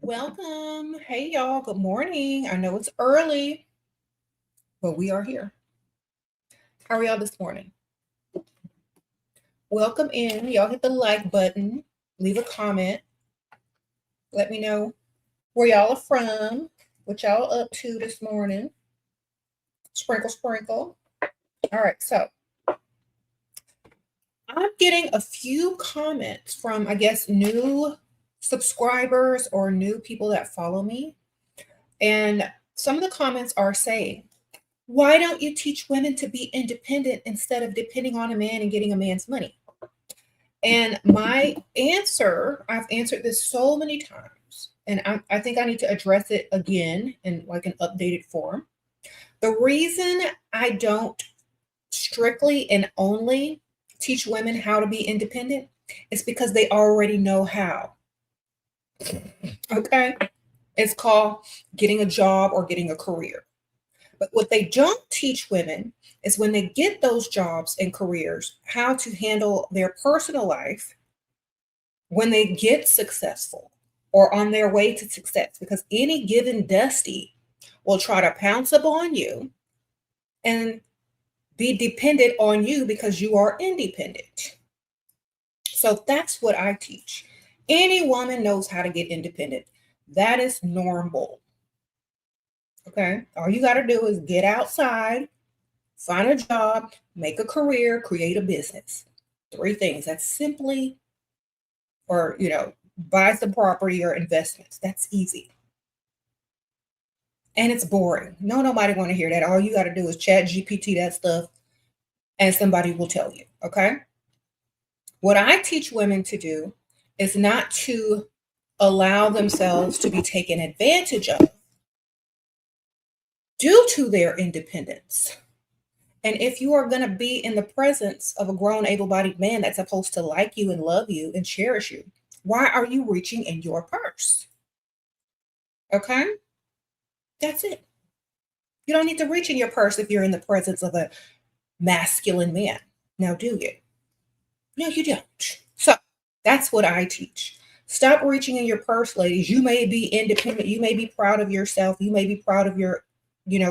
Welcome. Hey, y'all. Good morning. I know it's early, but we are here. How are y'all this morning? Welcome in. Y'all hit the like button, leave a comment. Let me know where y'all are from, what y'all up to this morning. Sprinkle, sprinkle. All right. So I'm getting a few comments from, I guess, new subscribers or new people that follow me. And some of the comments are saying, why don't you teach women to be independent instead of depending on a man and getting a man's money? And my answer, I've answered this so many times, and I think I need to address it again in like an updated form. The reason I don't strictly and only teach women how to be independent is because they already know how. Okay? It's called getting a job or getting a career. But what they don't teach women is when they get those jobs and careers, how to handle their personal life when they get successful or on their way to success. Because any given Dusty will try to pounce upon you and be dependent on you because you are independent. So that's what I teach. Any woman knows how to get independent. That is normal. Okay. All you got to do is get outside, find a job, make a career, create a business. 3 things. That's simply, or, buy some property or investments. That's easy. And it's boring. Nobody want to hear that. All you got to do is chat GPT that stuff and somebody will tell you. Okay. What I teach women to do is not to allow themselves to be taken advantage of due to their independence. And if you are going to be in the presence of a grown, able-bodied man that's supposed to like you and love you and cherish you, why are you reaching in your purse? Okay? That's it. You don't need to reach in your purse if you're in the presence of a masculine man. Now, do you? No, you don't. So that's what I teach. Stop reaching in your purse, ladies. You may be independent. You may be proud of yourself. You may be proud of your,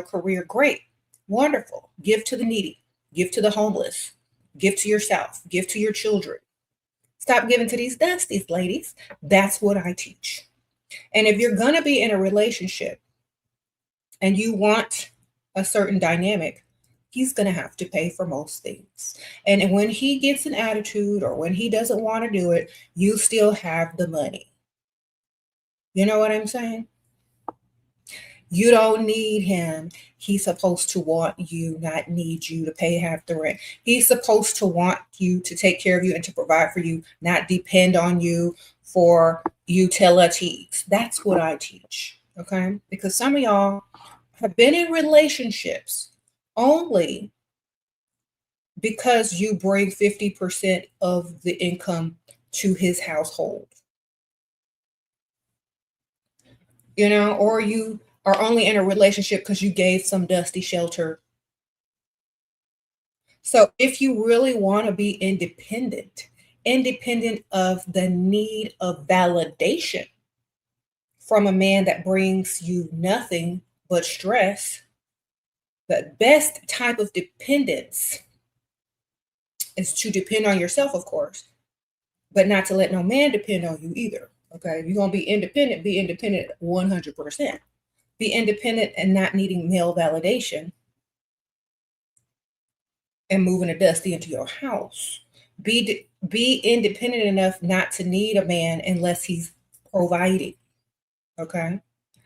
career. Great. Wonderful. Give to the needy. Give to the homeless. Give to yourself. Give to your children. Stop giving to these dusties, ladies. That's what I teach. And if you're going to be in a relationship and you want a certain dynamic, he's going to have to pay for most things. And when he gets an attitude or when he doesn't want to do it, you still have the money. You know what I'm saying? You don't need him. He's supposed to want you, not need you to pay half the rent. He's supposed to want you to take care of you and to provide for you, not depend on you for utilities. That's what I teach. Okay? Because some of y'all have been in relationships only because you bring 50% of the income to his household. Or you are only in a relationship because you gave some dusty shelter. So if you really want to be independent of the need of validation from a man that brings you nothing but stress, the best type of dependence is to depend on yourself, of course, but not to let no man depend on you either. Okay. If you're going to be independent 100%. Be independent and not needing male validation and moving a dusty into your house. Be independent enough not to need a man unless he's providing. Okay.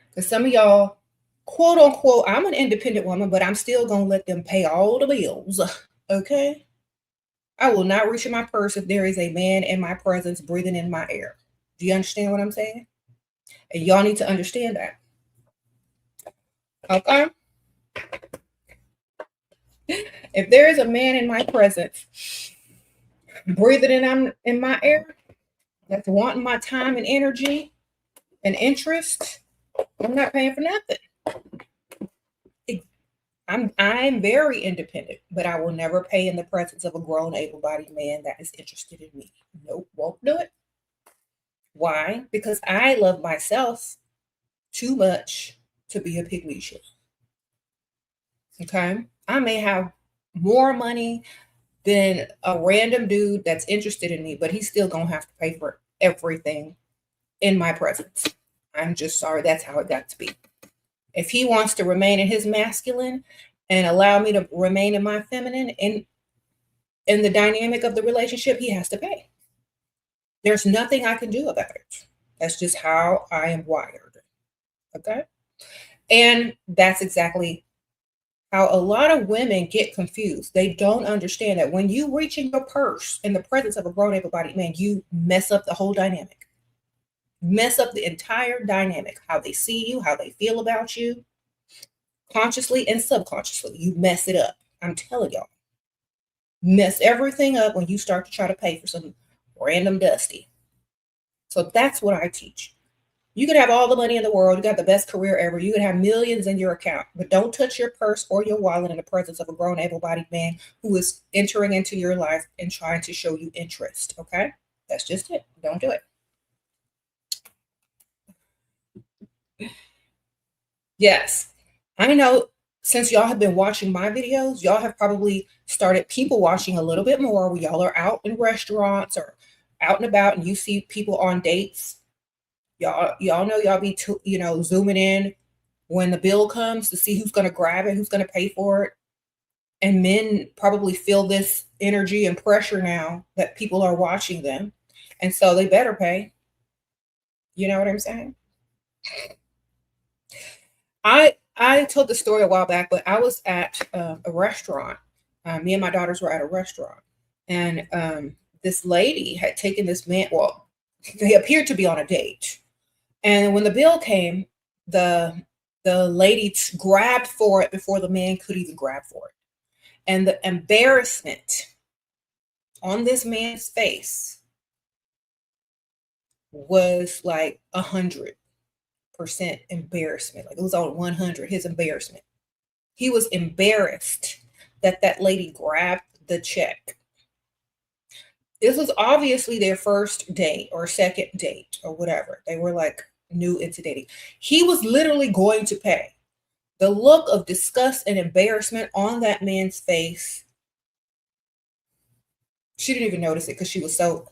Because some of y'all, quote unquote, I'm an independent woman, but I'm still going to let them pay all the bills. Okay. I will not reach in my purse if there is a man in my presence breathing in my air. Do you understand what I'm saying? And y'all need to understand that. Okay? If there is a man in my presence breathing in my air that's wanting my time and energy and interest, I'm not paying for nothing. I'm very independent, but I will never pay in the presence of a grown, able-bodied man that is interested in me. Nope, won't do it. Why? Because I love myself too much to be a pygmy. Okay. I may have more money than a random dude that's interested in me, but he's still going to have to pay for everything in my presence. I'm just sorry. That's how it got to be. If he wants to remain in his masculine and allow me to remain in my feminine in the dynamic of the relationship, he has to pay. There's nothing I can do about it. That's just how I am wired. Okay. And that's exactly how a lot of women get confused. They don't understand that when you reach in your purse in the presence of a grown able-bodied man, you mess up the whole dynamic. Mess up the entire dynamic, how they see you, how they feel about you, consciously and subconsciously. You mess it up. I'm telling y'all. Mess everything up when you start to try to pay for some random dusty. So that's what I teach. You could have all the money in the world. You got the best career ever. You could have millions in your account, but don't touch your purse or your wallet in the presence of a grown able-bodied man who is entering into your life and trying to show you interest. Okay. That's just it. Don't do it. Yes. I know since y'all have been watching my videos, y'all have probably started people watching a little bit more when y'all are out in restaurants or out and about and you see people on dates. Y'all know y'all be zooming in when the bill comes to see who's going to grab it, who's going to pay for it. And men probably feel this energy and pressure now that people are watching them. And so they better pay. You know what I'm saying? I told the story a while back, but I was at a restaurant. Me and my daughters were at a restaurant. And this lady had taken this man. Well, they appeared to be on a date. And when the bill came, the lady grabbed for it before the man could even grab for it. And the embarrassment on this man's face was like 100% embarrassment. Like it was on 100, his embarrassment. He was embarrassed that lady grabbed the check. This was obviously their first date or second date or whatever. They were like new into dating. He was literally going to pay. The look of disgust and embarrassment on that man's face. She didn't even notice it because she was so,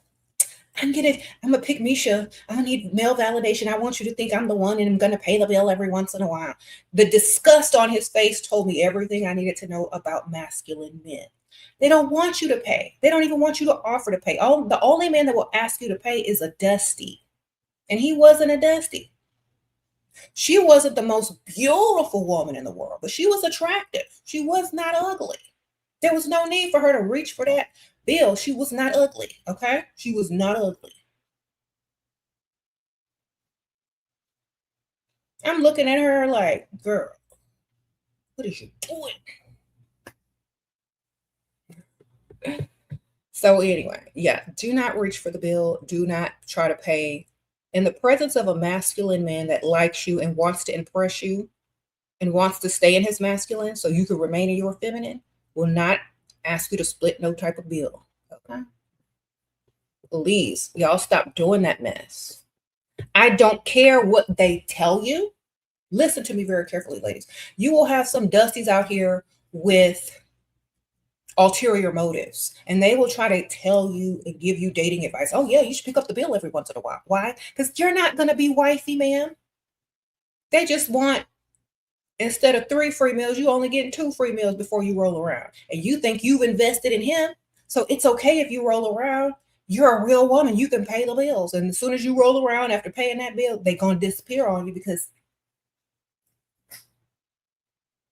I'm a pick Misha. I don't need male validation. I want you to think I'm the one and I'm going to pay the bill every once in a while. The disgust on his face told me everything I needed to know about masculine men. They don't want you to pay. They don't even want you to offer to pay. The only man that will ask you to pay is a dusty. And he wasn't a dusty. She wasn't the most beautiful woman in the world, but she was attractive. She was not ugly. There was no need for her to reach for that bill. She was not ugly, okay? She was not ugly. I'm looking at her like, girl, what is you doing? So anyway, yeah, do not reach for the bill. Do not try to pay in the presence of a masculine man that likes you and wants to impress you and wants to stay in his masculine so you can remain in your feminine. Will not ask you to split no type of bill. Okay. Please, y'all stop doing that mess. I don't care what they tell you. Listen to me very carefully, ladies. You will have some dusties out here with ulterior motives, and they will try to tell you and give you dating advice. Oh yeah, you should pick up the bill every once in a while. Why? Because you're not going to be wifey, ma'am. They just want, instead of 3 free meals, you only getting 2 free meals before you roll around. And you think you've invested in him. So it's okay if you roll around. You're a real woman. You can pay the bills. And as soon as you roll around after paying that bill, they're going to disappear on you because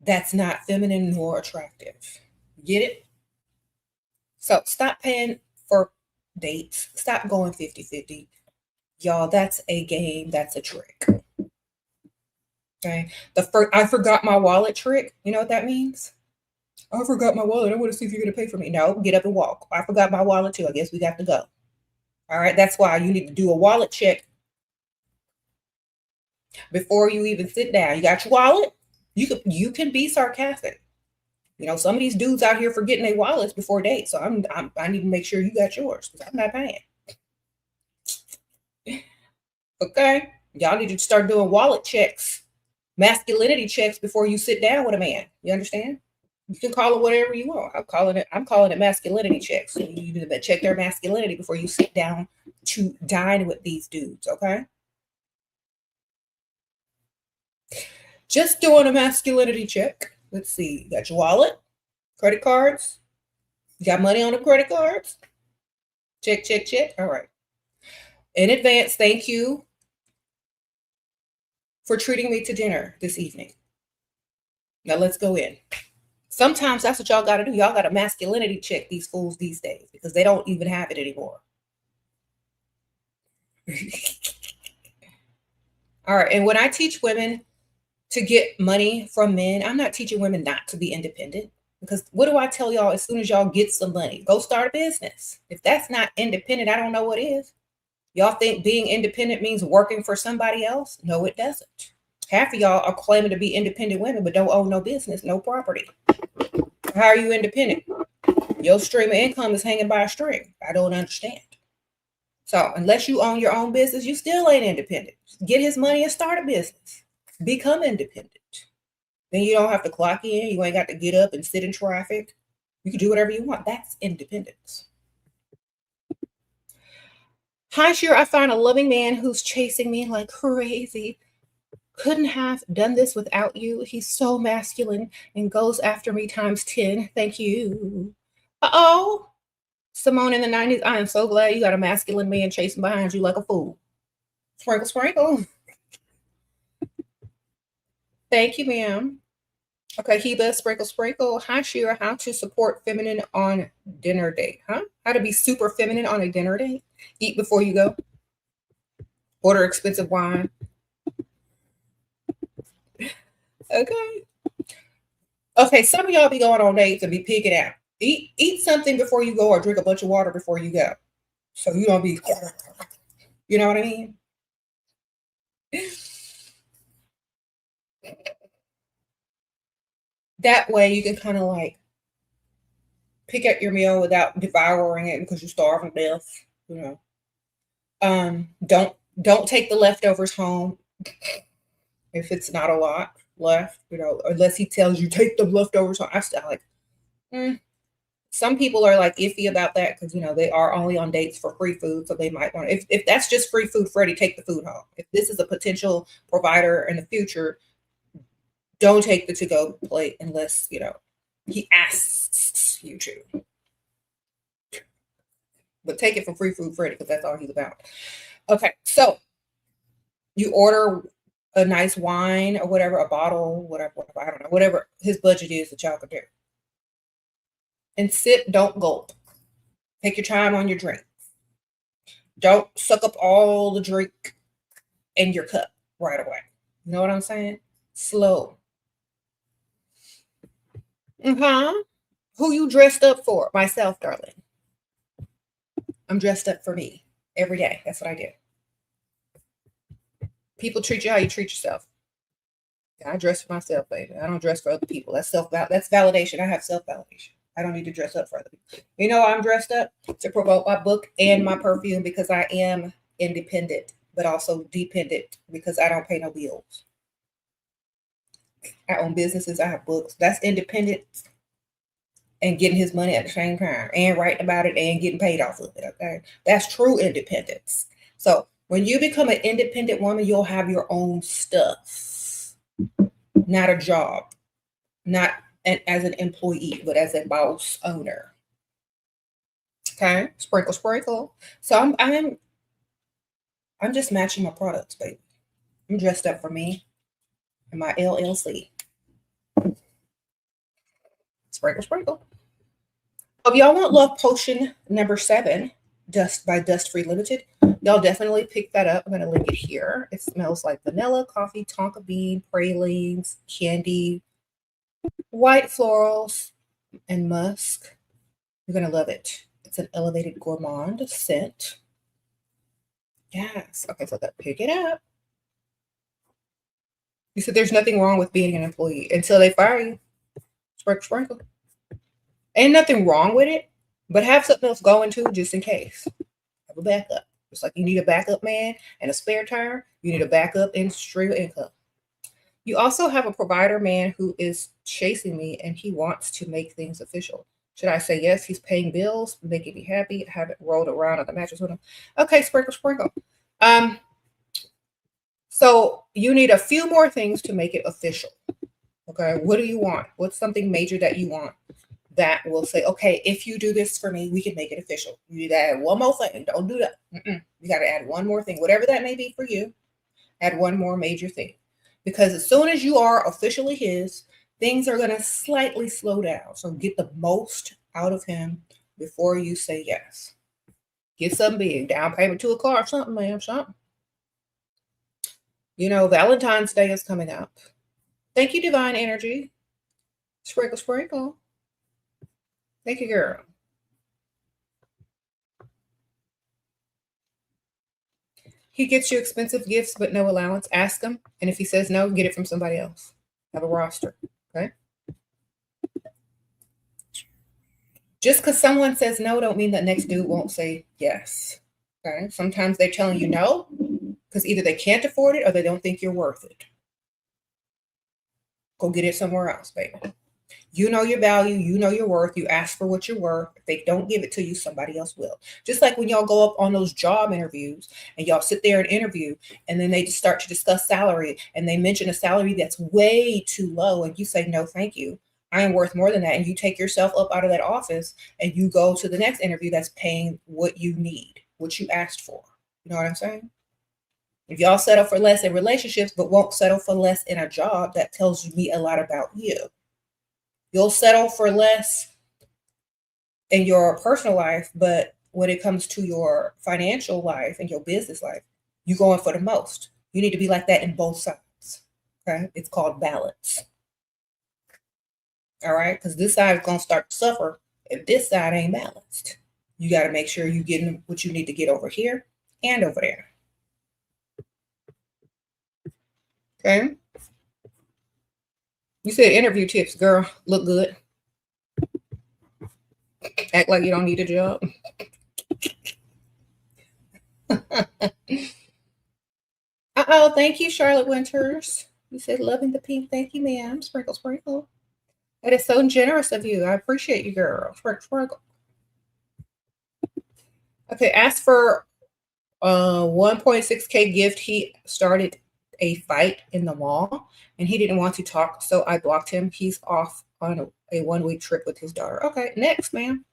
that's not feminine nor attractive. Get it? So stop paying for dates. Stop going 50-50. Y'all, that's a game. That's a trick. Okay. I forgot my wallet trick. You know what that means? I forgot my wallet. I want to see if you're going to pay for me. No, get up and walk. I forgot my wallet too. I guess we got to go. All right. That's why you need to do a wallet check before you even sit down. You got your wallet? You can be sarcastic. You know, some of these dudes out here forgetting their wallets before dates. So I need to make sure you got yours because I'm not paying. Okay. Y'all need to start doing wallet checks, masculinity checks before you sit down with a man. You understand? You can call it whatever you want. I'm calling it masculinity checks. So you need to check their masculinity before you sit down to dine with these dudes, okay? Just doing a masculinity check. Let's see. You got your wallet, credit cards. You got money on the credit cards? Check, check, check. All right. In advance, thank you for treating me to dinner this evening. Now let's go in. Sometimes that's what y'all got to do. Y'all got to masculinity check these fools these days because they don't even have it anymore. All right. And when I teach women to get money from men, I'm not teaching women not to be independent. Because what do I tell y'all as soon as y'all get some money? Go start a business. If that's not independent, I don't know what is. Y'all think being independent means working for somebody else? No, it doesn't. Half of y'all are claiming to be independent women, but don't own no business, no property. How are you independent? Your stream of income is hanging by a string. I don't understand. So unless you own your own business, you still ain't independent. Get his money and start a business. Become independent. Then you don't have to clock in. You ain't got to get up and sit in traffic. You can do whatever you want. That's independence. Hi, sure. I find a loving man who's chasing me like crazy. Couldn't have done this without you. He's so masculine and goes after me times 10. Thank you. Uh-oh. Simone in the 90s, I am so glad you got a masculine man chasing behind you like a fool. Sprinkle, sprinkle. Thank you, ma'am. Okay, Heba, sprinkle, sprinkle. Hi, Shira. How to support feminine on dinner date, huh? How to be super feminine on a dinner date? Eat before you go. Order expensive wine. Okay. Okay, some of y'all be going on dates and be picking out. Eat something before you go or drink a bunch of water before you go. So you don't be, you know what I mean? That way you can kind of like pick up your meal without devouring it because you're starving to death, you know. Don't take the leftovers home if it's not a lot left, you know, unless he tells you take the leftovers home. I still like, some people are like iffy about that because, you know, they are only on dates for free food. So they might want, if that's just free food, Freddie, take the food home. If this is a potential provider in the future, don't take the to-go plate unless, you know, he asks you to. But take it for free food, Freddie, because that's all he's about. Okay, so you order a nice wine or whatever, a bottle, whatever, I don't know, whatever his budget is that y'all can do. And sip, don't gulp. Take your time on your drink. Don't suck up all the drink in your cup right away. You know what I'm saying? Slow. Who you dressed up for? Myself, darling. I'm dressed up for me every day. That's what I do. People treat you how you treat yourself. I dress for myself, baby. I don't dress for other people. That's validation. I have self-validation. I don't need to dress up for other people. You know, I'm dressed up to promote my book and my perfume because I am independent, but also dependent because I don't pay no bills. I own businesses. I have books. That's independence and getting his money at the same time and writing about it and getting paid off of it. Okay. That's true independence. So when you become an independent woman, you'll have your own stuff, not a job, not as an employee, but as a boss owner. Okay. Sprinkle, sprinkle. So I'm just matching my products, baby. I'm dressed up for me and my LLC. Sprinkle, sprinkle. If y'all want Love Potion number 7, Dust by Dust Free Limited, y'all definitely pick that up. I'm going to link it here. It smells like vanilla, coffee, tonka bean, pralines, candy, white florals, and musk. You're going to love it. It's an elevated gourmand scent. Yes. Okay, so pick it up. You said there's nothing wrong with being an employee until they fire you. Sprinkle, sprinkle. Ain't nothing wrong with it, but have something else going too just in case. Have a backup. Just like you need a backup man and a spare tire, You need a backup and stream of income. You also have a provider man who is chasing me and he wants to make things official. Should I say yes? He's paying bills, making me happy. I haven't rolled around on the mattress with him. Okay, sprinkle, sprinkle. So you need a few more things to make it official. Okay, what do you want? What's something major that you want that will say, okay, if you do this for me, we can make it official. You need to add one more thing. Don't do that. You got to add one more thing, whatever that may be for you. Add one more major thing. Because as soon as you are officially his, things are going to slightly slow down. So get the most out of him before you say yes. Get something big, down payment to a car or something, ma'am, something. You know, Valentine's Day is coming up. Thank you, Divine Energy. Sprinkle, sprinkle. Thank you, girl. He gets you expensive gifts, but no allowance. Ask him. And if he says no, get it from somebody else. Have a roster. Okay. Just because someone says no, don't mean that next dude won't say yes. Okay. Sometimes they're telling you no because either they can't afford it or they don't think you're worth it. Go get it somewhere else, baby. You know your value. You know your worth. You ask for what you're worth. If they don't give it to you, somebody else will. Just like when y'all go up on those job interviews and y'all sit there and interview and then they just start to discuss salary and they mention a salary that's way too low and you say, no, thank you. I am worth more than that. And you take yourself up out of that office and you go to the next interview that's paying what you need, what you asked for. You know what I'm saying? If y'all settle for less in relationships but won't settle for less in a job, that tells me a lot about you. You'll settle for less in your personal life, but when it comes to your financial life and your business life, you're going for the most. You need to be like that in both sides. Okay? It's called balance. All right? Because this side is going to start to suffer if this side ain't balanced. You got to make sure you're getting what you need to get over here and over there. Okay? You said interview tips, girl. Look good. Act like you don't need a job. Uh-oh, thank you, Charlotte Winters. You said loving the pink. Thank you, ma'am. Sprinkle, sprinkle. That is so generous of you. I appreciate you, girl. Sprinkle, sprinkle. Okay, ask for 1.6K gift. He started a fight in the mall and he didn't want to talk, so I blocked him. He's off on a 1-week trip with his daughter. Okay, next, ma'am.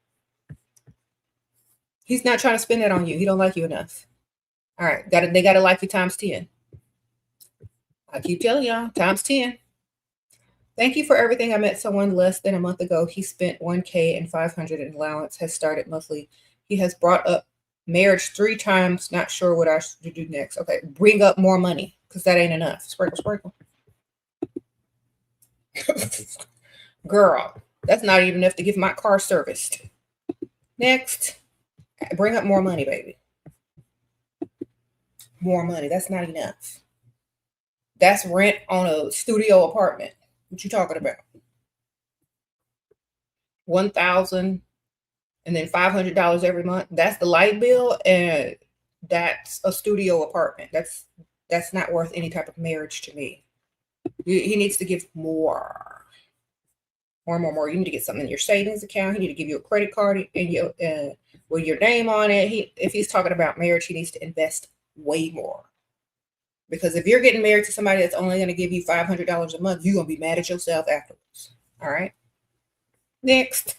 He's not trying to spend that on you. He don't like you enough. All right, they gotta like you times 10. I keep telling y'all, times 10. Thank you for everything. I met someone less than a month ago. He spent 1K and 500 in allowance, has started monthly. He has brought up marriage 3 times. Not sure what I should do next. Okay, bring up more money because that ain't enough. Sprinkle, sprinkle. Girl, that's not even enough to get my car serviced. Next, bring up more money, baby. More money. That's not enough. That's rent on a studio apartment. What you talking about? 1,000 and then $500 every month. That's the light bill, and that's a studio apartment. That's not worth any type of marriage to me. He needs to give more. More. You need to get something in your savings account. He need to give you a credit card and with your name on it. If he's talking about marriage, he needs to invest way more. Because if you're getting married to somebody that's only going to give you $500 a month, you're going to be mad at yourself afterwards. All right. Next.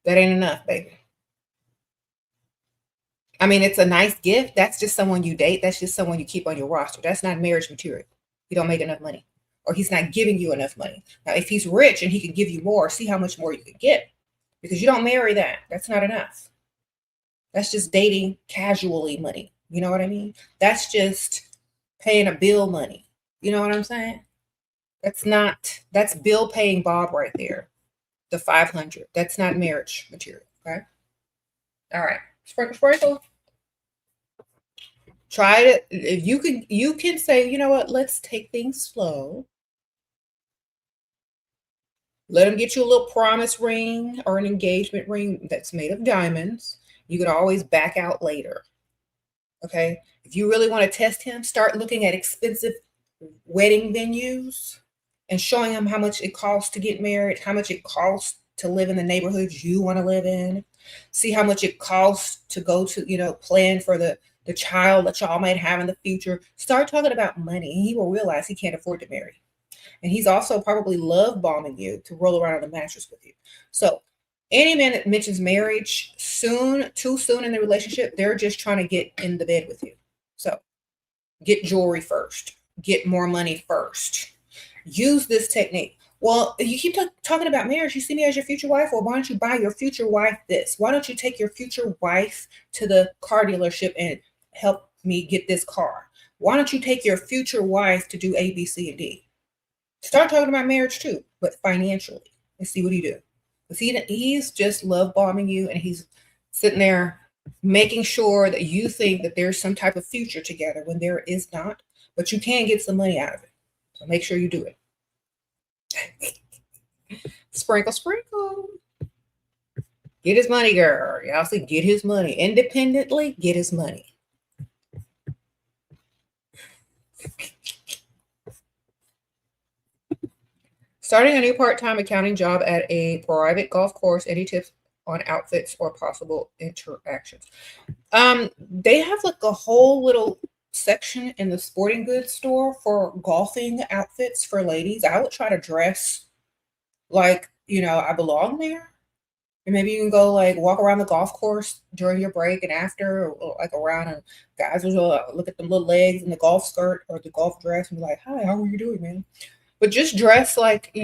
That ain't enough, baby. I mean, it's a nice gift. That's just someone you date. That's just someone you keep on your roster. That's not marriage material. You don't make enough money. Or he's not giving you enough money. Now, if he's rich and he can give you more, see how much more you can get. Because you don't marry that. That's not enough. That's just dating casually money. You know what I mean? That's just paying a bill money. You know what I'm saying? That's bill paying Bob right there. The 500. That's not marriage material. Okay. All right. Sprinkle, sprinkle. Try it. If you can say, you know what? Let's take things slow. Let him get you a little promise ring or an engagement ring that's made of diamonds. You could always back out later. Okay. If you really want to test him, start looking at expensive wedding venues and showing him how much it costs to get married, how much it costs to live in the neighborhoods you want to live in. See how much it costs to go to, plan for the child that y'all might have in the future. Start talking about money, and he will realize he can't afford to marry. And he's also probably love bombing you to roll around on the mattress with you. So any man that mentions marriage too soon in the relationship, they're just trying to get in the bed with you. So get jewelry first, get more money first. Use this technique. Well, you keep talking about marriage. You see me as your future wife. Well, why don't you buy your future wife this? Why don't you take your future wife to the car dealership and help me get this car? Why don't you take your future wife to do A, B, C, and D? Start talking about marriage too, but financially, and see what he do. Because he's just love bombing you, and he's sitting there making sure that you think that there's some type of future together when there is not, but you can get some money out of it. So make sure you do it. Sprinkle, sprinkle. Get his money, girl. Y'all see, get his money. Independently, get his money. Starting a new part-time accounting job at a private golf course. Any tips on outfits or possible interactions? They have like a whole little section in the sporting goods store for golfing outfits for ladies. I would try to dress like, I belong there. And maybe you can go like walk around the golf course during your break and after, or like around, and guys will look at the little legs in the golf skirt or the golf dress and be like, "Hi, how are you doing, man?" But just dress like,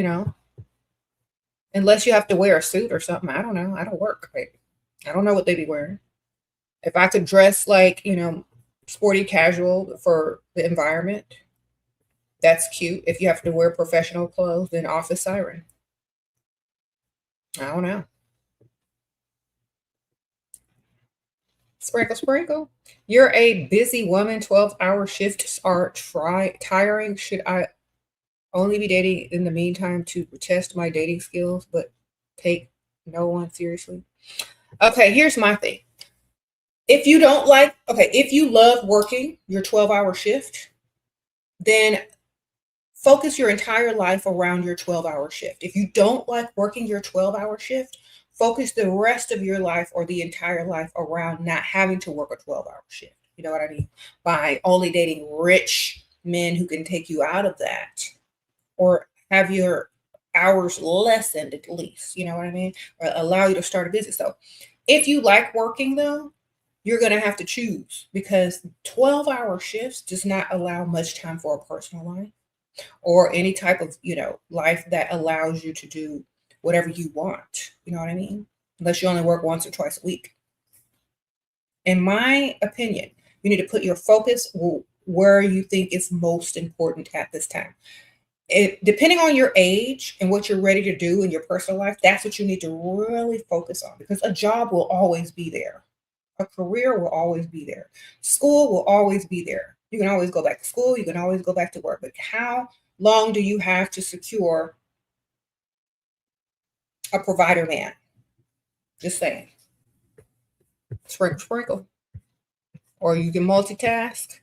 unless you have to wear a suit or something. I don't know. I don't work. I don't know what they be wearing. If I could dress like, sporty casual for the environment, that's cute. If you have to wear professional clothes, then office siren. I don't know. Sprinkle, sprinkle. You're a busy woman. 12-hour shifts are tiring. Should I only be dating in the meantime to test my dating skills, but take no one seriously? Okay, here's my thing. If you love working your 12-hour shift, then focus your entire life around your 12-hour shift. If you don't like working your 12-hour shift, focus the rest of your life or the entire life around not having to work a 12-hour shift. You know what I mean? By only dating rich men who can take you out of that, or have your hours lessened at least. You know what I mean? Or allow you to start a business. So if you like working though, you're going to have to choose, because 12-hour shifts does not allow much time for a personal life or any type of, life that allows you to do whatever you want. You know what I mean? Unless you only work once or twice a week. In my opinion, you need to put your focus where you think is most important at this time. Depending on your age and what you're ready to do in your personal life, that's what you need to really focus on, because a job will always be there. A career will always be there. School will always be there. You can always go back to school. You can always go back to work. But how long do you have to secure a provider man? Just saying. Sprinkle, sprinkle. Or you can multitask.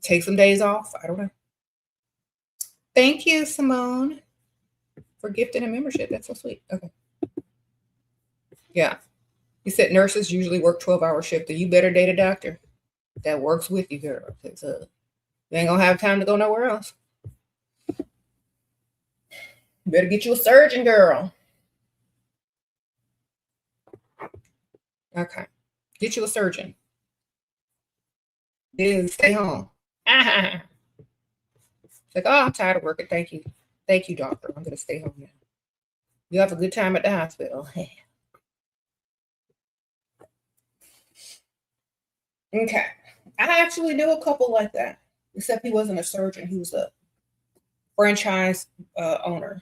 Take some days off. I don't know. Thank you, Simone, for gifting a membership. That's so sweet. Okay. Yeah. You said nurses usually work 12-hour shift. You better date a doctor that works with you, girl. Because you ain't going to have time to go nowhere else. You better get you a surgeon, girl. Okay. Get you a surgeon. Then stay home. It's like, oh, I'm tired of working. Thank you. Thank you, doctor. I'm going to stay home now. You have a good time at the hospital. Okay. I actually knew a couple like that, except he wasn't a surgeon. He was a franchise owner.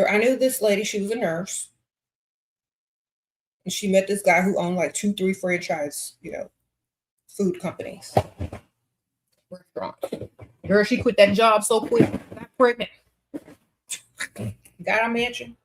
I knew this lady. She was a nurse. And she met this guy who owned like 2-3 franchise, food companies. Restaurants. Girl, she quit that job so quick. Got pregnant. Got a mansion.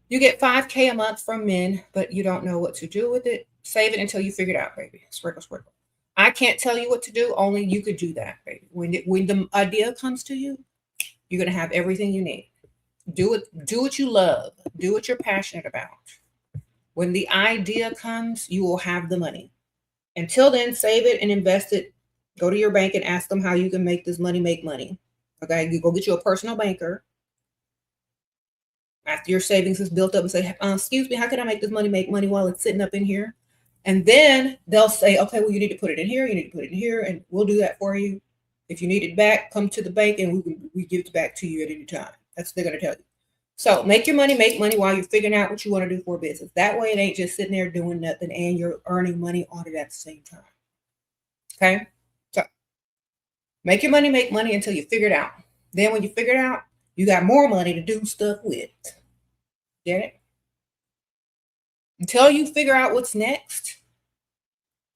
You get $5K a month from men, but you don't know what to do with it. Save it until you figure it out, baby. Sprinkle, sprinkle. I can't tell you what to do. Only you could do that, baby. When the idea comes to you, you're gonna have everything you need. Do it. Do what you love. Do what you're passionate about. When the idea comes, you will have the money. Until then, save it and invest it. Go to your bank and ask them how you can make this money make money. Okay, you go get you a personal banker after your savings is built up and say, excuse me, how can I make this money make money while it's sitting up in here? And then they'll say, okay, well, you need to put it in here, you need to put it in here, and we'll do that for you. If you need it back, come to the bank and we give it back to you at any time. That's what they're going to tell you. So make your money make money while you're figuring out what you want to do for a business. That way it ain't just sitting there doing nothing and you're earning money on it at the same time. Okay? So make your money make money until you figure it out. Then when you figure it out, you got more money to do stuff with. Get it? Until you figure out what's next,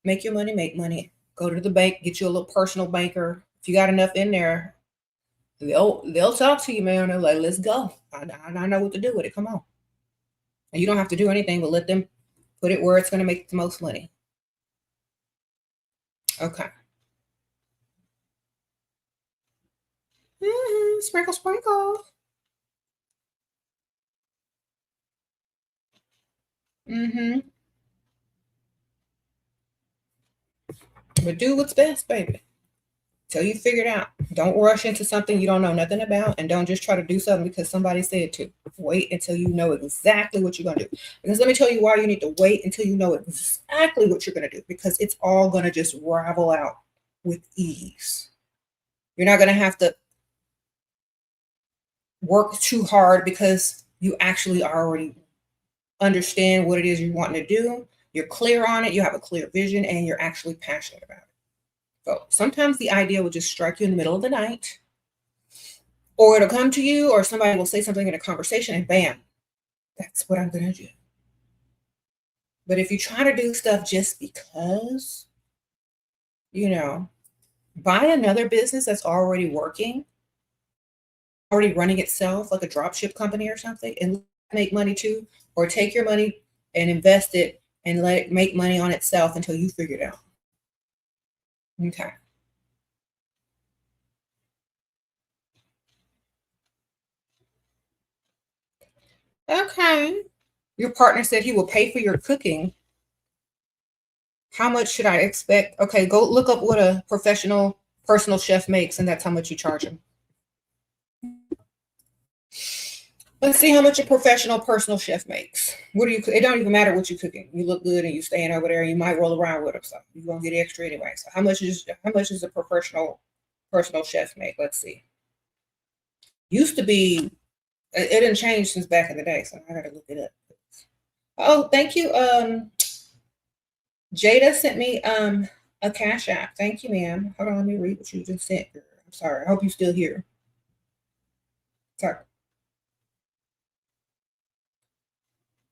make your money make money. Go to the bank, get you a little personal banker. If you got enough in there, they'll talk to you, man. They're like, let's go. I know what to do with it. Come on. And you don't have to do anything but let them put it where it's going to make the most money. Okay. Sprinkle, sprinkle. But do what's best, baby. Till you figure it out. Don't rush into something you don't know nothing about, and don't just try to do something because somebody said to. Wait until you know exactly what you're going to do. Because let me tell you why you need to wait until you know exactly what you're going to do, because it's all going to just ravel out with ease. You're not going to have to work too hard because you actually already understand what it is you're wanting to do. You're clear on it. You have a clear vision, and you're actually passionate about it. So sometimes the idea will just strike you in the middle of the night, or it'll come to you, or somebody will say something in a conversation and bam, that's what I'm going to do. But if you try to do stuff just because, buy another business that's already working, already running itself, like a dropship company or something, and make money too, or take your money and invest it and let it make money on itself until you figure it out. Okay. Okay. Your partner said he will pay for your cooking. How much should I expect? Okay, go look up what a professional personal chef makes, and that's how much you charge him. Let's see how much a professional personal chef makes. What do you? It don't even matter what you're cooking. You look good and you staying over there. You might roll around with them, so you're gonna get extra anyway. So how much is a professional personal chef make? Let's see. Used to be, it didn't change since back in the day, so I gotta look it up. Oh, thank you. Jada sent me a cash app. Thank you, ma'am. Hold on, let me read what you just sent. I'm sorry. I hope you're still here. Sorry.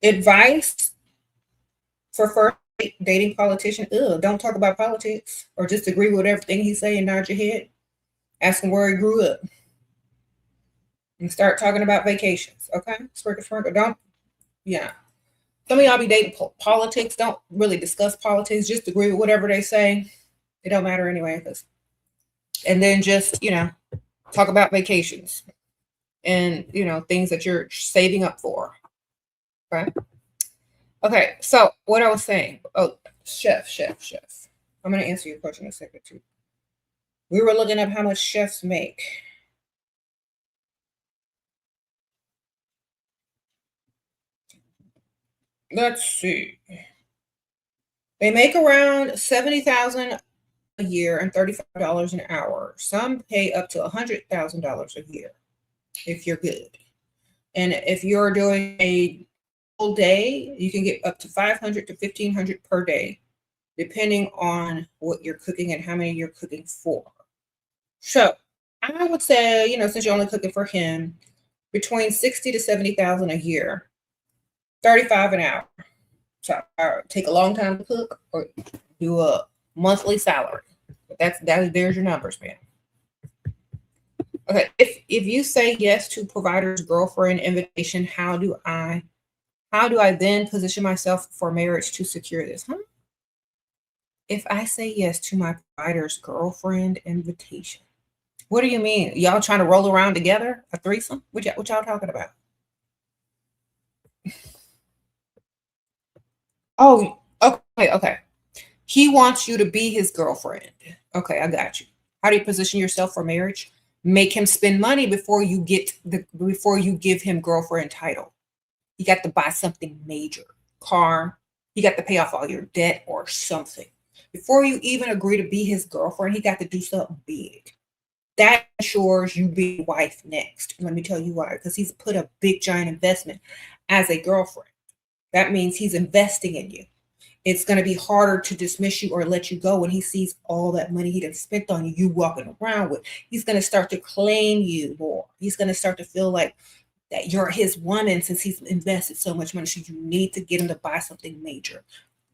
Advice for first dating politician. Ugh, don't talk about politics or just agree with everything he say and nod your head. Ask him where he grew up. And start talking about vacations. Okay? Sprinkle. Don't, yeah. Some of y'all be dating politics. Don't really discuss politics. Just agree with whatever they say. It don't matter anyway. And then just, talk about vacations and, things that you're saving up for. Okay. Okay. So what I was saying. Oh, chef. I'm going to answer your question in a second too. We were looking up how much chefs make. Let's see. They make around $70,000 a year and $35 an hour. Some pay up to $100,000 a year if you're good. And if you're doing a full day, you can get up to $500 to $1,500 per day, depending on what you're cooking and how many you're cooking for. So I would say, since you're only cooking for him, between 60 to 70,000 a year, 35 an hour. So take a long time to cook or do a monthly salary. There's your numbers, man. Okay, if you say yes to Provider's Girlfriend invitation, how do I How do I then position myself for marriage to secure this? If I say yes to my provider's girlfriend invitation. What do you mean? Y'all trying to roll around together? A threesome? What y'all talking about? Oh, okay, okay. He wants you to be his girlfriend. Okay, I got you. How do you position yourself for marriage? Make him spend money before you give him girlfriend title. You got to buy something major, car. You got to pay off all your debt or something. Before you even agree to be his girlfriend, he got to do something big. That ensures you be wife next. Let me tell you why. Because he's put a big giant investment as a girlfriend. That means he's investing in you. It's going to be harder to dismiss you or let you go when he sees all that money he done spent on you, you walking around with. He's going to start to claim you more. He's going to start to feel like that you're his woman since he's invested so much money. So you need to get him to buy something major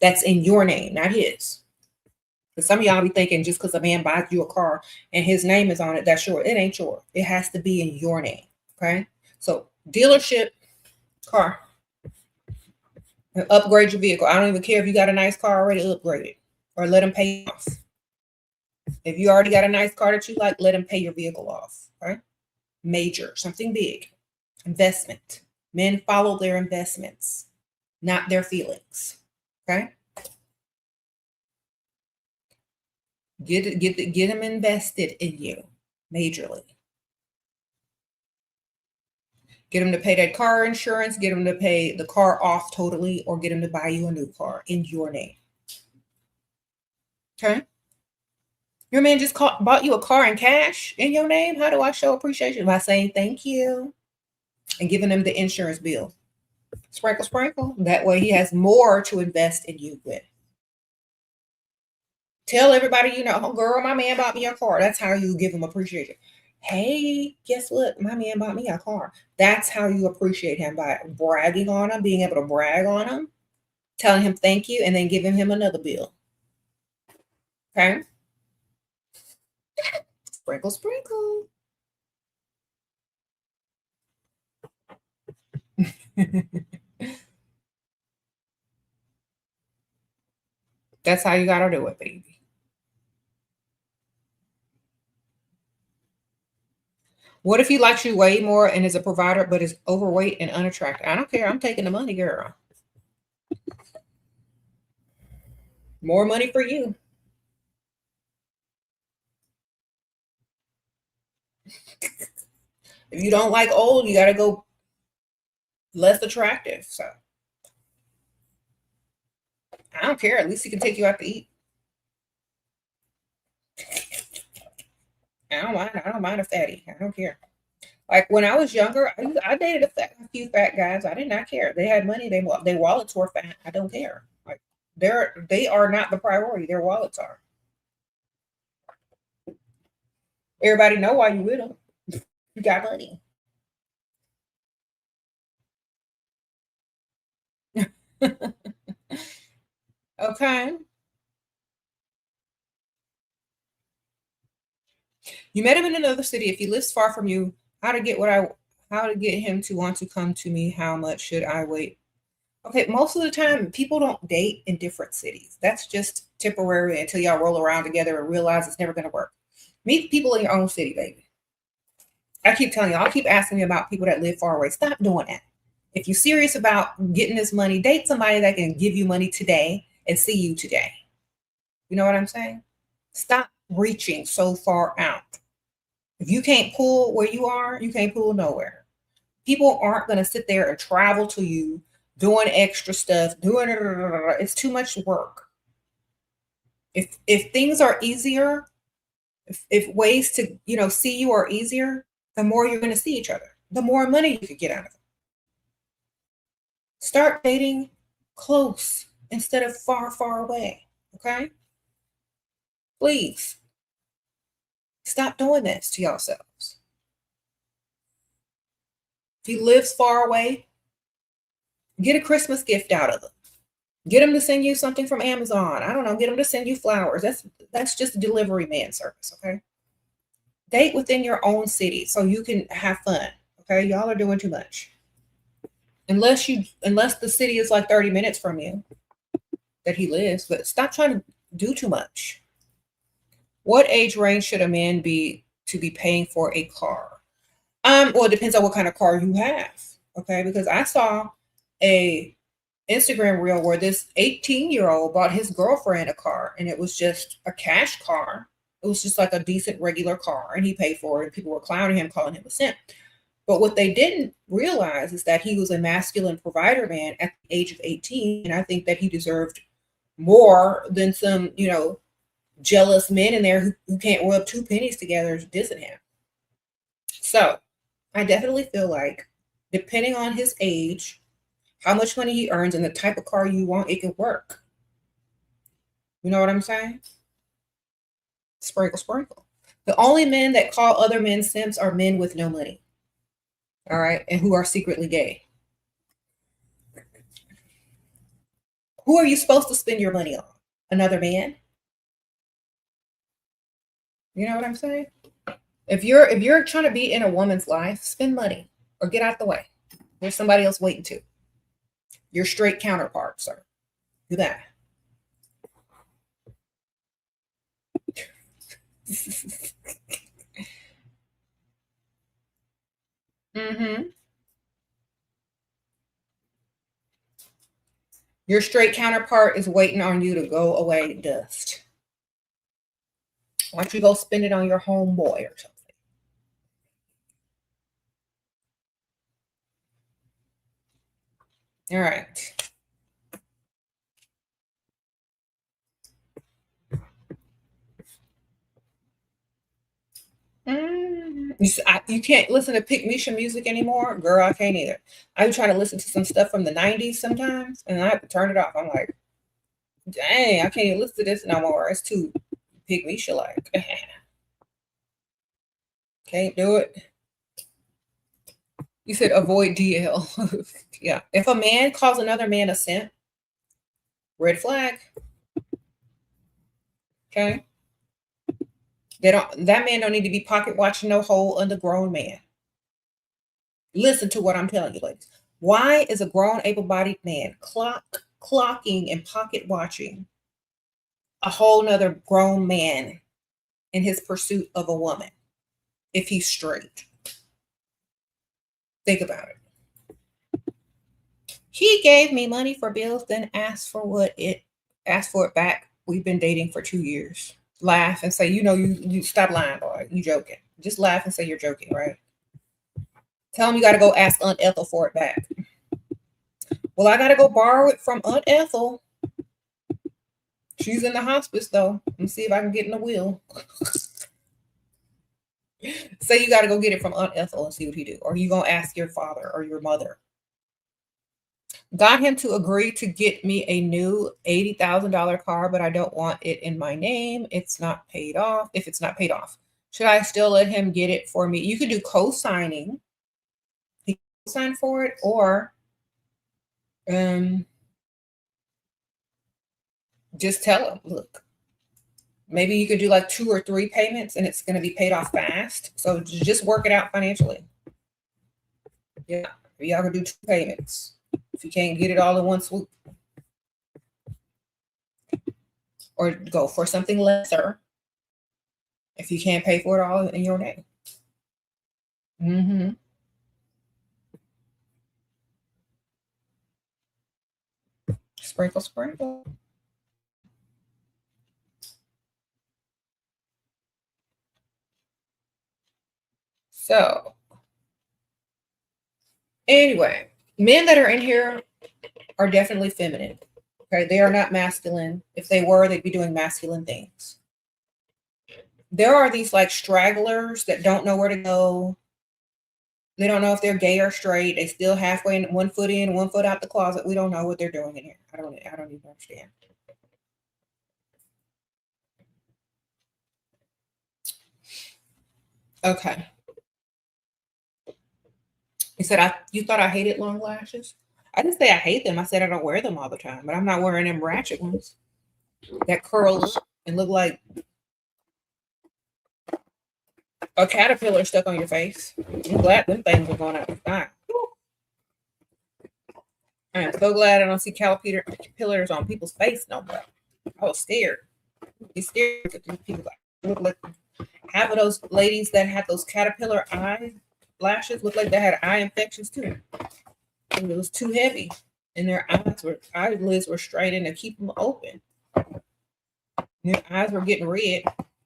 that's in your name, not his. Because some of y'all be thinking just because a man buys you a car and his name is on it, that's yours. It ain't yours. It has to be in your name. Okay. So dealership, car, and upgrade your vehicle. I don't even care if you got a nice car already, upgrade it or let him pay off. If you already got a nice car that you like, let him pay your vehicle off. Right? Major, something big. Investment. Men follow their investments, not their feelings. Okay. Get him invested in you majorly. Get him to pay that car insurance, get him to pay the car off totally, or get him to buy you a new car in your name. Okay. Your man just bought you a car in cash in your name. How do I show appreciation? By saying thank you and giving him the insurance bill. Sprinkle, sprinkle. That way he has more to invest in you with. Tell everybody you know, oh, girl, my man bought me a car. That's how you give him appreciation. Hey, guess what? My man bought me a car. That's how you appreciate him, by bragging on him, being able to brag on him, telling him thank you, and then giving him another bill. Okay? Sprinkle, sprinkle. That's how you got to do it, baby. What if he likes you way more and is a provider, but is overweight and unattractive? I don't care. I'm taking the money, girl. More money for you. If you don't like old, you got to go less attractive. So I don't care. At least he can take you out to eat. I don't mind. I don't mind a fatty. I don't care. Like when I was younger, I dated a few fat guys. I did not care. They had money. Their wallets were fat. I don't care. Like they are not the priority. Their wallets are. Everybody know why you with them. You got money. Okay. You met him in another city. If he lives far from you, how to get him to want to come to me? How much should I wait? Okay, most of the time people don't date in different cities. That's just temporary until y'all roll around together and realize it's never going to work. Meet people in your own city, baby. I keep telling y'all, keep asking me about people that live far away. Stop doing that. If you're serious about getting this money, date somebody that can give you money today and see you today. You know what I'm saying? Stop reaching so far out. If you can't pull where you are, you can't pull nowhere. People aren't going to sit there and travel to you doing extra stuff, it's too much work. If things are easier, if ways to, see you are easier, the more you're going to see each other, the more money you could get out of it. Start dating close instead of far, far away. Okay? Please stop doing this to yourselves. If he lives far away, get a Christmas gift out of him. Get him to send you something from Amazon. I don't know. Get him to send you flowers. That's just a delivery man service. Okay. Date within your own city so you can have fun. Okay. Y'all are doing too much. Unless the city is like 30 minutes from you that he lives, but stop trying to do too much. What age range should a man be to be paying for a car? Well, it depends on what kind of car you have. Okay, because I saw a Instagram reel where this 18-year-old bought his girlfriend a car, and it was just a cash car. It was just like a decent regular car, and he paid for it. And people were clowning him, calling him a simp. But what they didn't realize is that he was a masculine provider man at the age of 18, and I think that he deserved more than some, jealous men in there who can't rub two pennies together dissing him. So I definitely feel like, depending on his age, how much money he earns, and the type of car you want, it can work. You know what I'm saying? Sprinkle, sprinkle. The only men that call other men simps are men with no money. All right. And who are secretly gay. Who are you supposed to spend your money on? Another man? You know what I'm saying? If you're trying to be in a woman's life, spend money or get out the way. There's somebody else waiting to. Your straight counterpart, sir. Do that. Mm-hmm. Your straight counterpart is waiting on you to go away dust. Why don't you go spend it on your homeboy or something? All right. You can't listen to Pick Misha music anymore? Girl, I can't either. I try to listen to some stuff from the 90s sometimes, and I have to turn it off. I'm like, dang, I can't even listen to this no more. It's too Pick Misha like. Can't do it. You said avoid DL. Yeah. If a man calls another man a simp, red flag. Okay. That man don't need to be pocket watching no whole undergrown man. Listen to what I'm telling you, ladies. Why is a grown able-bodied man clocking and pocket watching a whole nother grown man in his pursuit of a woman if he's straight? Think about it. He gave me money for bills, then asked for it back. We've been dating for 2 years. Laugh and say, you stop lying, boy. You joking. Just laugh and say you're joking, right? Tell him you got to go ask Aunt Ethel for it back. Well, I got to go borrow it from Aunt Ethel. She's in the hospice, though. Let me see if I can get in the will. Say you got to go get it from Aunt Ethel and see what he do. Or you going to ask your father or your mother. Got him to agree to get me a new $80,000 car, but I don't want it in my name. It's not paid off. If it's not paid off, should I still let him get it for me? You could do co-signing. He can co-sign for it, or just tell him, look, maybe you could do like 2 or 3 payments and it's going to be paid off fast. So just work it out financially. Yeah, y'all can do 2 payments. If you can't get it all in one swoop. Or go for something lesser if you can't pay for it all in your name. Mm-hmm. Sprinkle, sprinkle. So, anyway, men that are in here are definitely feminine. Okay, they are not masculine. If they were, they'd be doing masculine things. There are these like stragglers that don't know where to go. They don't know if they're gay or straight. They still halfway in, 1 foot in, 1 foot out the closet. We don't know what they're doing in here. I don't even understand. Okay. He said, you thought I hated long lashes? I didn't say I hate them. I said I don't wear them all the time, but I'm not wearing them ratchet ones that curl up and look like a caterpillar stuck on your face. I'm glad them things are going out the sky. I am so glad I don't see caterpillars on people's face no more. I was scared. Be scared at these people look like half of those ladies that had those caterpillar eye lashes looked like they had eye infections too. And it was too heavy, and their eyelids were straining to keep them open. And their eyes were getting red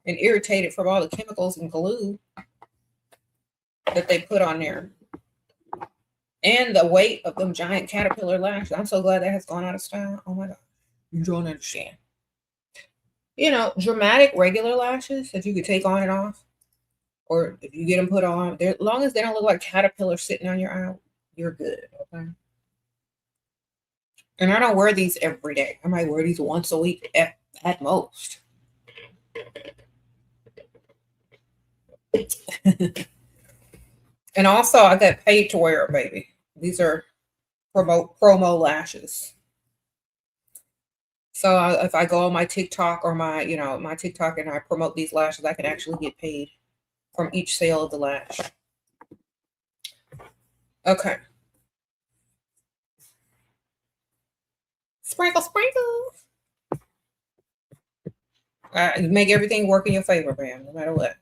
and irritated from all the chemicals and glue that they put on there. And the weight of them giant caterpillar lashes. I'm so glad that has gone out of style. Oh my God. You don't understand. You know, dramatic regular lashes that you could take on and off, or if you get them put on, as long as they don't look like caterpillars sitting on your eye, you're good. Okay. And I don't wear these every day. I might wear these once a week at most. And also, I got paid to wear it, baby. These are promo lashes. So if I go on my TikTok or my TikTok and I promote these lashes, I can actually get paid from each sale of the lash. Okay. Sprinkle, sprinkle. Make everything work in your favor, man, no matter what.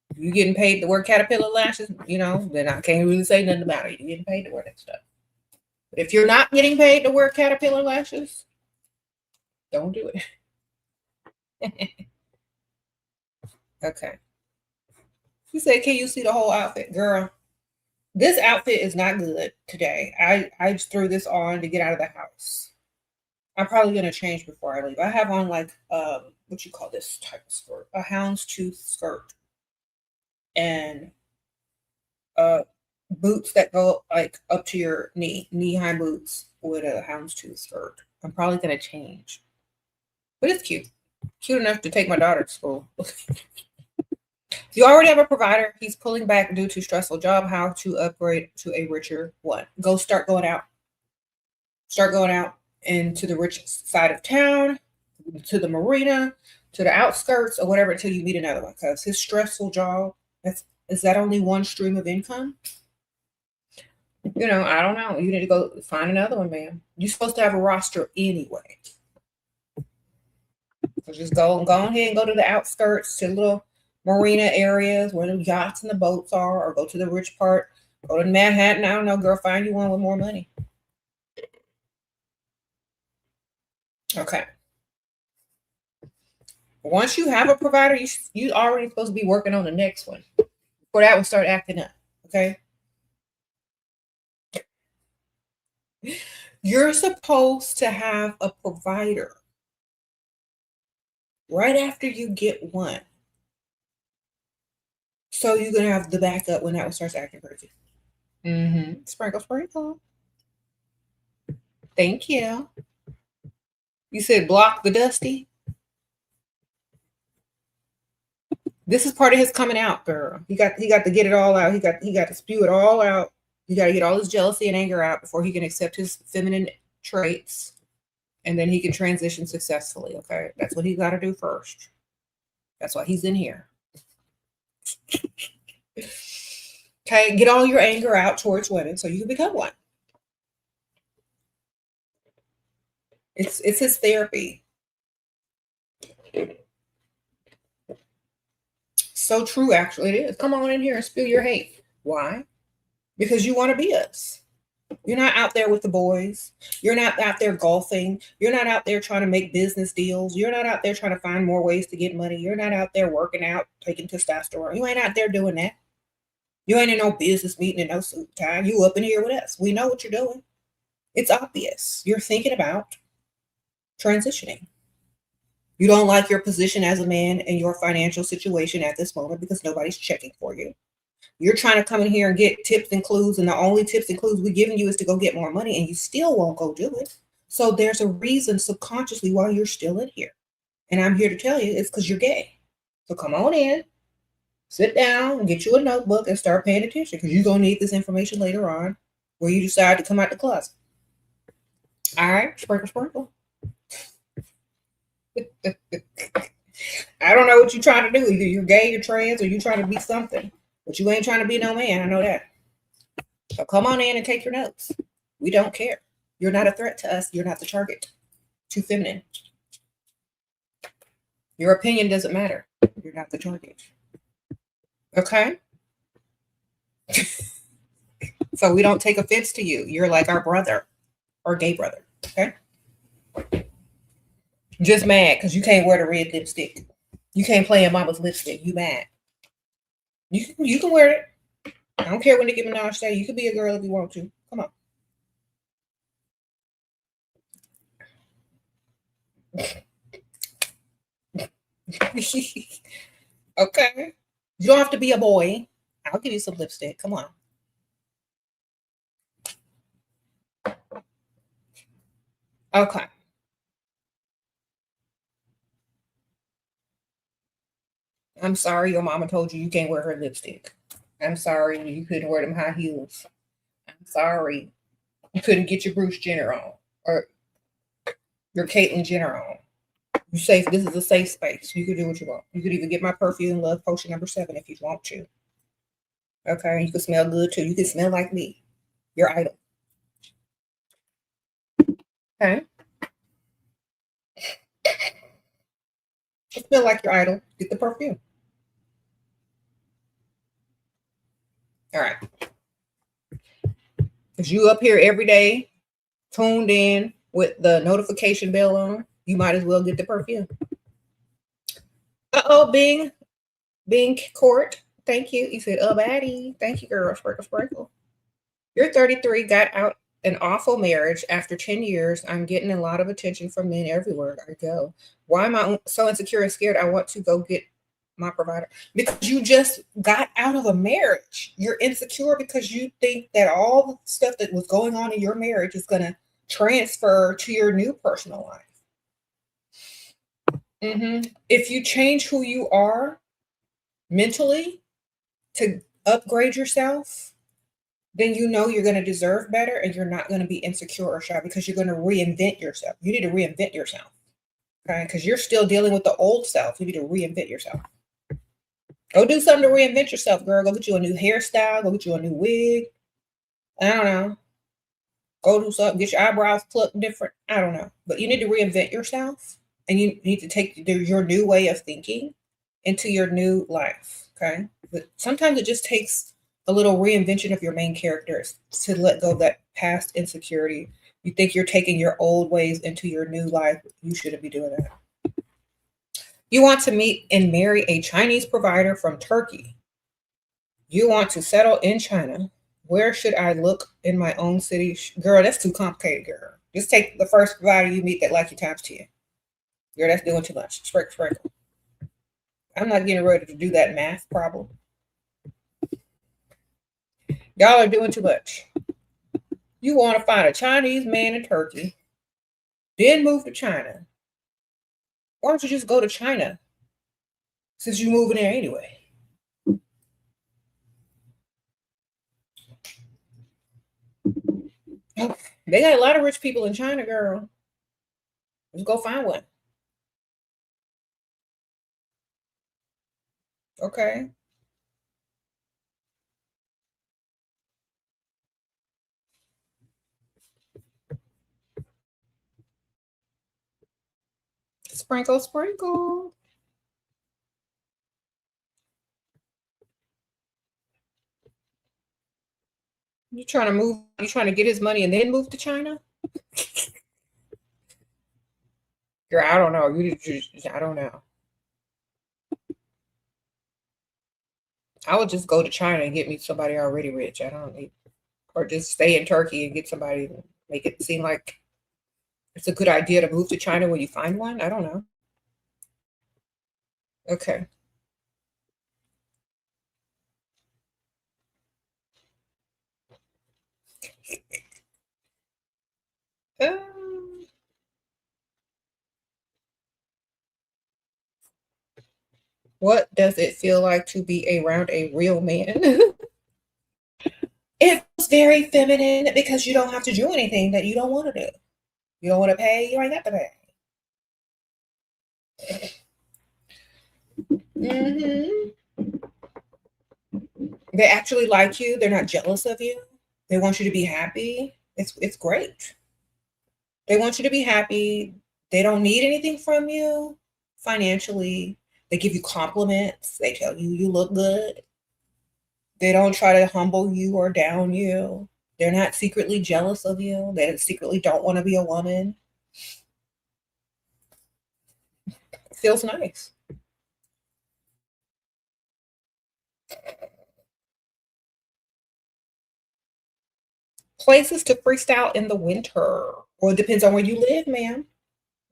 If you're getting paid to wear caterpillar lashes, then I can't really say nothing about it. You're getting paid to wear that stuff. But if you're not getting paid to wear caterpillar lashes, don't do it. Okay. She said, can you see the whole outfit? Girl, this outfit is not good today. I just threw this on to get out of the house. I'm probably going to change before I leave. I have on like, what you call this type of skirt? A houndstooth skirt. And boots that go like up to your knee-high boots with a houndstooth skirt. I'm probably going to change. But it's cute. Cute enough to take my daughter to school. You already have a provider. He's pulling back due to stressful job. How to upgrade to a richer one? Start going out. Start going out into the rich side of town, to the marina, to the outskirts, or whatever until you meet another one. Because his stressful job, is that only one stream of income? I don't know. You need to go find another one, man. You're supposed to have a roster anyway. So just go ahead and go to the outskirts, to little marina areas where the yachts and the boats are, or go to the rich part. Go to Manhattan. I don't know, girl. Find you one with more money. Okay. Once you have a provider, you already supposed to be working on the next one before that one start acting up. Okay. You're supposed to have a provider right after you get one. So you're going to have the backup when that one starts acting crazy. Sprinkle, sprinkle. Thank you. You said block the dusty. This is part of his coming out, girl. He got to get it all out. He got to spew it all out. He got to get all his jealousy and anger out before he can accept his feminine traits, and then he can transition successfully. Okay, that's what he got to do first. That's why he's in here. Okay, get all your anger out towards women so you can become one. It's his therapy. So true, actually, it is. Come on in here and spill your hate. Why? Because you want to be us. You're not out there with the boys. You're not out there golfing. You're not out there trying to make business deals. You're not out there trying to find more ways to get money. You're not out there working out, taking testosterone. You ain't out there doing that. You ain't in no business meeting in no suit tie. You up in here with us. We know what you're doing. It's obvious. You're thinking about transitioning. You don't like your position as a man and your financial situation at this moment because nobody's checking for you. You're trying to come in here and get tips and clues, and the only tips and clues we're giving you is to go get more money, and you still won't go do it. So there's a reason subconsciously why you're still in here. And I'm here to tell you it's because you're gay. So come on in, sit down, and get you a notebook and start paying attention, because you're going to need this information later on where you decide to come out the closet. All right, sprinkle, sprinkle. I don't know what you're trying to do. Either you're gay, you're trans, or you're trying to be something. But you ain't trying to be no man. I know that. So come on in and take your notes. We don't care. You're not a threat to us. You're not the target. Too feminine. Your opinion doesn't matter. You're not the target. Okay? So we don't take offense to you. You're like our brother or gay brother. Okay? Just mad because you can't wear the red lipstick. You can't play in mama's lipstick. You mad. You can wear it. I don't care when Nicki Minaj say you can be a girl if you want to. Come on. Okay. You don't have to be a boy. I'll give you some lipstick. Come on. Okay. I'm sorry your mama told you you can't wear her lipstick. I'm sorry you couldn't wear them high heels. I'm sorry you couldn't get your Bruce Jenner on or your Caitlyn Jenner on. You safe. This is a safe space. You can do what you want. You could even get my perfume love potion number 7 if you want to. Okay, you can smell good too. You can smell like me, your idol. Okay, you smell like your idol. Get the perfume. All right, because you up here every day, tuned in with the notification bell on. You might as well get the perfume. Oh, Bing Court. Thank you. You said, baddie. Thank you, girl. Sprinkle, sprinkle. You're 33, got out an awful marriage after 10 years. I'm getting a lot of attention from men everywhere I go. Why am I so insecure and scared? I want to go get my provider. Because you just got out of a marriage. You're insecure because you think that all the stuff that was going on in your marriage is going to transfer to your new personal life. If you change who you are mentally to upgrade yourself, then you know you're going to deserve better and you're not going to be insecure or shy because you're going to reinvent yourself. You need to reinvent yourself, okay? Because you're still dealing with the old self. You need to reinvent yourself. Go do something to reinvent yourself, girl. Go get you a new hairstyle. Go get you a new wig. I don't know. Go do something. Get your eyebrows plucked different. I don't know. But you need to reinvent yourself. And you need to take your new way of thinking into your new life, okay? But sometimes it just takes a little reinvention of your main characters to let go of that past insecurity. You think you're taking your old ways into your new life. You shouldn't be doing that. You want to meet and marry a Chinese provider from Turkey. You want to settle in China. Where should I look in my own city? Girl, that's too complicated, girl. Just take the first provider you meet that like you times 10. Girl, that's doing too much. Sprinkle. I'm not getting ready to do that math problem. Y'all are doing too much. You want to find a Chinese man in Turkey, then move to China. Why don't you just go to China since you're moving there anyway? They got a lot of rich people in China, girl. Let's go find one. Okay. Sprinkle, sprinkle. You trying to move? You trying to get his money and then move to China? Girl, I don't know. I don't know. I would just go to China and get me somebody already rich. I don't need, or just stay in Turkey and get somebody and make it seem like it's a good idea to move to China when you find one. I don't know. Okay. What does it feel like to be around a real man? It feels very feminine because you don't have to do anything that you don't want to do. You don't want to pay, you ain't got to pay. They actually like you. They're not jealous of you. They want you to be happy. It's great. They want you to be happy. They don't need anything from you financially. They give you compliments. They tell you you look good. They don't try to humble you or down you. They're not secretly jealous of you. They secretly don't want to be a woman. It feels nice. Places to freestyle in the winter. Well, it depends on where you live, ma'am.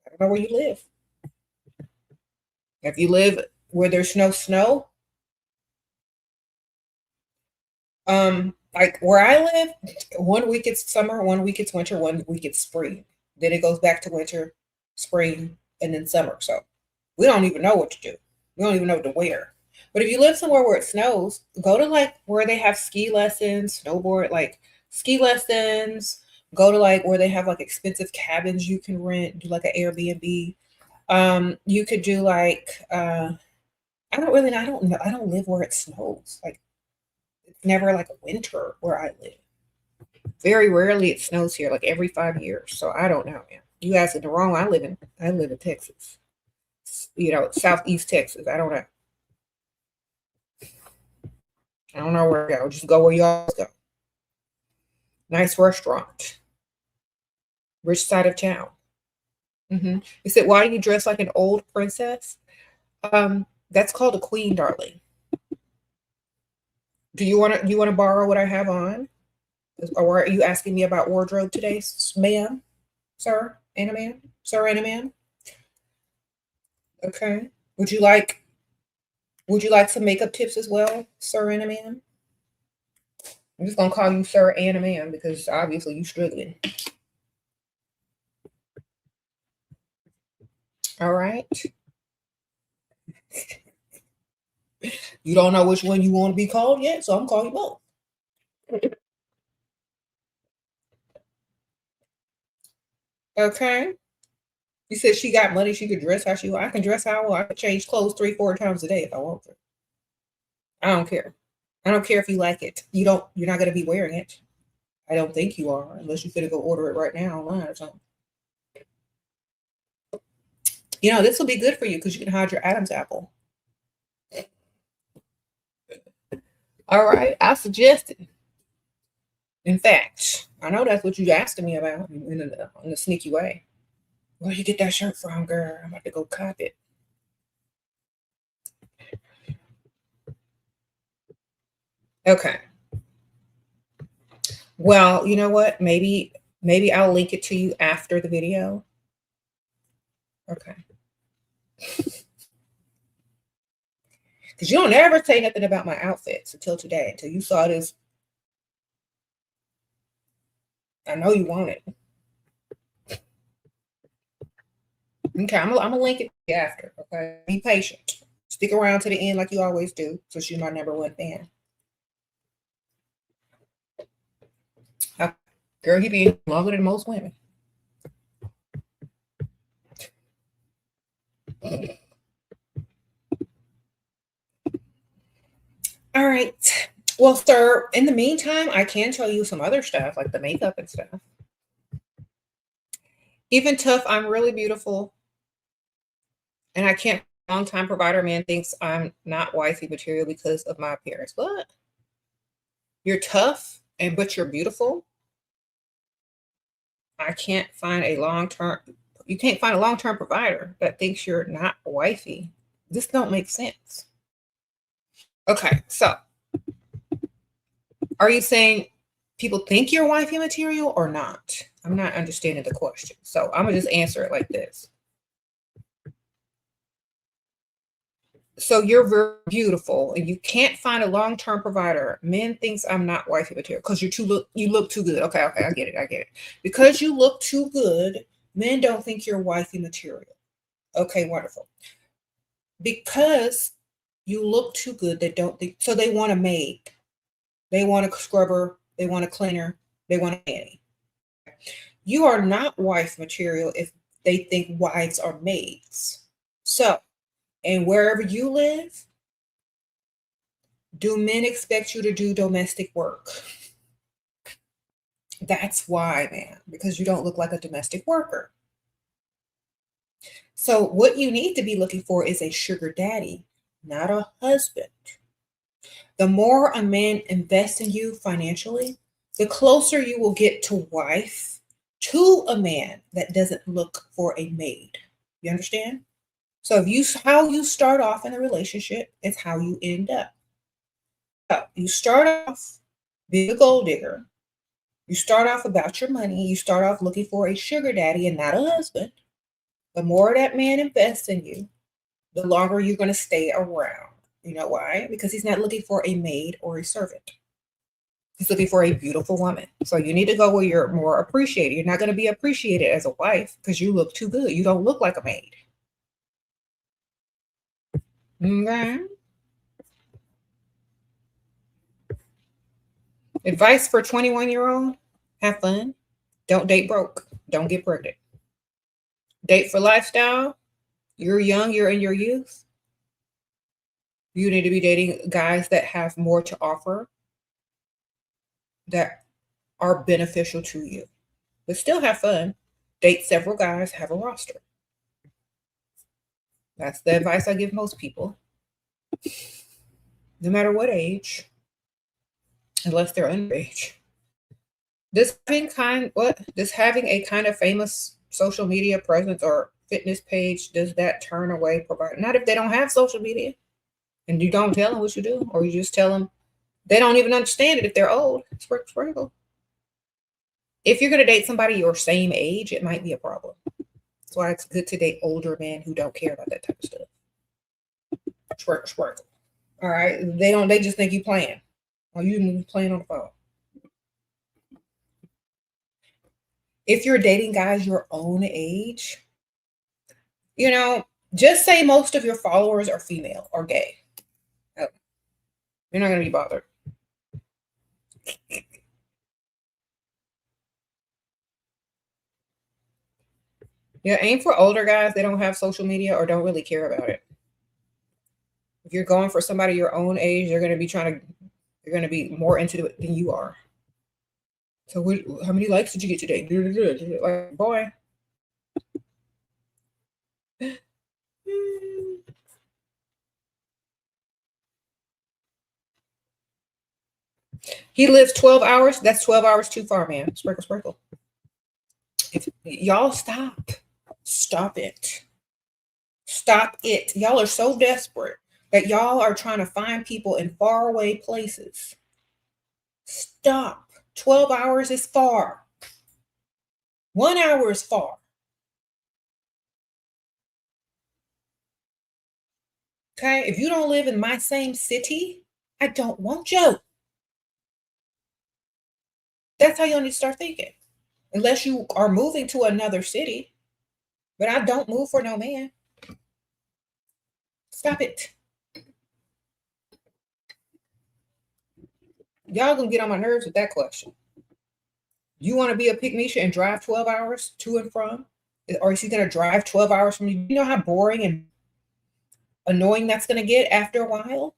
I don't know where you live. If you live where there's no snow, like where I live, 1 week it's summer, 1 week it's winter, 1 week it's spring. Then it goes back to winter, spring, and then summer. So we don't even know what to do. We don't even know what to wear. But if you live somewhere where it snows, go to like where they have ski lessons, snowboard, like ski lessons. Go to like where they have like expensive cabins you can rent, do like an Airbnb. You could do like I don't really know. I don't know. I don't live where it snows. Like it's never like a winter where I live. Very rarely it snows here, like every 5 years. So I don't know, man. You guys are the wrong one. I live in Texas. You know, southeast Texas. I don't know. I don't know where to go. Just go where you always go. Nice restaurant. Rich side of town. You said, why do you dress like an old princess? That's called a queen, darling. Do you want to borrow what I have on? Or are you asking me about wardrobe today, ma'am? Sir? And a man? Sir and a man? Okay. Would you like some makeup tips as well, sir and a man? I'm just gonna call you sir and a man because obviously you're struggling. All right. You don't know which one you want to be called yet, so I'm calling you both. Okay. You said she got money, she could dress how she want. I can dress how I want. I can change clothes 3-4 times a day if I want to. I don't care. I don't care if you like it. You're not gonna be wearing it. I don't think you are, unless you're gonna go order it right now online or something. You know, this will be good for you because you can hide your Adam's apple. All right, I suggested. In fact, I know that's what you asked me about in a sneaky way. Where you get that shirt from, girl? I'm about to go cop it. Okay. Well, you know what? Maybe I'll link it to you after the video. Okay. Because you don't ever say nothing about my outfits until today, until you saw this. I know you want it. Okay, I'm gonna link it after. Okay, be patient. Stick around to the end like you always do, since you're my #1 fan. Okay. Girl, he be longer than most women. All right. Well, sir, in the meantime, I can tell you some other stuff like the makeup and stuff. Even tough, I'm really beautiful. And I can't, long time provider man thinks I'm not wifey material because of my appearance. What? You're tough but you're beautiful? I can't find a long-term, you can't find a long-term provider that thinks you're not wifey. This don't make sense. Okay, so are you saying people think you're wifey material or not? I'm not understanding the question. So I'm gonna just answer it like this. So you're very beautiful and you can't find a long-term provider. Men thinks I'm not wifey material because you look too good. Okay, I get it. Because you look too good, men don't think you're wifey material. Okay, wonderful. Because you look too good, they don't think so. They want a maid, they want a scrubber, they want a cleaner, they want a nanny. You are not wife material if they think wives are maids. So, and wherever you live, do men expect you to do domestic work? That's why, man, because you don't look like a domestic worker. So what you need to be looking for is a sugar daddy, not a husband. The more a man invests in you financially, the closer you will get to wife to a man that doesn't look for a maid. You understand? So if you how you start off in a relationship is how you end up. So you start off being a gold digger. You start off about your money. You start off looking for a sugar daddy and not a husband. The more that man invests in you, the longer you're going to stay around. You know why? Because he's not looking for a maid or a servant. He's looking for a beautiful woman. So you need to go where you're more appreciated. You're not going to be appreciated as a wife because you look too good. You don't look like a maid. Okay. Advice for 21-year-old: have fun. Don't date broke. Don't get pregnant. Date for lifestyle. You're young, you're in your youth. You need to be dating guys that have more to offer, that are beneficial to you. But still have fun. Date several guys, have a roster. That's the advice I give most people. No matter what age, unless they're underage. This having a kind of famous social media presence or fitness page, does that turn away provide? Not if they don't have social media and you don't tell them what you do, or you just tell them they don't even understand it if they're old. Sprinkle. If you're going to date somebody your same age, it might be a problem. That's why it's good to date older men who don't care about that type of stuff. Sprinkle. All right. They just think you playing. Or you playing on the phone. If you're dating guys your own age, just say most of your followers are female or gay. Oh, you're not going to be bothered. Yeah, aim for older guys. They don't have social media or don't really care about it. If you're going for somebody your own age, they're going to be more into it than you are. So how many likes did you get today? Like, boy. He lives 12 hours. That's 12 hours too far, man. Sprinkle. If y'all stop it. Stop it. Y'all are so desperate that y'all are trying to find people in faraway places. Stop. 12 hours is far. 1 hour is far. Okay? If you don't live in my same city, I don't want you. That's how y'all need to start thinking. Unless you are moving to another city. But I don't move for no man. Stop it. Y'all gonna get on my nerves with that question. You want to be a pygmisha and drive 12 hours to and from? Or is he gonna drive 12 hours from you? You know how boring and annoying that's gonna get after a while?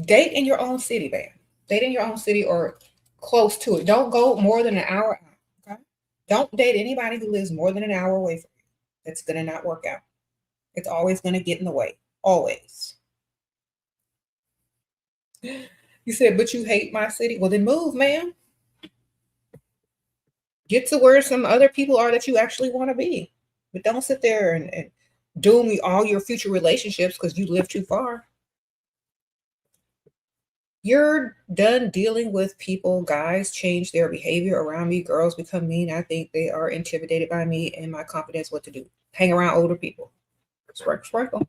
Date in your own city, man. Date in your own city or close to it. Don't go more than an hour. Okay? Don't date anybody who lives more than an hour away from you. It's gonna not work out. It's always gonna get in the way. Always. You said, but you hate my city. Well, then move, man. Get to where some other people are that you actually want to be. But don't sit there and doom all your future relationships because you live too far. You're done dealing with people. Guys change their behavior around me. Girls become mean. I think they are intimidated by me and my confidence what to do. Hang around older people. Sprinkle.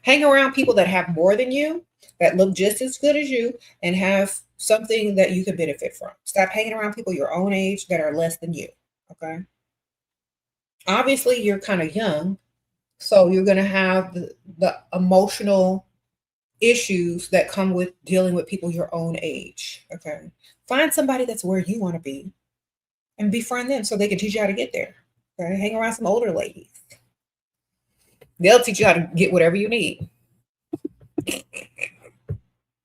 Hang around people that have more than you, that look just as good as you, and have something that you can benefit from. Stop hanging around people your own age that are less than you. Okay. Obviously, you're kind of young, so you're going to have the emotional issues that come with dealing with people your own age. Okay. Find somebody that's where you want to be and befriend them so they can teach you how to get there. Okay. Hang around some older ladies. They'll teach you how to get whatever you need.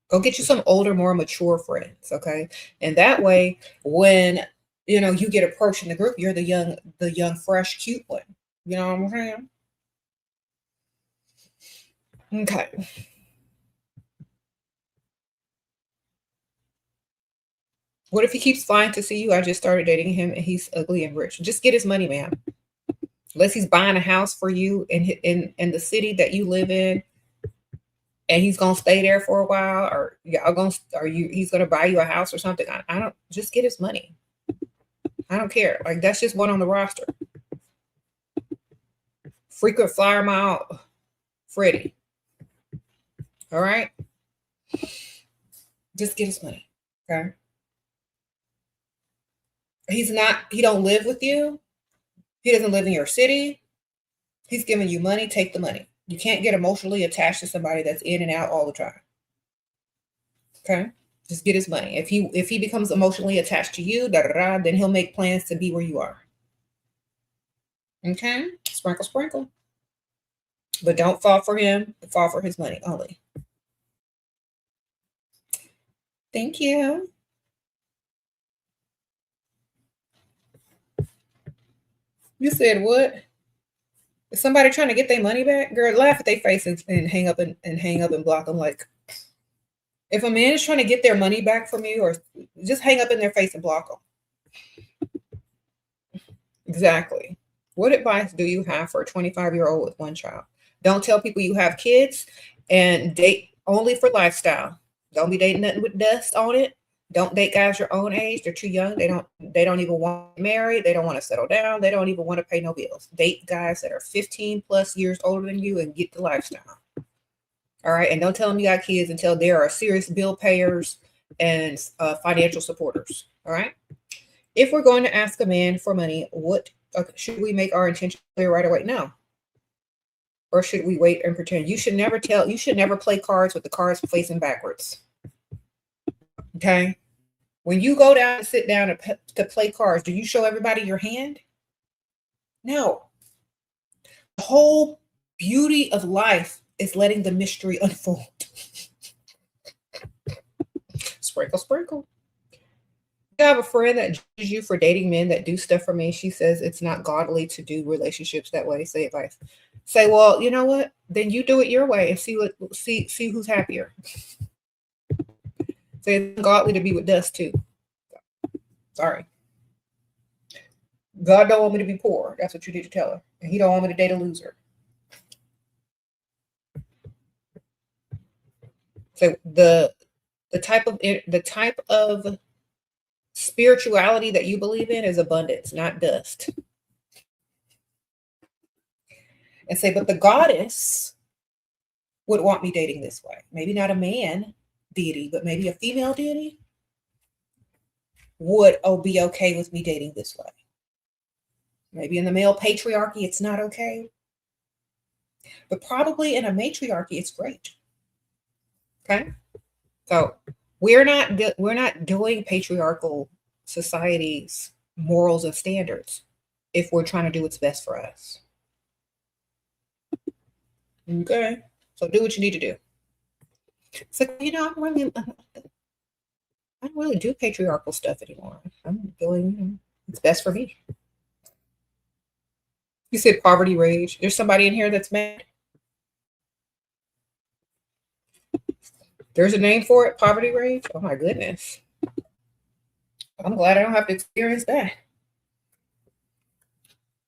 Go get you some older, more mature friends, okay? And that way, when you get approached in the group, you're the young, fresh, cute one. You know what I'm saying? Okay. What if he keeps flying to see you? I just started dating him and he's ugly and rich. Just get his money, man. Unless he's buying a house for you in the city that you live in, and he's gonna stay there for a while, or y'all gonna or you he's gonna buy you a house or something. I don't just get his money. I don't care. Like that's just one on the roster. Frequent flyer mile, Freddie. All right, just get his money. Okay. He's not. He don't live with you. He doesn't live in your city. He's giving you money. Take the money. You can't get emotionally attached to somebody that's in and out all the time. Okay. Just get his money. If he becomes emotionally attached to you, then he'll make plans to be where you are. Okay? Sprinkle, sprinkle. But don't fall for him. Fall for his money only. Thank you. You said what? Is somebody trying to get their money back? Girl, laugh at their face and hang up and hang up and block them. Like, if a man is trying to get their money back from you, or just hang up in their face and block them. Exactly. What advice do you have for a 25-year-old with one child? Don't tell people you have kids, and date only for lifestyle. Don't be dating nothing with dust on it. Don't date guys your own age. They're too young. They don't even want to get married. They don't want to settle down. They don't even want to pay no bills. Date guys that are 15 plus years older than you and get the lifestyle. All right. And don't tell them you got kids until they are serious bill payers and financial supporters. All right. If we're going to ask a man for money, should we make our intention clear right away? No. Or should we wait and pretend? You should never play cards with the cards facing backwards. Okay. When you go down and sit down to play cards, do you show everybody your hand? No. The whole beauty of life is letting the mystery unfold. Sprinkle, sprinkle. I have a friend that judges you for dating men that do stuff for me. She says it's not godly to do relationships that way. Say advice. Say, well, you know what? Then you do it your way and see who's happier. Say it's godly to be with dust too. Sorry. God don't want me to be poor. That's what you need to tell her. And he don't want me to date a loser. So the type of spirituality that you believe in is abundance, not dust. And say, but the goddess would want me dating this way. Maybe not a man deity, but maybe a female deity would be okay with me dating this way. Maybe in the male patriarchy, it's not okay. But probably in a matriarchy, it's great. Okay? So we're not doing patriarchal society's morals and standards if we're trying to do what's best for us. Okay? So do what you need to do. It's like, I don't really do patriarchal stuff anymore. I'm doing it's best for me. You said poverty rage. There's somebody in here that's mad. There's a name for it, poverty rage. Oh my goodness. I'm glad I don't have to experience that.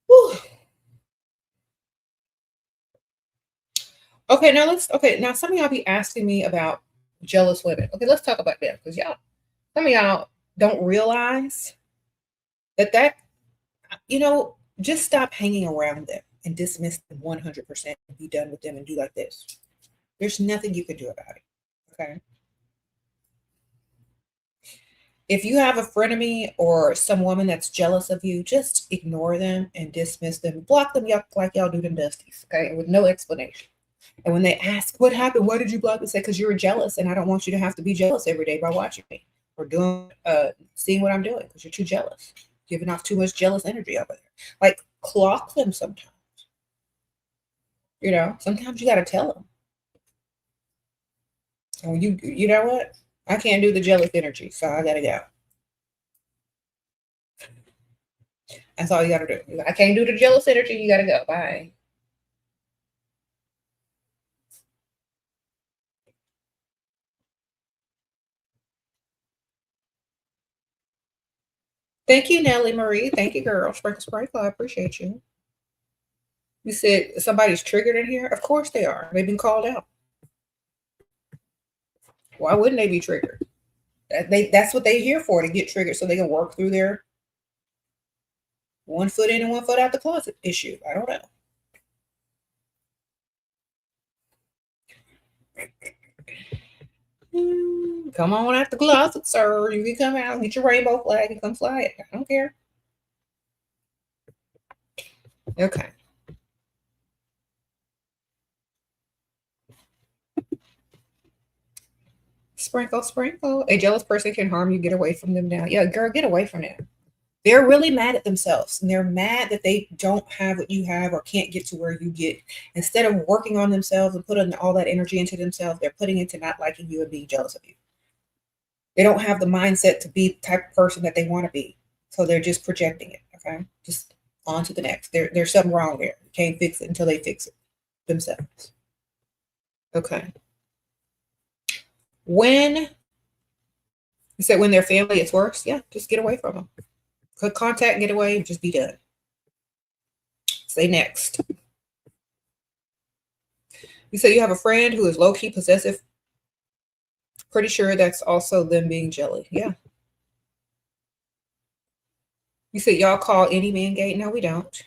Whew. Okay, now some of y'all be asking me about jealous women. Okay, let's talk about that, because some of y'all don't realize that just stop hanging around them and dismiss them 100% and be done with them and do like this. There's nothing you can do about it. Okay. If you have a frenemy or some woman that's jealous of you, just ignore them and dismiss them. Block them like y'all do them dusties, okay? With no explanation. And when they ask, what happened? Why did you block me? Say, because you're jealous, and I don't want you to have to be jealous every day by watching me or seeing what I'm doing, because you're too jealous. Giving off too much jealous energy over there. Like, clock them sometimes. Sometimes you got to tell them. Oh, you know what? I can't do the jealous energy, so I gotta go. That's all you gotta do. I can't do the jealous energy. You gotta go. Bye. Thank you, Nellie Marie. Thank you, girl. Sprinkle, sprinkle. I appreciate you. You said somebody's triggered in here? Of course they are. They've been called out. Why wouldn't they be triggered? That's what they're here for, to get triggered so they can work through their 1 foot in and 1 foot out the closet issue. I don't know. Come on out the closet, sir. You can come out and get your rainbow flag and come fly it. I don't care. Okay. Sprinkle, sprinkle. A jealous person can harm you. Get away from them now. Yeah, girl, get away from them. They're really mad at themselves, and they're mad that they don't have what you have or can't get to where you get. Instead of working on themselves and putting all that energy into themselves, they're putting it to not liking you and being jealous of you. They don't have the mindset to be the type of person that they want to be. So they're just projecting it. Okay. Just on to the next. There's something wrong there. You can't fix it until they fix it themselves. Okay. When you said when their family is worse, yeah, just get away from them. Cut contact, get away, just be done. Say next. You say you have a friend who is low-key possessive. Pretty sure that's also them being jelly. Yeah. You said y'all call any man gay. No, we don't.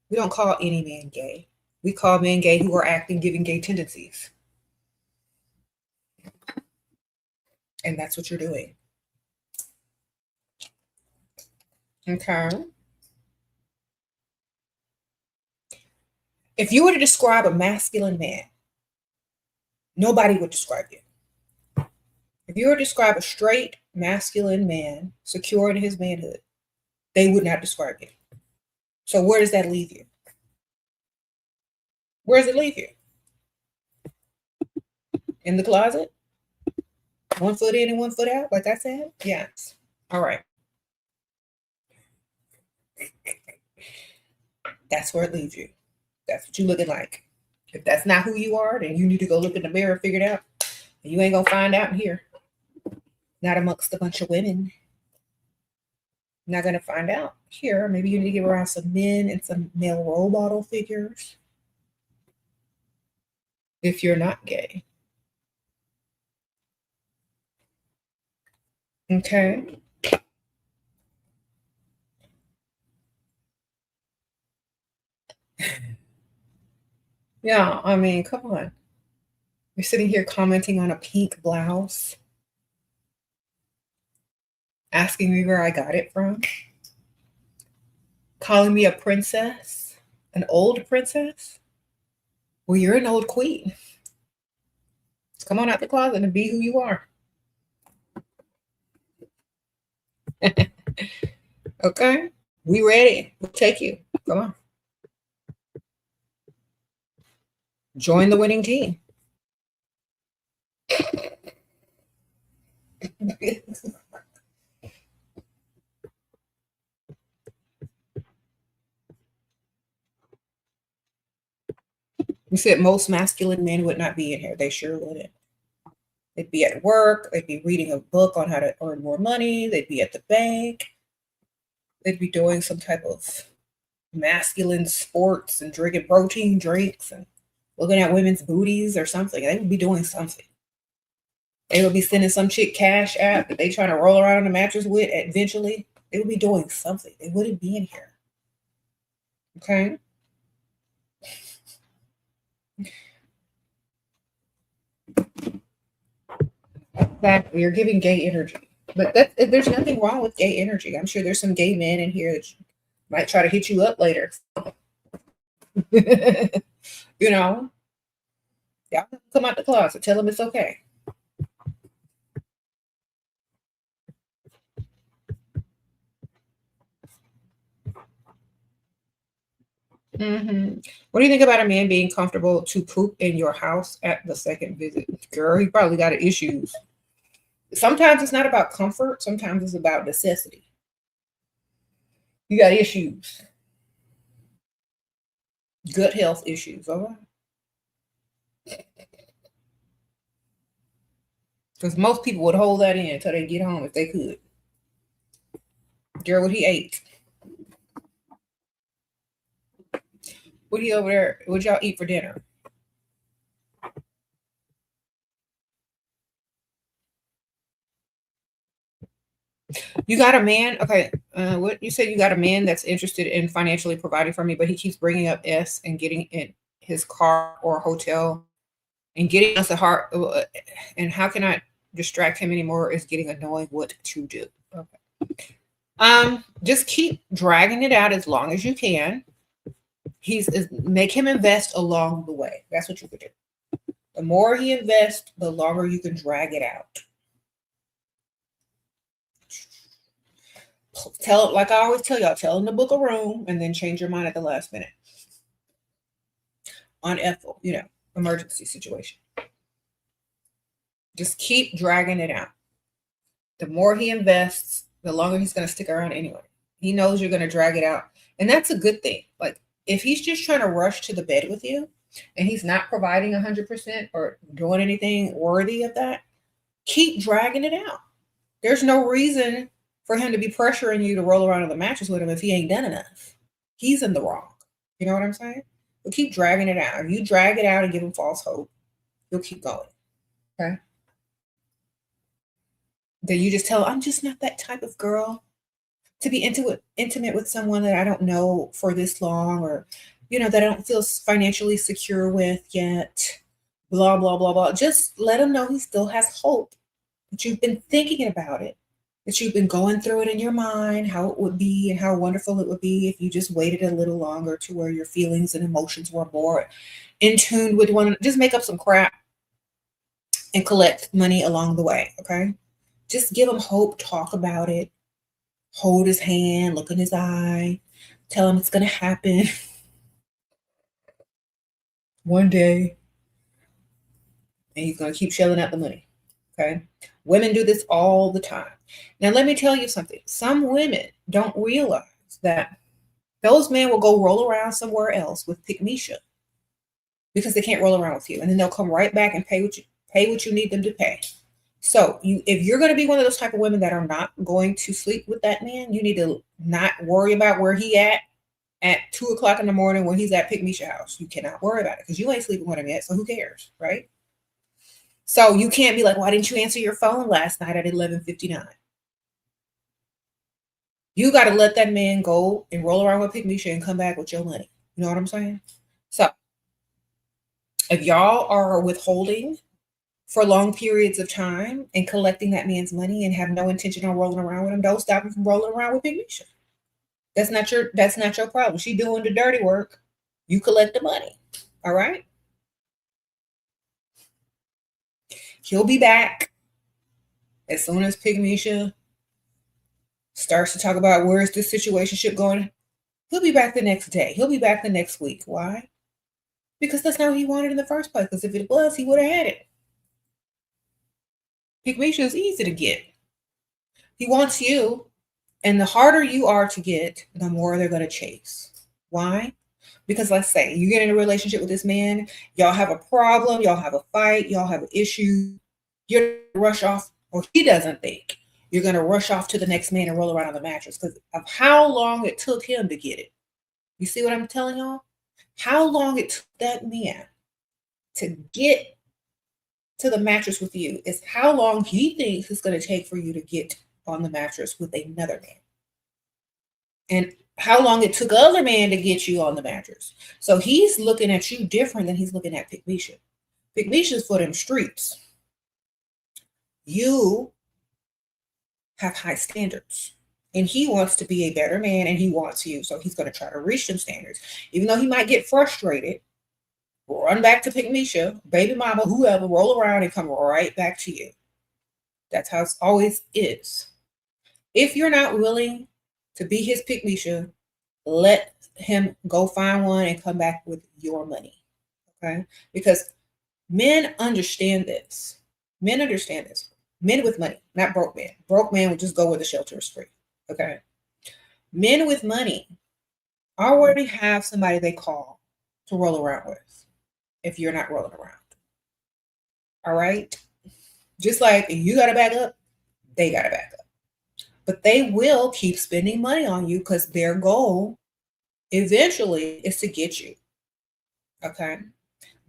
We don't call any man gay. We call men gay who are acting, giving gay tendencies. And that's what you're doing. Okay. If you were to describe a masculine man, nobody would describe you. If you were to describe a straight masculine man, secure in his manhood, they would not describe you. So where does that leave you? Where does it leave you? In the closet? 1 foot in and 1 foot out, like I said? Yes. All right. That's where it leaves you. That's what you're looking like. If that's not who you are, then you need to go look in the mirror and figure it out. And you ain't gonna find out in here. Not amongst a bunch of women. Not gonna find out here. Maybe you need to get around some men and some male role model figures. If you're not gay. Okay. Yeah, I mean, come on. You're sitting here commenting on a pink blouse, asking me where I got it from, calling me a princess, an old princess. Well, you're an old queen. Come on out the closet and be who you are. Okay, we ready. We'll take you. Come on. Join the winning team. You said most masculine men would not be in here. They sure wouldn't. They'd be at work. They'd be reading a book on how to earn more money. They'd be at the bank. They'd be doing some type of masculine sports and drinking protein drinks and looking at women's booties or something. They would be doing something. They would be sending some chick cash app that they trying to roll around on the mattress with eventually. They would be doing something. They wouldn't be in here. Okay. Exactly. You're giving gay energy. But there's nothing wrong with gay energy. I'm sure there's some gay men in here that might try to hit you up later. You know, y'all come out the closet. Tell them it's okay. What do you think about a man being comfortable to poop in your house at the second visit? Girl, he probably got issues. Sometimes it's not about comfort, sometimes it's about necessity. You got issues, gut health issues, all right? Because most people would hold that in until they get home if they could. Girl, what he ate. What he over there? What y'all eat for dinner? You got a man, okay? What you said? You got a man that's interested in financially providing for me, but he keeps bringing up S and getting in his car or hotel and getting us a heart. And how can I distract him anymore? Is getting annoying. What to do? Okay. Just keep dragging it out as long as you can. Make him invest along the way. That's what you could do. The more he invests, the longer you can drag it out. Like I always tell y'all, tell him to book a room and then change your mind at the last minute. On Ethel, emergency situation. Just keep dragging it out. The more he invests, the longer he's going to stick around anyway. He knows you're going to drag it out. And that's a good thing. Like, if he's just trying to rush to the bed with you and he's not providing 100% or doing anything worthy of that, keep dragging it out. There's no reason for him to be pressuring you to roll around on the mattress with him if he ain't done enough. He's in the wrong. You know what I'm saying? But keep dragging it out. If you drag it out and give him false hope, he'll keep going. Okay? Then you just tell him, I'm just not that type of girl to be intimate with someone that I don't know for this long, or that I don't feel financially secure with yet. Blah, blah, blah, blah. Just let him know he still has hope, that you've been thinking about it, that you've been going through it in your mind, how it would be and how wonderful it would be if you just waited a little longer to where your feelings and emotions were more in tune with one. Just make up some crap and collect money along the way, okay? Just give him hope, talk about it, hold his hand, look in his eye, tell him it's going to happen one day, and he's going to keep shelling out the money, okay? Women do this all the time. Now, let me tell you something. Some women don't realize that those men will go roll around somewhere else with Pygmisha because they can't roll around with you. And then they'll come right back and pay what you need them to pay. So if you're going to be one of those type of women that are not going to sleep with that man, you need to not worry about where he at 2:00 in the morning when he's at Pygmisha house. You cannot worry about it because you ain't sleeping with him yet. So who cares, right? So you can't be like, why didn't you answer your phone last night at 11:59? You got to let that man go and roll around with Pygmisha and come back with your money. You know what I'm saying? So if y'all are withholding for long periods of time and collecting that man's money and have no intention on rolling around with him, don't stop him from rolling around with Pygmisha. That's not your problem. She doing the dirty work. You collect the money. All right? He'll be back as soon as Pygmisha starts to talk about where's this situationship going. He'll be back the next day. He'll be back the next week. Why? Because that's not what he wanted in the first place. Because if it was, he would have had it. Pygmisha is easy to get. He wants you, and the harder you are to get, the more they're going to chase. Why? Because let's say you get in a relationship with this man, y'all have a problem, y'all have a fight, y'all have an issue, you're going to rush off, or he doesn't think you're going to rush off to the next man and roll around on the mattress because of how long it took him to get it. You see what I'm telling y'all? How long it took that man to get to the mattress with you is how long he thinks it's going to take for you to get on the mattress with another man. And how long it took other man to get you on the mattress. So he's looking at you different than he's looking at Pygmisha. Pygmisha's for them streets. You have high standards. And he wants to be a better man and he wants you. So he's going to try to reach them standards. Even though he might get frustrated, run back to Pygmisha, baby mama, whoever, roll around and come right back to you. That's how it always is. If you're not willing to be his Pygmisha, Let him go find one and come back with your money. Okay? Because men understand this. Men understand this. Men with money, not broke men. Broke men will just go where the shelter is free. Okay? Men with money already have somebody they call to roll around with if you're not rolling around. All right? Just like you got to back up, they got to back up. But they will keep spending money on you because their goal eventually is to get you. Okay?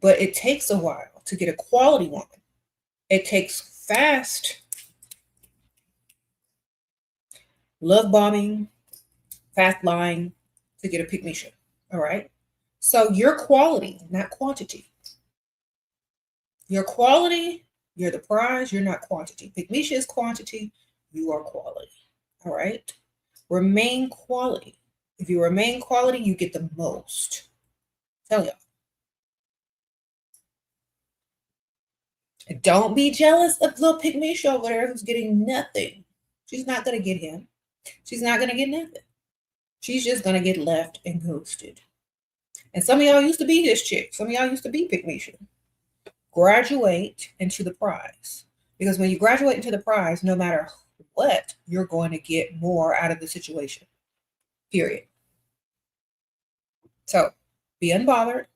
But it takes a while to get a quality woman. It takes fast love bombing, fast lying to get a pick-me-ship. All right? So you're quality, not quantity. You're quality, you're the prize, you're not quantity. Pick-me-ship is quantity, you are quality. All right? Remain quality. If you remain quality, you get the most. Tell y'all. Don't be jealous of little pick-me-ship over there who's getting nothing. She's not going to get him. She's not going to get nothing. She's just going to get left and ghosted. And some of y'all used to be this chick. Some of y'all used to be pick-me-ship. Graduate into the prize. Because when you graduate into the prize, no matter what, you're going to get more out of the situation. Period. So be unbothered.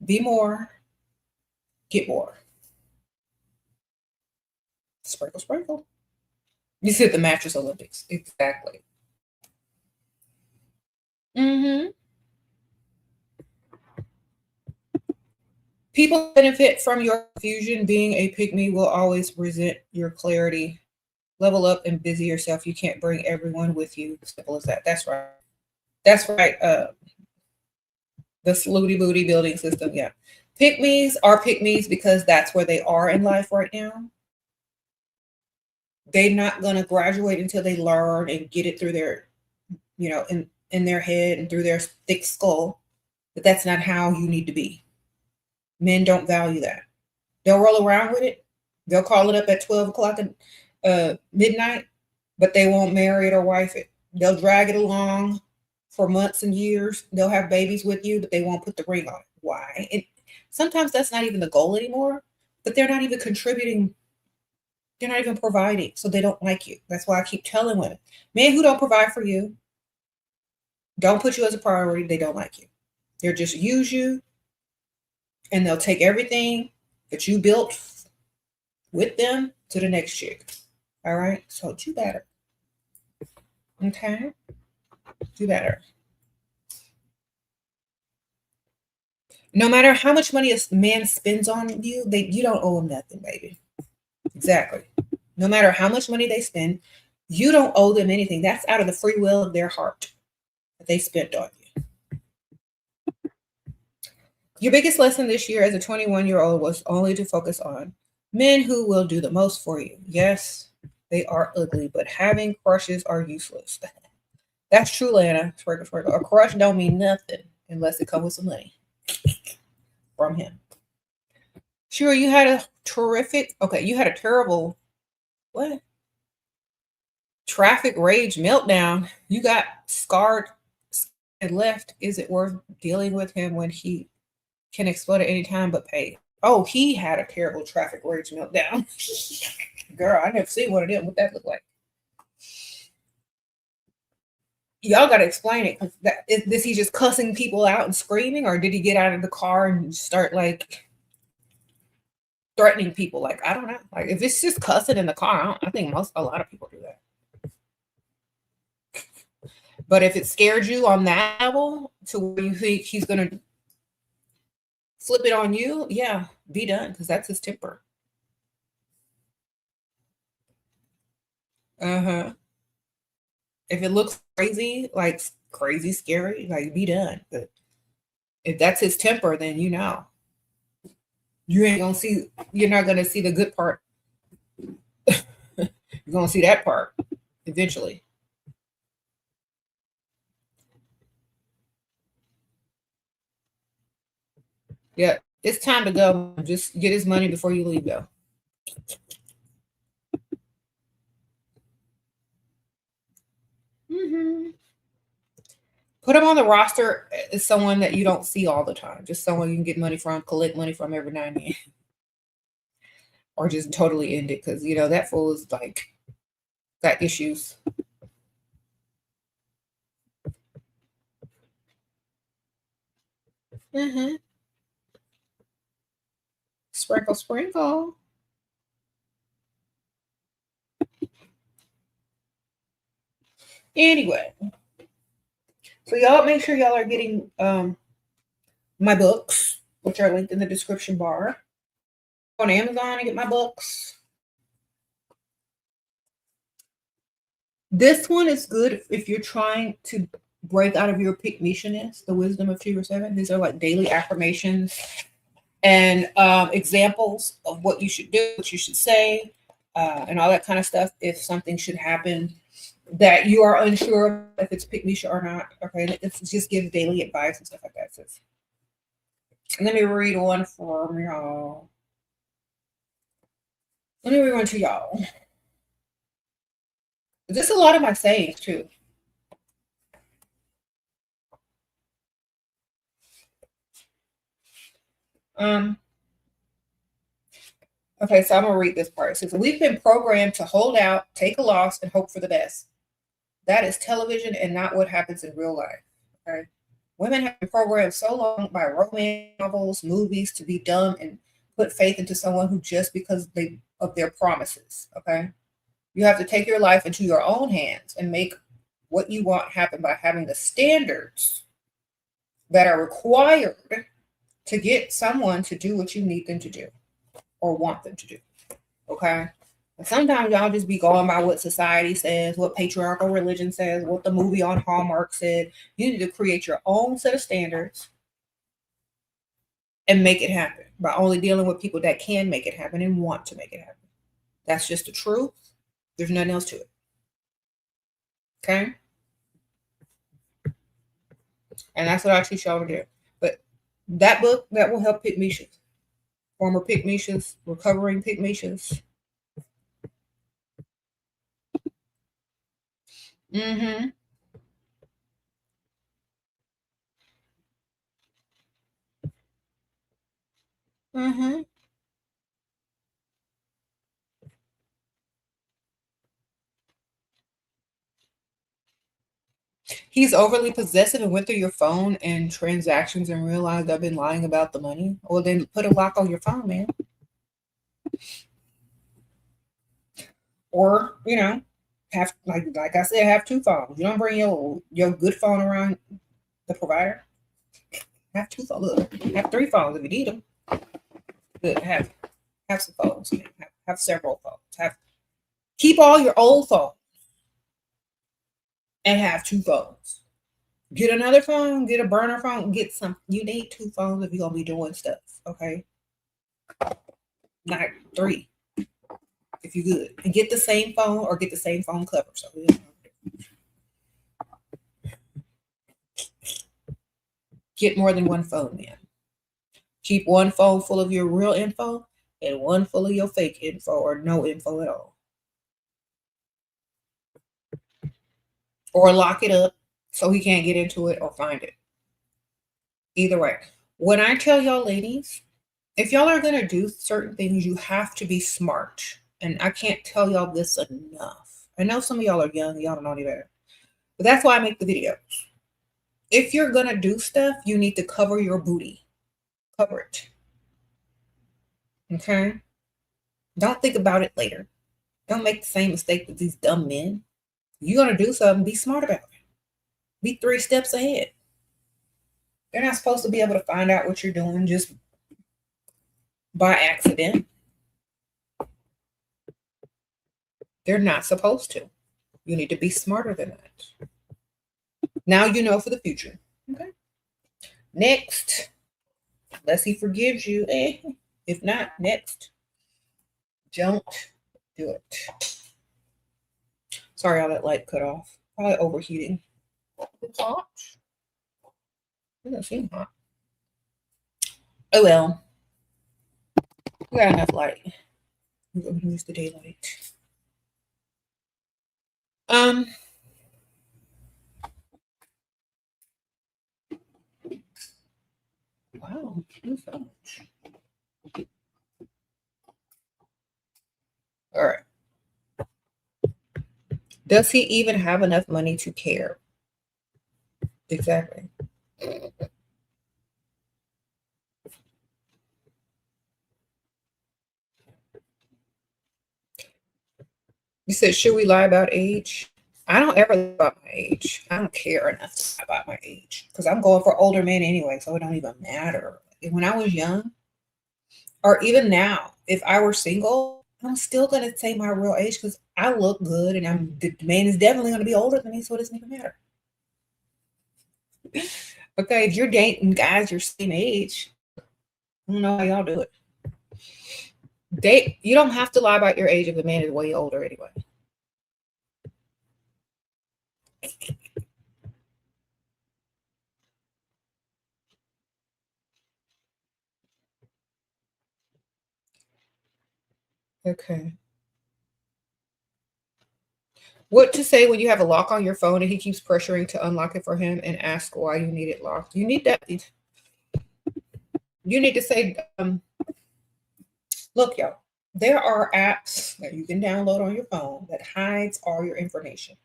Be more. Get more. Sprinkle, sprinkle. You said the mattress Olympics. Exactly. People benefit from your confusion. Being a pygmy will always resent your clarity. Level up and busy yourself. You can't bring everyone with you. Simple as that. That's right. That's right. The slooty booty building system. Yeah. Pygmies are pygmies because that's where they are in life right now. They're not going to graduate until they learn and get it through their, in their head and through their thick skull. But that's not how you need to be. Men don't value that. They'll roll around with it. They'll call it up at 12 o'clock at midnight, but they won't marry it or wife it. They'll drag it along for months and years. They'll have babies with you, but they won't put the ring on it. Why? Sometimes that's not even the goal anymore, but they're not even contributing. They're not even providing, so they don't like you. That's why I keep telling women, men who don't provide for you, don't put you as a priority, they don't like you. They'll just use you, and they'll take everything that you built with them to the next chick. All right? So do better. Okay? Do better. No matter how much money a man spends on you, you don't owe him nothing, baby. Exactly. No matter how much money they spend, you don't owe them anything. That's out of the free will of their heart that they spent on you. Your biggest lesson this year as a 21-year-old was only to focus on men who will do the most for you. Yes, they are ugly, but having crushes are useless. That's true, Lana. A crush don't mean nothing unless it comes with some money from him. Sure, you had a terrible, what? Traffic rage meltdown. You got scarred and left. Is it worth dealing with him when he can explode at any time but pay? Oh, he had a terrible traffic rage meltdown. Girl, I never seen one of them. What that look like? Y'all got to explain it. Is he just cussing people out and screaming, or did he get out of the car and start like threatening people? Like, I don't know. Like, if it's just cussing in the car, I think a lot of people do that. But if it scared you on that level to where you think he's going to flip it on you, yeah, be done, because that's his temper. Uh-huh. If it looks crazy, like crazy scary, like be done. But if that's his temper, then you know. You're not gonna see the good part. You're gonna see that part eventually. Yeah, it's time to go. Just get his money before you leave, though. Put them on the roster as someone that you don't see all the time, just someone you can get money from, collect money from every now and then, or just totally end it because you know that fool is like got issues. Mm-hmm. Sprinkle, sprinkle. Anyway, so y'all make sure y'all are getting my books, which are linked in the description bar. On Amazon and get my books. This one is good if you're trying to break out of your pick missioness, the wisdom of Sheraseven. These are like daily affirmations and examples of what you should do, what you should say, and all that kind of stuff. If something should happen that you are unsure if it's pick misha or not, okay, it's just give daily advice and stuff like that. So let me read one for y'all. Let me read one to y'all. This is a lot of my sayings too. Okay, so I'm gonna read this part. It says, we've been programmed to hold out, take a loss, and hope for the best. That is television and not what happens in real life. Okay. Women have been programmed so long by romance novels, movies to be dumb and put faith into someone who just because of their promises. Okay. You have to take your life into your own hands and make what you want happen by having the standards that are required to get someone to do what you need them to do or want them to do. Okay. And sometimes y'all just be going by what society says, what patriarchal religion says, what the movie on Hallmark said. You need to create your own set of standards and make it happen by only dealing with people that can make it happen and want to make it happen. That's just the truth. There's nothing else to it. Okay. And that's what I teach y'all to do. But that book, that will help pick Mishas, former pick Mishas, recovering pick Mishas. Mm-hmm. Mm-hmm. He's overly possessive and went through your phone and transactions and realized I've been lying about the money. Well, then put a lock on your phone, man. Or, you know, have like I said, have two phones. You don't bring your good phone around the provider. Have two phones. Look, have three phones if you need them. Good. Have some phones. Man. Have several phones. Keep all your old phones and have two phones. Get another phone, get a burner phone, get some. You need two phones if you're gonna be doing stuff, okay? Not three if you're good. And get the same phone or get the same phone cover. So get more than one phone, man. Keep one phone full of your real info and one full of your fake info or no info at all. Or lock it up so he can't get into it or find it. Either way. When I tell y'all ladies, if y'all are going to do certain things, you have to be smart. And I can't tell y'all this enough. I know some of y'all are young, y'all don't know any better. But that's why I make the videos. If you're going to do stuff, you need to cover your booty. Cover it. Okay? Don't think about it later. Don't make the same mistake with these dumb men. You're going to do something, be smart about it. Be 3 steps ahead. They're not supposed to be able to find out what you're doing just by accident. They're not supposed to. You need to be smarter than that. Now you know for the future. Okay. Next, unless he forgives you. If not, next, don't do it. Sorry, all that light cut off. Probably overheating. It's hot. It doesn't seem hot. Oh well. We got enough light. We're going to use the daylight. Um, Wow. All right. Does he even have enough money to care? Exactly. You said, should we lie about age? I don't ever lie about my age. I don't care enough to lie about my age because I'm going for older men anyway, so it don't even matter. When I was young, or even now, if I were single, I'm still gonna say my real age because I look good and the man is definitely gonna be older than me, so it doesn't even matter. Okay, if you're dating guys your same age, I don't know how y'all do it. You don't have to lie about your age if the man is way older anyway. Okay. What to say when you have a lock on your phone and he keeps pressuring to unlock it for him and ask why you need it locked? You need that. You need to say, look, y'all, there are apps that you can download on your phone that hides all your information.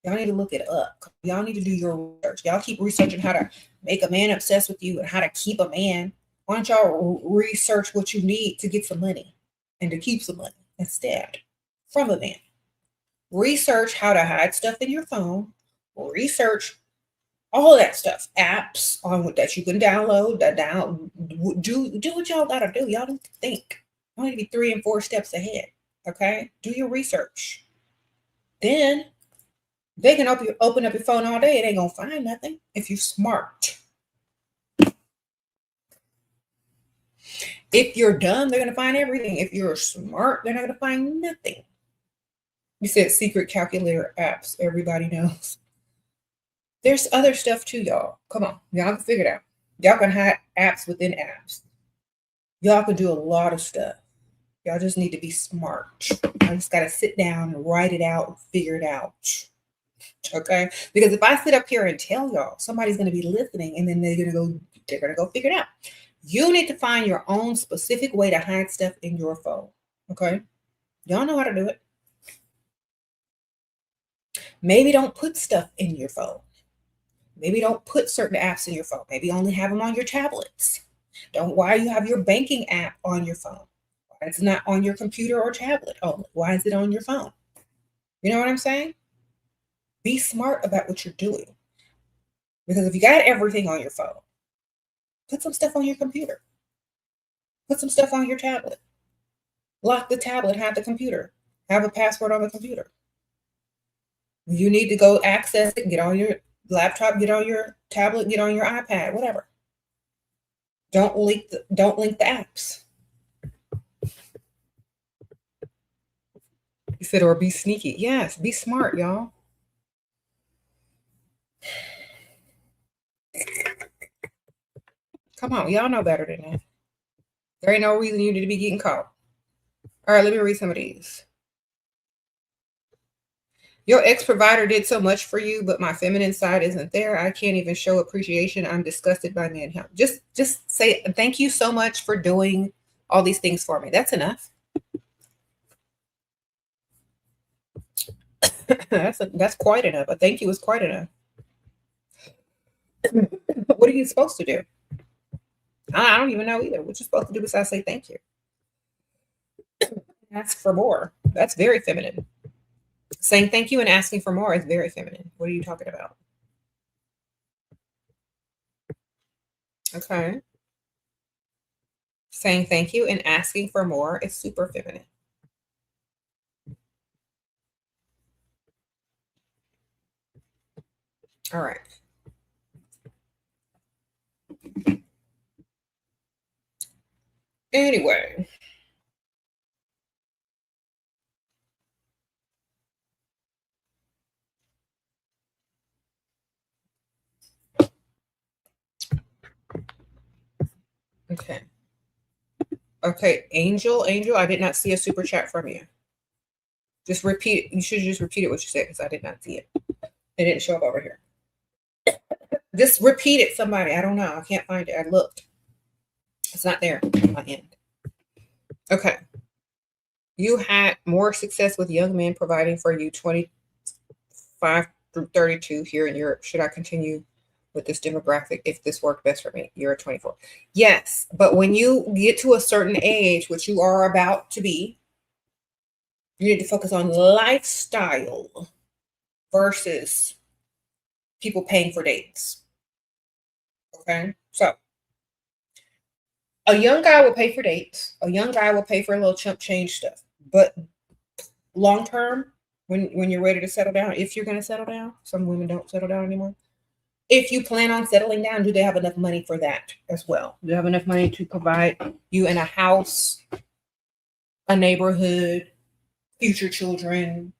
Y'all need to look it up. Y'all need to do your research. Y'all keep researching how to make a man obsessed with you and how to keep a man. Why don't y'all research what you need to get some money and to keep some money instead from a man? Research how to hide stuff in your phone. Research all that stuff, apps on that you can download. Do what y'all gotta do. Y'all need to think. Y'all need to be 3 and 4 steps ahead. Okay, do your research. Then they can open up your phone all day. It ain't gonna find nothing if you're smart. If you're dumb, they're gonna find everything. If you're smart, they're not gonna find nothing. You said secret calculator apps. Everybody knows. There's other stuff too, y'all. Come on, y'all can figure it out. Y'all can hide apps within apps. Y'all can do a lot of stuff. Y'all just need to be smart. I just gotta sit down and write it out and figure it out. Okay? Because if I sit up here and tell y'all, somebody's gonna be listening and then they're gonna go figure it out. You need to find your own specific way to hide stuff in your phone. Okay? Y'all know how to do it. Maybe don't put stuff in your phone. Maybe don't put certain apps in your phone. Maybe only have them on your tablets. Why do you have your banking app on your phone? Why is it not on your computer or tablet only? Why is it on your phone? You know what I'm saying? Be smart about what you're doing. Because if you got everything on your phone, put some stuff on your computer. Put some stuff on your tablet. Lock the tablet, have the computer. Have a password on the computer. You need to go access it, get on your laptop, get on your tablet, get on your iPad, whatever. Don't link the apps. You said, or be sneaky. Yes, be smart, y'all. Come on, y'all know better than that. There ain't no reason you need to be getting caught. All right, let me read some of these. Your ex-provider did so much for you, but my feminine side isn't there. I can't even show appreciation. I'm disgusted by men. Just say thank you so much for doing all these things for me. That's enough. That's quite enough. A thank you is quite enough. What are you supposed to do? I don't even know either. What you're supposed to do besides say thank you? Ask for more. That's very feminine. Saying thank you and asking for more is very feminine. What are you talking about? Okay. Saying thank you and asking for more is super feminine. All right. Anyway. Okay. Okay, Angel, I did not see a super chat from you. Just repeat it. You should just repeat it what you said because I did not see it. It didn't show up over here. Just repeat it, somebody. I don't know. I can't find it. I looked. It's not there on my end. Okay. You had more success with young men providing for you 25 through 32 here in Europe. Should I continue with this demographic if this worked best for me? You're 24. Yes, but when you get to a certain age, which you are about to be, you need to focus on lifestyle versus people paying for dates. Okay, so a young guy will pay for dates. A young guy will pay for a little chump change stuff. But long term, when you're ready to settle down, if you're going to settle down, some women don't settle down anymore. If you plan on settling down, do they have enough money for that as well? Do they have enough money to provide you in a house, a neighborhood, future children,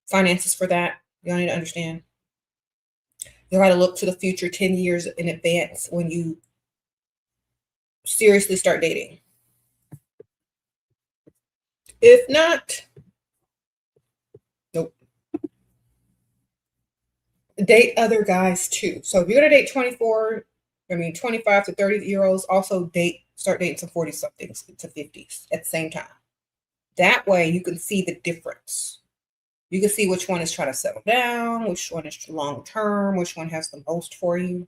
finances for that? Y'all need to understand. You got to look to the future 10 years in advance when you seriously start dating. If not, nope. Date other guys too. So if you're going to date 25 to 30-year-olds, also start dating some 40 somethings to 50s at the same time. That way you can see the difference. You can see which one is trying to settle down, which one is long term, which one has the most for you.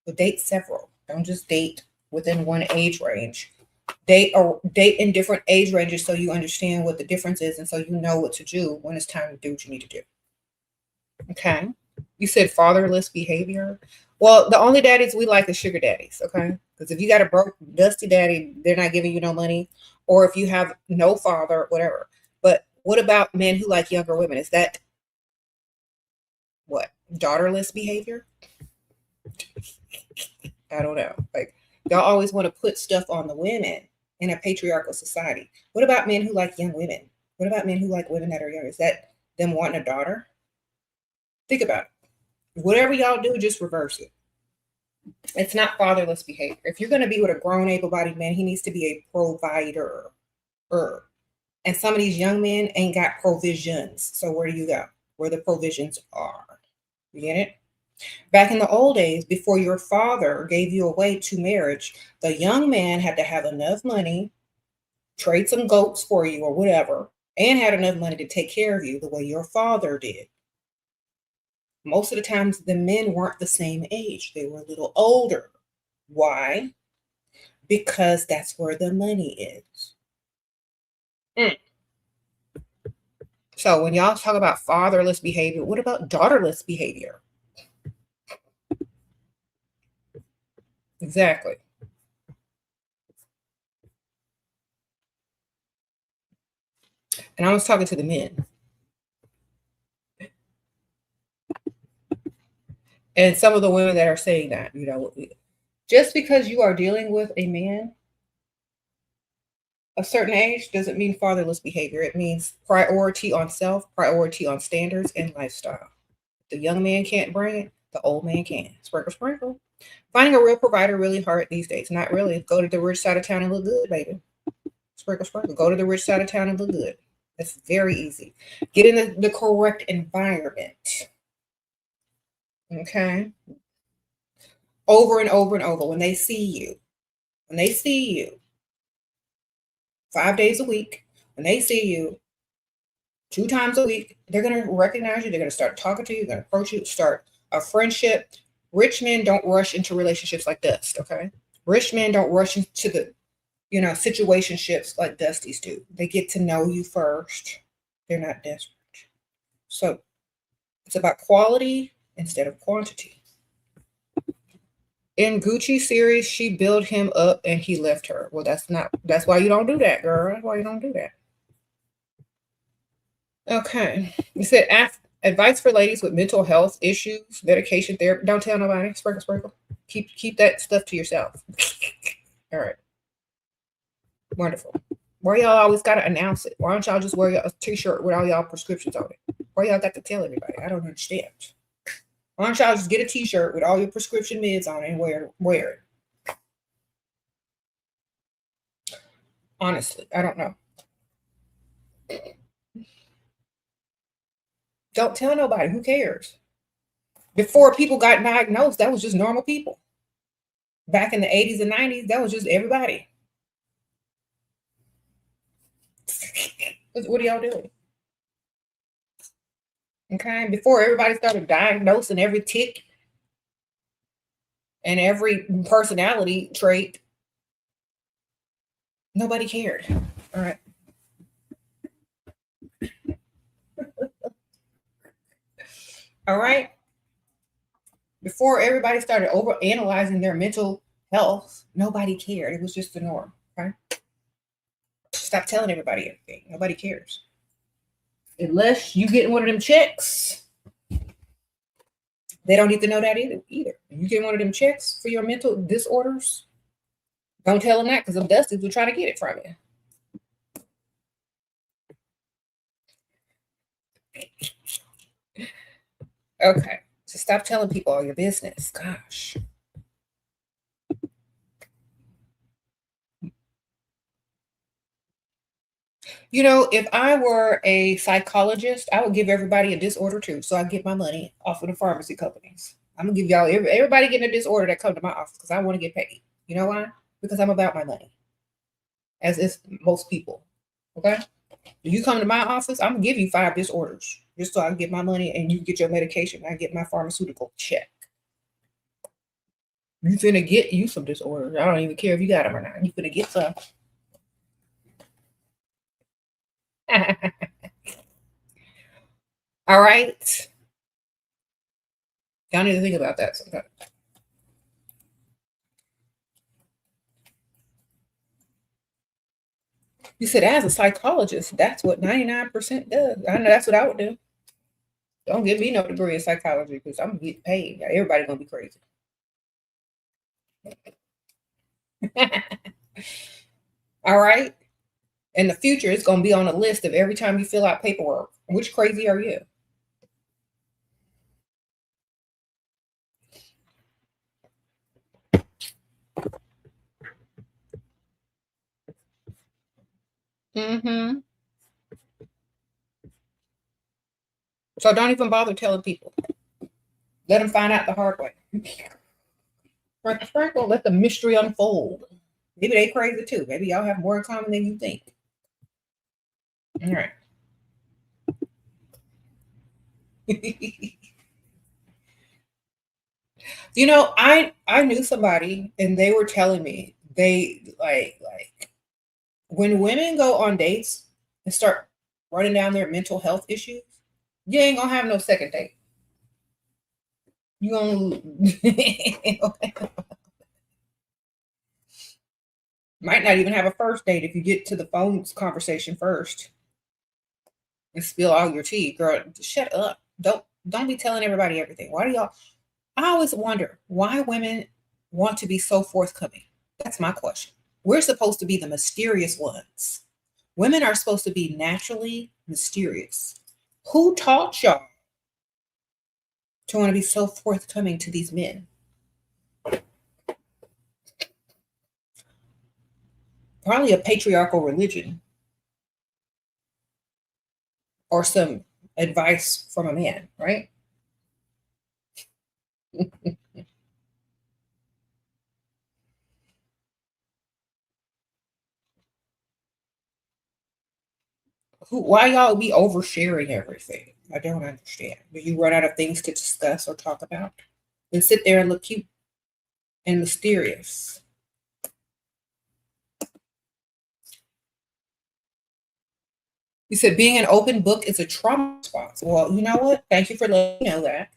So date several. Don't just date within one age range. Date in different age ranges so you understand what the difference is and so you know what to do when it's time to do what you need to do. Okay. You said fatherless behavior. Well, the only daddies we like is sugar daddies, okay? Because if you got a broke, dusty daddy, they're not giving you no money. Or if you have no father, whatever. But what about men who like younger women? Is that what? Daughterless behavior? I don't know. Like, y'all always want to put stuff on the women in a patriarchal society. What about men who like young women? What about men who like women that are young? Is that them wanting a daughter? Think about it. Whatever y'all do, just reverse it. It's not fatherless behavior. If you're going to be with a grown, able-bodied man, he needs to be a provider. And some of these young men ain't got provisions. So where do you go? Where the provisions are. You get it? Back in the old days, before your father gave you away to marriage, the young man had to have enough money, trade some goats for you or whatever, and had enough money to take care of you the way your father did. Most of the times, the men weren't the same age. They were a little older. Why? Because that's where the money is. So when y'all talk about fatherless behavior, what about daughterless behavior? Exactly. And I was talking to the men. And some of the women that are saying that, just because you are dealing with a man a certain age doesn't mean fatherless behavior. It means priority on self, priority on standards and lifestyle. The young man can't bring it, the old man can. Sprinkle, sprinkle. Finding a real provider really hard these days. Not really. Go to the rich side of town and look good, baby. Sprinkle, sprinkle. Go to the rich side of town and look good. That's very easy. Get in the correct environment. Okay? Over and over and over. When they see you 5 days a week, when they see you 2 times a week, they're going to recognize you. They're going to start talking to you. They're going to approach you, start a friendship. Rich men don't rush into relationships like dust, okay? Rich men don't rush into the, situationships like dusties do. They get to know you first. They're not desperate. So it's about quality instead of quantity. In Gucci series, she built him up and he left her. Well, that's why you don't do that, girl. That's why you don't do that. Okay. You said advice for ladies with mental health issues, medication therapy. Don't tell nobody. Sprinkle, sprinkle. Keep that stuff to yourself. All right. Wonderful. Why y'all always got to announce it? Why don't y'all just wear a t-shirt with all y'all prescriptions on it? Why y'all got to tell everybody? I don't understand. Why don't y'all just get a t-shirt with all your prescription meds on it and wear it? Honestly, I don't know. Don't tell nobody. Who cares? Before people got diagnosed, that was just normal people. Back in the 80s and 90s, that was just everybody. What are y'all doing? Okay, before everybody started diagnosing every tick and every personality trait, nobody cared. All right. All right. Before everybody started over analyzing their mental health, nobody cared. It was just the norm. Okay. Stop telling everybody everything. Nobody cares. Unless you get one of them checks, they don't need to know that either. You get one of them checks for your mental disorders, don't tell them that, because them dusties will try to get it from you. Okay. So stop telling people all your business. Gosh. You know, if I were a psychologist, I would give everybody a disorder too, so I get my money off of the pharmacy companies. I'm gonna give y'all everybody getting a disorder that come to my office because I want to get paid. You know why? Because I'm about my money, as is most people. Okay, if you come to my office, I'm gonna give you 5 disorders just so I can get my money and you get your medication. I get my pharmaceutical check. You finna get you some disorders. I don't even care if you got them or not. You finna get some. All right. Y'all need to think about that sometimes. You said, as a psychologist, that's what 99% does. I know that's what I would do. Don't give me no degree in psychology because I'm gonna get paid. Everybody's gonna be crazy. All right. In the future, it's gonna be on a list of every time you fill out paperwork. Which crazy are you? Mm-hmm. So don't even bother telling people. Let them find out the hard way. Frank, let the mystery unfold. Maybe they crazy too. Maybe y'all have more in common than you think. All right. You know, I knew somebody and they were telling me they like when women go on dates and start running down their mental health issues, you ain't gonna have no second date. You gonna might not even have a first date if you get to the phone conversation first and spill all your tea. Girl, shut up. Don't be telling everybody everything. Why do y'all I always wonder why women want to be so forthcoming. That's my question. We're supposed to be the mysterious ones. Women are supposed to be naturally mysterious. Who taught y'all to want to be so forthcoming to these men? Probably a patriarchal religion or some advice from a man, right? Why y'all be oversharing everything? I don't understand. Do you run out of things to discuss or talk about? And sit there and look cute and mysterious. You said being an open book is a trauma response. Well, you know what? Thank you for letting me know that.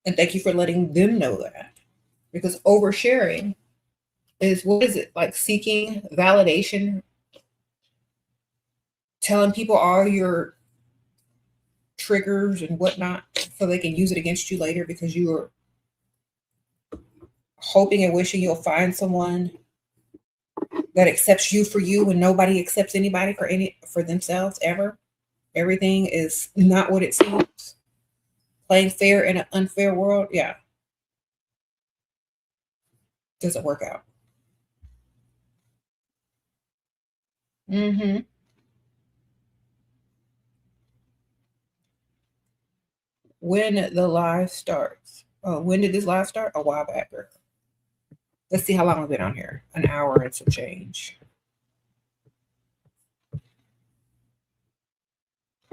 And thank you for letting them know that. Because oversharing is, what is it? Like seeking validation, telling people all your triggers and whatnot so they can use it against you later because you are hoping and wishing you'll find someone that accepts you for you when nobody accepts anybody for themselves ever. Everything is not what it seems. Playing fair in an unfair world, yeah, doesn't work out. Mm-hmm. When the lie starts. When did this live start? A while back. Let's see how long I've been on here. An hour and some change.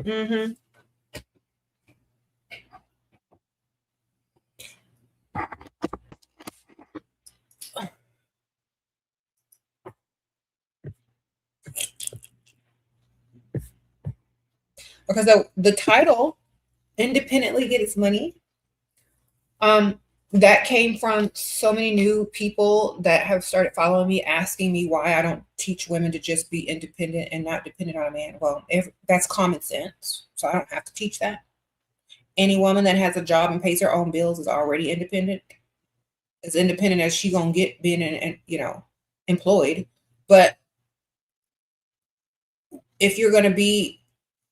Mm-hmm. Because the title, Independently Get Its Money, that came from so many new people that have started following me, asking me why I don't teach women to just be independent and not dependent on a man. Well, that's common sense, so I don't have to teach that. Any woman that has a job and pays her own bills is already independent. As independent as she gonna get being employed. But if you're gonna be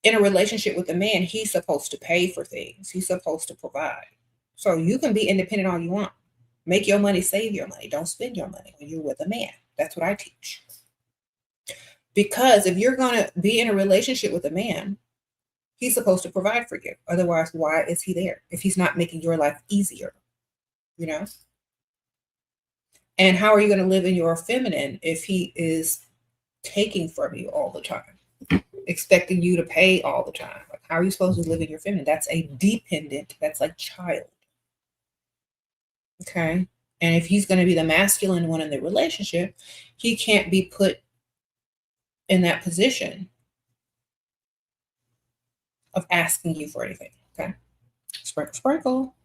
in a relationship with a man, he's supposed to pay for things. He's supposed to provide. So you can be independent all you want. Make your money, save your money. Don't spend your money when you're with a man. That's what I teach. Because if you're going to be in a relationship with a man, he's supposed to provide for you. Otherwise, why is he there if he's not making your life easier? You know? And how are you going to live in your feminine if he is taking from you all the time, expecting you to pay all the time? Like, how are you supposed to live in your feminine? That's a dependent, that's like child. Okay. And if he's going to be the masculine one in the relationship, he can't be put in that position of asking you for anything. Okay. Sprinkle, sprinkle.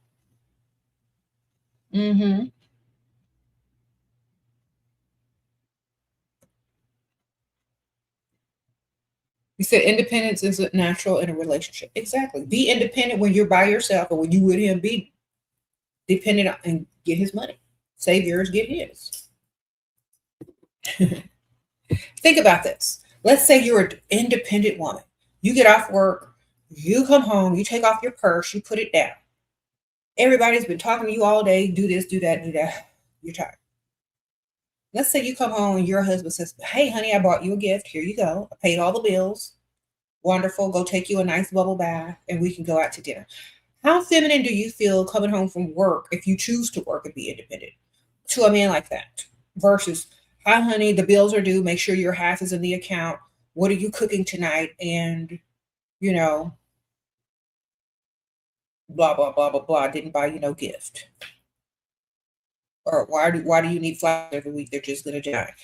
Mm-hmm. You said independence is natural in a relationship. Exactly. Be independent when you're by yourself, or when you with him, be dependent on, and get his money. Save yours, get his. Think about this. Let's say you're an independent woman. You get off work, you come home, you take off your purse, you put it down. Everybody's been talking to you all day. Do this, do that, do that. You're tired. Let's say you come home and your husband says, "Hey, honey, I bought you a gift. Here you go. I paid all the bills. Wonderful. Go take you a nice bubble bath and we can go out to dinner." How feminine do you feel coming home from work if you choose to work and be independent to a man like that? Versus, "Hi, honey, the bills are due. Make sure your half is in the account. What are you cooking tonight?" And, you know, blah, blah, blah, blah, blah. Didn't buy you no gift. Or why do you need flowers every week? They're just gonna die.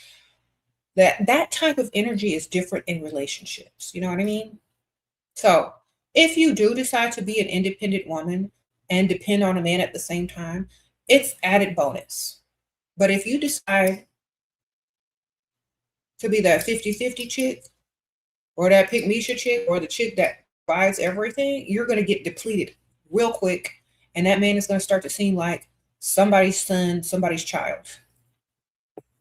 That type of energy is different in relationships. You know what I mean? So if you do decide to be an independent woman and depend on a man at the same time, it's added bonus. But if you decide to be that 50-50 chick, or that pick Misha chick, or the chick that buys everything, you're going to get depleted real quick. And that man is going to start to seem like somebody's son, somebody's child.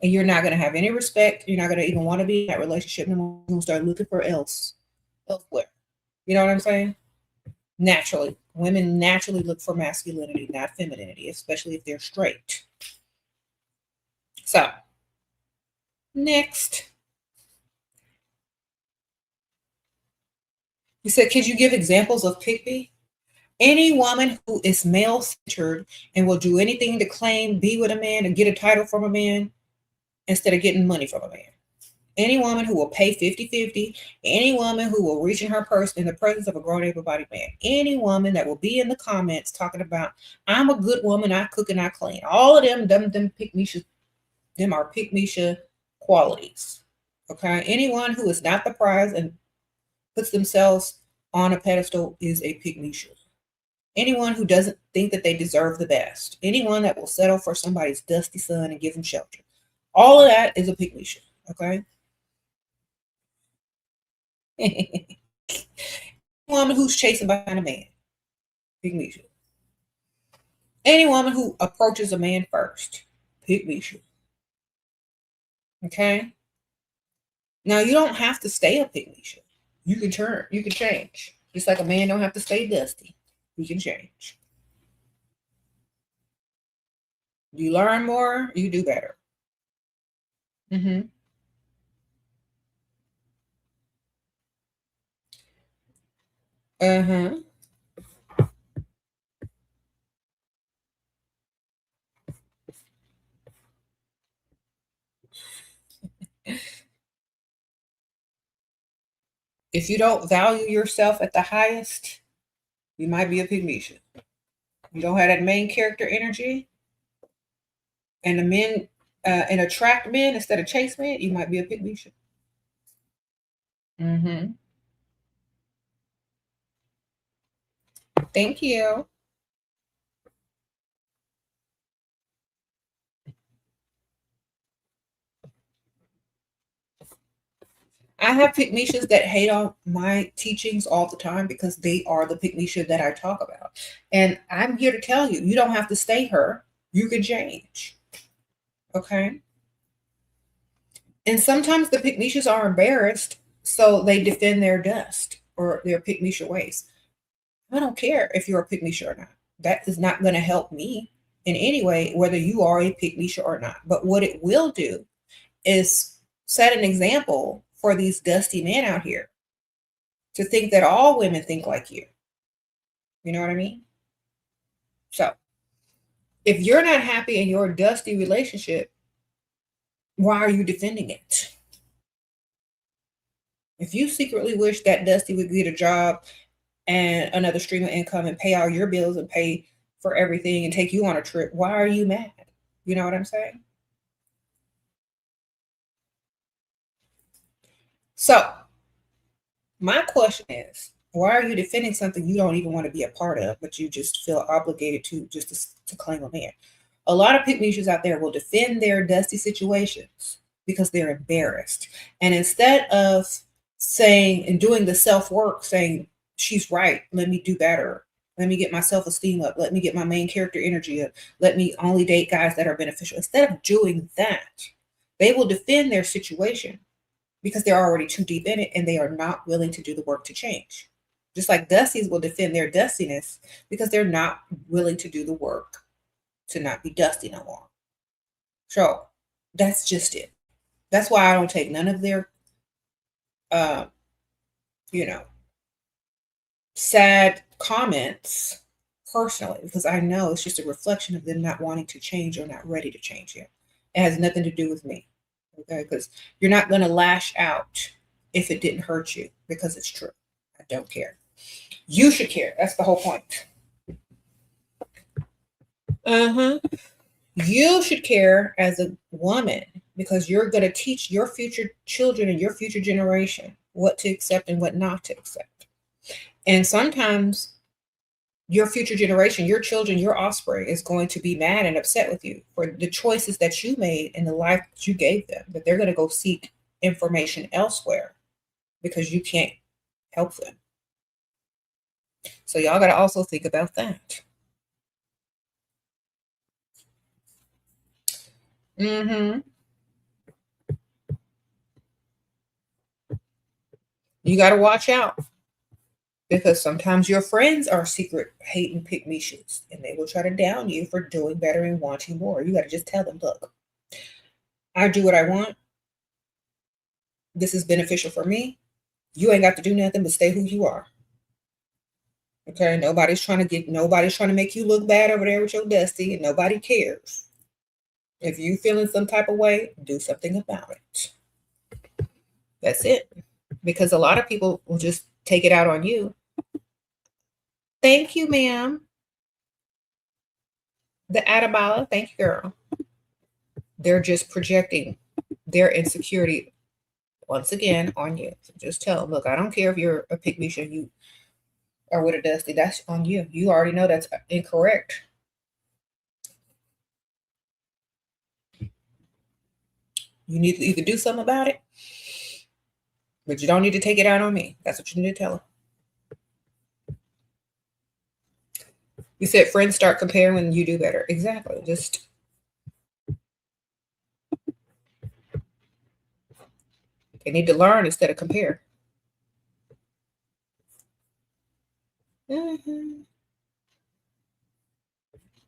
And you're not going to have any respect. You're not going to even want to be in that relationship anymore. You're going to start looking for elsewhere. You know what I'm saying? Naturally. Women naturally look for masculinity, not femininity, especially if they're straight. So, next. You said, could you give examples of pick me? Any woman who is male centered and will do anything to claim, be with a man, and get a title from a man instead of getting money from a man. Any woman who will pay 50-50, any woman who will reach in her purse in the presence of a grown able-bodied man, any woman that will be in the comments talking about, "I'm a good woman, I cook and I clean." All of them pick Misha, them are pick Misha qualities. Okay. Anyone who is not the prize and puts themselves on a pedestal is a pick Misha. Anyone who doesn't think that they deserve the best. Anyone that will settle for somebody's dusty son and give them shelter. All of that is a pick Misha. Okay. Woman who's chasing behind a man, pick Misha. Any woman who approaches a man first, pick Misha. Okay. Now you don't have to stay a pick Misha. You can turn. You can change. Just like a man don't have to stay dusty. You can change. You learn more, you do better. Mm-hmm. Uh-huh. If you don't value yourself at the highest, you might be a pygmalion. You don't have that main character energy, and the men and attract men instead of chase men, you might be a pygmalion. Mm-hmm. Thank you. I have pygmalions that hate on my teachings all the time because they are the pygmalion that I talk about. And I'm here to tell you, you don't have to stay her. You can change. Okay? And sometimes the pygmalions are embarrassed, so they defend their dust or their pygmalion ways. I don't care if you're a pygmalion or not. That is not going to help me in any way, whether you are a pygmalion or not. But what it will do is set an example for these dusty men out here to think that all women think like you. You know what I mean? So if you're not happy in your dusty relationship, why are you defending it? If you secretly wish that Dusty would get a job and another stream of income and pay all your bills and pay for everything and take you on a trip, why are you mad? You know what I'm saying? So my question is, why are you defending something you don't even want to be a part of, but you just feel obligated to just to claim a man? A lot of pygmalions out there will defend their dusty situations because they're embarrassed. And instead of saying and doing the self-work, saying, she's right, let me do better. Let me get my self-esteem up. Let me get my main character energy up. Let me only date guys that are beneficial. Instead of doing that, they will defend their situation because they're already too deep in it and they are not willing to do the work to change. Just like Dusties will defend their dustiness because they're not willing to do the work to not be dusty no more. So that's just it. That's why I don't take none of their, uh, you know, sad comments personally because I know it's just a reflection of them not wanting to change or not ready to change yet. It has nothing to do with me. Okay, because you're not going to lash out if it didn't hurt you because it's true. I don't care. You should care. That's the whole point. Uh-huh. You should care as a woman because you're going to teach your future children and your future generation what to accept and what not to accept. And sometimes your future generation, your children, your offspring is going to be mad and upset with you for the choices that you made and the life that you gave them, that they're going to go seek information elsewhere because you can't help them. So y'all got to also think about that. Mm-hmm. You got to watch out because sometimes your friends are secret hating pygmalions and they will try to down you for doing better and wanting more. You got to just tell them, look, I do what I want. This is beneficial for me. You ain't got to do nothing but stay who you are. Okay, nobody's trying to make you look bad over there with your dusty, and nobody cares. If you feeling some type of way, do something about it. That's it. Because a lot of people will just take it out on you. Thank you, ma'am. The Adabala, thank you, girl. They're just projecting their insecurity once again on you. So just tell them, look, I don't care if you're a pygmalion, you or with a dusty, that's on you. You already know that's incorrect. You need to either do something about it, but you don't need to take it out on me. That's what you need to tell them. You said friends start comparing when you do better. Exactly. Just they need to learn instead of compare. Mm-hmm.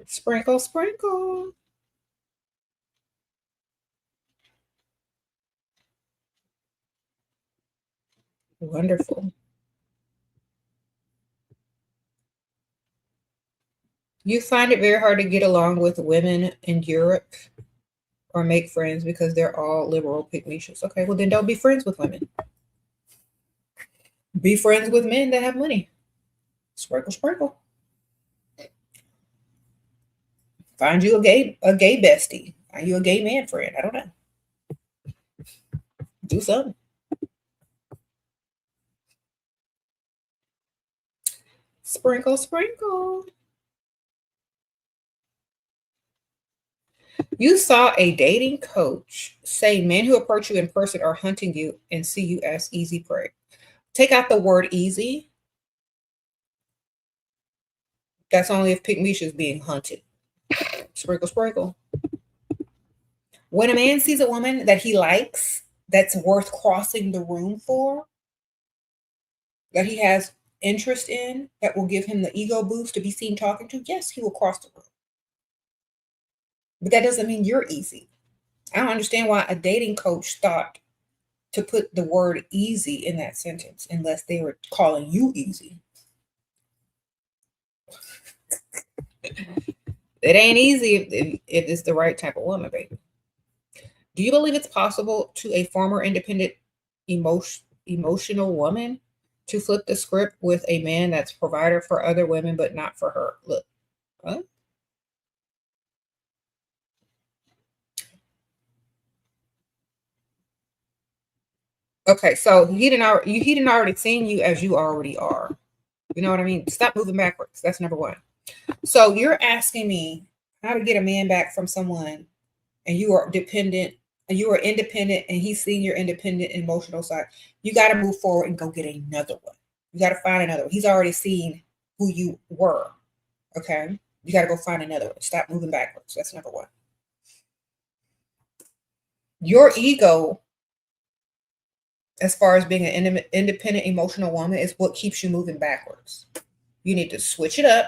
Sprinkle, sprinkle. Wonderful. You find it very hard to get along with women in Europe or make friends because they're all liberal pygmalions. Okay, well then don't be friends with women. Be friends with men that have money. Sprinkle, sprinkle. Find you a gay bestie. Find you a gay man friend. I don't know. Do something. Sprinkle, sprinkle. You saw a dating coach say men who approach you in person are hunting you and see you as easy prey. Take out the word easy. That's only if Pink Misha is being hunted. Sprinkle, sprinkle. When a man sees a woman that he likes, that's worth crossing the room for, that he has interest in, that will give him the ego boost to be seen talking to, yes, he will cross the room. But that doesn't mean you're easy. I don't understand why a dating coach thought to put the word easy in that sentence unless they were calling you easy. It ain't easy if it's the right type of woman, baby. Do you believe it's possible to a former independent emotional woman to flip the script with a man that's provider for other women but not for her? Look, huh? Okay, so he didn't already seen you as you already are. You know what I mean? Stop moving backwards. That's number one. So you're asking me how to get a man back from someone, and you are dependent, and you are independent, and he's seeing your independent emotional side. You got to move forward and go get another one. You got to find another one. He's already seen who you were. Okay, you got to go find another one. Stop moving backwards. That's number one. Your ego, as far as being an independent emotional woman, is what keeps you moving backwards. You need to switch it up,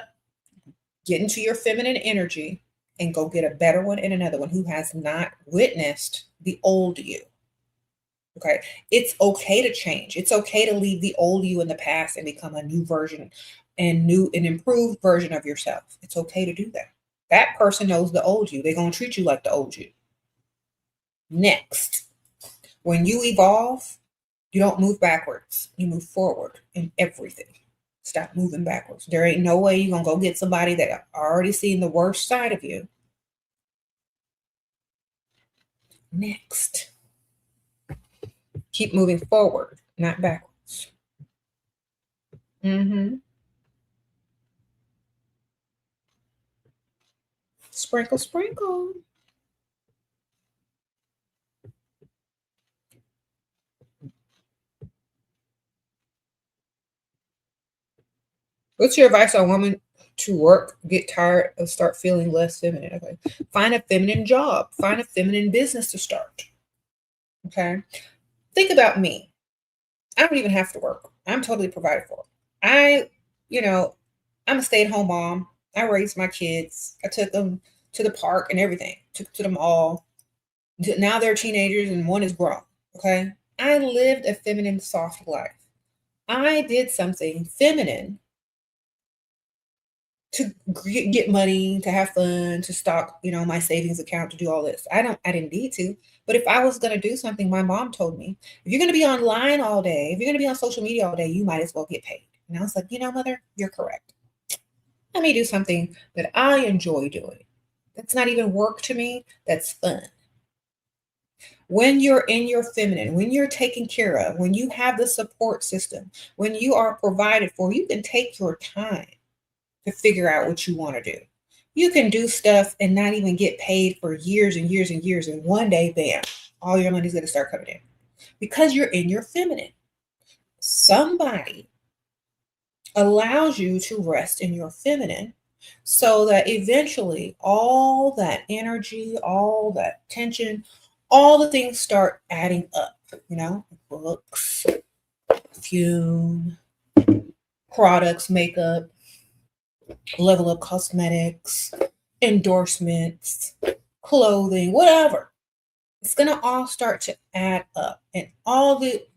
get into your feminine energy, and go get a better one and another one who has not witnessed the old you. Okay. It's okay to change. It's okay to leave the old you in the past and become a new version and an improved version of yourself. It's okay to do that. That person knows the old you. They're going to treat you like the old you. Next, when you evolve, you don't move backwards. You move forward in everything. Stop moving backwards. There ain't no way you're going to go get somebody that already seen the worst side of you. Next, keep moving forward, not backwards. Sprinkle, sprinkle. What's your advice on women to work, get tired, and start feeling less feminine? Okay. Find a feminine job. Find a feminine business to start. Okay. Think about me. I don't even have to work. I'm totally provided for. I, you know, I'm a stay-at-home mom. I raised my kids. I took them to the park and everything. Took to them all. Now they're teenagers and one is grown. Okay. I lived a feminine, soft life. I did something feminine to get money, to have fun, to stock, my savings account, to do all this. I didn't need to. But if I was going to do something, my mom told me, if you're going to be online all day, if you're going to be on social media all day, you might as well get paid. And I was like, mother, you're correct. Let me do something that I enjoy doing. That's not even work to me. That's fun. When you're in your feminine, when you're taken care of, when you have the support system, when you are provided for, you can take your time to figure out what you want to do. You can do stuff and not even get paid for years and years and years. And one day, bam, all your money's going to start coming in because you're in your feminine. Somebody allows you to rest in your feminine so that eventually all that energy, all that tension, all the things start adding up, books, perfume, products, makeup, level of cosmetics, endorsements, clothing, whatever. It's going to all start to add up, and all the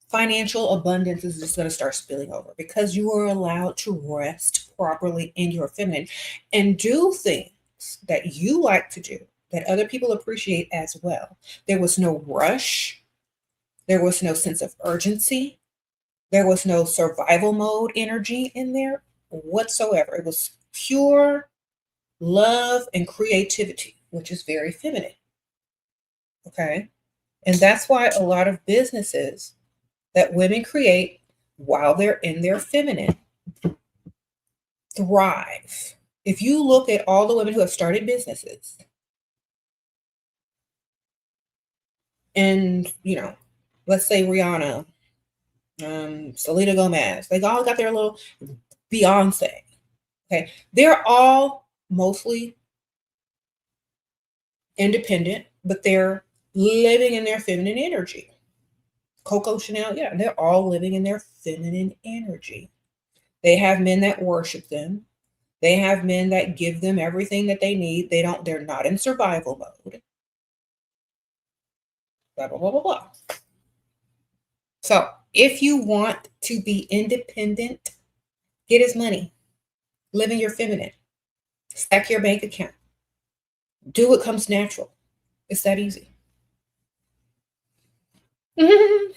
financial abundance is just going to start spilling over because you are allowed to rest properly in your feminine and do things that you like to do that other people appreciate as well. There was no rush. There was no sense of urgency. There was no survival mode energy in there whatsoever. It was pure love and creativity, which is very feminine. Okay. And that's why a lot of businesses that women create while they're in their feminine thrive. If you look at all the women who have started businesses and, let's say Rihanna, Selena Gomez, they all got their little Beyonce. Okay. They're all mostly independent, but they're living in their feminine energy. Coco Chanel, yeah, they're all living in their feminine energy. They have men that worship them. They have men that give them everything that they need. They're not in survival mode. Blah, blah, blah, blah, blah. So if you want to be independent, get his money. Live in your feminine. Stack your bank account. Do what comes natural. It's that easy. Do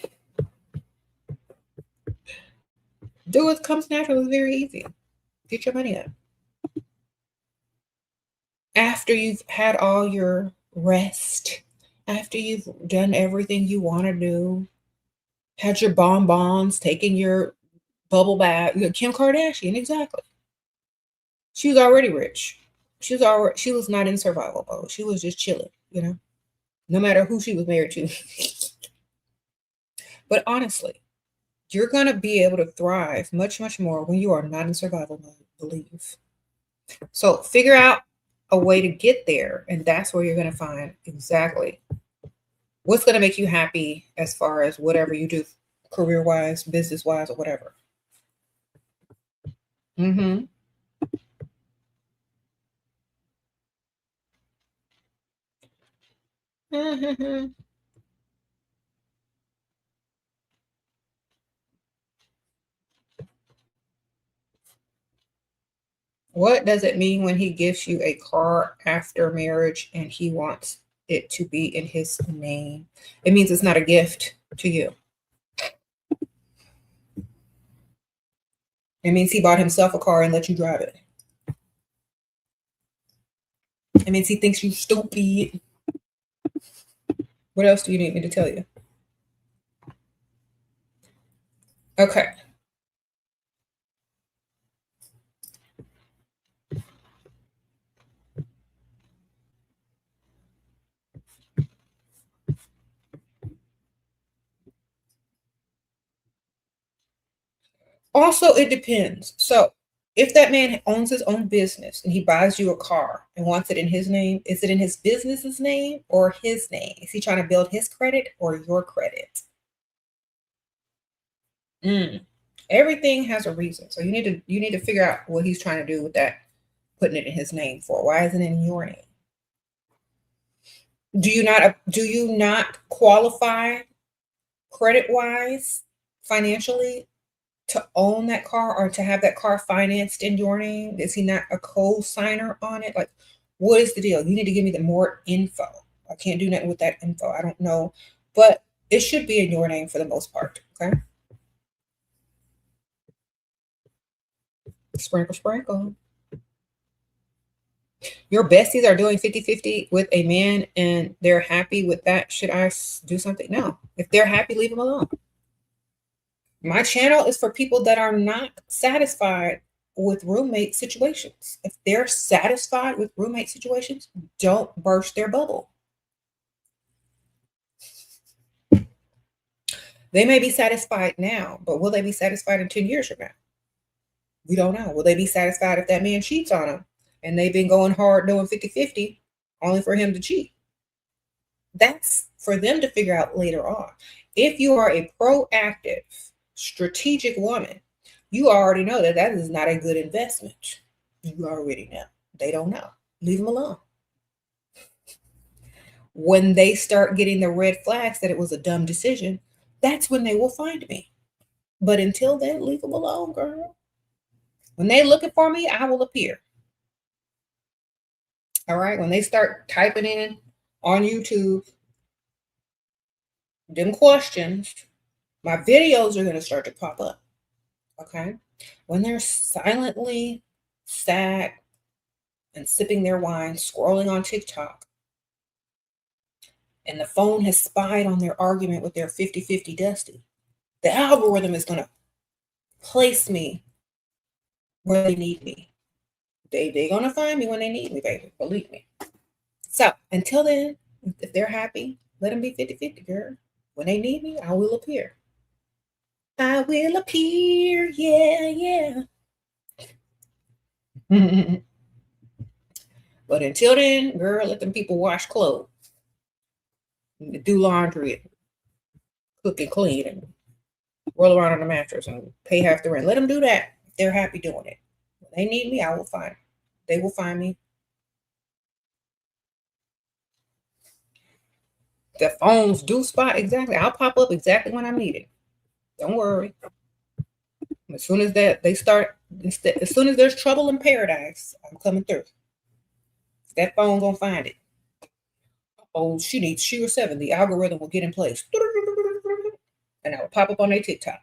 what comes natural. It's very easy. Get your money up. After you've had all your rest, after you've done everything you want to do, had your bonbons, taken your bubble bath, Kim Kardashian, exactly. She was already rich. She was not in survival mode. She was just chilling, no matter who she was married to. But honestly, you're going to be able to thrive much, much more when you are not in survival mode, believe. So figure out a way to get there, and that's where you're going to find exactly what's going to make you happy as far as whatever you do, career-wise, business-wise, or whatever. Mm-hmm. Mm-hmm. What does it mean when he gives you a car after marriage and he wants it to be in his name? It means it's not a gift to you. It means he bought himself a car and let you drive it. It means he thinks you stupid. What else do you need me to tell you? Okay. Also, it depends. So, if that man owns his own business and he buys you a car and wants it in his name, is it in his business's name or his name? Is he trying to build his credit or your credit? Everything has a reason. So you need to figure out what he's trying to do with that, putting it in his name for. Why isn't it in your name? Do you not qualify credit wise, financially, to own that car or to have that car financed in your name? Is he not a co-signer on it? Like, what is the deal? You need to give me the more info. I can't do nothing with that info. I don't know, but it should be in your name for the most part. Okay. Sprinkle, sprinkle. Your besties are doing 50-50 with a man and they're happy with that. Should I do something? No. If they're happy, leave them alone. My channel is for people that are not satisfied with roommate situations. If they're satisfied with roommate situations, don't burst their bubble. They may be satisfied now, but will they be satisfied in 10 years from now? We don't know. Will they be satisfied if that man cheats on them and they've been going hard doing 50-50 only for him to cheat? That's for them to figure out later on. If you are a proactive, strategic woman, you already know that that is not a good investment. You already know. They don't know. Leave them alone. When they start getting the red flags that it was a dumb decision, that's when they will find me. But until then, leave them alone, girl. When they're looking for me, I will appear. All right. When they start typing in on YouTube them questions, My videos are going to start to pop up. Okay. When they're silently sad and sipping their wine, scrolling on TikTok, and the phone has spied on their argument with their 50-50 Dusty, the algorithm is going to place me where they need me. They're going to find me when they need me, baby. Believe me. So until then, if they're happy, let them be 50-50, girl. When they need me, I will appear. I will appear. Yeah, yeah. But until then, girl, let them people wash clothes, do laundry, cook and clean, and roll around on the mattress and pay half the rent. Let them do that if they're happy doing it. When they need me, I will find them. They will find me. The phones do spot exactly. I'll pop up exactly when I'm needed. Don't worry. As soon as as soon as there's trouble in paradise, I'm coming through. That phone gonna find it. Oh, she needs Sheraseven. The algorithm will get in place, and I will pop up on their TikTok.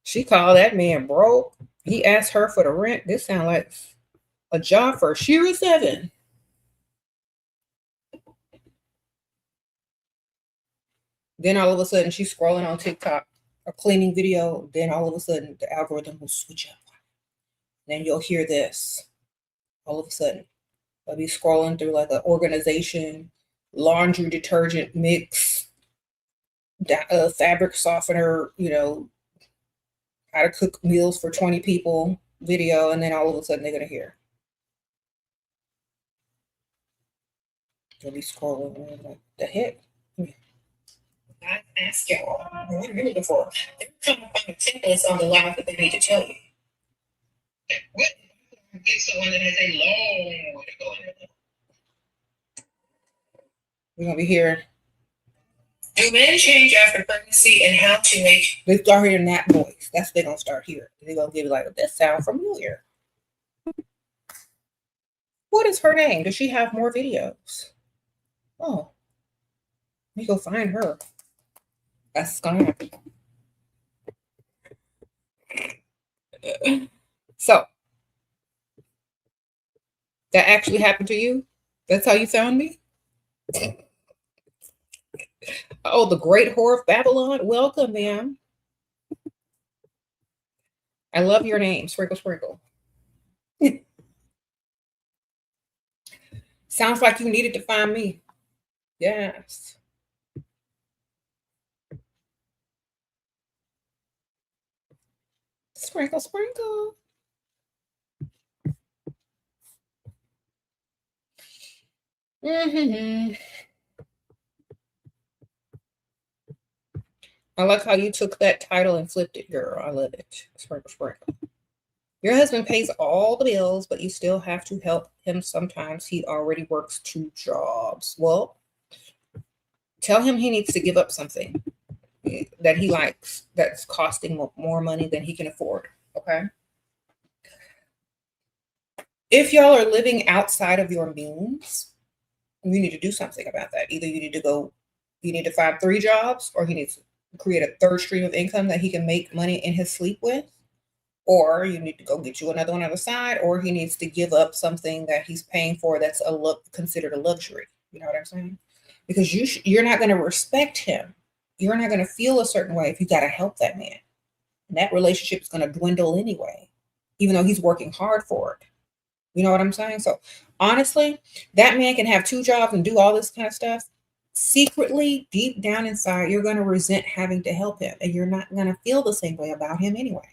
She called that man broke. He asked her for the rent. This sounds like a job for Sheraseven. Then all of a sudden she's scrolling on TikTok, a cleaning video. Then all of a sudden the algorithm will switch up. Then you'll hear this. All of a sudden, I'll be scrolling through like an organization, laundry detergent mix, fabric softener, how to cook meals for 20 people video. And then all of a sudden they're going to hear. They'll be scrolling like, the heck? I asked y'all, what are you looking for? They're trying to find a templates on the live that they need to tell you. What? Get someone that has a long way to go in there. We're going to be here. Do men change after pregnancy and how to make... They start hearing that voice. That's what they're going to start hearing. They're going to give you like, this sound familiar. What is her name? Does she have more videos? Oh. Let me go find her. That's going to happen. So, that actually happened to you? That's how you found me? Oh, the great whore of Babylon. Welcome, ma'am. I love your name, Sprinkle Sprinkle. Sounds like you needed to find me. Yes. Sprinkle, sprinkle. Mm-hmm. I like how you took that title and flipped it, girl. I love it. Sprinkle, sprinkle. Your husband pays all the bills, but you still have to help him sometimes. He already works 2 jobs. Well, tell him he needs to give up something that he likes that's costing more money than he can afford. Okay? If y'all are living outside of your means, you need to do something about that. Either you need to find 3 jobs, or he needs to create a 3rd stream of income that he can make money in his sleep with, or you need to go get you another one on the side, or he needs to give up something that he's paying for that's considered a luxury. You know what I'm saying? Because you're not going to respect him. You're not going to feel a certain way if you got to help that man. And that relationship is going to dwindle anyway, even though he's working hard for it. You know what I'm saying? So honestly, that man can have 2 jobs and do all this kind of stuff. Secretly, deep down inside, you're going to resent having to help him, and you're not going to feel the same way about him anyway.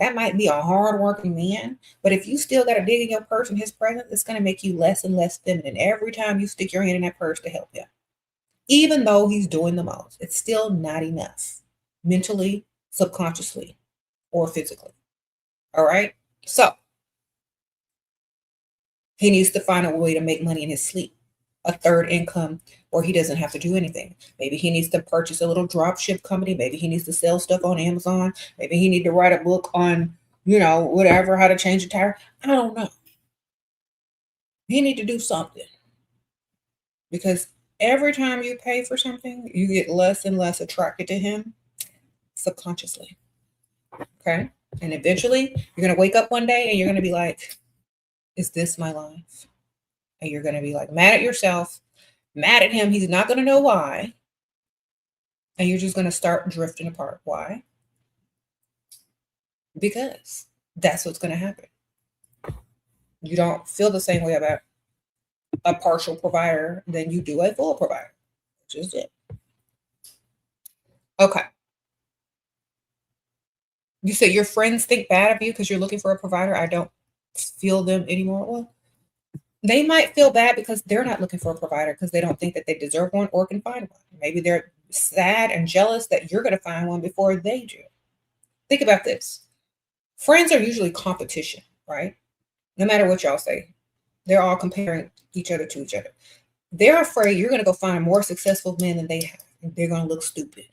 That might be a hard-working man, but if you still got to dig in your purse in his presence, it's going to make you less and less feminine every time you stick your hand in that purse to help him. Even though he's doing the most, it's still not enough, mentally, subconsciously, or physically. All right? So, he needs to find a way to make money in his sleep, a 3rd income, or he doesn't have to do anything. Maybe he needs to purchase a little drop ship company. Maybe he needs to sell stuff on Amazon. Maybe he needs to write a book on, whatever, how to change a tire. I don't know. You need to do something, because every time you pay for something, you get less and less attracted to him subconsciously. Okay. And eventually you're going to wake up one day and you're going to be like, is this my life? And you're going to be like mad at yourself, mad at him. He's not going to know why. And you're just going to start drifting apart. Why? Because that's what's going to happen. You don't feel the same way about a partial provider than you do a full provider, which is it. Okay. You say your friends think bad of you because you're looking for a provider. I don't feel them anymore. Well, they might feel bad because they're not looking for a provider because they don't think that they deserve one or can find one. Maybe they're sad and jealous that you're going to find one before they do. Think about this. Friends are usually competition, right? No matter what y'all say, they're all comparing each other to each other. They're afraid you're going to go find more successful men than they have. And they're going to look stupid.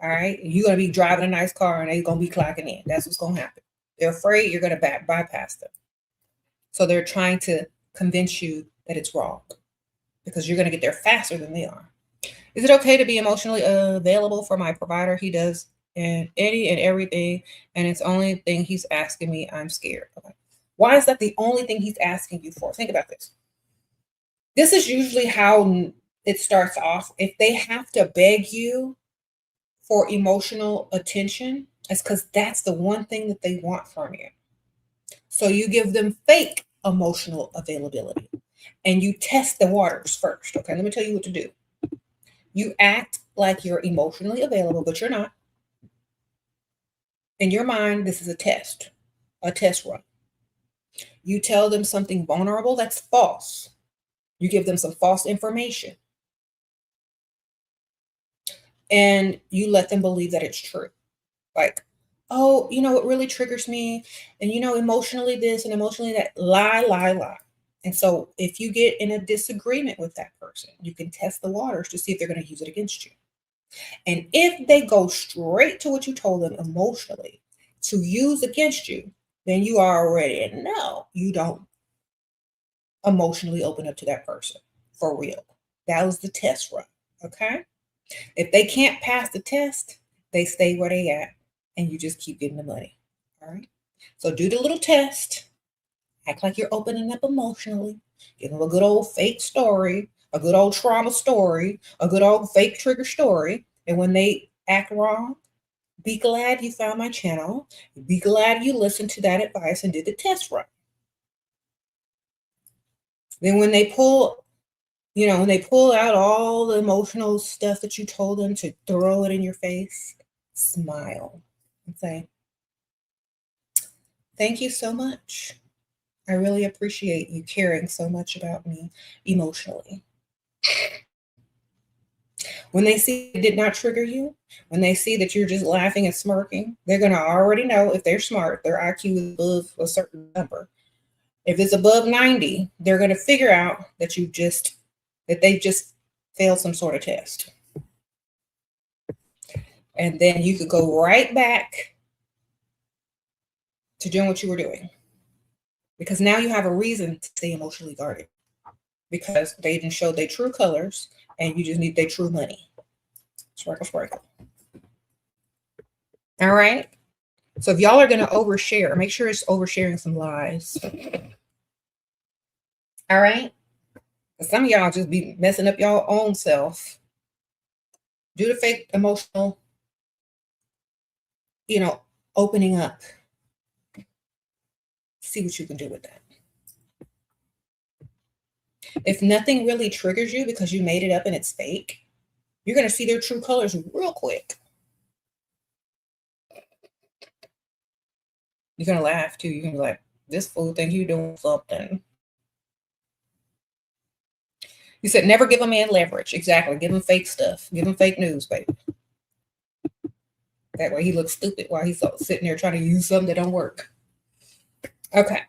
All right. You're going to be driving a nice car and they're going to be clocking in. That's what's going to happen. They're afraid you're going to bypass them. So they're trying to convince you that it's wrong because you're going to get there faster than they are. Is it okay to be emotionally available for my provider? He does any and everything, and it's only thing he's asking me. I'm scared. Okay. Why is that the only thing he's asking you for? Think about this. This is usually how it starts off. If they have to beg you for emotional attention, it's because that's the one thing that they want from you. So you give them fake emotional availability and you test the waters first. Okay, let me tell you what to do. You act like you're emotionally available, but you're not. In your mind, this is a test run. You tell them something vulnerable that's false. You give them some false information. And you let them believe that it's true. Like, oh, it really triggers me. And, emotionally this and emotionally that. Lie. And so if you get in a disagreement with that person, you can test the waters to see if they're going to use it against you. And if they go straight to what you told them emotionally to use against you, then you already know you don't emotionally open up to that person for real. That was the test run. Okay. If they can't pass the test, they stay where they at and you just keep getting the money. All right. So do the little test. Act like you're opening up emotionally. Give them a good old fake story, a good old trauma story, a good old fake trigger story. And when they act wrong, be glad you found my channel. Be glad you listened to that advice and did the test run. Then when they pull out all the emotional stuff that you told them to throw it in your face, smile and say, thank you so much. I really appreciate you caring so much about me emotionally. When they see it did not trigger you, when they see that you're just laughing and smirking, they're going to already know if they're smart, their IQ is above a certain number. If it's above 90, they're going to figure out that they just failed some sort of test. And then you could go right back to doing what you were doing. Because now you have a reason to stay emotionally guarded. Because they didn't show their true colors and you just need their true money. Sprinkle. All right. So if y'all are going to overshare, make sure it's oversharing some lies. All right. Some of y'all just be messing up your own self. Do the fake emotional, opening up. See what you can do with that. If nothing really triggers you because you made it up and it's fake, you're going to see their true colors real quick. You're going to laugh too. You're going to be like, this fool think you doing something. You said never give a man leverage. Exactly. Give him fake stuff. Give him fake news, baby. That way he looks stupid while he's sitting there trying to use something that don't work. Okay.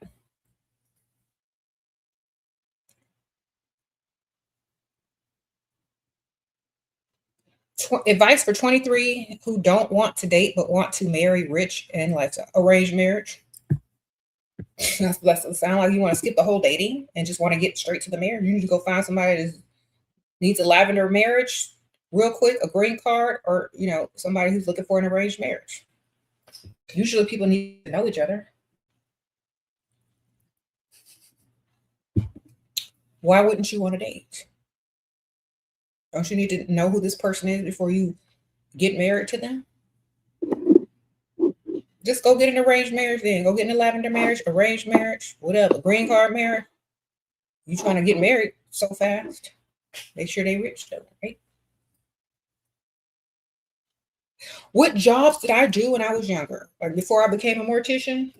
Advice for 23 who don't want to date but want to marry rich and lifestyle. Arranged marriage. That's it sound like you want to skip the whole dating and just want to get straight to the marriage. You need to go find somebody that needs a lavender marriage real quick, a green card, or somebody who's looking for an arranged marriage. Usually people need to know each other. Why wouldn't you want to date? Don't you need to know who this person is before you get married to them? Just go get an arranged marriage then. Go get in a lavender marriage, arranged marriage, whatever, green card marriage. You trying to get married so fast? Make sure they rich though, right? What jobs did I do when I was younger? Like before I became a mortician?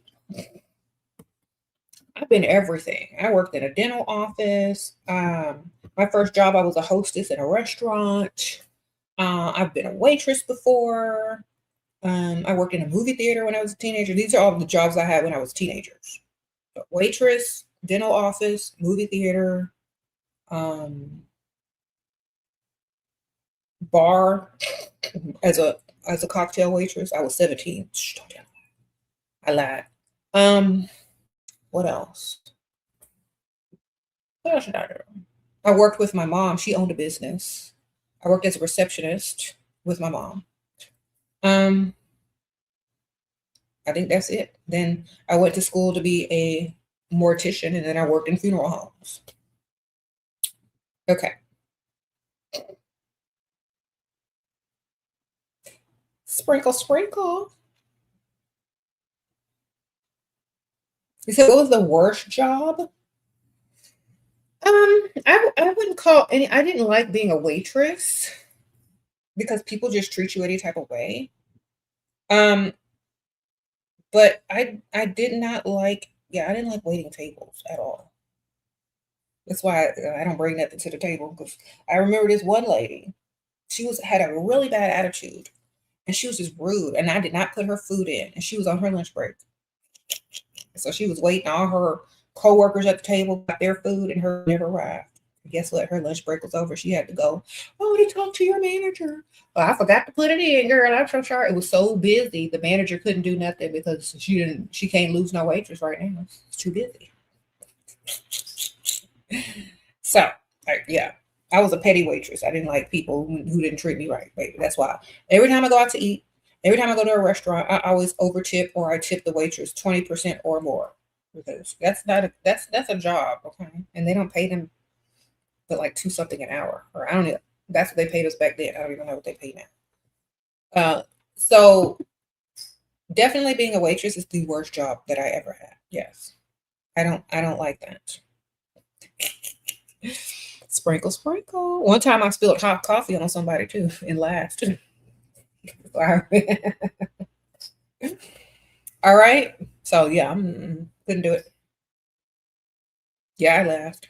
I've been everything. I worked in a dental office. My first job, I was a hostess in a restaurant. I've been a waitress before. I worked in a movie theater when I was a teenager. These are all the jobs I had when I was teenagers. So waitress, dental office, movie theater, bar as a cocktail waitress. I was 17. Shh, don't tell me. I lied. What else? What else did I do? I worked with my mom. She owned a business. I worked as a receptionist with my mom. I think that's it. Then I went to school to be a mortician, and then I worked in funeral homes. Okay. Sprinkle, sprinkle. You said what was the worst job? I wouldn't call any. I didn't like being a waitress because people just treat you any type of way. Um, but I did not like. Yeah, I didn't like waiting tables at all. That's why I don't bring nothing to the table because I remember this one lady. She had a really bad attitude, and she was just rude. And I did not put her food in, and she was on her lunch break. So she was waiting. All her coworkers at the table got their food, and her never arrived. And guess what? Her lunch break was over. She had to go. Oh, to talk to your manager. Well, I forgot to put it in, girl. I'm so sorry. It was so busy. The manager couldn't do nothing because she didn't. She can't lose no waitress right now. It's too busy. So, yeah, I was a petty waitress. I didn't like people who didn't treat me right. Baby. That's why every time I go out to eat, every time I go to a restaurant, I always over tip or I tip the waitress 20% or more because that's a job, okay? And they don't pay them but like two something an hour, or I don't know. That's what they paid us back then. I don't even know what they pay now. So definitely being a waitress is the worst job that I ever had. Yes, I don't like that. Sprinkle, sprinkle. One time I spilled hot coffee on somebody too and laughed. All right. So yeah, couldn't do it. Yeah, I laughed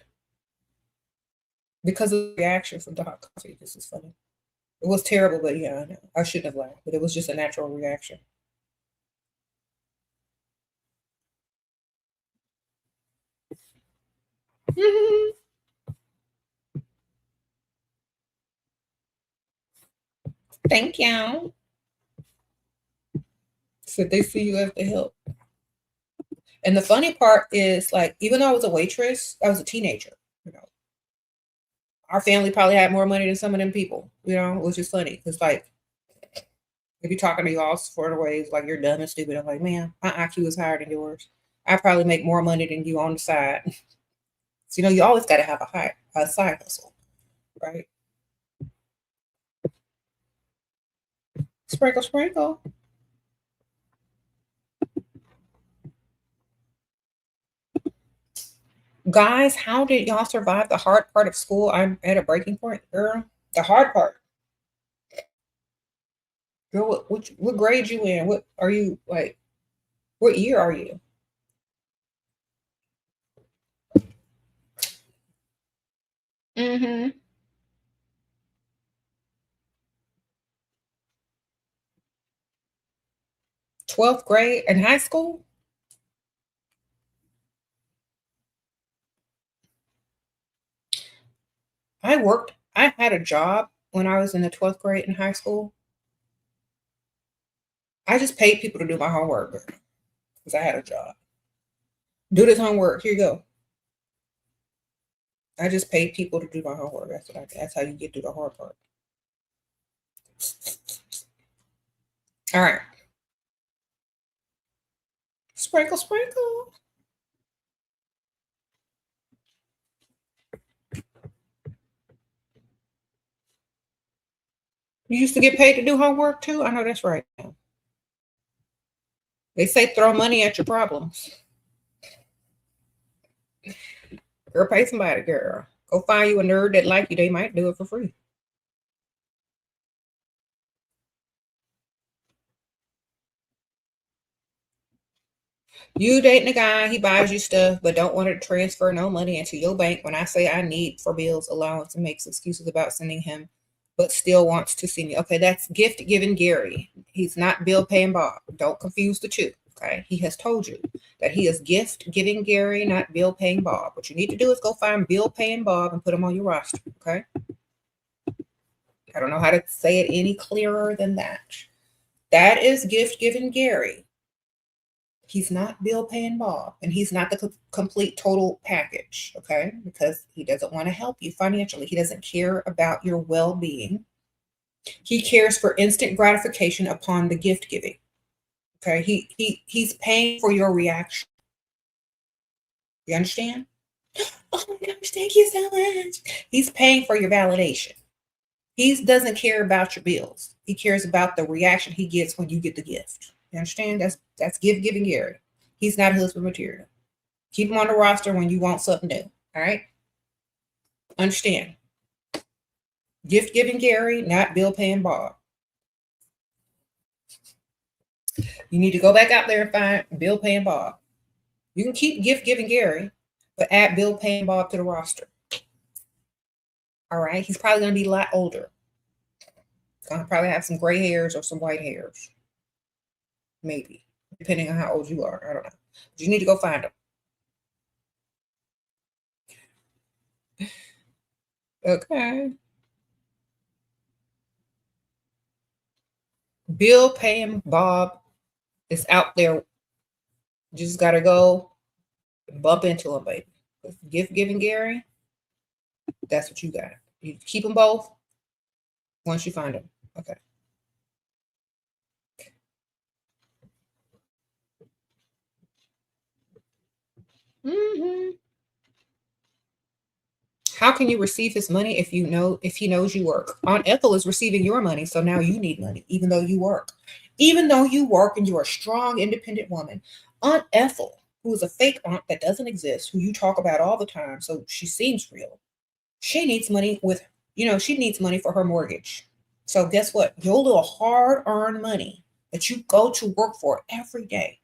because of the reaction from the hot coffee. This is funny. It was terrible, but yeah, I know. I shouldn't have laughed, but it was just a natural reaction. Thank you. So they see you as the help. And the funny part is, like, even though I was a waitress, I was a teenager. You know, our family probably had more money than some of them people. Which is funny because, like, they be talking to you all sort of ways like you're dumb and stupid. I'm like, man, my IQ is higher than yours. I probably make more money than you on the side. So you always got to have a side hustle, right? Sprinkle, sprinkle. Guys, how did y'all survive the hard part of school? I'm at a breaking point, girl. The hard part. Girl, what grade you in? What are you like? What year are you? Mm-hmm. 12th grade in high school? I had a job when I was in the 12th grade in high school. I just paid people to do my homework because I had a job. Do this homework. Here you go. I just paid people to do my homework. That's how you get through the hard part. All right. Sprinkle, sprinkle. You used to get paid to do homework too? I know that's right. They say throw money at your problems. Girl, pay somebody, girl. Go find you a nerd that like you. They might do it for free. You dating a guy, he buys you stuff, but don't want to transfer no money into your bank. When I say I need for bills, allowance, and makes excuses about sending him, but still wants to see me. Okay, that's gift giving Gary. He's not bill paying Bob. Don't confuse the two. Okay, he has told you that he is gift giving Gary, not bill paying Bob. What you need to do is go find bill paying Bob and put him on your roster. Okay, I don't know how to say it any clearer than that. That is gift giving Gary. He's not bill paying Bob, and he's not the complete total package, okay? Because he doesn't want to help you financially. He doesn't care about your well being. He cares for instant gratification upon the gift giving, okay? He's paying for your reaction. You understand? Oh my gosh, thank you so much. He's paying for your validation. He doesn't care about your bills. He cares about the reaction he gets when you get the gift. You understand? That's gift giving Gary. He's not husband material. Keep him on the roster when you want something new. All right? Understand. Gift giving Gary, not bill paying Bob. You need to go back out there and find bill paying Bob. You can keep gift giving Gary, but add bill paying Bob to the roster. All right? He's probably going to be a lot older. Going to probably have some gray hairs or some white hairs. Maybe, depending on how old you are. I don't know. But you need to go find them. Okay. Bill paying Bob is out there. Just got to go bump into him, baby. Gift giving Gary, that's what you got. You keep them both once you find them. Okay. Mm-hmm. How can you receive his money if he knows you work? Aunt Ethel is receiving your money, so now you need money, even though you work. Even though you work and you're a strong, independent woman. Aunt Ethel, who is a fake aunt that doesn't exist, who you talk about all the time, so she seems real. She needs money she needs money for her mortgage. So guess what? Your little hard-earned money that you go to work for every day,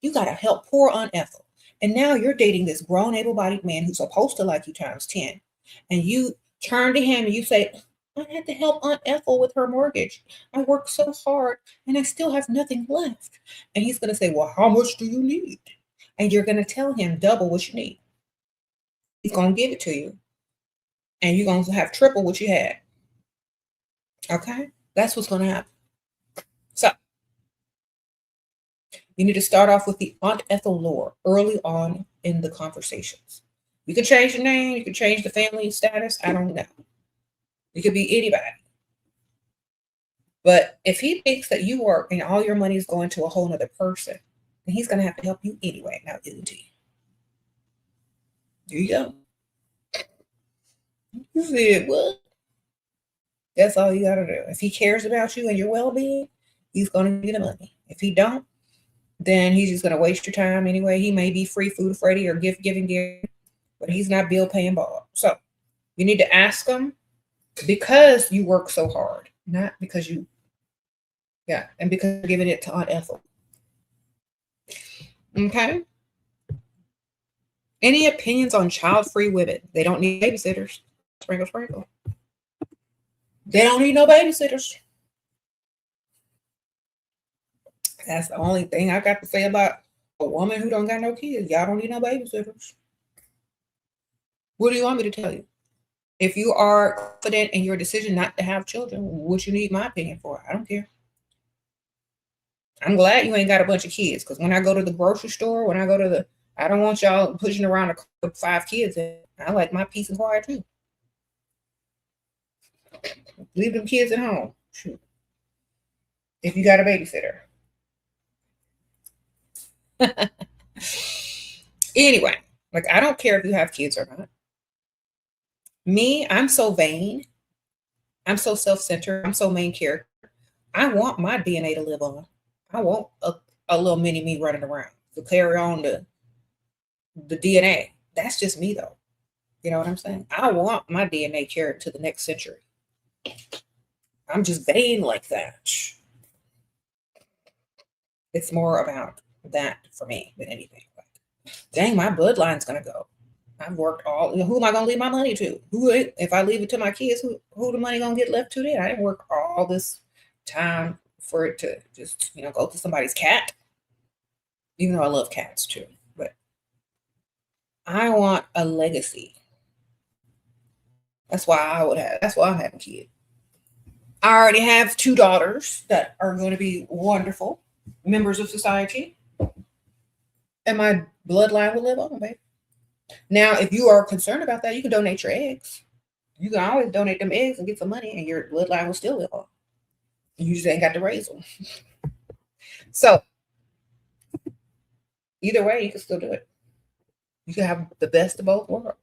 you got to help poor Aunt Ethel. And now you're dating this grown, able-bodied man who's supposed to like you times 10. And you turn to him and you say, I had to help Aunt Ethel with her mortgage. I worked so hard and I still have nothing left. And he's going to say, well, how much do you need? And you're going to tell him double what you need. He's going to give it to you. And you're going to have triple what you had. Okay? That's what's going to happen. So, you need to start off with the Aunt Ethel lore early on in the conversations. You can change the name. You can change the family status. I don't know. It could be anybody. But if he thinks that you work and all your money is going to a whole other person, then he's going to have to help you anyway. Now, isn't he? There you go. You said, what? That's all you got to do. If he cares about you and your well-being, he's going to give you the money. If he don't, then he's just going to waste your time anyway. He may be free food Freddy or gift giving Gary, but he's not bill paying Bob. So you need to ask him because you work so hard, not because and because you're giving it to Aunt Ethel. Okay. Any opinions on child-free women? They don't need babysitters. Sprinkle, sprinkle. They don't need no babysitters. That's the only thing I got to say about a woman who don't got no kids. Y'all don't need no babysitters. What do you want me to tell you? If you are confident in your decision not to have children, what you need my opinion for? I don't care. I'm glad you ain't got a bunch of kids because when I go to the grocery store, I don't want y'all pushing around with 5 kids. I like my peace and quiet too. Leave them kids at home. Shoot. If you got a babysitter. Anyway, like I don't care if you have kids or not. Me, I'm so vain. I'm so self-centered. I'm so main character. I want my DNA to live on. I want a little mini me running around to carry on the DNA. That's just me though. You know what I'm saying? I want my DNA carried to the next century. I'm just vain like that. It's more about that for me than anything. Like, dang, my bloodline's gonna go. I've worked all. Who am I gonna leave my money to? Who, if I leave it to my kids? Who the money gonna get left to? Then I didn't work all this time for it to just go to somebody's cat. Even though I love cats too, but I want a legacy. That's why That's why I'm having kids. I already have 2 daughters that are going to be wonderful members of society, and my bloodline will live on, baby. Now, if you are concerned about that, you can donate your eggs. You can always donate them eggs and get some money, and your bloodline will still live on. You just ain't got to raise them. So, either way, you can still do it. You can have the best of both worlds.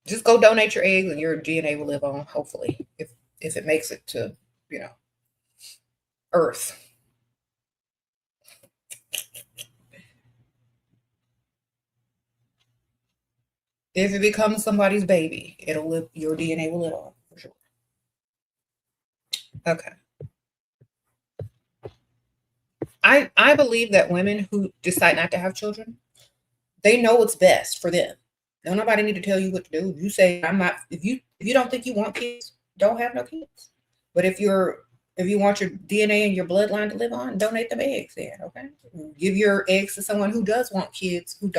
Just go donate your eggs, and your DNA will live on. Hopefully, if it makes it to Earth. If it becomes somebody's baby, it'll live. Your DNA will live on for sure. Okay. I believe that women who decide not to have children, they know what's best for them. Don't nobody need to tell you what to do. You say I'm not. If you don't think you want kids, don't have no kids. But if you want your DNA and your bloodline to live on, donate them eggs. Then okay, give your eggs to someone who does want kids, who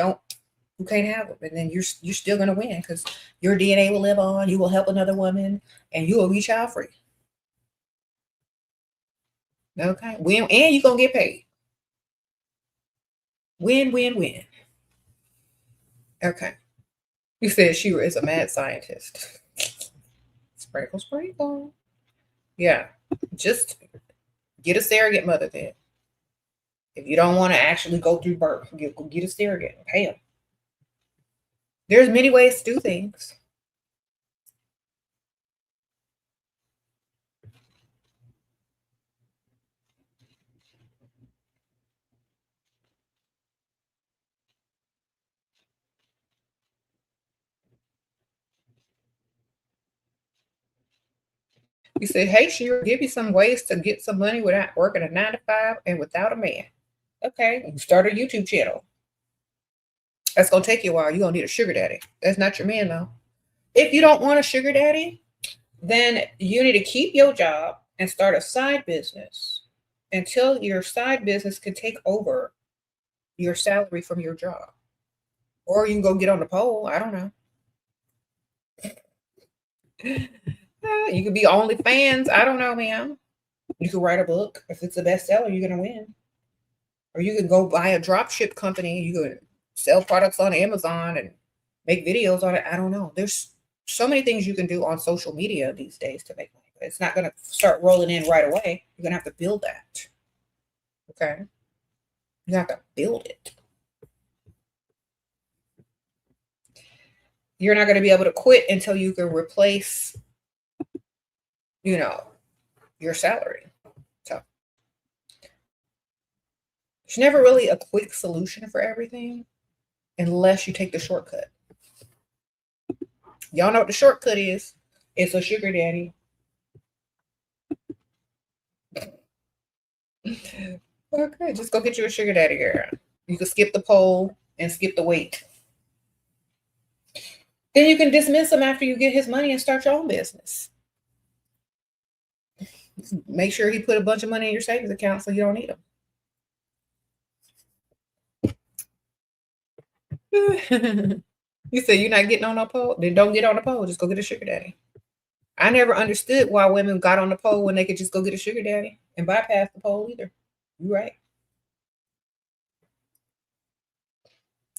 can't have them, and then you're still gonna win because your DNA will live on. You will help another woman, and you will be child free. Okay, win, and you're gonna get paid. Win, win, win. Okay. You said she is a mad scientist. Sprinkle, sprinkle. Yeah, just get a surrogate mother then. If you don't want to actually go through birth, get a surrogate and pay them. There's many ways to do things. You say, hey, she'll give you some ways to get some money without working a 9 to 5 and without a man. Okay, you start a YouTube channel. That's going to take you a while. You're going to need a sugar daddy. That's not your man, though. If you don't want a sugar daddy, then you need to keep your job and start a side business until your side business can take over your salary from your job. Or you can go get on the pole. I don't know. You could be OnlyFans. I don't know, man. You could write a book. If it's a bestseller, you're going to win. Or you can go buy a drop ship company. You could sell products on Amazon and make videos on it. I don't know. There's so many things you can do on social media these days to make money. But it's not going to start rolling in right away. You're going to have to build that. Okay? You have to build it. You're not going to be able to quit until you can replace, your salary. So there's never really a quick solution for everything unless you take the shortcut. Y'all know what the shortcut is. It's a sugar daddy. Okay, just go get you a sugar daddy, girl. You can skip the pole and skip the wait. Then you can dismiss him after you get his money and start your own business. Make sure he put a bunch of money in your savings account so you don't need them. You say you're not getting on no pole? Then don't get on the pole. Just go get a sugar daddy. I never understood why women got on the pole when they could just go get a sugar daddy and bypass the pole either. You're right.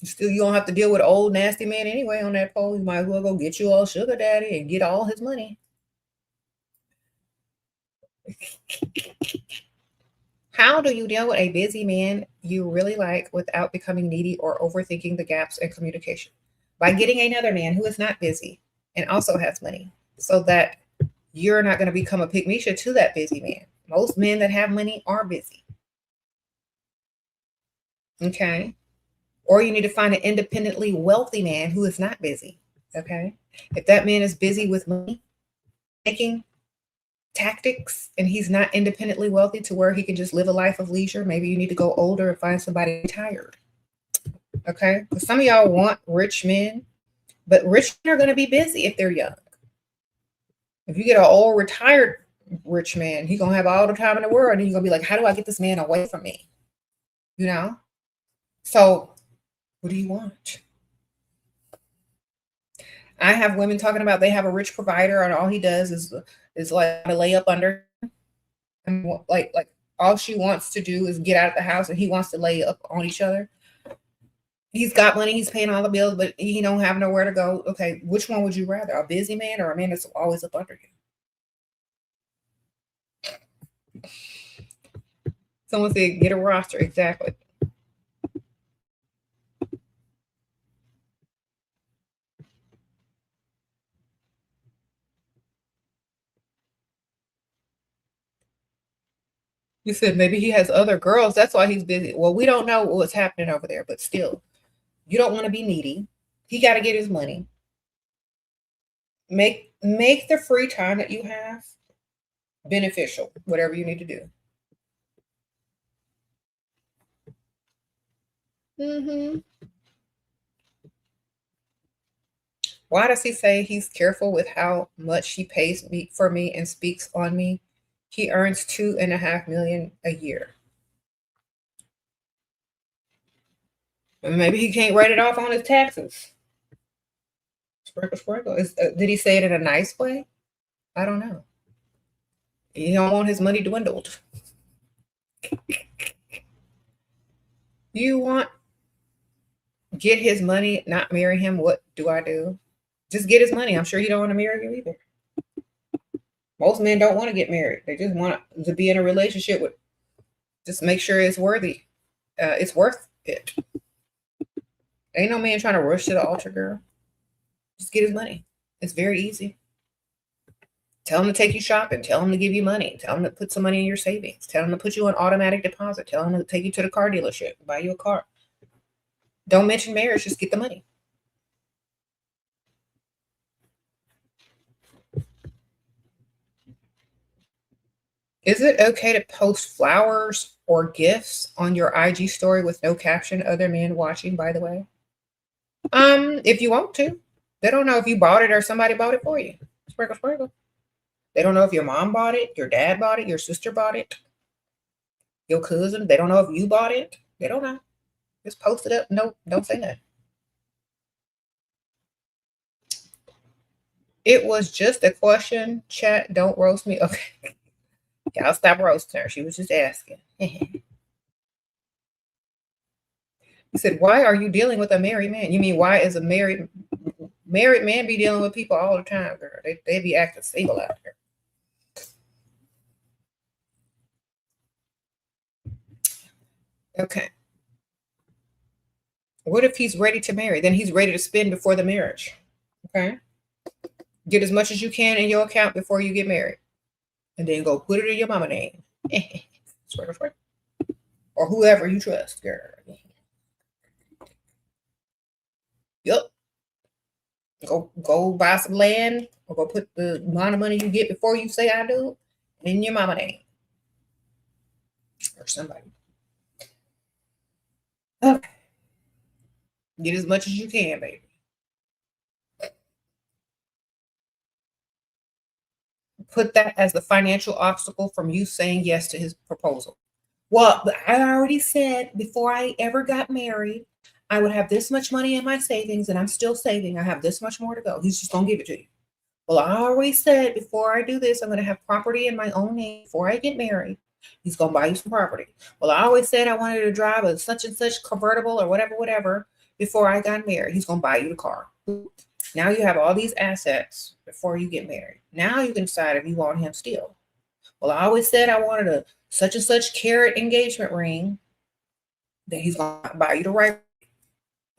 Still, you don't have to deal with old nasty man anyway on that pole. You might as well go get you all sugar daddy and get all his money. How do you deal with a busy man you really like without becoming needy or overthinking the gaps in communication? By getting another man who is not busy and also has money, so that you're not going to become a pygmisha to that busy man. Most men that have money are busy. Okay. Or you need to find an independently wealthy man who is not busy. Okay. If that man is busy with money making tactics and he's not independently wealthy to where he can just live a life of leisure, maybe you need to go older and find somebody retired. Okay. Because some of y'all want rich men, but rich men are going to be busy if they're young. If you get an old retired rich man, he's going to have all the time in the world. And you're going to be like, how do I get this man away from me? You know? So what do you want? I have women talking about they have a rich provider and all he does is like to lay up under him. And like all she wants to do is get out of the house and he wants to lay up on each other. He's got money, he's paying all the bills, but he don't have nowhere to go. Okay, which one would you rather? A busy man or a man that's always up under you? Someone said get a roster. Exactly. You said maybe he has other girls. That's why he's busy. Well, we don't know what's happening over there, but still, you don't want to be needy. He got to get his money. Make the free time that you have beneficial, whatever you need to do. Why does he say he's careful with how much he pays me for me and speaks on me? He earns $2.5 million a year. Maybe he can't write it off on his taxes. Sprinkle, sprinkle. Did he say it in a nice way? I don't know. He don't want his money dwindled. You want get his money, not marry him. What do I do? Just get his money. I'm sure he don't want to marry you either. Most men don't want to get married. They just want to be in a relationship with. Just make sure it's worthy. It's worth it. Ain't no man trying to rush to the altar, girl. Just get his money. It's very easy. Tell him to take you shopping. Tell him to give you money. Tell him to put some money in your savings. Tell him to put you on automatic deposit. Tell him to take you to the car dealership, buy you a car. Don't mention marriage. Just get the money. Is it okay to post flowers or gifts on your IG story with no caption, other men watching, by the way? If you want to. They don't know if you bought it or somebody bought it for you. Sprinkle, sprinkle. They don't know if your mom bought it, your dad bought it, your sister bought it, your cousin. They don't know if you bought it. They don't know. Just post it up. No, don't say that. It was just a question. Chat, don't roast me. Okay. Y'all stop roasting her. She was just asking. He said, why are you dealing with a married man? You mean why is a married man be dealing with people all the time, girl? They be acting single out there. Okay. What if he's ready to marry? Then he's ready to spend before the marriage. Okay. Get as much as you can in your account before you get married. And then go put it in your mama name. Or whoever you trust, girl. Yep. Go buy some land or go put the amount of money you get before you say I do in your mama name. Or somebody. Okay. Get as much as you can, baby. Put that as the financial obstacle from you saying yes to his proposal. Well, I already said before I ever got married, I would have this much money in my savings and I'm still saving. I have this much more to go. He's just going to give it to you. Well, I already said before I do this, I'm going to have property in my own name before I get married. He's going to buy you some property. Well, I always said I wanted to drive a such and such convertible or whatever before I got married. He's going to buy you the car. Now you have all these assets before you get married. Now you can decide if you want him still. Well, I always said I wanted a such and such carat engagement ring. Then he's going to buy you the right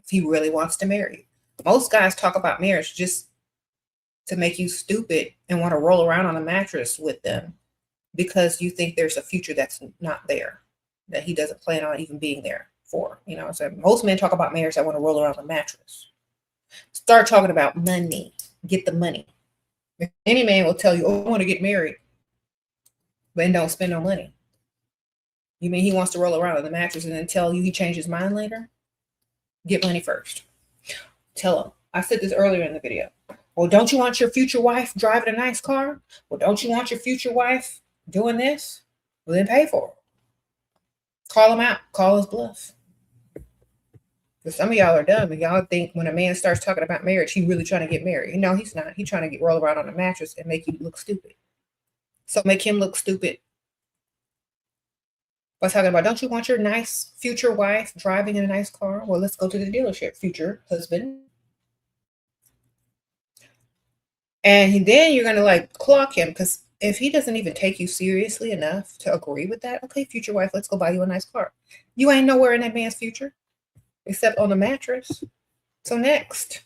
if he really wants to marry you. Most guys talk about marriage just to make you stupid and want to roll around on a mattress with them because you think there's a future that's not there, that he doesn't plan on even being there for. You know, so most men talk about marriage that want to roll around on a mattress. Start talking about money. Get the money. Any man will tell you, oh, I want to get married, but don't spend no money. You mean he wants to roll around on the mattress and then tell you he changed his mind later? Get money first. Tell him. I said this earlier in the video. Well, don't you want your future wife driving a nice car? Well, don't you want your future wife doing this? Well, then pay for it. Call him out. Call his bluff. Because some of y'all are dumb and y'all think when a man starts talking about marriage, he's really trying to get married. No, he's not. He's trying to roll around on a mattress and make you look stupid. So make him look stupid. I was talking about, don't you want your nice future wife driving in a nice car? Well, let's go to the dealership, future husband. And then you're going to like clock him, because if he doesn't even take you seriously enough to agree with that, okay, future wife, let's go buy you a nice car. You ain't nowhere in that man's future except on the mattress. So next.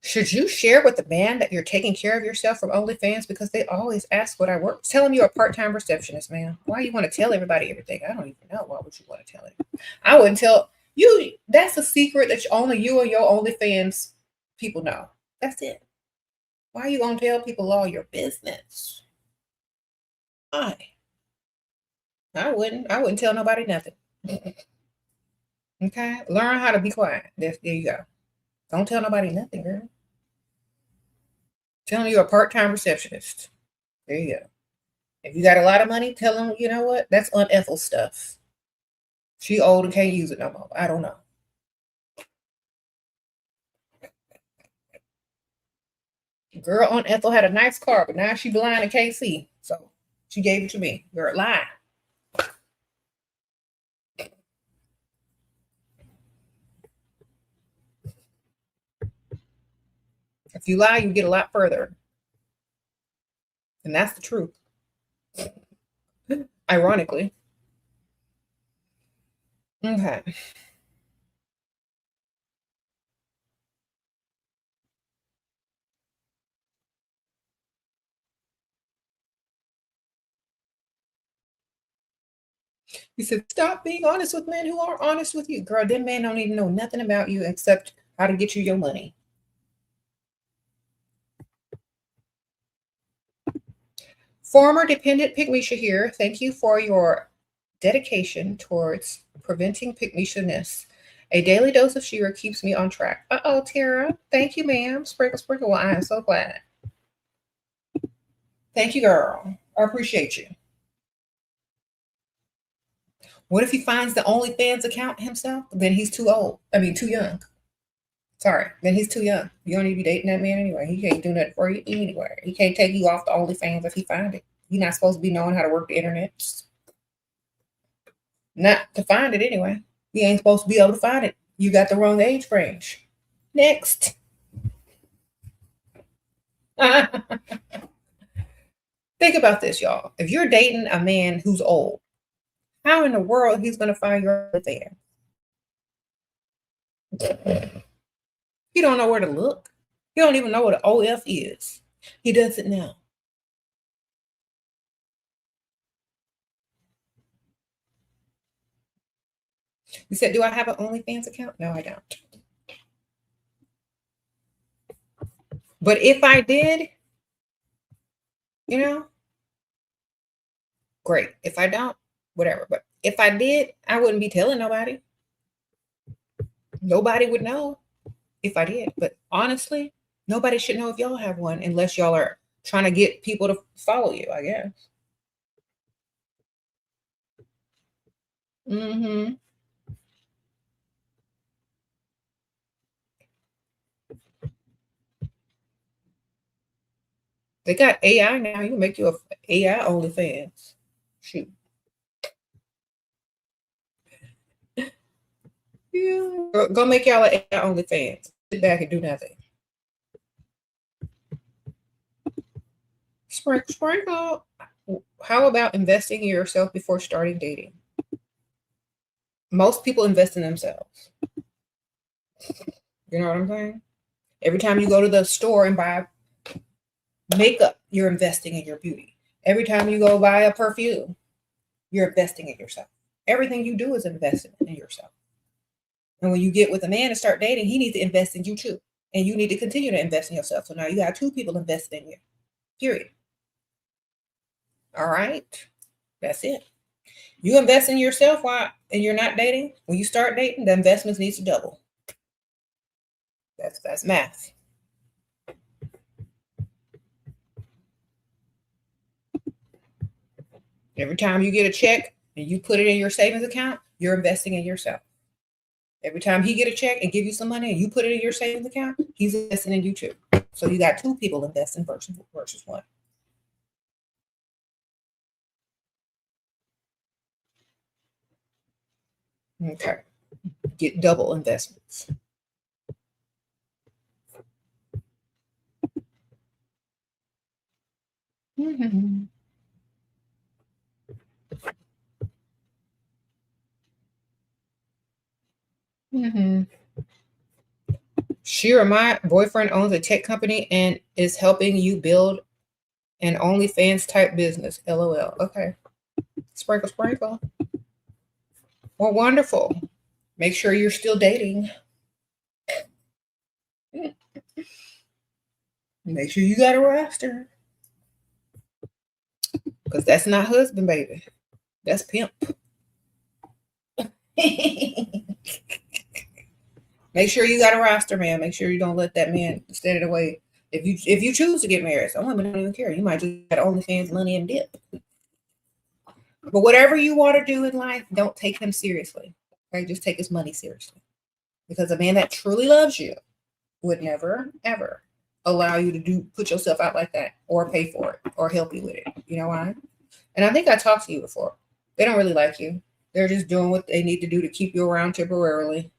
Should you share with the man that you're taking care of yourself from OnlyFans? Because they always ask what I work. Tell them you're a part-time receptionist, man. Why you want to tell everybody everything? I don't even know. Why would you want to tell it? I wouldn't tell you. That's a secret that only you and your OnlyFans people know. That's it. Why are you going to tell people all your business? Why? I wouldn't tell nobody nothing. Okay? Learn how to be quiet. There you go. Don't tell nobody nothing, girl. Tell them you're a part-time receptionist. There you go. If you got a lot of money, tell them, you know what? That's unethical stuff. She old and can't use it no more. I don't know. Girl Aunt Ethel had a nice car, but now she blind and can't see. So she gave it to me. Girl, lie. If you lie, you get a lot further. And that's the truth. Ironically. Okay. He said, stop being honest with men who aren't honest with you. Girl, them men don't even know nothing about you except how to get you your money. Former dependent Pygmisha here. Thank you for your dedication towards preventing Pygmisha-ness. A daily dose of Shira keeps me on track. Uh-oh, Tara. Thank you, ma'am. Sprinkle, sprinkle. Well, I am so glad. Thank you, girl. I appreciate you. What if he finds the OnlyFans account himself? Then he's too old. I mean, too young. Sorry. Then he's too young. You don't need to be dating that man anyway. He can't do nothing for you anyway. He can't take you off the OnlyFans if he find it. You're not supposed to be knowing how to work the internet. Not to find it anyway. You ain't supposed to be able to find it. You got the wrong age range. Next. Think about this, y'all. If you're dating a man who's old, how in the world he's going to find your OnlyFans? He don't know where to look. He don't even know what an OF is. He doesn't know. You said, do I have an OnlyFans account? No, I don't. But if I did, you know, great. If I don't, whatever. But if I did, I wouldn't be telling nobody. Nobody would know if I did. But honestly, Nobody should know if y'all have one unless y'all are trying to get people to follow you, I guess. Mm-hmm. They got AI now. You can make you a AI OnlyFans. Shoot. Yeah. Go make y'all an AI OnlyFans. Sit back and do nothing. Sprinkle, sprinkle. How about investing in yourself before starting dating? Most people invest in themselves. You know what I'm saying? Every time you go to the store and buy makeup, you're investing in your beauty. Every time you go buy a perfume, you're investing in yourself. Everything you do is investing in yourself. And when you get with a man and start dating, he needs to invest in you too. And you need to continue to invest in yourself. So now you got two people invested in you. Period. All right. That's it. You invest in yourself while and you're not dating. When you start dating, the investments needs to double. That's math. Every time you get a check and you put it in your savings account, you're investing in yourself. Every time he get a check and give you some money and you put it in your savings account, he's investing in you too. So you got two people investing versus one. Okay. Get double investments. Mm-hmm. Mm-hmm. Shira, my boyfriend owns a tech company and is helping you build an OnlyFans type business. LOL. Okay. Sprinkle, sprinkle. Well, wonderful. Make sure you're still dating. Make sure you got a roster. Because that's not husband, baby. That's pimp. Make sure you got a roster, man. Make sure you don't let that man stand in the way. If you choose to get married, some women don't even care. You might just get OnlyFans money and dip. But whatever you want to do in life, don't take him seriously. Okay, just take his money seriously. Because a man that truly loves you would never, ever allow you to put yourself out like that or pay for it or help you with it. You know why? And I think I talked to you before. They don't really like you. They're just doing what they need to do to keep you around temporarily.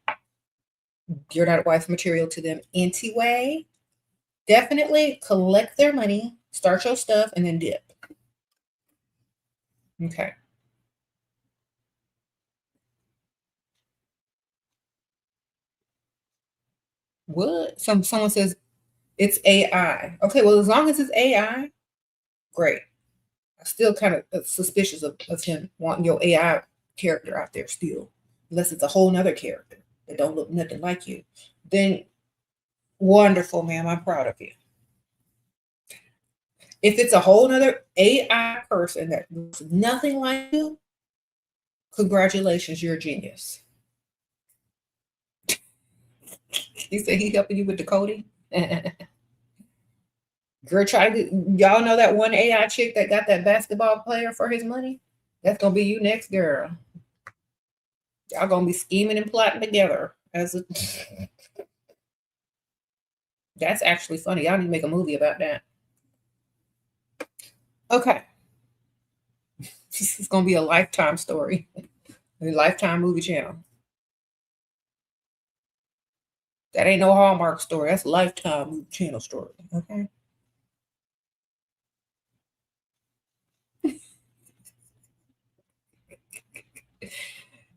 You're not wife material to them anyway. Definitely collect their money, start your stuff, and then dip. Okay. What? Someone says it's AI. Okay, well, as long as it's AI, great. I'm still kind of suspicious of him wanting your AI character out there still, unless it's a whole nother character that don't look nothing like you. Then wonderful, ma'am. I'm proud of you. If it's a whole nother AI person that looks nothing like you, congratulations, you're a genius. He said he helping you with the coding. Girl, y'all know that one AI chick that got that basketball player for his money? That's gonna be you next, girl. Y'all gonna be scheming and plotting together as a that's actually funny. Y'all need to make a movie about that. Okay. This is gonna be a Lifetime story. A Lifetime movie channel. That ain't no Hallmark story. That's a Lifetime movie channel story. Okay.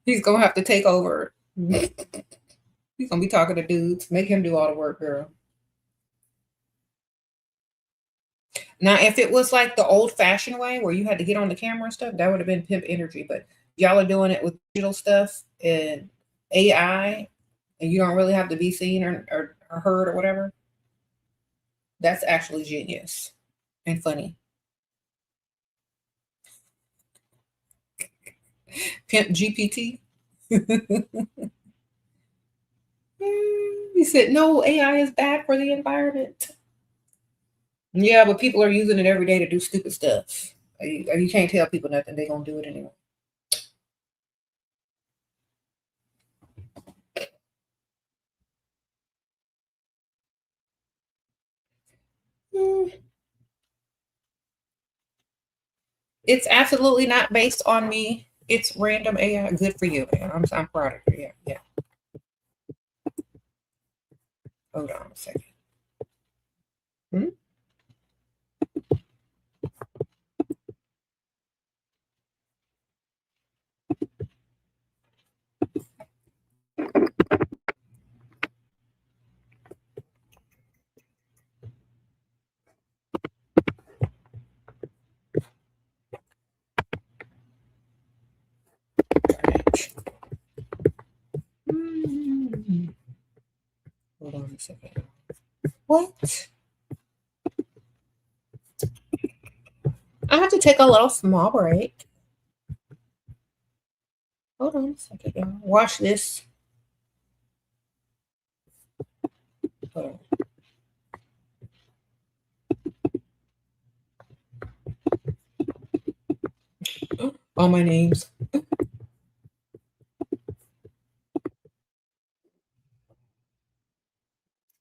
He's gonna have to take over. He's gonna be talking to dudes. Make him do all the work, girl. Now, if it was like the old fashioned way where you had to get on the camera and stuff, that would have been pimp energy. But y'all are doing it with digital stuff and AI, and you don't really have to be seen or heard or whatever. That's actually genius and funny. Pimp GPT. He said, no, AI is bad for the environment. Yeah, but people are using it every day to do stupid stuff. You can't tell people nothing. They're going to do it anyway. It's absolutely not based on me. It's random AI. Good for you, man. I'm proud of you. Yeah, yeah. Hold on a second. Hmm? Hold on a second. What? I have to take a little small break. Hold on a second, y'all. Watch this. Hold on. All my names.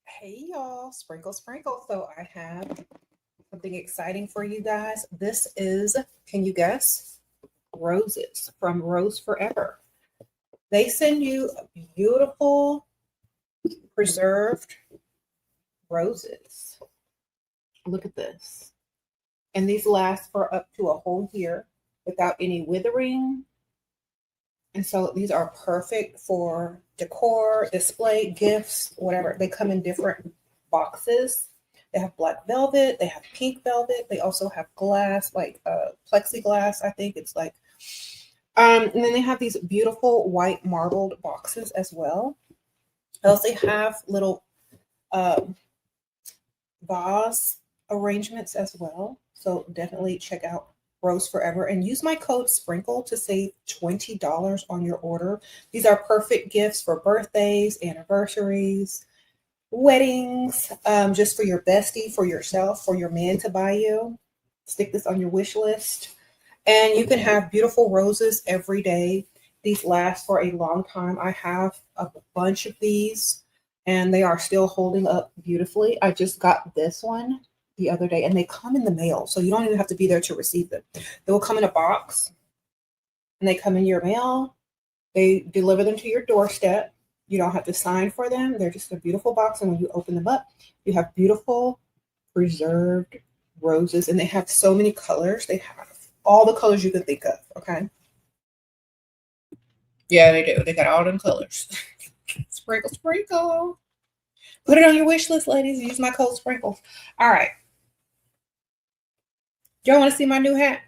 Hey, y'all. Sprinkle, sprinkle. So I have something exciting for you guys. This is, can you guess? Roses from Rose Forever. They send you beautiful preserved roses. Look at this. And these last for up to a whole year without any withering. And so these are perfect for decor, display, gifts, whatever. They come in different boxes. They have black velvet, they have pink velvet, they also have glass, like plexiglass, I think it's like. And then they have these beautiful white marbled boxes as well. They also have little vase arrangements as well. So definitely check out Rose Forever and use my code SPRINKLE to save $20 on your order. These are perfect gifts for birthdays, anniversaries, weddings, just for your bestie, for yourself, for your man to buy you. Stick this on your wish list. And you can have beautiful roses every day. These last for a long time. I have a bunch of these and they are still holding up beautifully. I just got this one the other day and they come in the mail. So you don't even have to be there to receive them. They will come in a box and they come in your mail. They deliver them to your doorstep. You don't have to sign for them. They're just a beautiful box. And when you open them up, you have beautiful preserved roses. And they have so many colors. They have all the colors you can think of. Okay. Yeah, they do. They got all them colors. Sprinkle, sprinkle. Put it on your wish list, ladies. Use my code SPRINKLE. All right. Y'all want to see my new hat?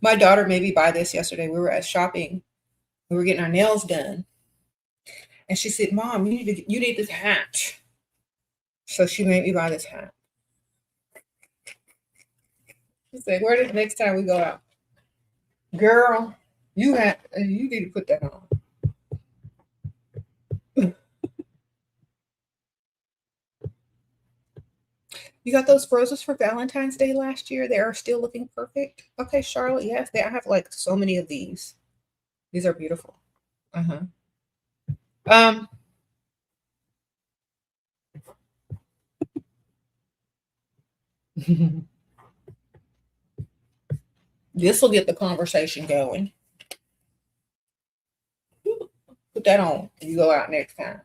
My daughter made me buy this yesterday. We were at shopping. We were getting our nails done. And she said, Mom, you need this hat. So she made me buy this hat. She said, where the next time we go out? Girl, you need to put that on. You got those roses for Valentine's Day last year? They are still looking perfect. Okay, Charlotte, yes, I have like so many of these. These are beautiful. Uh-huh. This will get the conversation going. Put that on. You go out next time.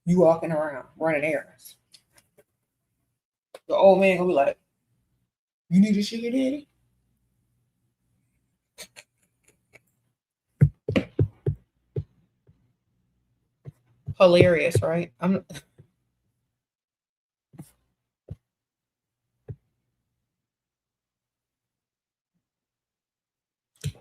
You walking around running errands. The old man gonna be like, "You need a sugar daddy?" Hilarious, right?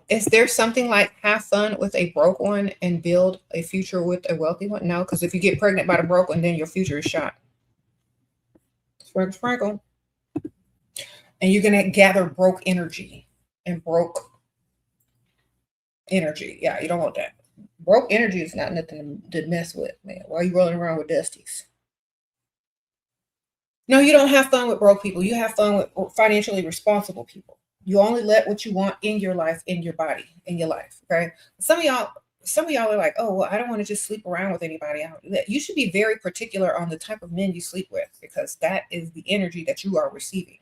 Is there something like have fun with a broke one and build a future with a wealthy one? No, because if you get pregnant by the broke one, then your future is shot. Sprinkle, sprinkle. And you're gonna gather broke energy and broke energy. Yeah, you don't want that. Broke energy is not nothing to mess with, man. Why are you rolling around with dusties? No, you don't have fun with broke people. You have fun with financially responsible people. You only let what you want in your life, in your body, in your life. Okay. Some of y'all are like, oh, well, I don't want to just sleep around with anybody. You should be very particular on the type of men you sleep with, because that is the energy that you are receiving.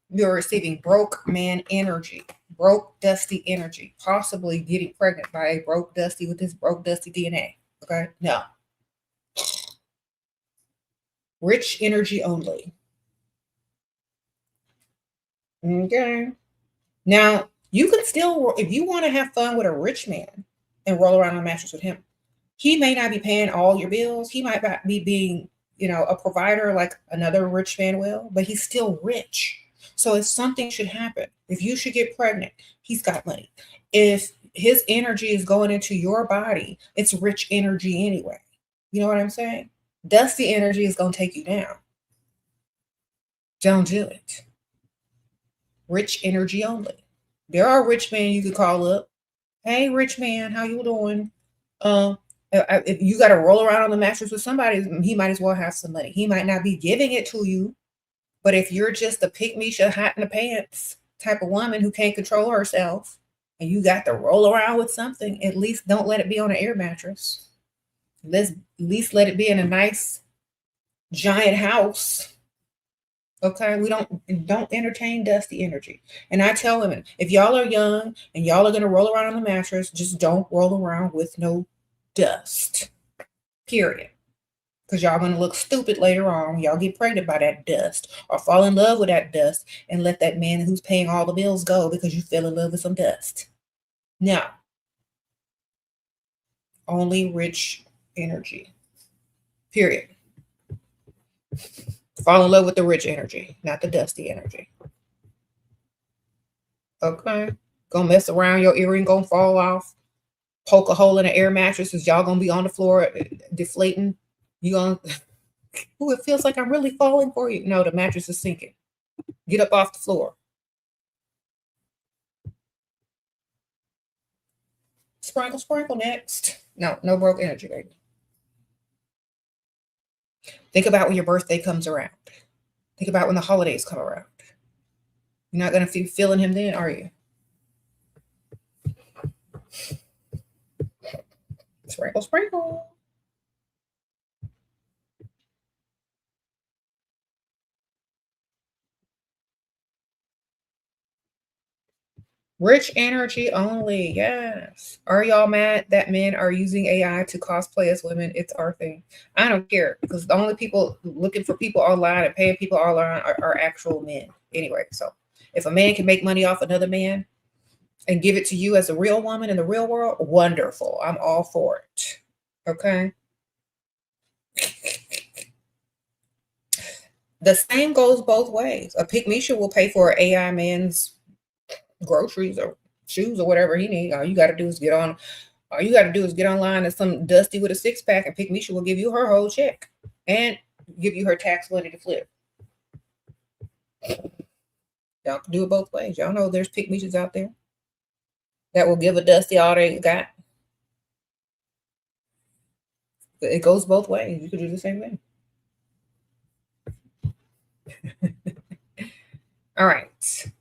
You're receiving broke man energy, broke, dusty energy, possibly getting pregnant by a broke, dusty with this broke, dusty DNA. Okay. No. Rich energy only. Okay. Now, you can still, if you want to have fun with a rich man and roll around on a mattress with him, he may not be paying all your bills. He might not be being, a provider like another rich man will, but he's still rich. So if something should happen, if you should get pregnant, he's got money. If his energy is going into your body, it's rich energy anyway. You know what I'm saying? Dusty energy is going to take you down. Don't do it. Rich energy only. There are rich men you could call up. Hey, rich man, how you doing? If you got to roll around on the mattress with somebody, he might as well have some money. He might not be giving it to you, but if you're just a pick-me-shit, hot in the pants type of woman who can't control herself, and you got to roll around with something, at least don't let it be on an air mattress. At least let it be in a nice giant house. Okay, we don't entertain dusty energy. And I tell women, if y'all are young and y'all are gonna roll around on the mattress, just don't roll around with no dust. Period. Because y'all gonna look stupid later on. Y'all get pregnant by that dust or fall in love with that dust and let that man who's paying all the bills go because you fell in love with some dust. No. Only rich energy. Period. Fall in love with the rich energy, not the dusty energy. Okay. Gonna mess around, your earring gonna fall off. Poke a hole in an air mattress, as y'all gonna be on the floor deflating. You gonna, oh, it feels like I'm really falling for you. No, the mattress is sinking. Get up off the floor. Sprinkle, sprinkle next. No broke energy, baby. Think about when your birthday comes around. Think about when the holidays come around. You're not going to be feeling him then, are you? Sprinkle, sprinkle. Rich energy only. Yes. Are y'all mad that men are using AI to cosplay as women? It's our thing. I don't care, because the only people looking for people online and paying people online are actual men. Anyway, so if a man can make money off another man and give it to you as a real woman in the real world, wonderful. I'm all for it. Okay. The same goes both ways. A pygmisha will pay for an AI man's groceries or shoes or whatever he needs. All you got to do is get online as some dusty with a six-pack, and pygmisha will give you her whole check and give you her tax money to flip. Y'all can do it both ways. Y'all know there's pygmishas out there that will give a dusty all they got. It goes both ways. You could do the same thing. All right.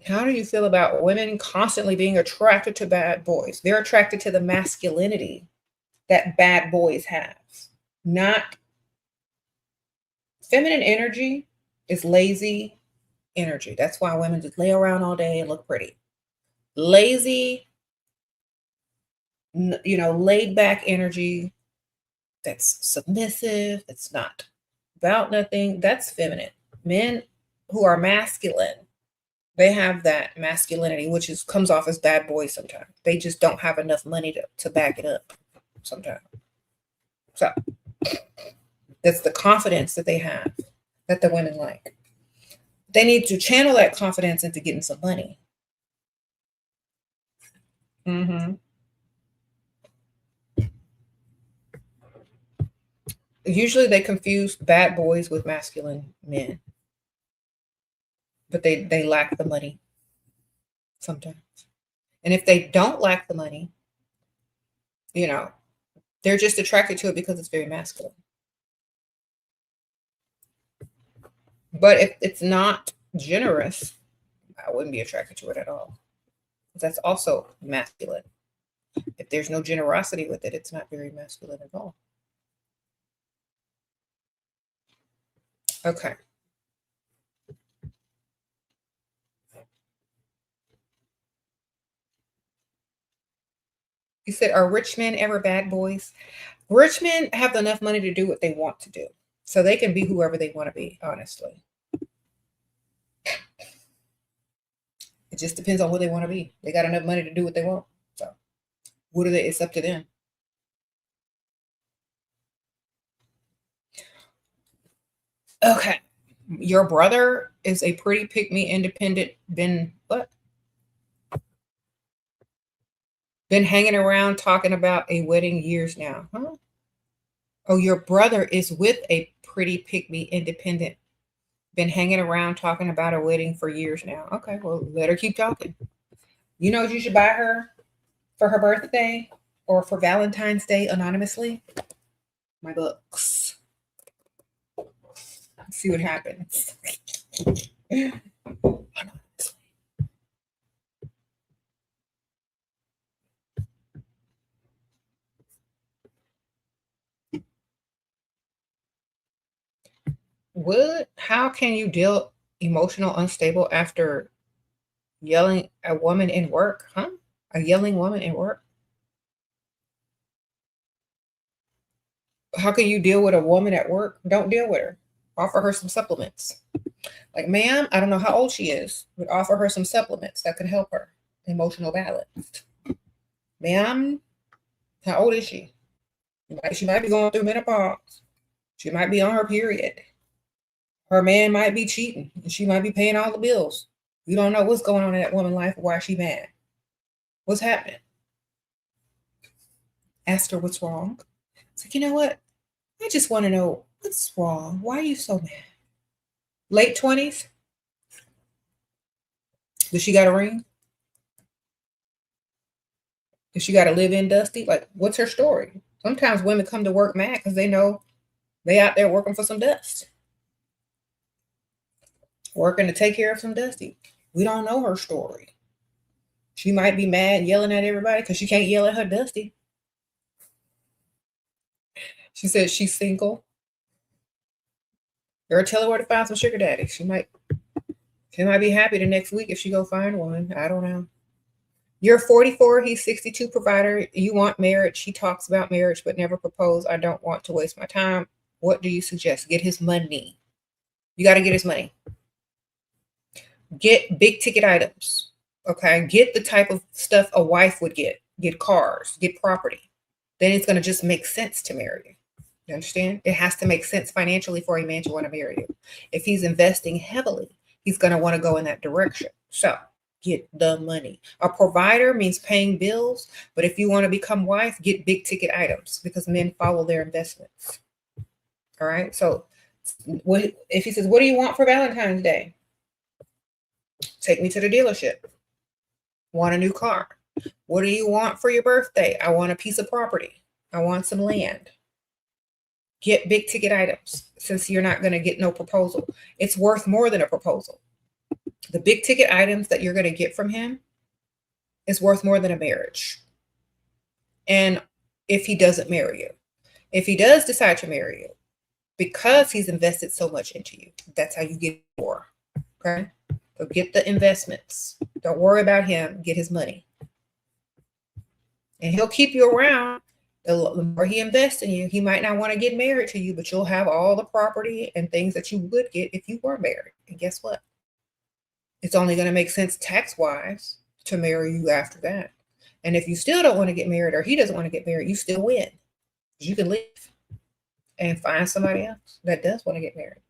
How do you feel about women constantly being attracted to bad boys? They're attracted to the masculinity that bad boys have. Not feminine energy is lazy energy. That's why women just lay around all day and look pretty. Lazy, laid back energy that's submissive, that's not about nothing, that's feminine. Men who are masculine, they have that masculinity, which comes off as bad boys sometimes. They just don't have enough money to back it up sometimes. So that's the confidence that they have that the women like. They need to channel that confidence into getting some money. Usually they confuse bad boys with masculine men, but they lack the money sometimes. And if they don't lack the money, you know, they're just attracted to it because it's very masculine. But if it's not generous, I wouldn't be attracted to it at all. That's also masculine. If there's no generosity with it, it's not very masculine at all. Okay. You said, are rich men ever bad boys? Rich men have enough money to do what they want to do. So they can be whoever they want to be, honestly. It just depends on who they want to be. They got enough money to do what they want. So what are they? It's up to them. Okay. Your brother is a pretty pick-me independent, been hanging around talking about a wedding years now, huh? Oh, your brother is with a pretty pick-me independent, been hanging around talking about a wedding for years now. Okay, well, let her keep talking. You know what you should buy her for her birthday or for Valentine's Day anonymously? My books. Let's see what happens. How can you deal emotional unstable after yelling a woman in work? Huh? A yelling woman in work? How can you deal with a woman at work? Don't deal with her. Offer her some supplements. Like, ma'am, I don't know how old she is, but offer her some supplements that could help her. Emotional balance. Ma'am, how old is she? She might be going through menopause. She might be on her period. Her man might be cheating, and she might be paying all the bills. You don't know what's going on in that woman's life or why she mad. What's happening? Ask her what's wrong. It's like, you know what? I just want to know what's wrong. Why are you so mad? Late 20s? Does she got a ring? Does she got to live in Dusty? Like, what's her story? Sometimes women come to work mad because they know they out there working for some dust. Working to take care of some Dusty. We don't know her story. She might be mad, yelling at everybody because she can't yell at her Dusty. She says she's single. Girl, tell her where to find some sugar daddy. She might be happy the next week if she go find one. I don't know. You're 44, he's 62, provider. You want marriage. He talks about marriage but never propose. I don't want to waste my time. What do you suggest? Get his money. You got to get his money. Get big ticket items. Okay. Get the type of stuff a wife would get. Get cars, get property. Then it's going to just make sense to marry you. You understand? It has to make sense financially for a man to want to marry you. If he's investing heavily, he's going to want to go in that direction. So get the money. A provider means paying bills, but if you want to become wife, get big ticket items because men follow their investments. All right. So if he says, what do you want for Valentine's Day? Take me to the dealership. Want a new car. What do you want for your birthday? I want a piece of property. I want some land. Get big ticket items since you're not going to get no proposal. It's worth more than a proposal. The big ticket items that you're going to get from him is worth more than a marriage. And if he doesn't marry you, if he does decide to marry you, because he's invested so much into you, that's how you get more. Okay. So get the investments. Don't worry about him. Get his money. And he'll keep you around. The more he invests in you, he might not want to get married to you, but you'll have all the property and things that you would get if you were married. And guess what? It's only going to make sense tax-wise to marry you after that. And if you still don't want to get married or he doesn't want to get married, you still win. You can leave and find somebody else that does want to get married.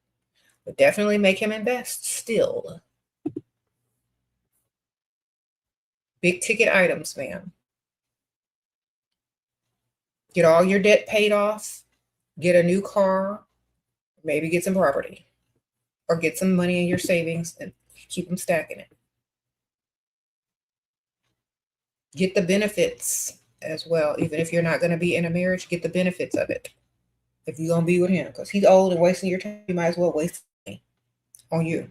But definitely make him invest still. Big ticket items, ma'am. Get all your debt paid off, get a new car, maybe get some property, or get some money in your savings and keep them stacking it. Get the benefits as well. Even if you're not going to be in a marriage, get the benefits of it. If you're going to be with him, because he's old and wasting your time, you might as well waste it on you.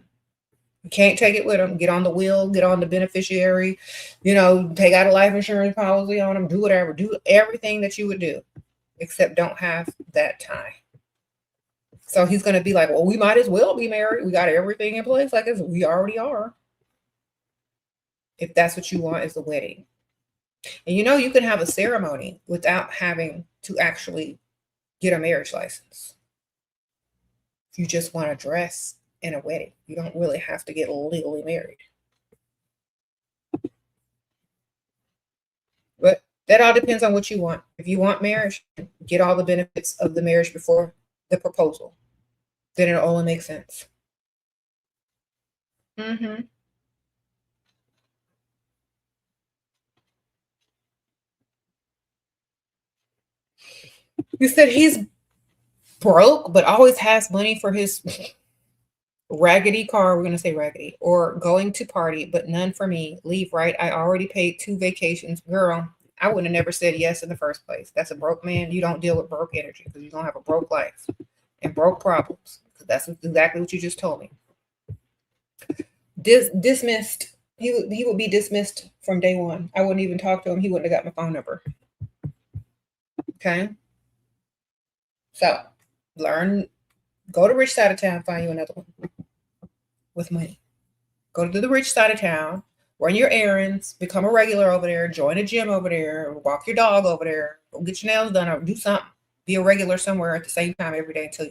You can't take it with him. Get on the will, get on the beneficiary, take out a life insurance policy on him, do whatever, do everything that you would do, except don't have that tie. So he's going to be like, well, we might as well be married. We got everything in place like we already are. If that's what you want is the wedding. And you can have a ceremony without having to actually get a marriage license. If you just want to dress in a wedding, you don't really have to get legally married. But that all depends on what you want. If you want marriage, get all the benefits of the marriage before the proposal. Then it'll only make sense. Mm-hmm. You said he's broke, but always has money for his raggedy car. We're going to say raggedy. Or going to party, but none for me. Leave, right? I already paid 2 vacations. Girl, I would have never said yes in the first place. That's a broke man. You don't deal with broke energy because you don't have a broke life and broke problems. That's exactly what you just told me. Dismissed. He would be dismissed from day one. I wouldn't even talk to him. He wouldn't have got my phone number. Okay? So, go to rich side of town, find you another one with money. Go to the rich side of town, run your errands, become a regular over there, join a gym over there, walk your dog over there, go get your nails done, or do something. Be a regular somewhere at the same time every day until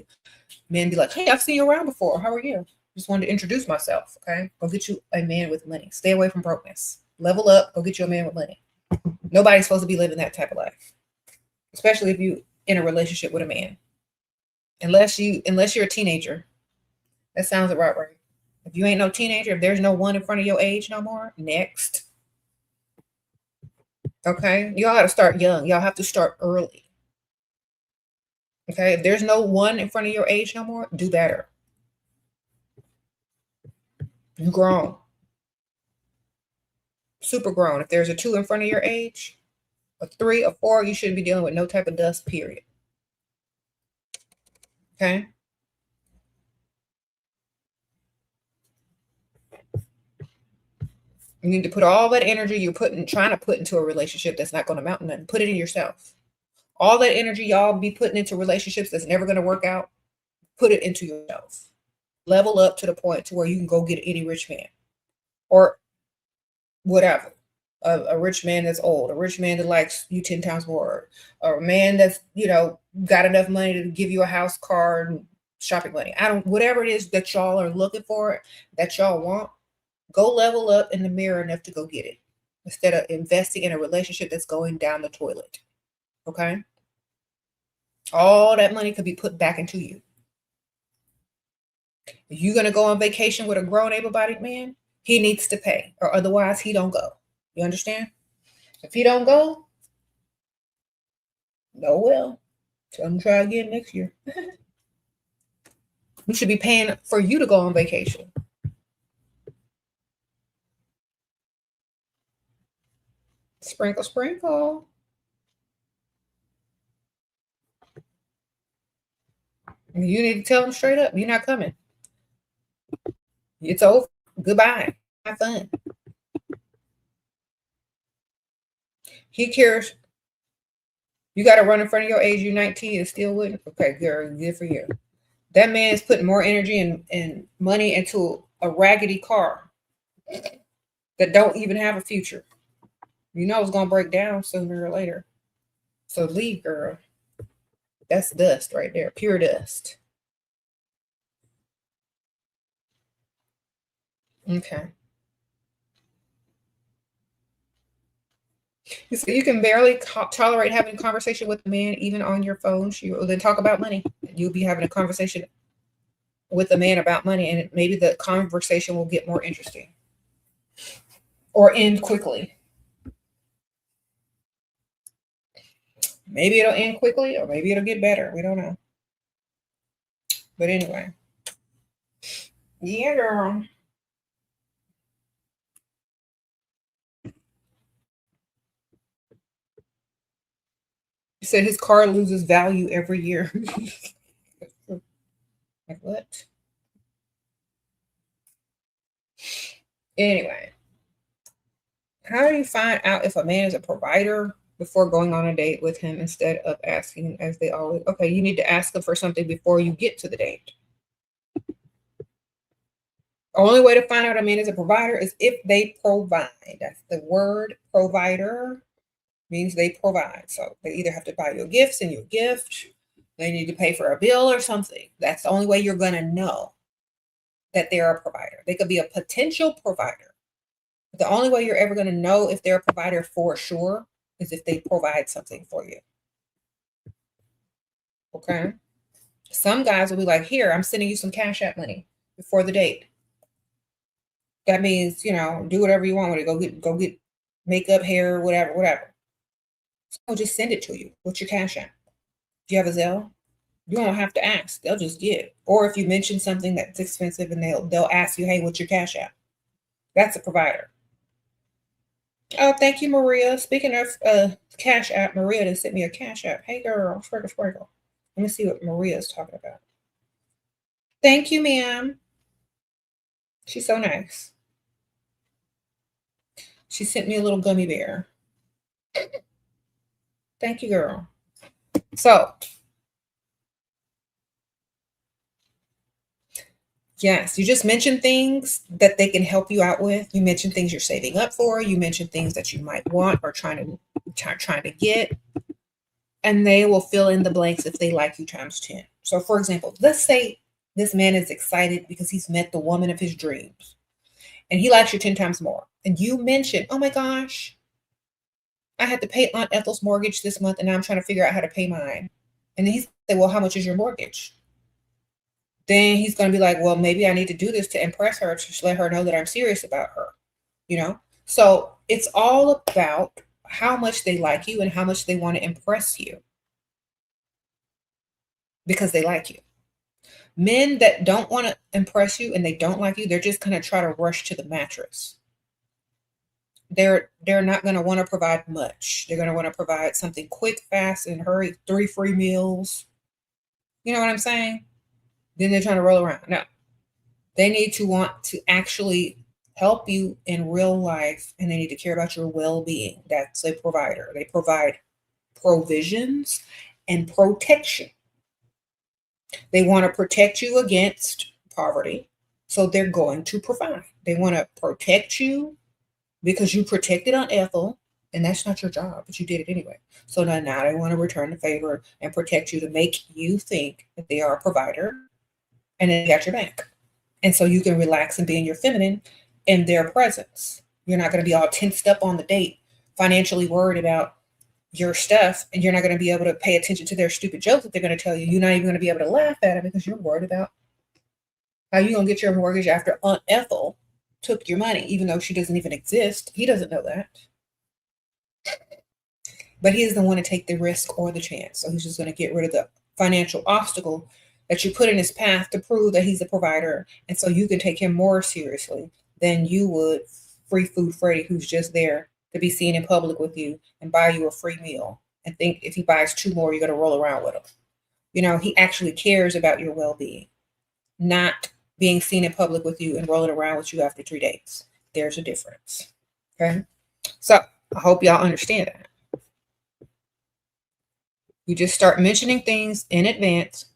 men be like, hey, I've seen you around before. How are you? Just wanted to introduce myself, okay? Go get you a man with money. Stay away from brokenness. Level up, go get you a man with money. Nobody's supposed to be living that type of life, especially if you in a relationship with a man. Unless you're a teenager. That sounds about right. If you ain't no teenager, if there's no one in front of your age no more, next. Okay? Y'all got to start young. Y'all have to start early. Okay? If there's no one in front of your age no more, do better. You grown. Super grown. If there's a 2 in front of your age, a 3, a 4, you shouldn't be dealing with no type of dust, period. Okay? You need to put all that energy you're trying to put into a relationship that's not going to amount to nothing. Put it in yourself. All that energy y'all be putting into relationships that's never going to work out, put it into yourself. Level up to the point to where you can go get any rich man or whatever. A rich man that's old, a rich man that likes you 10 times more, or a man that's, got enough money to give you a house, car, and shopping money. Whatever it is that y'all are looking for, that y'all want, go level up in the mirror enough to go get it instead of investing in a relationship that's going down the toilet. Okay? All that money could be put back into you. If you're going to go on vacation with a grown, able-bodied man, he needs to pay, or otherwise he don't go. You understand? If he don't go, no well. Tell him to try again next year. We should be paying for you to go on vacation. Sprinkle, sprinkle. You need to tell him straight up, you're not coming. It's over. Goodbye. Have fun. He cares. You got to run in front of your age. You're 19 and still wouldn't. Okay, girl, good for you. That man is putting more energy and money into a raggedy car that don't even have a future. You know it's going to break down sooner or later. So leave, girl. That's dust right there. Pure dust. Okay. So you can barely tolerate having a conversation with a man, even on your phone. Then talk about money. You'll be having a conversation with a man about money, and maybe the conversation will get more interesting or end quickly. Maybe it'll end quickly, or maybe it'll get better. We don't know. But anyway. Yeah, girl. He said his car loses value every year. Like what? Anyway, how do you find out if a man is a provider before going on a date with him instead of asking as they always? Okay, you need to ask him for something before you get to the date. Only way to find out a man is a provider is if they provide. That's the word provider means they provide. So they either have to buy you a gift, send you a gift, they need to pay for a bill or something. That's the only way you're going to know that they're a provider. They could be a potential provider. But the only way you're ever going to know if they're a provider for sure is if they provide something for you. Okay? Some guys will be like, here, I'm sending you some Cash App money before the date. That means, do whatever you want with it. Go get makeup, hair, whatever. So I'll just send it to you. What's your Cash App? Do you have a Zelle? You don't have to ask. They'll just give. Or if you mention something that's expensive and they'll ask you, hey, what's your Cash App? That's a provider. Oh, thank you, Maria. Speaking of Cash App, Maria just sent me a Cash App. Hey, girl, sprinkle. Let me see what Maria is talking about. Thank you, ma'am. She's so nice. She sent me a little gummy bear. Thank you, girl. So, yes, you just mention things that they can help you out with. You mention things you're saving up for. You mention things that you might want or trying to get, and they will fill in the blanks if they like you times 10. So, for example, let's say this man is excited because he's met the woman of his dreams, and he likes you 10 times more. And you mention, oh my gosh, I had to pay Aunt Ethel's mortgage this month, and now I'm trying to figure out how to pay mine. And then he said, well, how much is your mortgage? Then he's going to be like, well, maybe I need to do this to impress her, to let her know that I'm serious about her, So it's all about how much they like you and how much they want to impress you because they like you. Men that don't want to impress you and they don't like you, they're just going to try to rush to the mattress. They're not going to want to provide much. They're going to want to provide something quick, fast, and hurry, 3 free meals. You know what I'm saying? Then they're trying to roll around. No, they need to want to actually help you in real life, and they need to care about your well-being. That's a provider. They provide provisions and protection. They want to protect you against poverty, so they're going to provide. They want to protect you because you protected Aunt Ethel, and that's not your job, but you did it anyway. So now they want to return the favor and protect you to make you think that they are a provider, and they got your back. And so you can relax and be in your feminine in their presence. You're not going to be all tensed up on the date, financially worried about your stuff, and you're not going to be able to pay attention to their stupid jokes that they're going to tell you. You're not even going to be able to laugh at it because you're worried about how you're going to get your mortgage after Aunt Ethel took your money, even though she doesn't even exist. He doesn't know that. But he doesn't want to take the risk or the chance. So he's just going to get rid of the financial obstacle that you put in his path to prove that he's a provider. And so you can take him more seriously than you would Free Food Freddy, who's just there to be seen in public with you and buy you a free meal and think if he buys 2 more, you're going to roll around with him. He actually cares about your well-being, not being seen in public with you and rolling around with you after 3 days. There's a difference. Okay. So I hope y'all understand that. You just start mentioning things in advance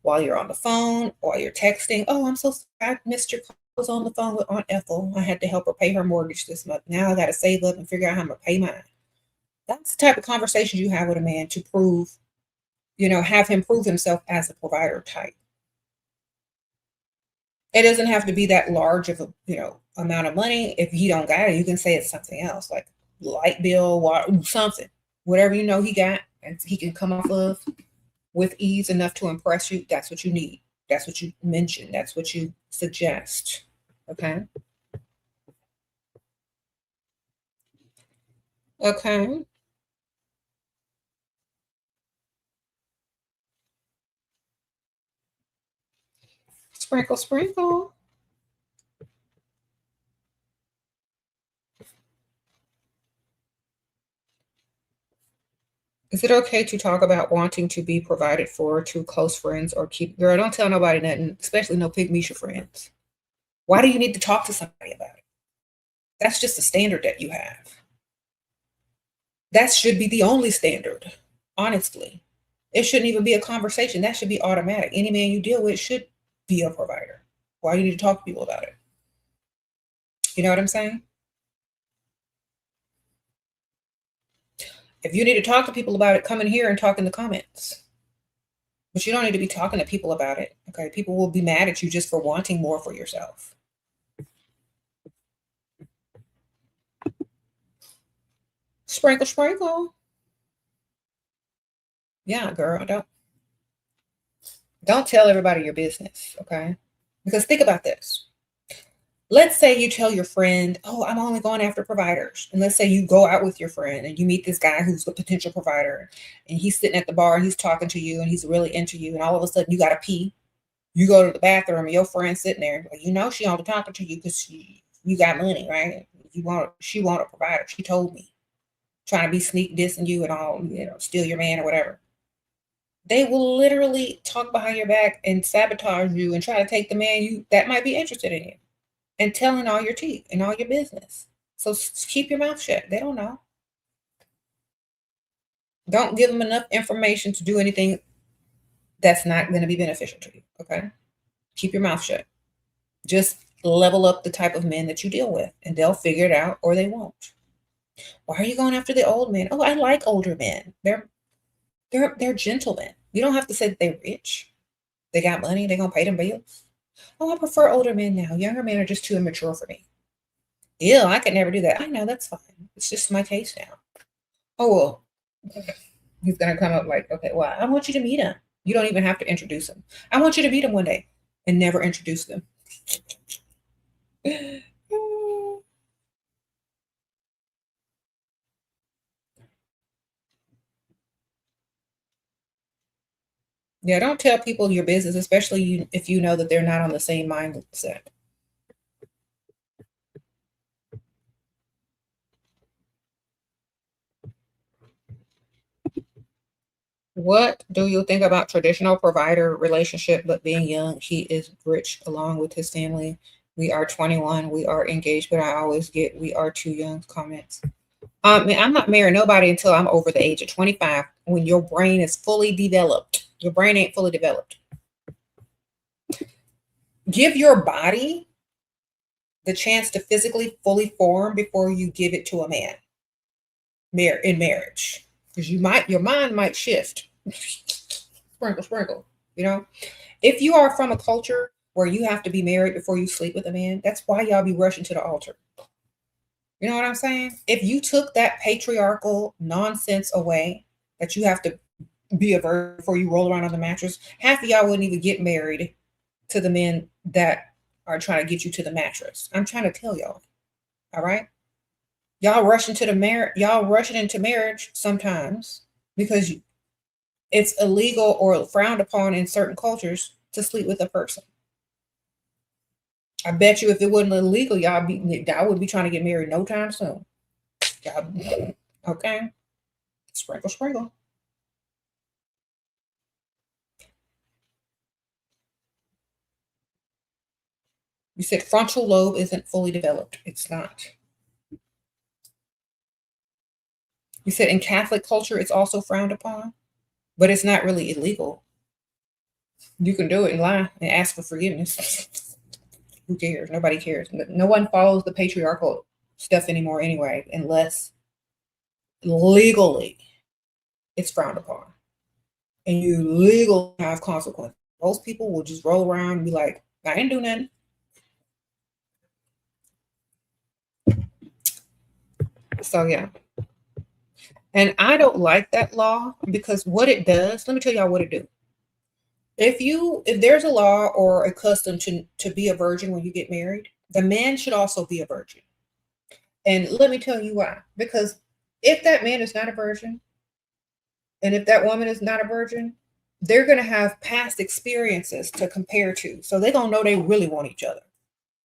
while you're on the phone, while you're texting. Oh, I'm so sorry. I missed your call. I was on the phone with Aunt Ethel. I had to help her pay her mortgage this month. Now I got to save up and figure out how I'm going to pay mine. That's the type of conversations you have with a man to prove, have him prove himself as a provider type. It doesn't have to be that large of a, amount of money. If he don't got it, you can say it's something else, like light bill, water, something, whatever he got and he can come off of with ease enough to impress you. That's what you need. That's what you mention. That's what you suggest. Okay. Okay. Sprinkle, sprinkle. Is it okay to talk about wanting to be provided for to close friends or keep? Girl, don't tell nobody nothing, especially no pygmisha friends. Why do you need to talk to somebody about it? That's just a standard that you have. That should be the only standard, honestly. It shouldn't even be a conversation. That should be automatic. Any man you deal with should be a provider. Why do you need to talk to people about it? You know what I'm saying? If you need to talk to people about it, come in here and talk in the comments. But you don't need to be talking to people about it. Okay. People will be mad at you just for wanting more for yourself. Sprinkle, sprinkle. Yeah, girl. Don't tell everybody your business. Okay. Because think about this. Let's say you tell your friend, oh, I'm only going after providers. And let's say you go out with your friend and you meet this guy who's a potential provider and he's sitting at the bar and he's talking to you and he's really into you. And all of a sudden you got to pee. You go to the bathroom and your friend's sitting there. Like, you know, she only talking to you because you got money, right? She want a provider. She told me. Trying to be sneak dissing you and all, steal your man or whatever. They will literally talk behind your back and sabotage you and try to take the man that might be interested in you. And telling all your teeth and all your business. So keep your mouth shut. They don't know. Don't give them enough information to do anything that's not going to be beneficial to you. Okay. Keep your mouth shut. Just level up the type of men that you deal with and they'll figure it out or they won't. Why are you going after the old men? Oh, I like older men. They're gentlemen. You don't have to say that they're rich. They got money. They're going to pay them bills. Oh, I prefer older men now. Younger men are just too immature for me. Ew, I could never do that. I know, that's fine. It's just my taste now. Oh, well, he's going to come up like, okay, well, I want you to meet him. You don't even have to introduce him. I want you to meet him one day and never introduce them. Yeah, don't tell people your business, especially if you know that they're not on the same mindset. What do you think about traditional provider relationship, but being young? He is rich along with his family. We are 21. We are engaged, but I always get we are too young comments. I'm not marrying nobody until I'm over the age of 25 when your brain is fully developed. Your brain ain't fully developed. Give your body the chance to physically fully form before you give it to a man in marriage. Because your mind might shift. Sprinkle, sprinkle. If you are from a culture where you have to be married before you sleep with a man, that's why y'all be rushing to the altar. You know what I'm saying? If you took that patriarchal nonsense away, that you have to be a virgin before you roll around on the mattress, half of y'all wouldn't even get married to the men that are trying to get you to the mattress. I'm trying to tell y'all. All right? Y'all rushing into marriage sometimes because it's illegal or frowned upon in certain cultures to sleep with a person. I bet you if it wasn't illegal, y'all would be trying to get married no time soon. Okay. Sprinkle, sprinkle. You said frontal lobe isn't fully developed. It's not. You said in Catholic culture, it's also frowned upon, but it's not really illegal. You can do it and lie and ask for forgiveness. Who cares? Nobody cares. No one follows the patriarchal stuff anymore anyway, unless legally it's frowned upon. And you legally have consequences. Most people will just roll around and be like, I didn't do nothing. So yeah. And I don't like that law because what it does, let me tell y'all what it do. If there's a law or a custom to be a virgin when you get married, the man should also be a virgin. And let me tell you why. Because if that man is not a virgin, and if that woman is not a virgin, they're going to have past experiences to compare to. So they're going to know they really want each other.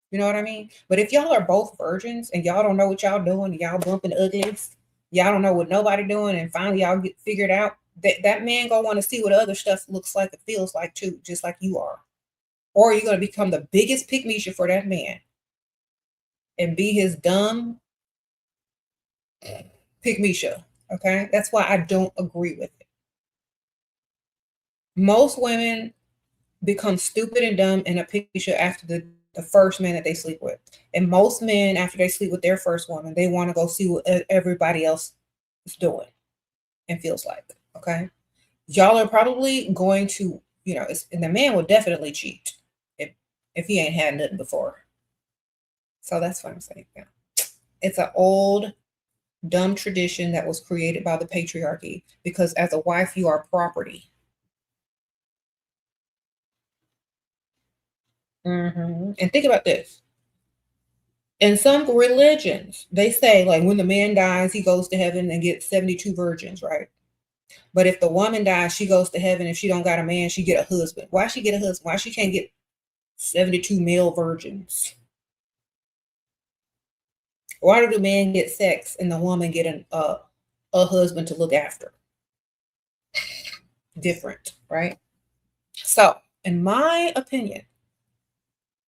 You know what I mean? But if y'all are both virgins and y'all don't know what y'all doing, y'all bumping uglies, Y'all don't know what nobody doing, and finally y'all get figured out. That man gonna want to see what other stuff looks like and feels like too, just like you are. Or you're gonna become the biggest pygmy for that man and be his dumb pygmy. Okay, that's why I don't agree with it. Most women become stupid and dumb and a pygmy after the first man that they sleep with. And most men, after they sleep with their first woman, they want to go see what everybody else is doing and feels like. Okay. Y'all are probably going to, and the man will definitely cheat if he ain't had nothing before. So that's what I'm saying. Yeah. It's an old, dumb tradition that was created by the patriarchy because as a wife, you are property. And think about this. In some religions, they say like when the man dies, he goes to heaven and gets 72 virgins, right? But if the woman dies, she goes to heaven. If she don't got a man, she get a husband. Why she get a husband? Why she can't get 72 male virgins? Why do the man get sex and the woman get a husband to look after? Different, right? So, in my opinion,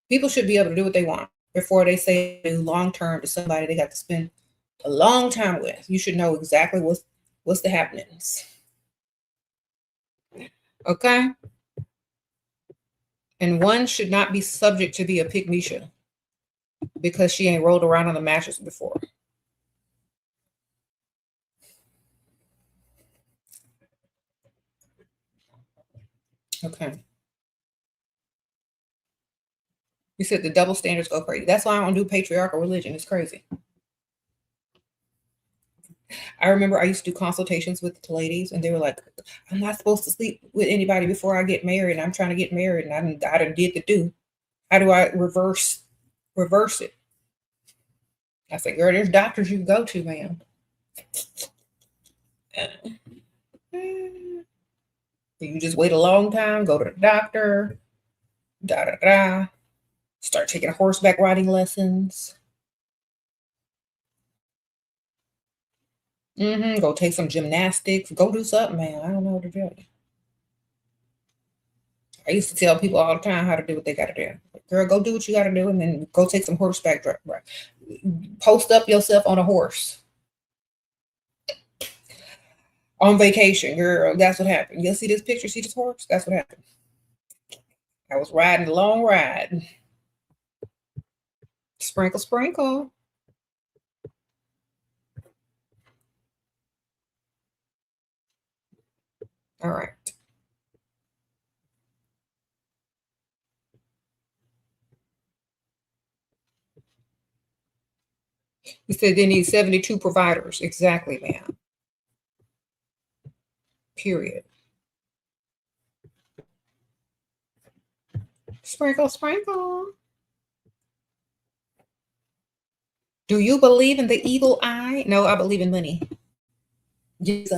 people should be able to do what they want before they say long term to somebody they got to spend a long time with. You should know exactly what's the happenings. Okay? And one should not be subject to be a pygmy because she ain't rolled around on the mattress before. Okay. You said the double standards go crazy. That's why I don't do patriarchal religion. It's crazy. I remember I used to do consultations with the ladies, and they were like, "I'm not supposed to sleep with anybody before I get married. And I'm trying to get married, and I done did the do. How do I reverse it?" I said, "Girl, there's doctors you can go to, ma'am. You just wait a long time, go to the doctor, da da da. Start taking horseback riding lessons. Go take some gymnastics. Go do something, man. I don't know what to do. I used to tell people all the time how to do what they got to do. Girl, go do what you got to do, and then go take some horseback ride. Post up yourself on a horse on vacation, girl. That's what happened. You'll see this picture. See this horse? That's what happened. I was riding a long ride. Sprinkle, sprinkle. All right. You said they need 72 providers. Exactly, ma'am. Period. Sprinkle, sprinkle. Do you believe in the evil eye? No, I believe in money. Yes.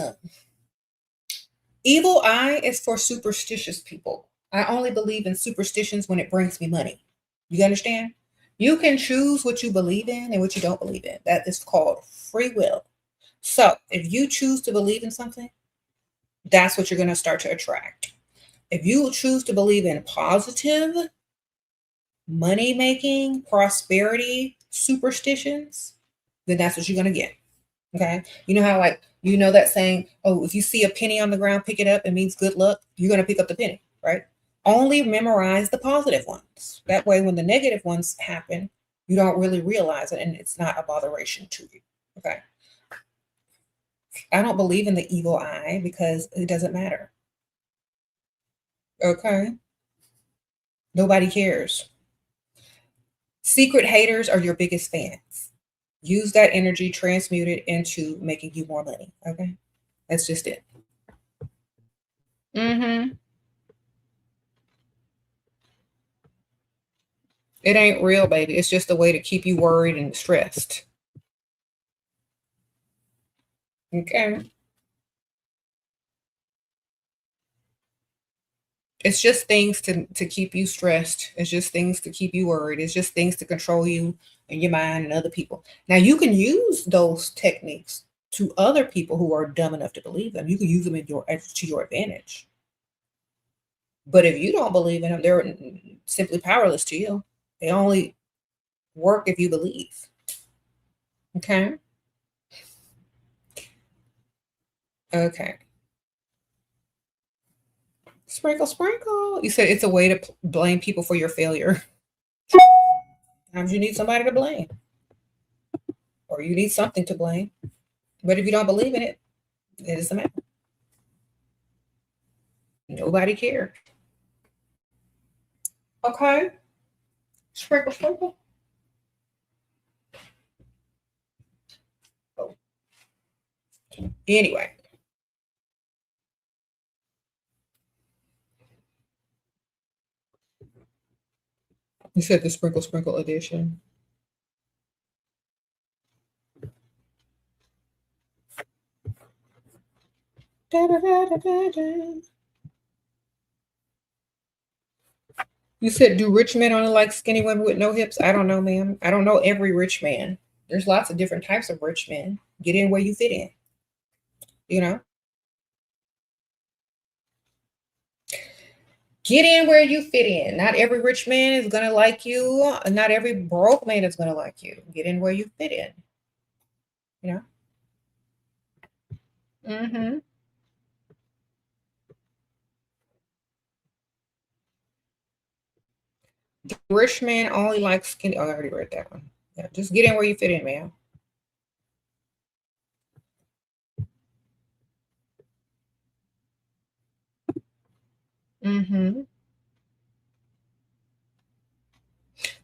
Evil eye is for superstitious people. I only believe in superstitions when it brings me money. You understand? You can choose what you believe in and what you don't believe in. That is called free will. So if you choose to believe in something, that's what you're going to start to attract. If you choose to believe in positive, money making, prosperity, superstitions, then that's what you're going to get. Okay. You know how, like, that saying, oh, if you see a penny on the ground, pick it up. It means good luck. You're going to pick up the penny, right? Only memorize the positive ones. That way, when the negative ones happen, you don't really realize it and it's not a botheration to you. Okay. I don't believe in the evil eye because it doesn't matter. Okay. Nobody cares. Secret haters are your biggest fans. Use that energy, transmute it into making you more money. Okay. That's just it. It ain't real, baby. It's just a way to keep you worried and stressed. Okay. It's just things to keep you stressed. It's just things to keep you worried. It's just things to control you and your mind and other people. Now you can use those techniques to other people who are dumb enough to believe them. You can use them to your advantage. But if you don't believe in them, they're simply powerless to you. They only work if you believe. Okay. Okay. Sprinkle, sprinkle. You said it's a way to blame people for your failure. Sometimes you need somebody to blame, or you need something to blame. But if you don't believe in it, it doesn't matter. Nobody cares. Okay. Sprinkle, sprinkle. Oh. Anyway. You said the sprinkle, sprinkle edition. Da, da, da, da, da, da. You said, do rich men only like skinny women with no hips? I don't know, ma'am. I don't know every rich man. There's lots of different types of rich men. Get in where you fit in. You know? Get in where you fit in. Not every rich man is going to like you. Not every broke man is going to like you. Get in where you fit in. You know? Mm-hmm. Rich man only likes skinny. Oh, I already read that one. Yeah, just get in where you fit in, man. Mm-hmm.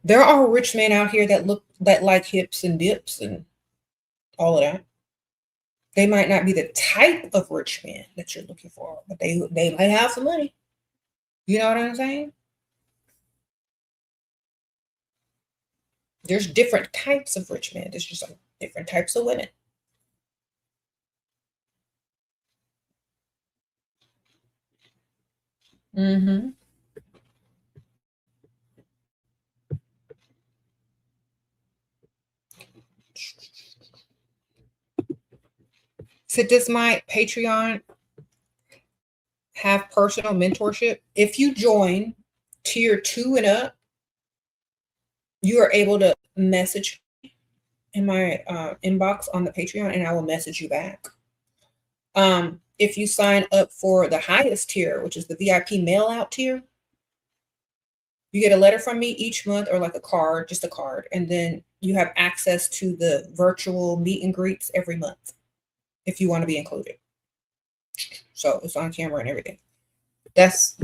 There are rich men out here that like hips and dips and all of that. They might not be the type of rich man that you're looking for, but they might have some money. You know what I'm saying? There's different types of rich men. There's just different types of women. Mm-hmm. So does my Patreon have personal mentorship? If you join tier 2 and up, you are able to message in my inbox on the Patreon, and I will message you back. If you sign up for the highest tier, which is the VIP mail out tier, you get a letter from me each month, or like a card, just a card, and then you have access to the virtual meet and greets every month if you want to be included. So it's on camera and everything. That's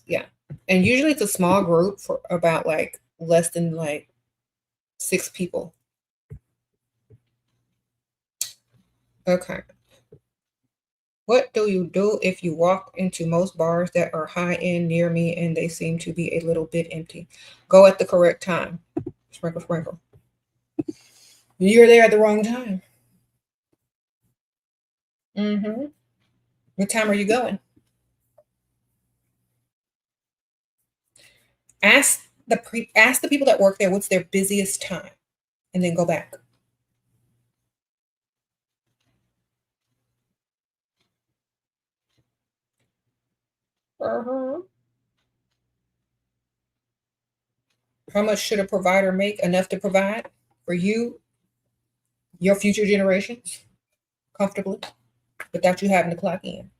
yeah. And usually it's a small group for about like less than like 6 people. Okay. What do you do if you walk into most bars that are high end near me and they seem to be a little bit empty? Go at the correct time. Sprinkle, sprinkle. You're there at the wrong time. Mm-hmm. What time are you going? Ask the people that work there what's their busiest time, and then go back. Uh-huh. How much should a provider make? Enough to provide for you, your future generations, comfortably, without you having to clock in.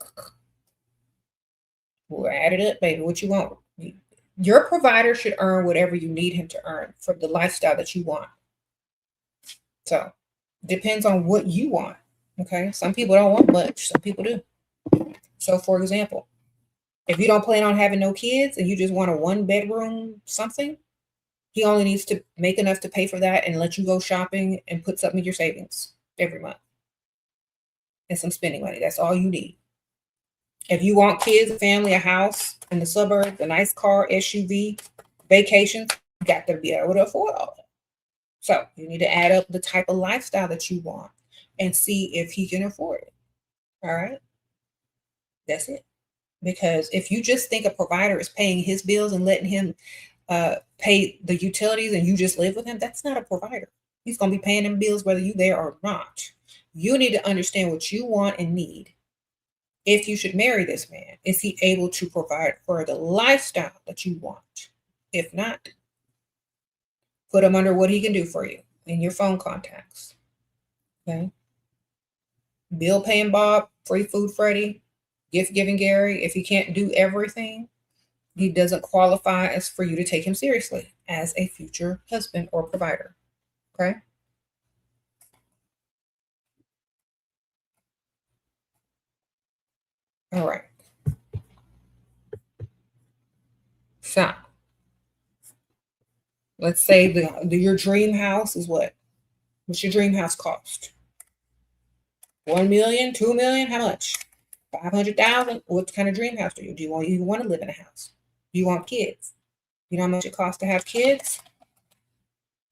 We'll add it up, baby. What you want? Your provider should earn whatever you need him to earn for the lifestyle that you want. So, depends on what you want. Okay. Some people don't want much. Some people do. So, for example, if you don't plan on having no kids and you just want a 1-bedroom something, he only needs to make enough to pay for that and let you go shopping and put something in your savings every month and some spending money. That's all you need. If you want kids, a family, a house in the suburbs, a nice car, SUV, vacations, you got to be able to afford all that. So you need to add up the type of lifestyle that you want and see if he can afford it. All right. That's it. Because if you just think a provider is paying his bills and letting him pay the utilities and you just live with him, that's not a provider. He's going to be paying them bills whether you there or not. You need to understand what you want and need. If you should marry this man, is he able to provide for the lifestyle that you want? If not, put him under what he can do for you in your phone contacts. Okay. Bill paying Bob, free food Freddie, gift giving Gary. If he can't do everything, he doesn't qualify as for you to take him seriously as a future husband or provider. Okay. All right. So let's say your dream house is what? What's your dream house cost? 1 million, 2 million? How much? 500,000? What kind of dream house do you? Do you even want to live in a house? Do you want kids? You know how much it costs to have kids?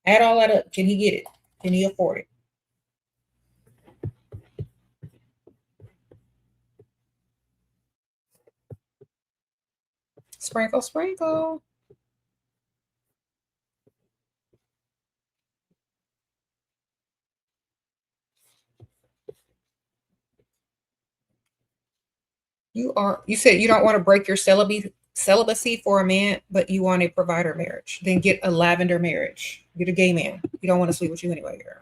Add all that up. Can he get it? Can he afford it? Sprinkle, sprinkle. You said you don't want to break your celibacy for a man, but you want a provider marriage. Then get a lavender marriage. Get a gay man. You don't want to sleep with you anyway, girl.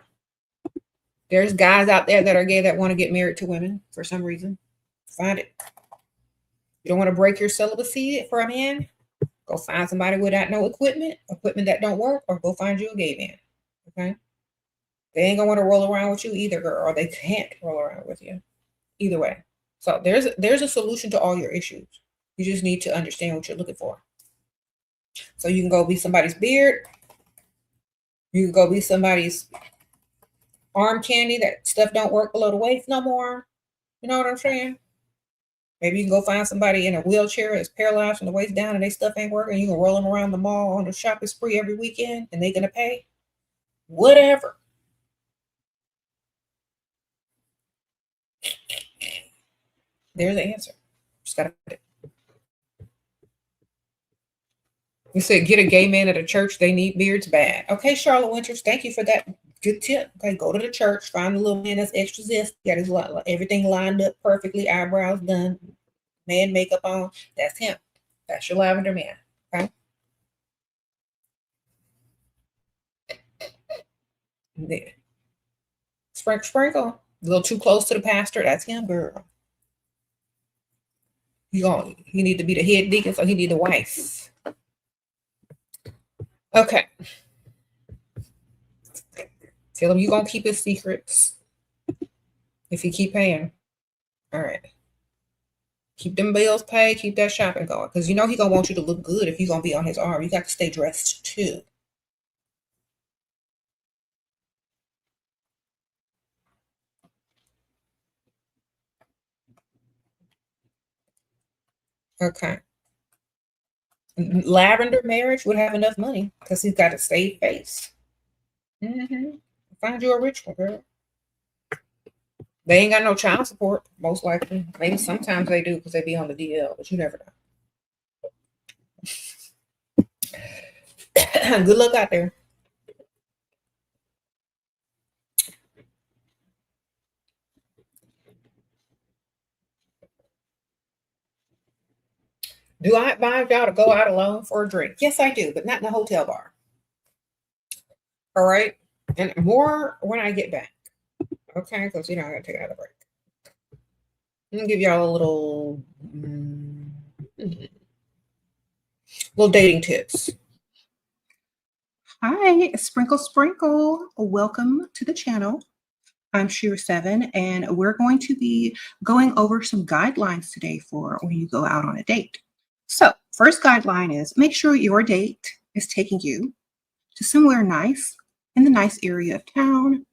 There's guys out there that are gay that want to get married to women for some reason. Find it. You don't want to break your celibacy for a man? Go find somebody without no equipment that don't work, or go find you a gay man. Okay? They ain't gonna want to roll around with you either, girl, or they can't roll around with you. Either way. So there's a solution to all your issues. You just need to understand what you're looking for. So you can go be somebody's beard. You can go be somebody's arm candy. That stuff don't work below the waist no more. You know what I'm saying? Maybe you can go find somebody in a wheelchair that's paralyzed from the waist down and their stuff ain't working. You can roll them around the mall on the shopping spree every weekend and they're going to pay. Whatever. There's the answer. Just got to put it. You said get a gay man at a church. They need beards bad. Okay, Charlotte Winters, thank you for that good tip. Okay, go to the church. Find a little man that's extra zest. Got his everything lined up perfectly. Eyebrows done. Man makeup on. That's him. That's your lavender man. Okay. There. Sprinkle, sprinkle. A little too close to the pastor. That's him, girl. He need to be the head deacon, so he need a wife. Okay. Tell him you're gonna keep his secrets if you keep paying. All right. Keep them bills paid, keep that shopping going. Because you know he's gonna want you to look good if you're gonna be on his arm. You got to stay dressed too. Okay. Lavender marriage would have enough money because he's got a saved face. Find you a rich one, girl. They ain't got no child support, most likely. Maybe sometimes they do because they be on the DL, but you never know. Good luck out there. Do I advise y'all to go out alone for a drink? Yes, I do, but not in a hotel bar. All right. And more when I get back. Okay, because I gotta take another break. I'm gonna give y'all a little dating tips. Hi, sprinkle, sprinkle. Welcome to the channel. I'm Sheraseven, and we're going to be going over some guidelines today for when you go out on a date. So, first guideline is make sure your date is taking you to somewhere nice in the nice area of town,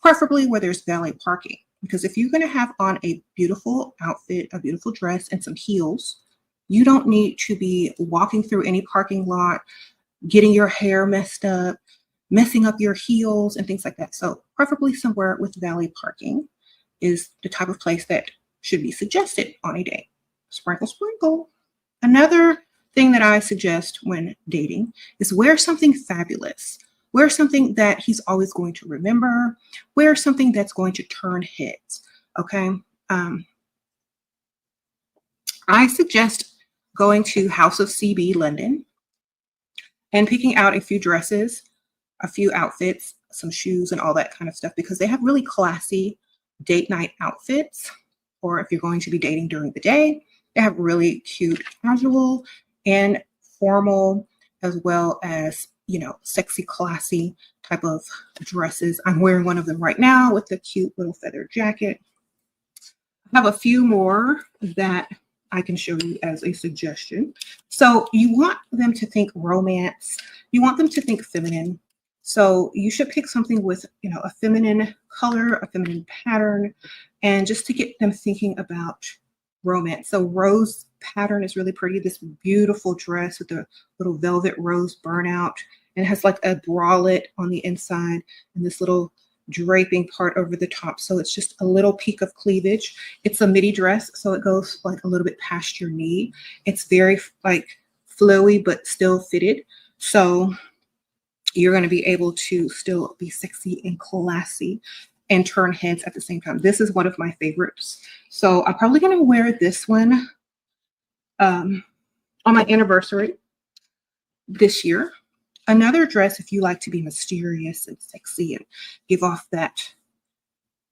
preferably where there's valet parking. Because if you're going to have on a beautiful outfit, a beautiful dress, and some heels, you don't need to be walking through any parking lot, getting your hair messed up, messing up your heels, and things like that. So preferably somewhere with valet parking is the type of place that should be suggested on a date. Sprinkle, sprinkle. Another thing that I suggest when dating is wear something fabulous. Wear something that he's always going to remember. Wear something that's going to turn heads. Okay. I suggest going to House of CB London and picking out a few dresses, a few outfits, some shoes, and all that kind of stuff, because they have really classy date night outfits. Or if you're going to be dating during the day, they have really cute casual and formal, as well as, you know, sexy, classy type of dresses. I'm wearing one of them right now with the cute little feather jacket. I have a few more that I can show you as a suggestion. So you want them to think romance. You want them to think feminine. So you should pick something with, you know, a feminine color, a feminine pattern, and just to get them thinking about romance. So rose pattern is really pretty. This beautiful dress with the little velvet rose burnout, and it has like a bralette on the inside and this little draping part over the top. So it's just a little peak of cleavage. It's a midi dress, so it goes like a little bit past your knee. It's very like flowy, but still fitted. So you're going to be able to still be sexy and classy and turn heads at the same time. This is one of my favorites. So I'm probably going to wear this one on my anniversary this year. Another dress, if you like to be mysterious and sexy and give off that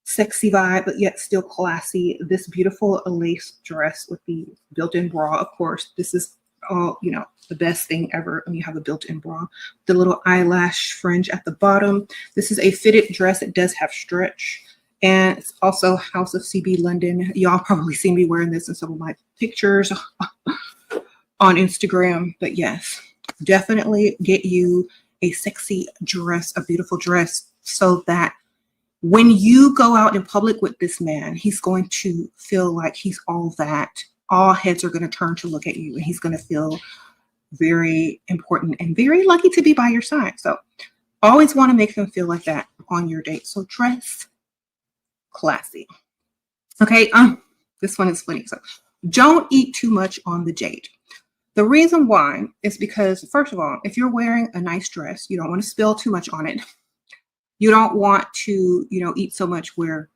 sexy vibe, but yet still classy, this beautiful lace dress with the built-in bra. Of course, this is all, you know, the best thing ever when you have a built-in bra. The little eyelash fringe at the bottom. This is a fitted dress. It does have stretch. And it's also House of CB London. Y'all probably seen me wearing this in some of my pictures on Instagram. But yes, definitely get you a sexy dress, a beautiful dress, so that when you go out in public with this man, he's going to feel like he's all that. All heads are going to turn to look at you, and he's going to feel very important and very lucky to be by your side. So always want to make them feel like that on your date. So dress classy. Okay, this one is funny. So don't eat too much on the date. The reason why is because, first of all, if you're wearing a nice dress, you don't want to spill too much on it. You don't want to, you know, eat so much where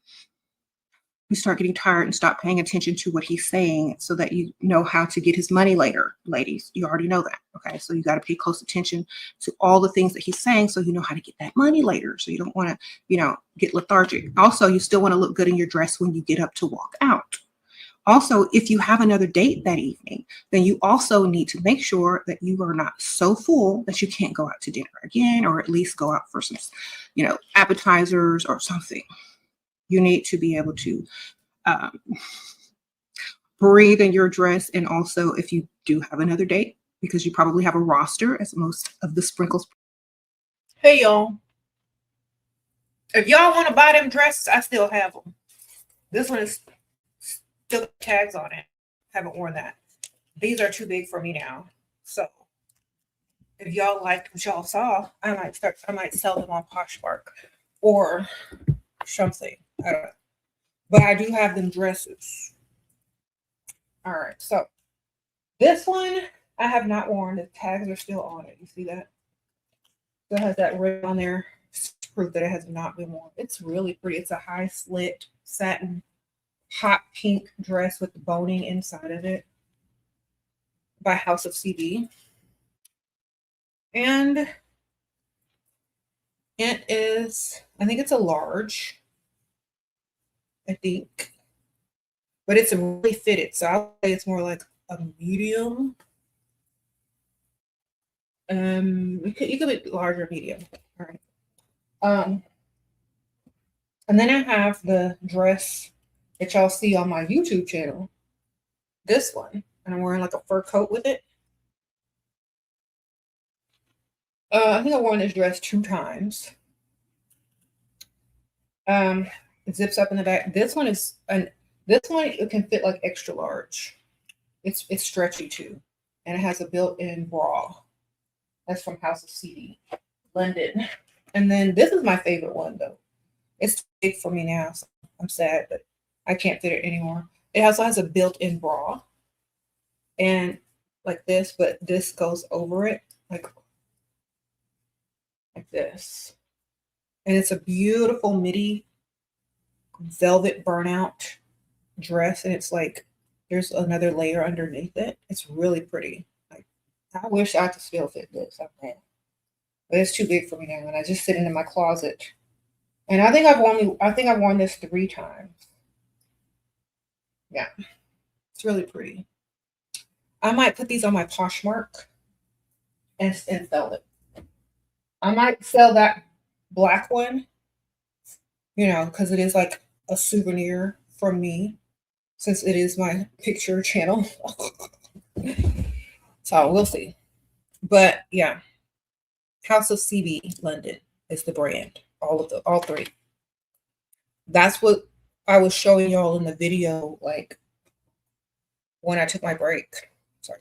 you start getting tired and stop paying attention to what he's saying, so that you know how to get his money later. Ladies, you already know that. Okay, so you got to pay close attention to all the things that he's saying, so you know how to get that money later. So you don't want to, you know, get lethargic. Also, you still want to look good in your dress when you get up to walk out. Also, if you have another date that evening, then you also need to make sure that you are not so full that you can't go out to dinner again, or at least go out for some, you know, appetizers or something. You need to be able to breathe in your dress. And also, if you do have another date, because you probably have a roster, as most of the sprinkles. Hey, y'all. If y'all want to buy them dresses, I still have them. This one is still tags on it. Haven't worn that. These are too big for me now. So if y'all liked what y'all saw, I might sell them on Poshmark or something. I don't know. But I do have them dresses. All right. So this one I have not worn. The tags are still on it. You see that? Still has that ring on there. It's proof that it has not been worn. It's really pretty. It's a high slit satin hot pink dress with the boning inside of it by House of CB. And it is, I think it's a large, I think, but it's really fitted. So I'll say it's more like a medium. You could be larger, medium. All right. And then I have the dress that y'all see on my YouTube channel. This one, and I'm wearing like a fur coat with it. I think I've worn this dress 2 times. It zips up in the back. This one it can fit like extra large. It's stretchy too, and it has a built-in bra. That's from House of CB London. And then this is my favorite one though. It's too big for me now, so I'm sad, but I can't fit it anymore. It also has a built-in bra, and like this, but this goes over it, like this. And it's a beautiful midi velvet burnout dress. And it's like, there's another layer underneath it. It's really pretty. Like, I wish I could still fit this. I'm mad. But it's too big for me now. And I just sit it in my closet. And I think I've worn this 3 times. Yeah. It's really pretty. I might put these on my Poshmark and sell it. I might sell that black one, because it is like a souvenir from me, since it is my picture channel. So we'll see. But yeah, House of CB London is the brand. All 3. That's what I was showing y'all in the video, like when I took my break. Sorry.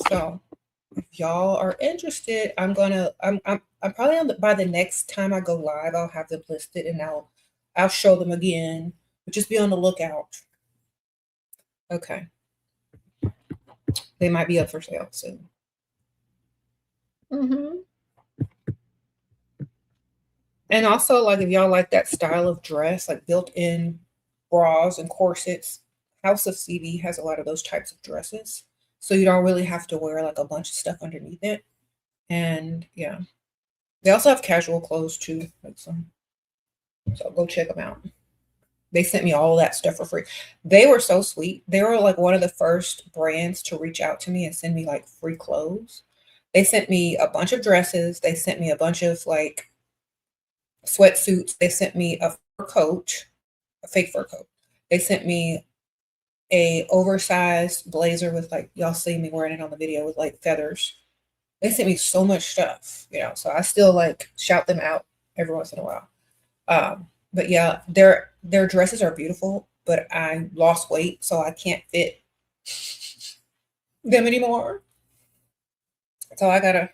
So if y'all are interested, I'm probably by the next time I go live, I'll have them listed and I'll show them again. But just be on the lookout. Okay. They might be up for sale soon. And also, like, if y'all like that style of dress, like built-in bras and corsets, House of CB has a lot of those types of dresses. So you don't really have to wear like a bunch of stuff underneath it. And yeah, they also have casual clothes too, like some. So go check them out. They sent me all that stuff for free. They were so sweet. They were like one of the first brands to reach out to me and send me like free clothes. They sent me a bunch of dresses. They sent me a bunch of like sweatsuits. They sent me a fur coat, a fake fur coat. They sent me a oversized blazer with, like, y'all see me wearing it on the video, with like feathers. They sent me so much stuff, so I still like shout them out every once in a while. But yeah, their dresses are beautiful, but I lost weight, so I can't fit them anymore. So I gotta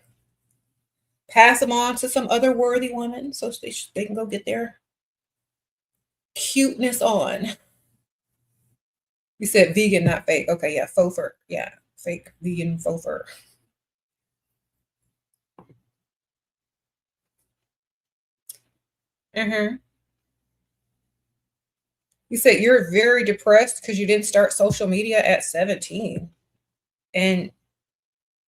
pass them on to some other worthy women so they can go get their cuteness on. You said vegan, not fake. Okay, yeah, faux fur. Yeah, fake vegan faux fur. You said you're very depressed because you didn't start social media at 17 and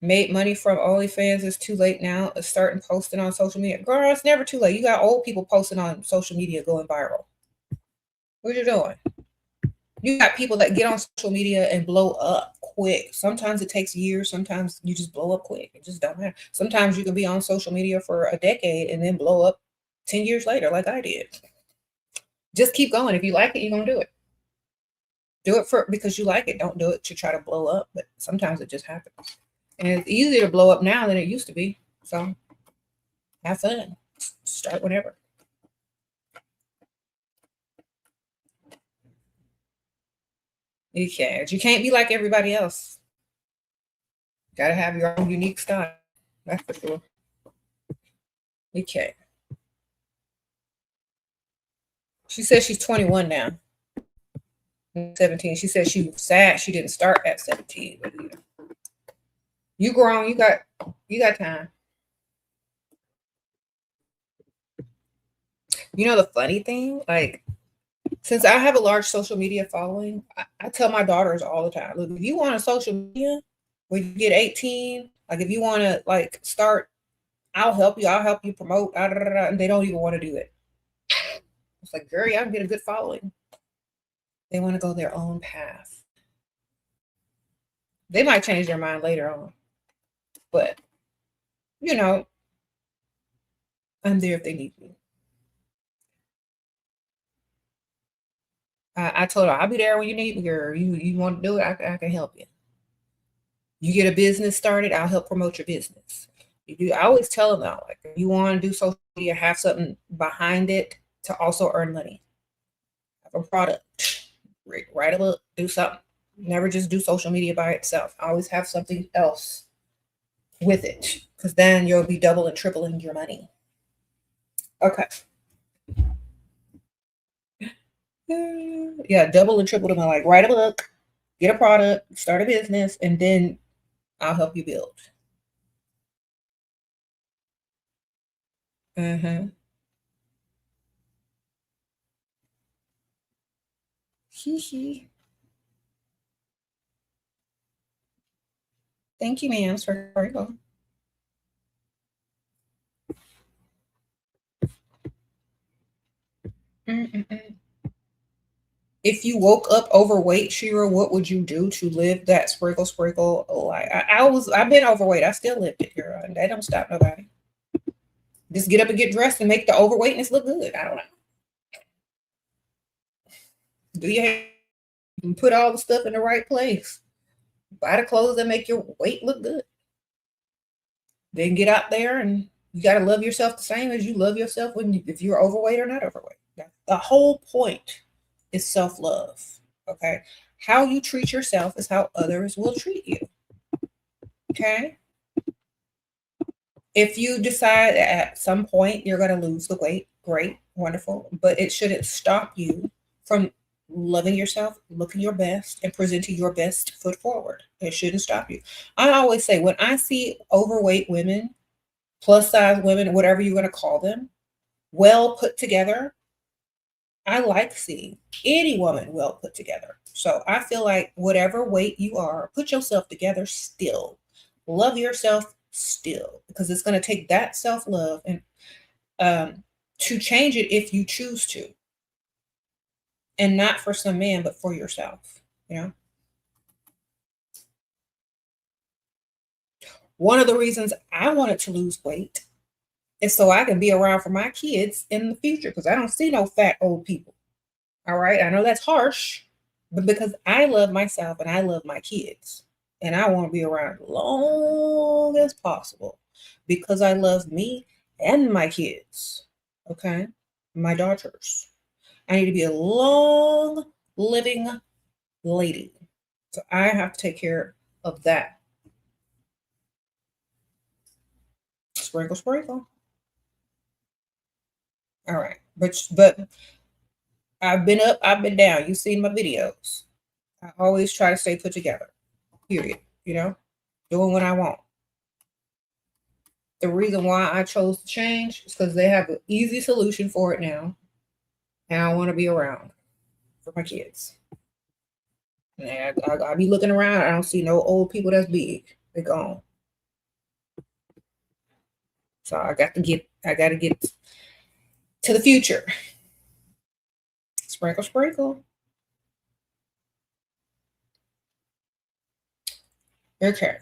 made money from OnlyFans. It's too late now to start posting on social media. Girl, it's never too late. You got old people posting on social media going viral. What you doing? You got people that get on social media and blow up quick. Sometimes it takes years. Sometimes you just blow up quick. It just don't matter. Sometimes you can be on social media for a decade and then blow up 10 years later, like I did. Just keep going. If you like it, you're going to do it. Do it because you like it. Don't do it to try to blow up. But sometimes it just happens. And it's easier to blow up now than it used to be. So have fun. Start whenever. You can't. You can't be like everybody else. You gotta have your own unique style. That's for sure. You can't. She says she's 21 now. 17. She said she was sad she didn't start at 17. But you grown. You got time. The funny thing, like, since I have a large social media following, I tell my daughters all the time, look, if you want a social media when you get 18, like if you want to like start, I'll help you promote, and they don't even want to do it. It's like, girl, I can get a good following. They want to go their own path. They might change their mind later on. But, I'm there if they need me. I told her, I'll be there when you need me, girl. You want to do it, I can help you. You get a business started, I'll help promote your business. I always tell them that, like, if you want to do social media, have something behind it to also earn money. Have a product, write a book, do something. Never just do social media by itself. Always have something else with it, because then you'll be double and tripling your money. Okay. Yeah, double and triple them. Like, write a book, get a product, start a business, and then I'll help you build. Mm-hmm. Hee hee. Thank you, ma'am. Sprinkle. Mm-mm-mm. If you woke up overweight, Shira, what would you do to live that sprinkle life? I've been overweight. I still lived it, girl. And that don't stop nobody. Just get up and get dressed and make the overweightness look good. I don't know. Do your hair and put all the stuff in the right place. Buy the clothes that make your weight look good. Then get out there and you got to love yourself the same as you love yourself if you're overweight or not overweight. The whole point is self love. Okay. How you treat yourself is how others will treat you. Okay. If you decide at some point you're going to lose the weight, great, wonderful, but it shouldn't stop you from loving yourself, looking your best, and presenting your best foot forward. It shouldn't stop you. I always say when I see overweight women, plus size women, whatever you're going to call them, well put together, I like seeing any woman well put together. So I feel like whatever weight you are, put yourself together still. Love yourself still, because it's going to take that self love and to change it if you choose to, and not for some man, but for yourself. You know, one of the reasons I wanted to lose weight is so I can be around for my kids in the future, because I don't see no fat old people. All right. I know that's harsh, but because I love myself and I love my kids and I want to be around as long as possible because I love me and my kids. Okay. My daughters. I need to be a long living lady. So I have to take care of that. Sprinkle, sprinkle. All right. But I've been up, I've been down. You've seen my videos. I always try to stay put together. Period. You know, doing what I want. The reason why I chose to change is because they have an easy solution for it now. And I want to be around for my kids. And I be looking around. I don't see no old people that's big. They're gone. So I got to get to the future. Sprinkle, sprinkle. Okay.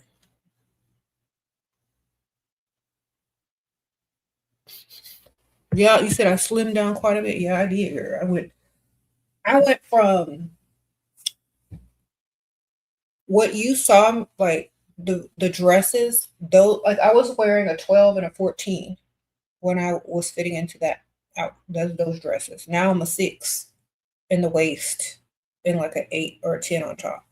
Yeah, you said I slimmed down quite a bit. Yeah, I did. Girl. I went from what you saw, like the dresses, though, like I was wearing a 12 and a 14 when I was fitting into that out those dresses. Now I'm a 6 in the waist and like an 8 or a 10 on top.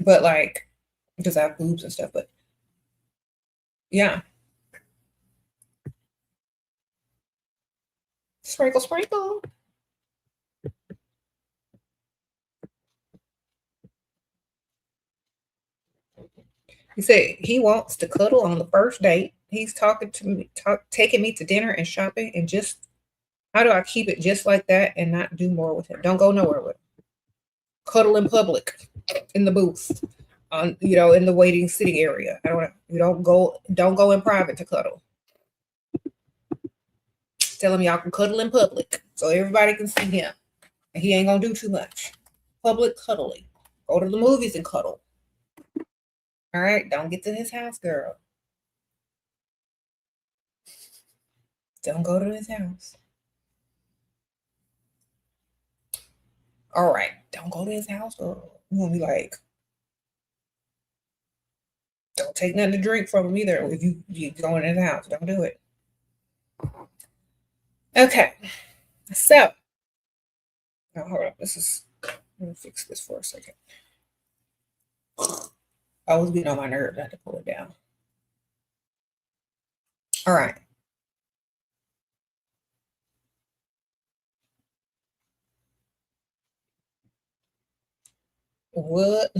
But like because I have boobs and stuff, but yeah. Sprinkle, sprinkle. He said he wants to cuddle on the first date. He's talking to me, taking me to dinner and shopping, and just how do I keep it just like that and not do more with him? Don't go nowhere with him. Cuddle in public, in the booth, on in the waiting sitting area. I don't. You don't go in private to cuddle. Tell him y'all can cuddle in public so everybody can see him. And he ain't gonna do too much. Public cuddling. Go to the movies and cuddle. All right, don't get to his house, girl. Don't go to his house. All right, don't go to his house, girl. You won't be like, don't take nothing to drink from him either. If you going in his house, don't do it. Okay, so hold up. Let me fix this for a second. I was getting on my nerves. I had to pull it down. All right. What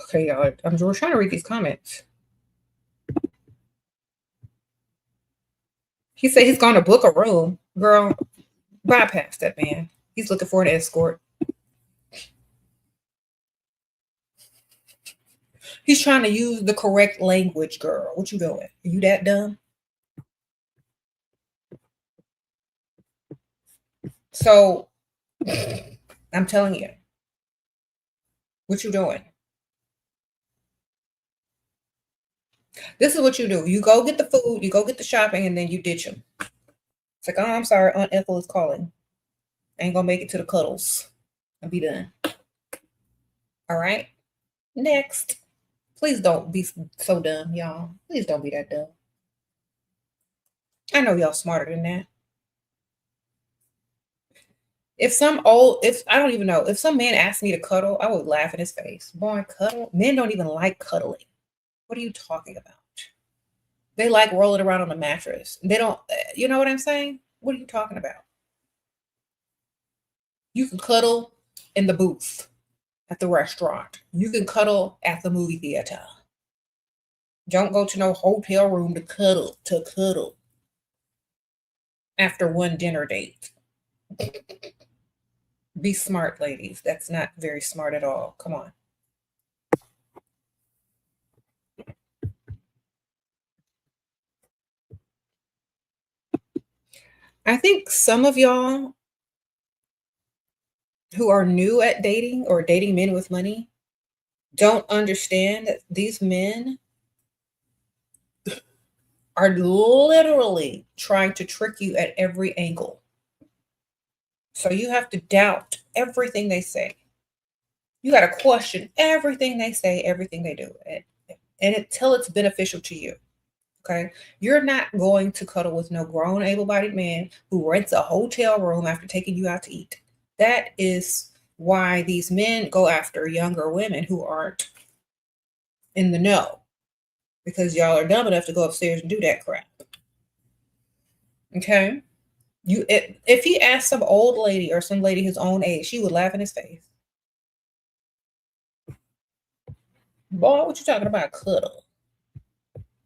Okay, y'all. We're trying to read these comments. He said he's going to book a room. Girl, bypass that man. He's looking for an escort. He's trying to use the correct language, girl. What you doing? Are you that dumb? So, I'm telling you. What you doing? This is what you do. You go get the food, you go get the shopping, and then you ditch them. It's like, oh, I'm sorry, Aunt Ethel is calling. I ain't gonna make it to the cuddles. I'll be done. All right. Next. Please don't be so dumb, y'all. Please don't be that dumb. I know y'all smarter than that. If I don't even know, if some man asked me to cuddle, I would laugh in his face. Boy, cuddle? Men don't even like cuddling. What are you talking about? They like rolling around on a mattress. They don't, you know what I'm saying? What are you talking about? You can cuddle in the booth at the restaurant. You can cuddle at the movie theater. Don't go to no hotel room to cuddle after one dinner date. Be smart, ladies. That's not very smart at all. Come on. I think some of y'all who are new at dating or dating men with money don't understand that these men are literally trying to trick you at every angle. So you have to doubt everything they say. You got to question everything they say, everything they do, and until it's beneficial to you. Okay. You're not going to cuddle with no grown, able bodied man who rents a hotel room after taking you out to eat. That is why these men go after younger women who aren't in the know, because y'all are dumb enough to go upstairs and do that crap. Okay. If he asked some old lady or some lady his own age, she would laugh in his face. Boy, what you talking about? Cuddle.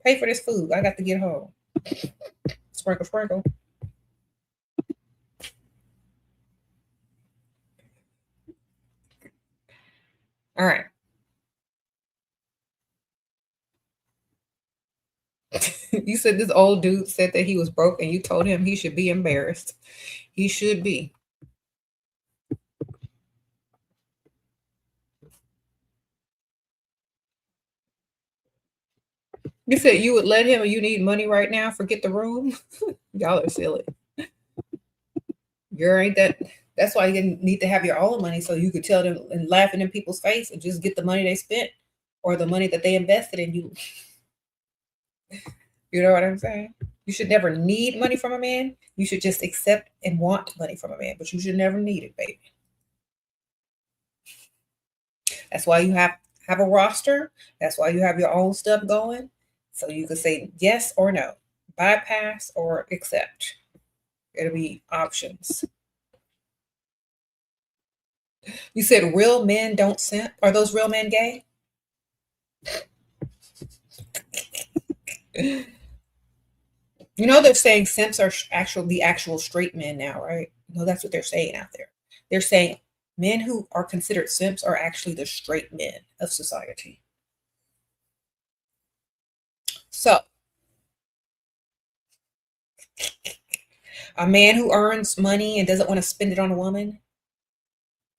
Pay for this food. I got to get home. Sprinkle, sprinkle. All right. You said this old dude said that he was broke and you told him he should be embarrassed. He should be. You said you would let him and you need money right now, forget the room? Y'all are silly. Girl, ain't that's why you need to have your own money so you could tell them and laugh in people's face and just get the money they spent or the money that they invested in you. You know what I'm saying? You should never need money from a man. You should just accept and want money from a man, but you should never need it, baby. That's why you have a roster. That's why you have your own stuff going. So you can say yes or no, bypass or accept. It'll be options. You said real men don't simp. Are those real men gay? You know they're saying simps are the actual straight men now, right? No, that's what they're saying out there. They're saying men who are considered simps are actually the straight men of society. So, a man who earns money and doesn't want to spend it on a woman,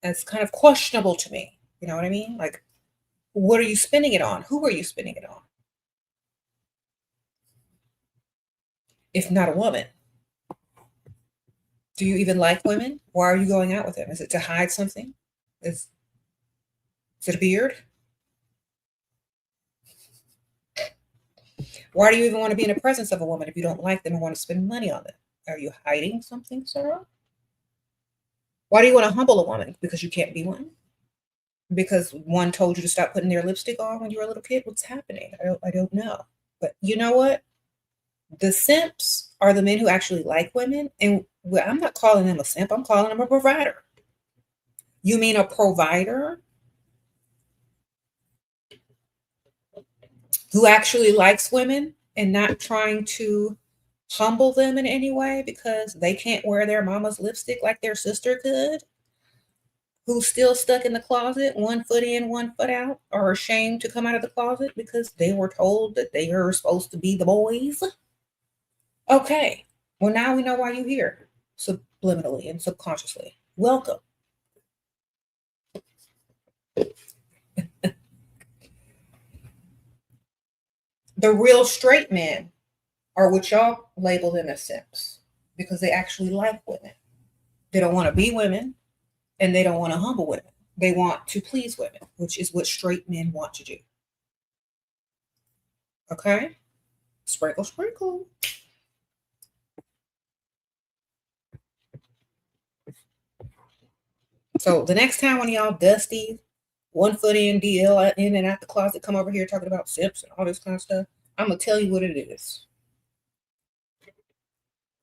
that's kind of questionable to me. You know what I mean? Like, what are you spending it on? Who are you spending it on? If not a woman. Do you even like women? Why are you going out with them? Is it to hide something? Is it a beard? Why do you even want to be in the presence of a woman if you don't like them and want to spend money on them? Are you hiding something, Sarah? Why do you want to humble a woman? Because you can't be one? Because one told you to stop putting their lipstick on when you were a little kid? What's happening? I don't know. But you know what? The simps are the men who actually like women. And I'm not calling them a simp. I'm calling them a provider. You mean a provider? who actually likes women and not trying to humble them in any way because they can't wear their mama's lipstick like their sister could, who's still stuck in the closet, one foot in, one foot out, are ashamed to come out of the closet because they were told that they are supposed to be the boys. Okay, well, now we know why you're here, subliminally and subconsciously. Welcome. The real straight men are what y'all label them as simps because they actually like women. They don't want to be women and they don't want to humble women. They want to please women, which is what straight men want to do. Okay? Sprinkle, sprinkle. So the next time one of y'all dusty, one foot in, DL in and out the closet, come over here talking about simps and all this kind of stuff, I'm going to tell you what it is.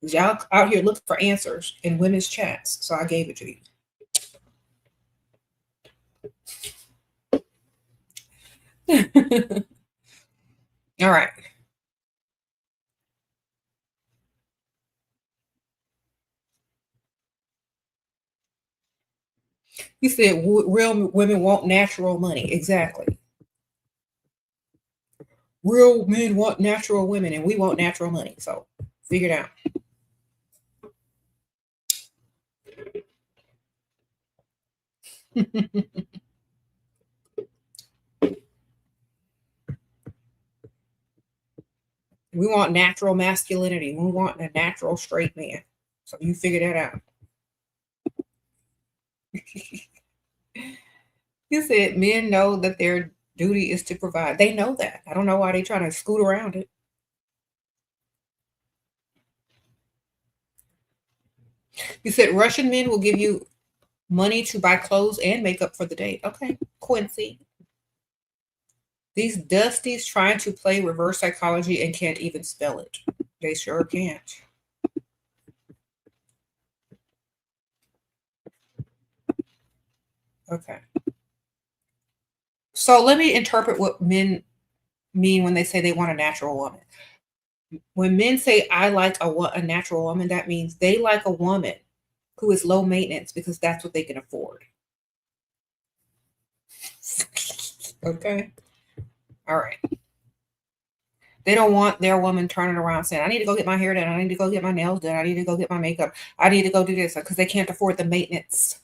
Y'all out here looking for answers in women's chats, so I gave it to you. All right. You said real women want natural money. Exactly. Real men want natural women, and we want natural money. So figure it out. We want natural masculinity. We want a natural straight man. So you figure that out. You said men know that their duty is to provide. They know that. I don't know why they trying to scoot around it. You said Russian men will give you money to buy clothes and makeup for the date. Okay, Quincy. These dusties trying to play reverse psychology and can't even spell it. They sure can't. Okay. So let me interpret what men mean when they say they want a natural woman. When men say I like a natural woman, that means they like a woman who is low maintenance because that's what they can afford. Okay. All right. They don't want their woman turning around saying, I need to go get my hair done. I need to go get my nails done. I need to go get my makeup. I need to go do this because they can't afford the maintenance.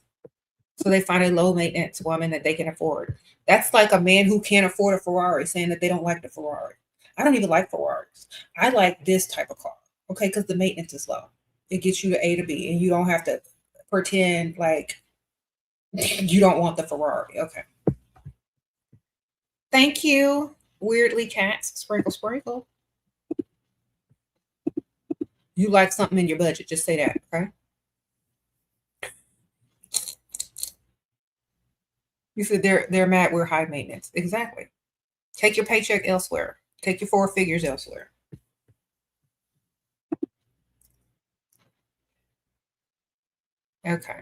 So they find a low maintenance woman that they can afford. That's like a man who can't afford a Ferrari saying that they don't like the Ferrari. I don't even like Ferraris. I like this type of car. Okay, because the maintenance is low. It gets you to A to B and you don't have to pretend like you don't want the Ferrari. Okay. Thank you. Weirdly cats. Sprinkle, sprinkle. You like something in your budget. Just say that. Okay. You said they're mad we're high maintenance. Exactly. Take your paycheck elsewhere. Take your 4 figures elsewhere. Okay.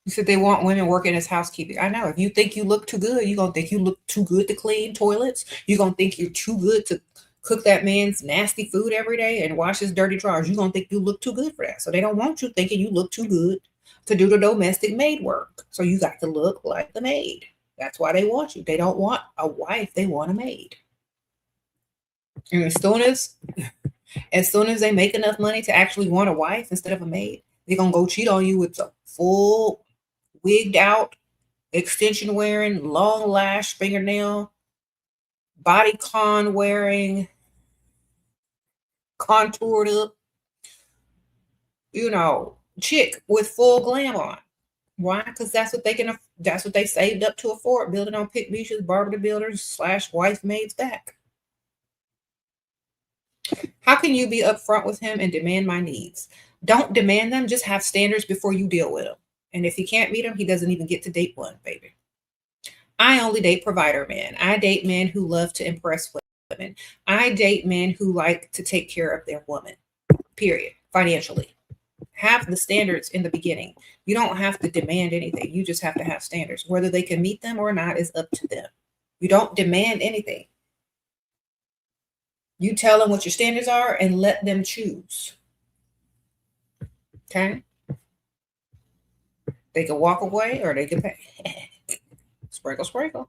You said they want women working as housekeeping. I know. If you think you look too good, you're going to think you look too good to clean toilets. You're going to think you're too good to cook that man's nasty food every day and wash his dirty drawers. You're going to think you look too good for that. So they don't want you thinking you look too good to do the domestic maid work. So you got to look like the maid. That's why they want you. They don't want a wife. They want a maid. And as soon as they make enough money to actually want a wife instead of a maid, they're going to go cheat on you with a full wigged out, extension wearing, long lash fingernail, bodycon wearing, contoured up, chick with full glam on. Why? Because that's what they saved up to afford, building on Pick Beaches, Barbara the Builder's / wife maid's back. How can you be upfront with him and demand my needs? Don't demand them, just have standards before you deal with him. And if he can't meet them, he doesn't even get to date one, baby. I only date provider men. I date men who love to impress women. I date men who like to take care of their woman, period, financially. Have the standards in the beginning. You don't have to demand anything. You just have to have standards. Whether they can meet them or not is up to them. You don't demand anything. You tell them what your standards are and let them choose. Okay? They can walk away or they can pay. Sprinkle, sprinkle.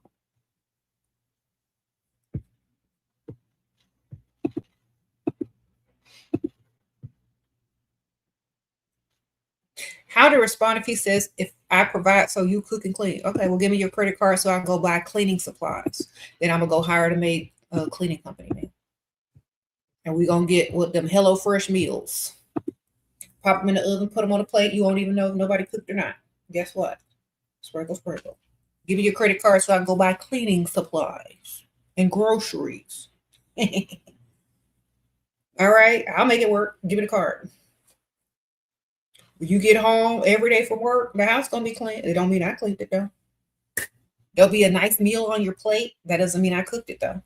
How to respond if he says, if I provide so you cook and clean. Okay, well, give me your credit card so I can go buy cleaning supplies. Then I'm going to go hire to make a cleaning company, man. And we're going to get with them Hello Fresh meals. Pop them in the oven, put them on a plate. You won't even know if nobody cooked or not. Guess what? Sprinkle, sprinkle. Give me your credit card so I can go buy cleaning supplies and groceries. All right, I'll make it work. Give me the card. When you get home every day from work, the house gonna be clean. It don't mean I cleaned it though. There'll be a nice meal on your plate. That doesn't mean I cooked it though.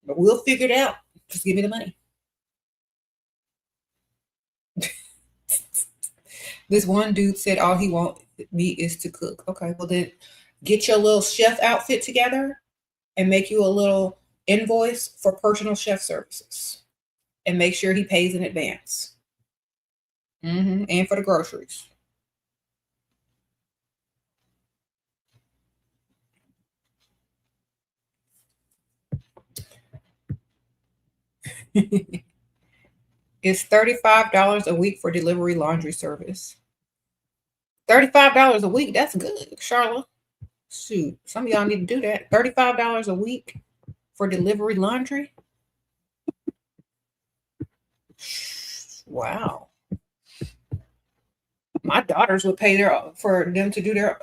But we'll figure it out. Just give me the money. This one dude said all he wants me is to cook. Okay, well then get your little chef outfit together and make you a little invoice for personal chef services. And make sure he pays in advance. And for the groceries. It's $35 a week for delivery laundry service. $35 a week, that's good, Charlotte. Shoot, some of y'all need to do that. $35 a week for delivery laundry. Wow. My daughters would pay for them to do their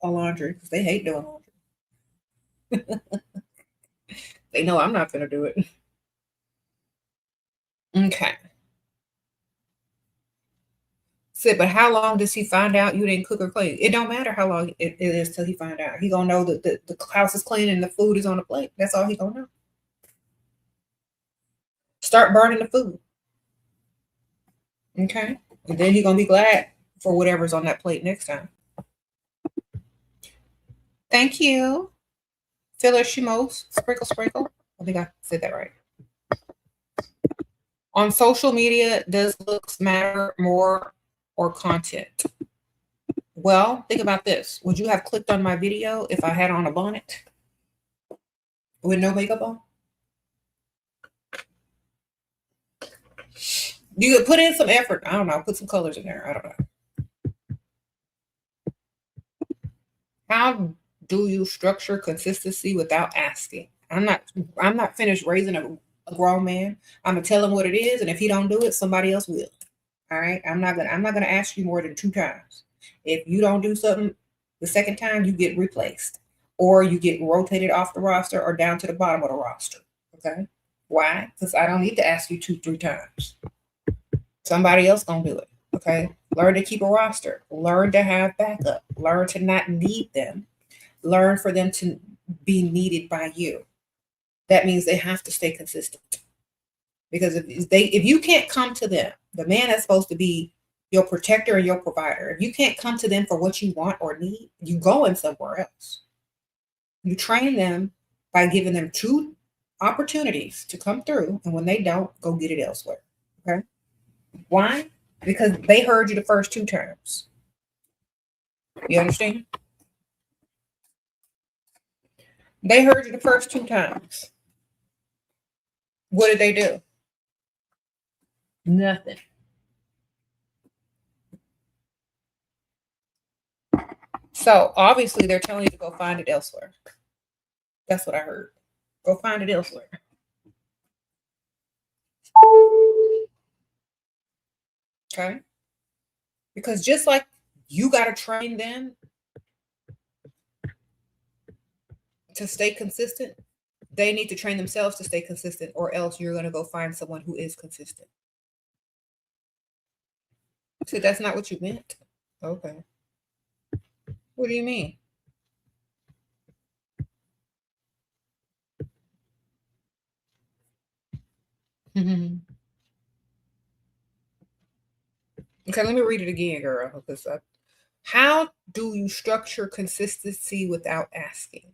laundry because they hate doing laundry. They know I'm not going to do it. Okay. Said, but how long does he find out you didn't cook or clean? It don't matter how long it is till he find out. He gonna know that the house is clean and the food is on the plate. That's all he gonna know. Start burning the food. Okay. And then he gonna be glad for whatever's on that plate next time. Thank you. Filler Shimos. Sprinkle, sprinkle. I think I said that right. On social media, does looks matter more or content? Well, think about this. Would you have clicked on my video if I had on a bonnet with no makeup on? You could put in some effort. I don't know. Put some colors in there. I don't know. How do you structure consistency without asking? I'm not finished raising a grown man. I'm gonna tell him what it is, and if he don't do it, somebody else will. All right. I'm not gonna ask you more than 2 times. If you don't do something the second time, you get replaced, or you get rotated off the roster or down to the bottom of the roster. Okay. Why? Because I don't need to ask you 2-3 times. Somebody else gonna do it. Okay. Learn to keep a roster. Learn to have backup. Learn to not need them. Learn for them to be needed by you. That means they have to stay consistent. Because if you can't come to them, the man that's supposed to be your protector and your provider, if you can't come to them for what you want or need, you going somewhere else. You train them by giving them 2 opportunities to come through, and when they don't, go get it elsewhere. Okay. Why? Because they heard you the first 2 times. You understand? They heard you the first 2 times. What did they do? Nothing. So obviously they're telling you to go find it elsewhere. That's what I heard. Go find it elsewhere. Okay. Because just like you got to train them to stay consistent, they need to train themselves to stay consistent, or else you're going to go find someone who is consistent. So that's not what you meant. Okay. What do you mean? Okay, let me read it again, girl. How do you structure consistency without asking?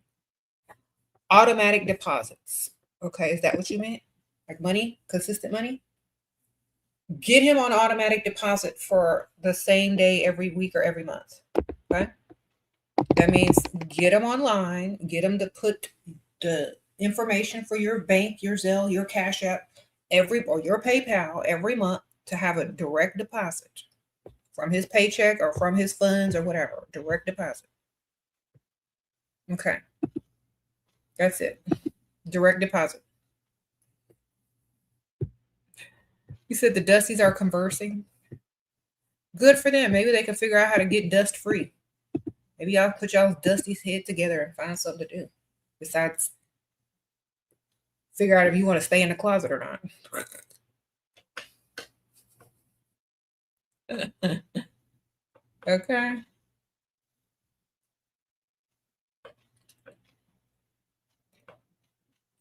Automatic deposits. Okay, is that what you meant? Like money, consistent money? Get him on automatic deposit for the same day every week or every month. Okay. That means get him online, get him to put the information for your bank, your Zelle, your Cash App, or your PayPal every month to have a direct deposit from his paycheck or from his funds or whatever. Direct deposit. Okay. That's it. Direct deposit. You said the Dusties are conversing. Good for them. Maybe they can figure out how to get dust free. Maybe y'all put y'all's Dusties head together and find something to do besides figure out if you want to stay in the closet or not. Okay.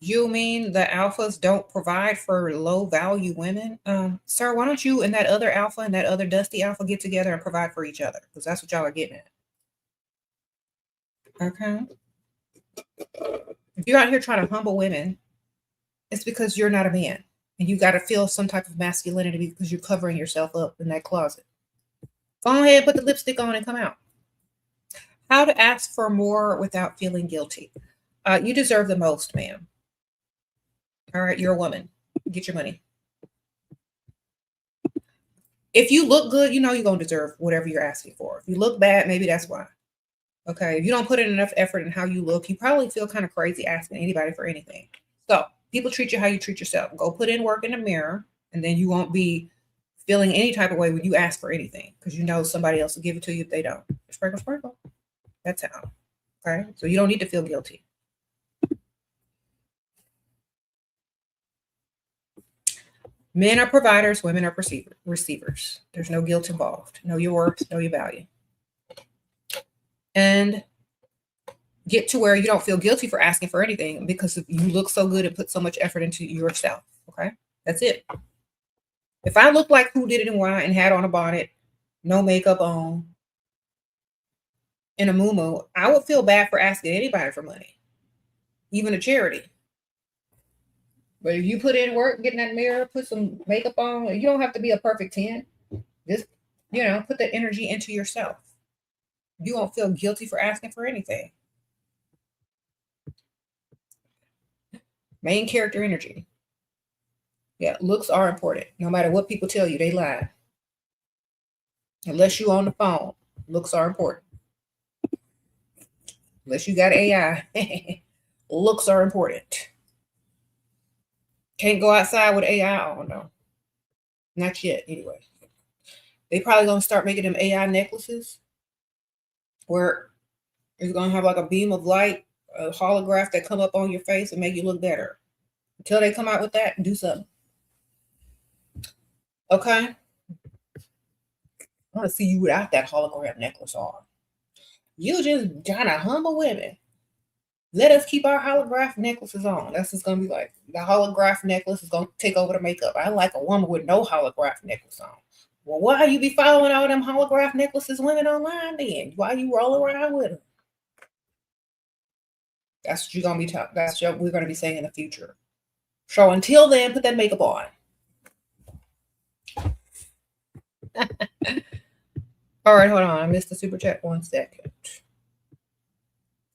You mean the alphas don't provide for low value women? Sir, why don't you and that other alpha and that other dusty alpha get together and provide for each other? Because that's what y'all are getting at. Okay. If you're out here trying to humble women, it's because you're not a man. And you got to feel some type of masculinity because you're covering yourself up in that closet. Go ahead, put the lipstick on and come out. How to ask for more without feeling guilty. You deserve the most, ma'am. All right, you're a woman. Get your money. If you look good, you know you're going to deserve whatever you're asking for. If you look bad, maybe that's why. Okay, if you don't put in enough effort in how you look, you probably feel kind of crazy asking anybody for anything. So people treat you how you treat yourself. Go put in work in the mirror, and then you won't be feeling any type of way when you ask for anything because you know somebody else will give it to you if they don't. Sprinkle, sprinkle. That's how. Okay, so you don't need to feel guilty. Men are providers, women are receivers. There's no guilt involved. Know your worth, know your value. And get to where you don't feel guilty for asking for anything because you look so good and put so much effort into yourself. Okay, that's it. If I look like who did it and why and had on a bonnet, no makeup on, in a muumuu, I would feel bad for asking anybody for money, even a charity. But if you put in work, get in that mirror, put some makeup on, you don't have to be a perfect 10. Just, put that energy into yourself. You won't feel guilty for asking for anything. Main character energy. Yeah, looks are important. No matter what people tell you, they lie. Unless you on the phone, looks are important. Unless you got AI, looks are important. Can't go outside with AI on, though. Not yet, anyway. They probably gonna start making them AI necklaces where it's gonna have like a beam of light, a holograph that come up on your face and make you look better. Until they come out with that, do something. Okay? I want to see you without that hologram necklace on. You just trying to humble women. Let us keep our holograph necklaces on. That's just going to be like, the holograph necklace is going to take over the makeup. I like a woman with no holograph necklace on. Well, why you be following all them holograph necklaces women online then? Why you roll around with them? That's what you're going to be talking. That's what we're going to be saying in the future. So until then, put that makeup on. All right, hold on. I missed the super chat 1 second.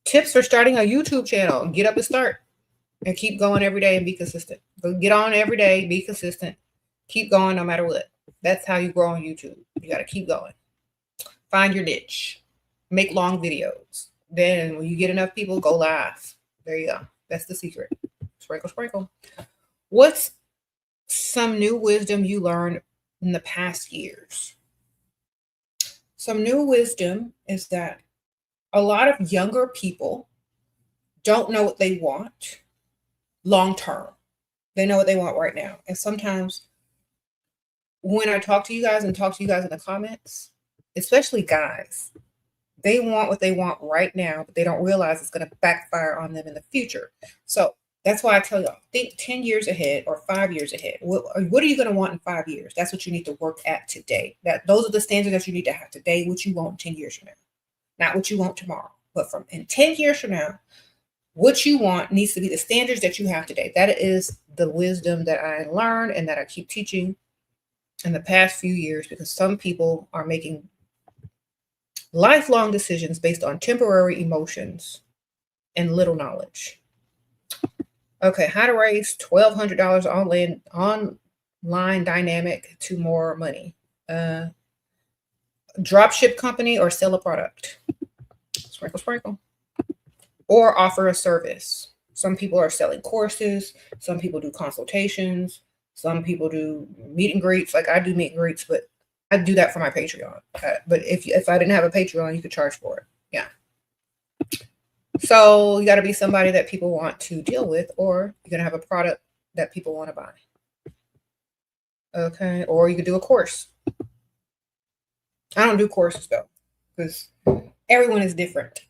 Tips for starting a YouTube channel. Get up and start. And keep going every day and be consistent. But get on every day, be consistent. Keep going no matter what. That's how you grow on YouTube. You got to keep going. Find your niche. Make long videos. Then when you get enough people, go live. There you go. That's the secret. Sprinkle, sprinkle. What's some new wisdom you learned in the past years? Some new wisdom is that a lot of younger people don't know what they want long term. They know what they want right now. And sometimes when I talk to you guys and talk to you guys in the comments, especially guys, they want what they want right now, but they don't realize it's going to backfire on them in the future. So that's why I tell y'all, think 10 years ahead or 5 years ahead. What are you going to want in 5 years? That's what you need to work at today. Those are the standards that you need to have today, what you want 10 years from now. Not what you want tomorrow, but in 10 years from now, What you want needs to be the standards that you have today. That is the wisdom that I learned and that I keep teaching in the past few years, because some people are making lifelong decisions based on temporary emotions and little knowledge. Okay, how to raise $1,200 online dynamic to more money. Drop ship company or sell a product. Sprinkle, sprinkle. Or offer a service. Some people are selling courses. Some people do consultations. Some people do meet and greets. Like I do meet and greets, but I do that for my Patreon. But if I didn't have a Patreon, you could charge for it. Yeah. So you got to be somebody that people want to deal with, or you're going to have a product that people want to buy. Okay. Or you could do a course. I don't do courses though, because everyone is different.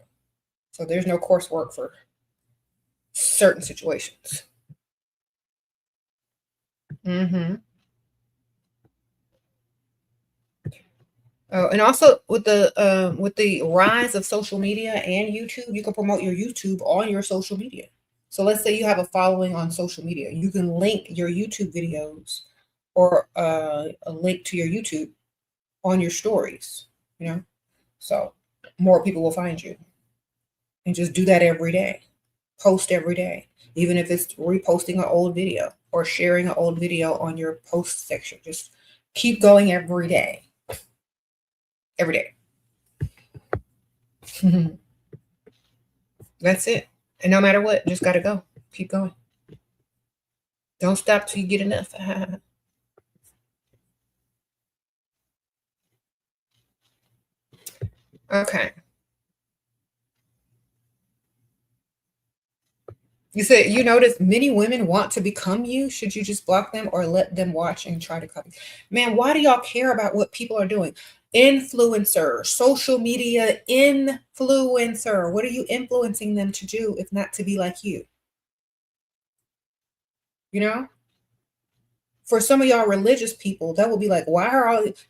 So there's no coursework for certain situations. Oh, and also with the rise of social media and YouTube, you can promote your YouTube on your social media. So let's say you have a following on social media. You can link your YouTube videos or a link to your YouTube on your stories, so more people will find you. And just do that every day. Post every day, even if it's reposting an old video or sharing an old video on your post section. Just keep going every day. Every day. That's it. And no matter what, just got to go. Keep going. Don't stop till you get enough. Okay. You said you notice many women want to become you. Should you just block them or let them watch and try to copy? Man, why do y'all care about what people are doing? Influencer, social media influencer. What are you influencing them to do if not to be like you? For some of y'all religious people, that will be like,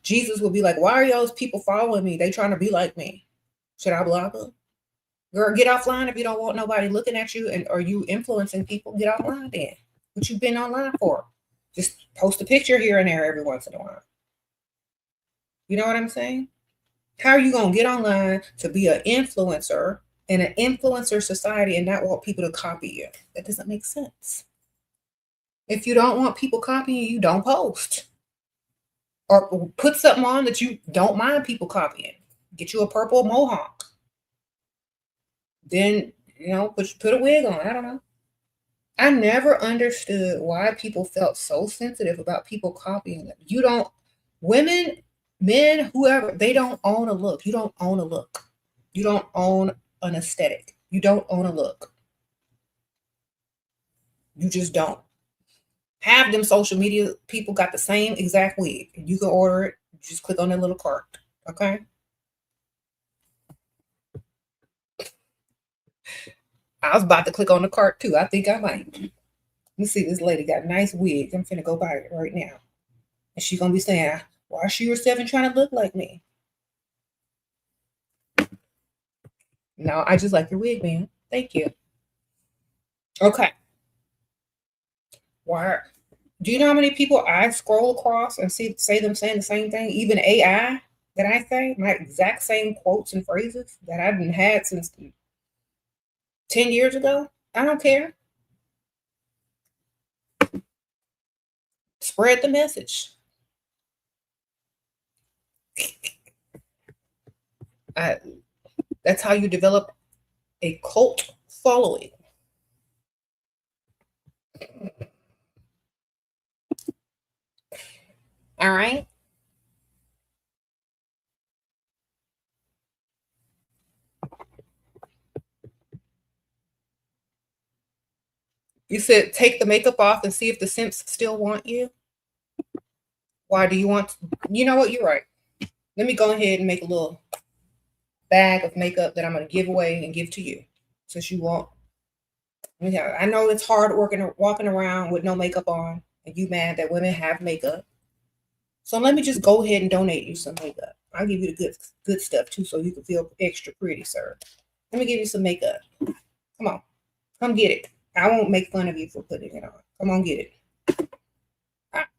Jesus will be like, why are y'all people following me? They trying to be like me. Should I block them? Girl, get offline if you don't want nobody looking at you. And are you influencing people? Get offline then. What you been online for? Just post a picture here and there every once in a while. You know what I'm saying? How are you going to get online to be an influencer in an influencer society and not want people to copy you? That doesn't make sense. If you don't want people copying you, don't post. Or put something on that you don't mind people copying. Get you a purple mohawk. Then, put a wig on. I don't know. I never understood why people felt so sensitive about people copying them. Women, men, whoever, they don't own a look. You don't own a look. You don't own an aesthetic. You don't own a look. You just don't. Have them social media people got the same exact wig. You can order it. Just click on that little cart. Okay? I was about to click on the cart too. I think I might. Let me see, this lady got a nice wig. I'm finna go buy it right now. And she's gonna be saying, why is Sheraseven trying to look like me? No, I just like your wig, man. Thank you. Okay. Why? Do you know how many people I scroll across and say them saying the same thing? Even AI that I say, my exact same quotes and phrases that I've been had since 10 years ago. I don't care. Spread the message. That's how you develop a cult following. All right. You said take the makeup off and see if the simps still want you. Why do you want? You know what? You're right. Let me go ahead and make a little bag of makeup that I'm going to give away and give to you, since you want. I know it's hard walking around with no makeup on, and you mad that women have makeup. So let me just go ahead and donate you some makeup. I'll give you the good stuff too, so you can feel extra pretty, sir. Let me give you some makeup. Come on. Come get it. I won't make fun of you for putting it on. Come on, get it.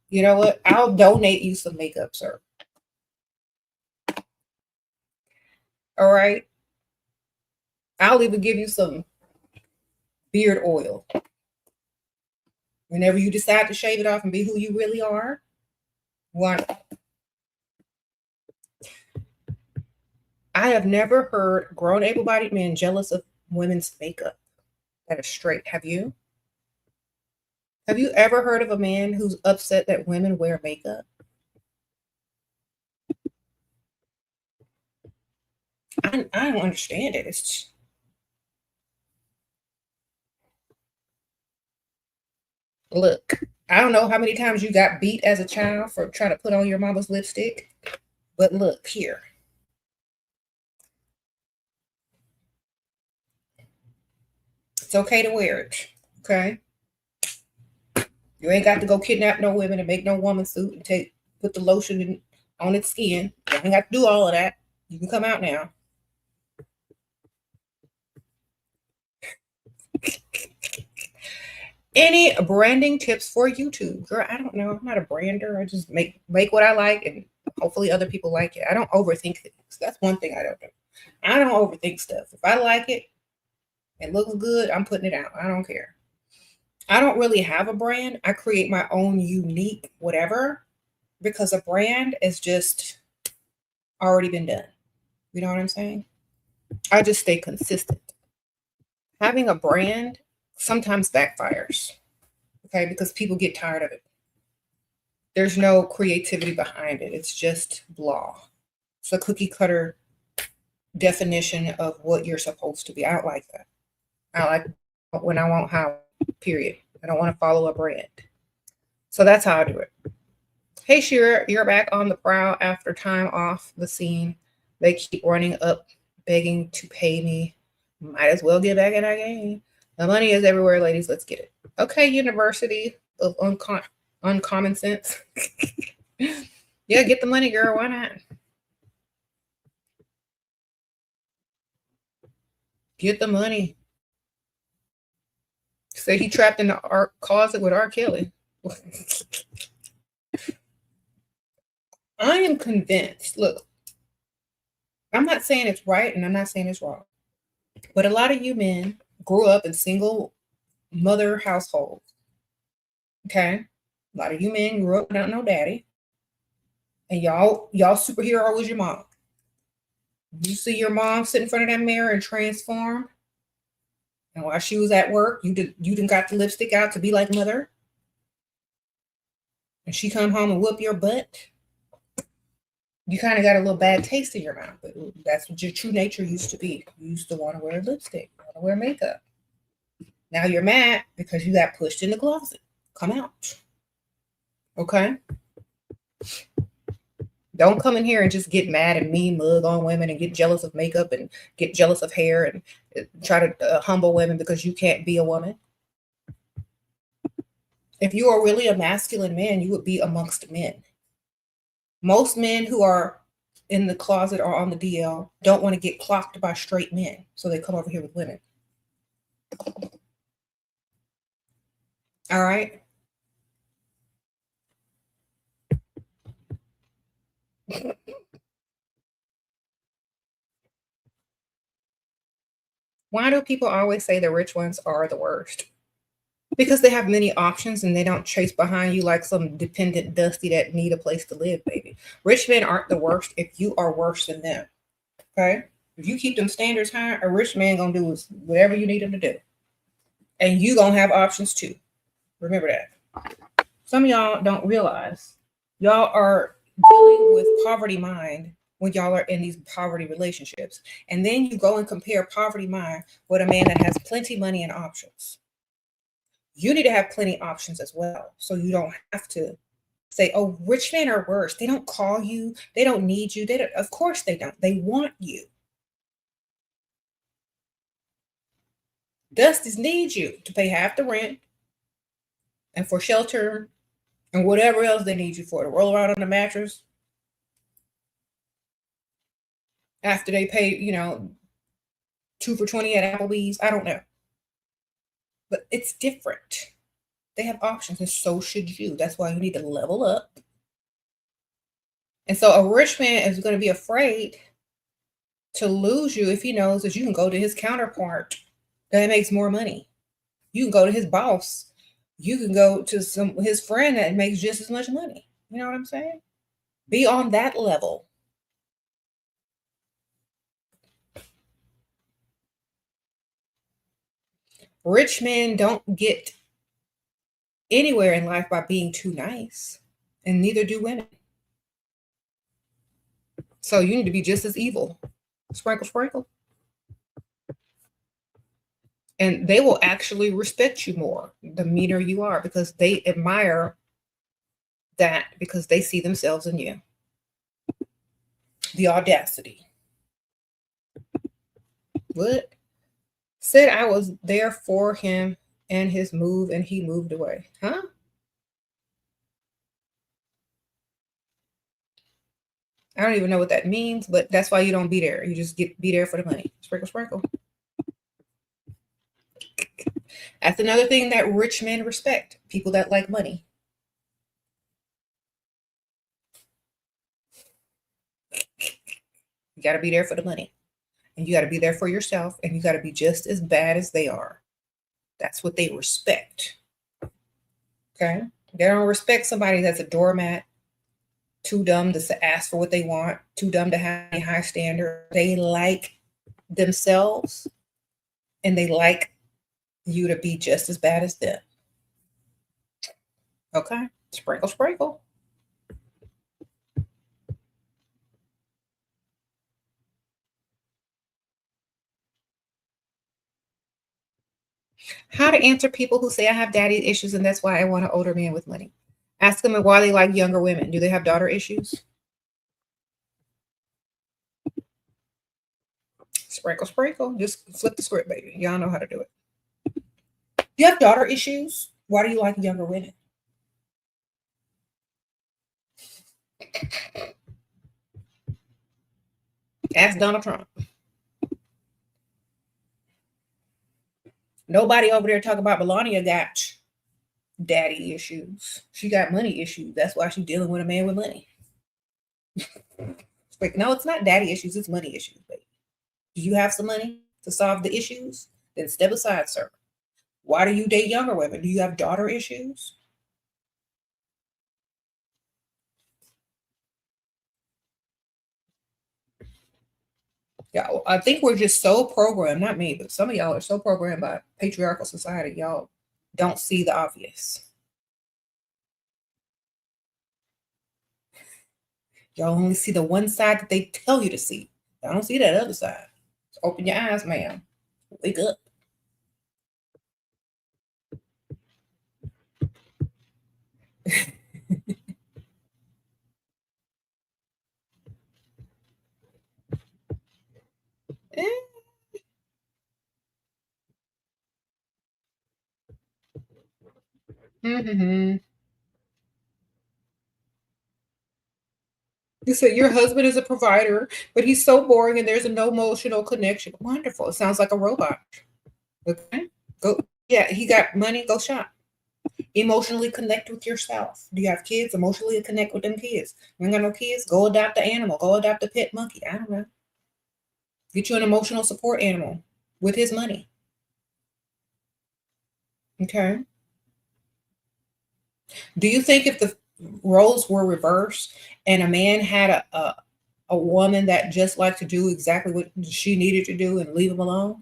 You know what? I'll donate you some makeup, sir. All right. I'll even give you some beard oil. Whenever you decide to shave it off and be who you really are, why? I have never heard grown able-bodied men jealous of women's makeup. That is straight. Have you? Have you ever heard of a man who's upset that women wear makeup? I don't understand it. Look, I don't know how many times you got beat as a child for trying to put on your mama's lipstick, but look here. It's okay to wear it. Okay. You ain't got to go kidnap no women and make no woman suit and put the lotion on its skin. You ain't got to do all of that. You can come out now. Any branding tips for YouTube? Girl, I don't know. I'm not a brander. I just make what I like, and hopefully other people like it. I don't overthink things. That's one thing I don't do. I don't overthink stuff. If I like it, it looks good, I'm putting it out. I don't care. I don't really have a brand. I create my own unique whatever, because a brand is just already been done. You know what I'm saying? I just stay consistent. Having a brand sometimes backfires, okay, because people get tired of it. There's no creativity behind it. It's just blah. It's a cookie cutter definition of what you're supposed to be. I don't like that. I like when I want how, period. I don't want to follow a brand. So that's how I do it. Hey, Shira, you're back on the prowl after time off the scene. They keep running up, begging to pay me. Might as well get back in our game. The money is everywhere, ladies. Let's get it. Okay, University of Uncommon Sense. Yeah, get the money, girl. Why not? Get the money. Say he trapped in the art closet with R. Kelly. I am convinced. Look, I'm not saying it's right and I'm not saying it's wrong. But a lot of you men grew up in single mother households. Okay? A lot of you men grew up without no daddy. And y'all superhero was your mom. You see your mom sit in front of that mirror and transform. And while she was at work, you didn't got the lipstick out to be like mother. And she come home and whoop your butt. You kind of got a little bad taste in your mouth, but that's what your true nature used to be. You used to want to wear lipstick, want to wear makeup. Now you're mad because you got pushed in the closet. Come out. Okay? Don't come in here and just get mad and mean mug on women and get jealous of makeup and get jealous of hair and try to humble women because you can't be a woman. If you are really a masculine man, you would be amongst men. Most men who are in the closet or on the DL don't want to get clocked by straight men, so they come over here with women. All right? Why do people always say the rich ones are the worst? Because they have many options and they don't chase behind you like some dependent dusty that need a place to live, baby. Rich men aren't the worst if you are worse than them. Okay? If you keep them standards high, a rich man gonna do whatever you need him to do. And you gonna have options too. Remember that. Some of y'all don't realize y'all are dealing with poverty mind when y'all are in these poverty relationships. And then you go and compare poverty mind with a man that has plenty money and options. You need to have plenty options as well. So you don't have to say, oh, rich men are worse. They don't call you. They don't need you. Of course they don't. They want you. Dusties need you to pay half the rent and for shelter and whatever else they need you for, to roll around on the mattress after they pay, 2 for $20 at Applebee's. I don't know. it's different. They have options, and so should you. That's why you need to level up. And so a rich man is going to be afraid to lose you if he knows that you can go to his counterpart that makes more money. You can go to his boss. You can go to his friend that makes just as much money. You know what I'm saying? Be on that level. Rich men don't get anywhere in life by being too nice, and neither do women. So you need to be just as evil. Sprinkle, sprinkle. And they will actually respect you more the meaner you are, because they admire that, because they see themselves in you. The audacity. What? Said I was there for him and his move, and he moved away. Huh? I don't even know what that means, but that's why you don't be there. You just be there for the money. Sprinkle, sprinkle. That's another thing that rich men respect. People that like money. You got to be there for the money. And you got to be there for yourself. And you got to be just as bad as they are. That's what they respect. Okay? They don't respect somebody that's a doormat, too dumb to ask for what they want, too dumb to have a high standard. They like themselves, and they like you to be just as bad as them. Okay? Sprinkle, sprinkle. How to answer people who say I have daddy issues and that's why I want an older man with money. Ask them why they like younger women. Do they have daughter issues? Sprinkle, sprinkle. Just flip the script, baby. Y'all know how to do it. You have daughter issues? Why do you like younger women? Ask Donald Trump. Nobody over there talking about Melania got daddy issues. She got money issues. That's why she's dealing with a man with money. Like, no, it's not daddy issues. It's money issues, baby. Do you have some money to solve the issues? Then step aside, sir. Why do you date younger women? Do you have daughter issues? Yeah, I think we're just so programmed, not me, but some of y'all are so programmed by patriarchal society. Y'all don't see the obvious. Y'all only see the one side that they tell you to see. Y'all don't see that other side. So open your eyes, ma'am. Wake up. Mm-hmm. You said your husband is a provider, but he's so boring and there's no emotional connection. Wonderful. It sounds like a robot. Okay. Go. Yeah, he got money. Go shop. Emotionally connect with yourself. Do you have kids? Emotionally connect with them kids. You ain't got no kids? Go adopt an animal. Go adopt a pet monkey. I don't know. Get you an emotional support animal with his money. Okay. Do you think if the roles were reversed and a man had a woman that just liked to do exactly what she needed to do and leave him alone?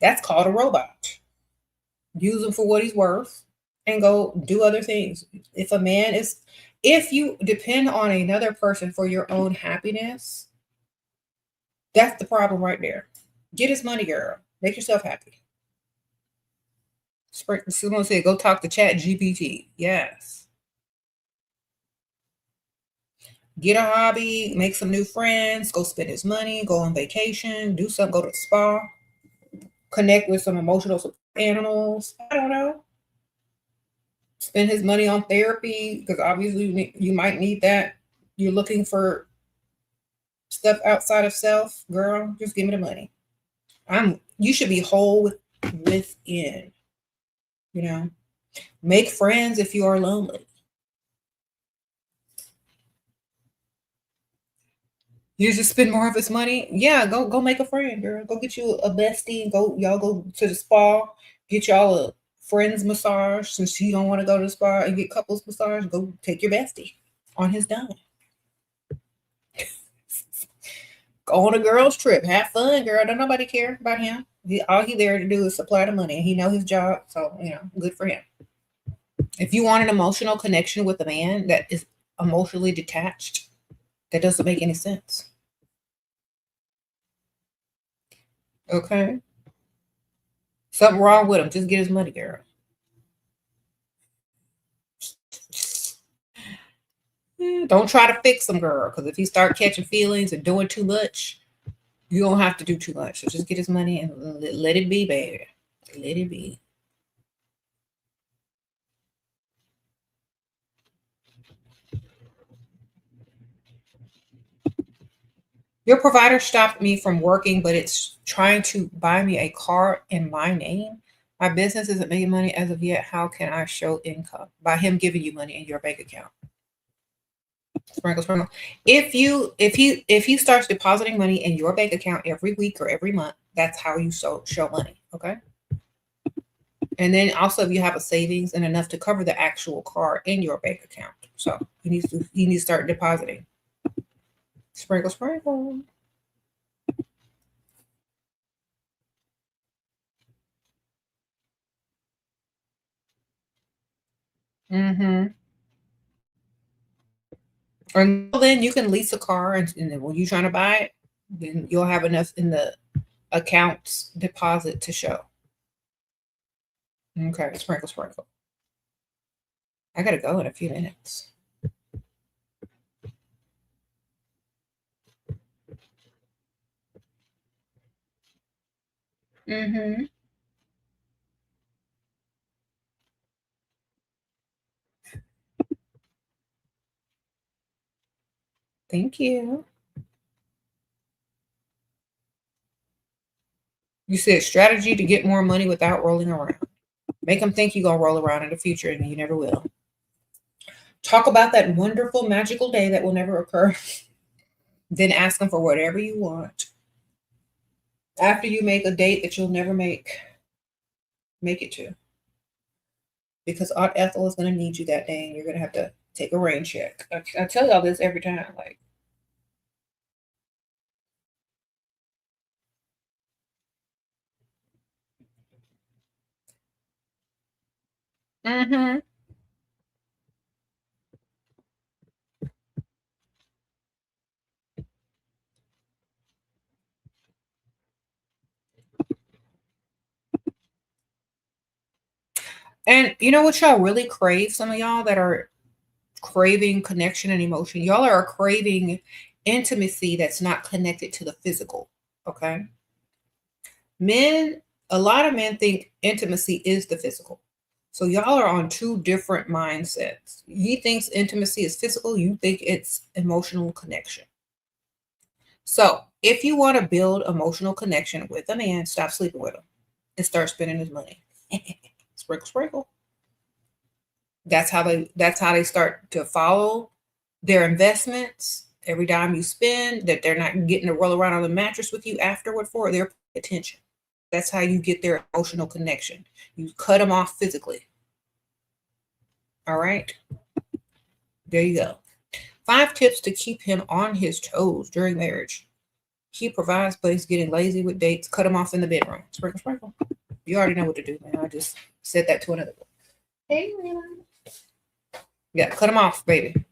That's called a robot. Use him for what he's worth and go do other things. If you depend on another person for your own happiness, that's the problem right there. Get his money, girl. Make yourself happy. Someone said, go talk to Chat GPT. Yes. Get a hobby, make some new friends, go spend his money, go on vacation, do something, go to the spa, connect with some emotional support animals. I don't know. Spend his money on therapy, because obviously you might need that. You're looking for stuff outside of self, girl. Just give me the money. You should be whole with within. You know, make friends if you are lonely. You just spend more of his money. Yeah, go make a friend, girl. Go get you a bestie and go y'all go to the spa. Get y'all a friends massage since you don't want to go to the spa and get couples massage. Go take your bestie on his dime. Go on a girls trip. Have fun, girl. Don't nobody care about him. All he there to do is supply the money. He know his job, so good for him. If you want an emotional connection with a man that is emotionally detached, that doesn't make any sense. Okay. Something wrong with him. Just get his money, girl. Don't try to fix him, girl. Because if he start catching feelings and doing too much, you don't have to do too much. So just get his money and let it be, baby. Let it be. Your provider stopped me from working, but it's trying to buy me a car in my name. My business isn't making money as of yet. How can I show income? By him giving you money in your bank account. Sprinkle, sprinkle. If he starts depositing money in your bank account every week or every month, that's how you show money. Okay. And then also if you have a savings and enough to cover the actual car in your bank account. So you need to start depositing. Sprinkle, sprinkle. Mm-hmm. Until then, you can lease a car, and then when you're trying to buy it, then you'll have enough in the accounts deposit to show. Okay, sprinkle, sprinkle. I gotta go in a few minutes. Mm-hmm. Thank you. You said strategy to get more money without rolling around. Make them think you're gonna roll around in the future, and you never will. Talk about that wonderful, magical day that will never occur. Then ask them for whatever you want. After you make a date that you'll never make it to, because Aunt Ethel is going to need you that day, and you're going to have to take a rain check. I tell y'all this every time. Like, mm-hmm. And you know what y'all really crave? Some of y'all that are craving connection and emotion, y'all are craving intimacy that's not connected to the physical. Okay. Men, a lot of men think intimacy is the physical. So y'all are on two different mindsets. He thinks intimacy is physical, you think it's emotional connection. So if you want to build emotional connection with a man, stop sleeping with him and start spending his money. Sprinkle, sprinkle. That's how they start to follow their investments. Every dime you spend, that they're not getting to roll around on the mattress with you afterward for, they're paying attention. That's how you get their emotional connection. You cut them off physically. All right. There you go. 5 tips to keep him on his toes during marriage. He provides, but he's getting lazy with dates. Cut him off in the bedroom. Sprinkle, sprinkle. You already know what to do, man. I just said that to another one. Hey, Leland. Yeah, cut him off, baby.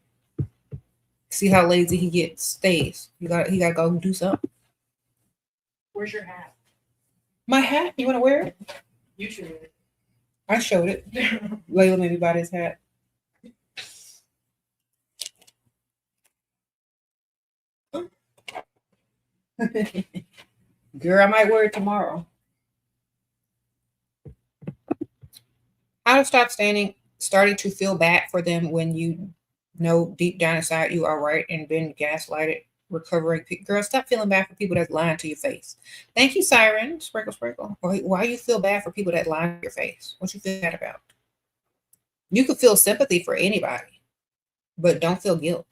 See how lazy he gets, stays. He got to go do something. Where's your hat? My hat? You want to wear it? You should wear it. I showed it. Layla made me buy this hat. Girl, I might wear it tomorrow. How to stop starting to feel bad for them when you know deep down inside you are right and been gaslighted. recovering. Girl, stop feeling bad for people that's lying to your face. Thank you, Siren. Sprinkle, sprinkle. Why you feel bad for people that lie to your face? What you feel bad about? You could feel sympathy for anybody, but don't feel guilt.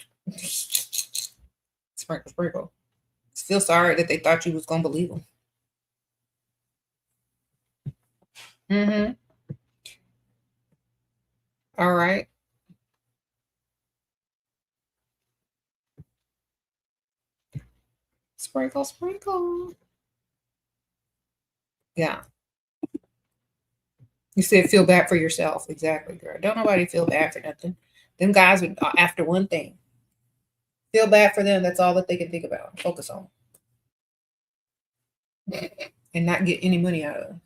Sprinkle, sprinkle. Feel sorry that they thought you was gonna believe them. Mm-hmm. All right. Sprinkle, sprinkle. Yeah. You said feel bad for yourself. Exactly, girl. Don't nobody feel bad for nothing. Them guys are after one thing. Feel bad for them. That's all that they can think about. Focus on. And not get any money out of them.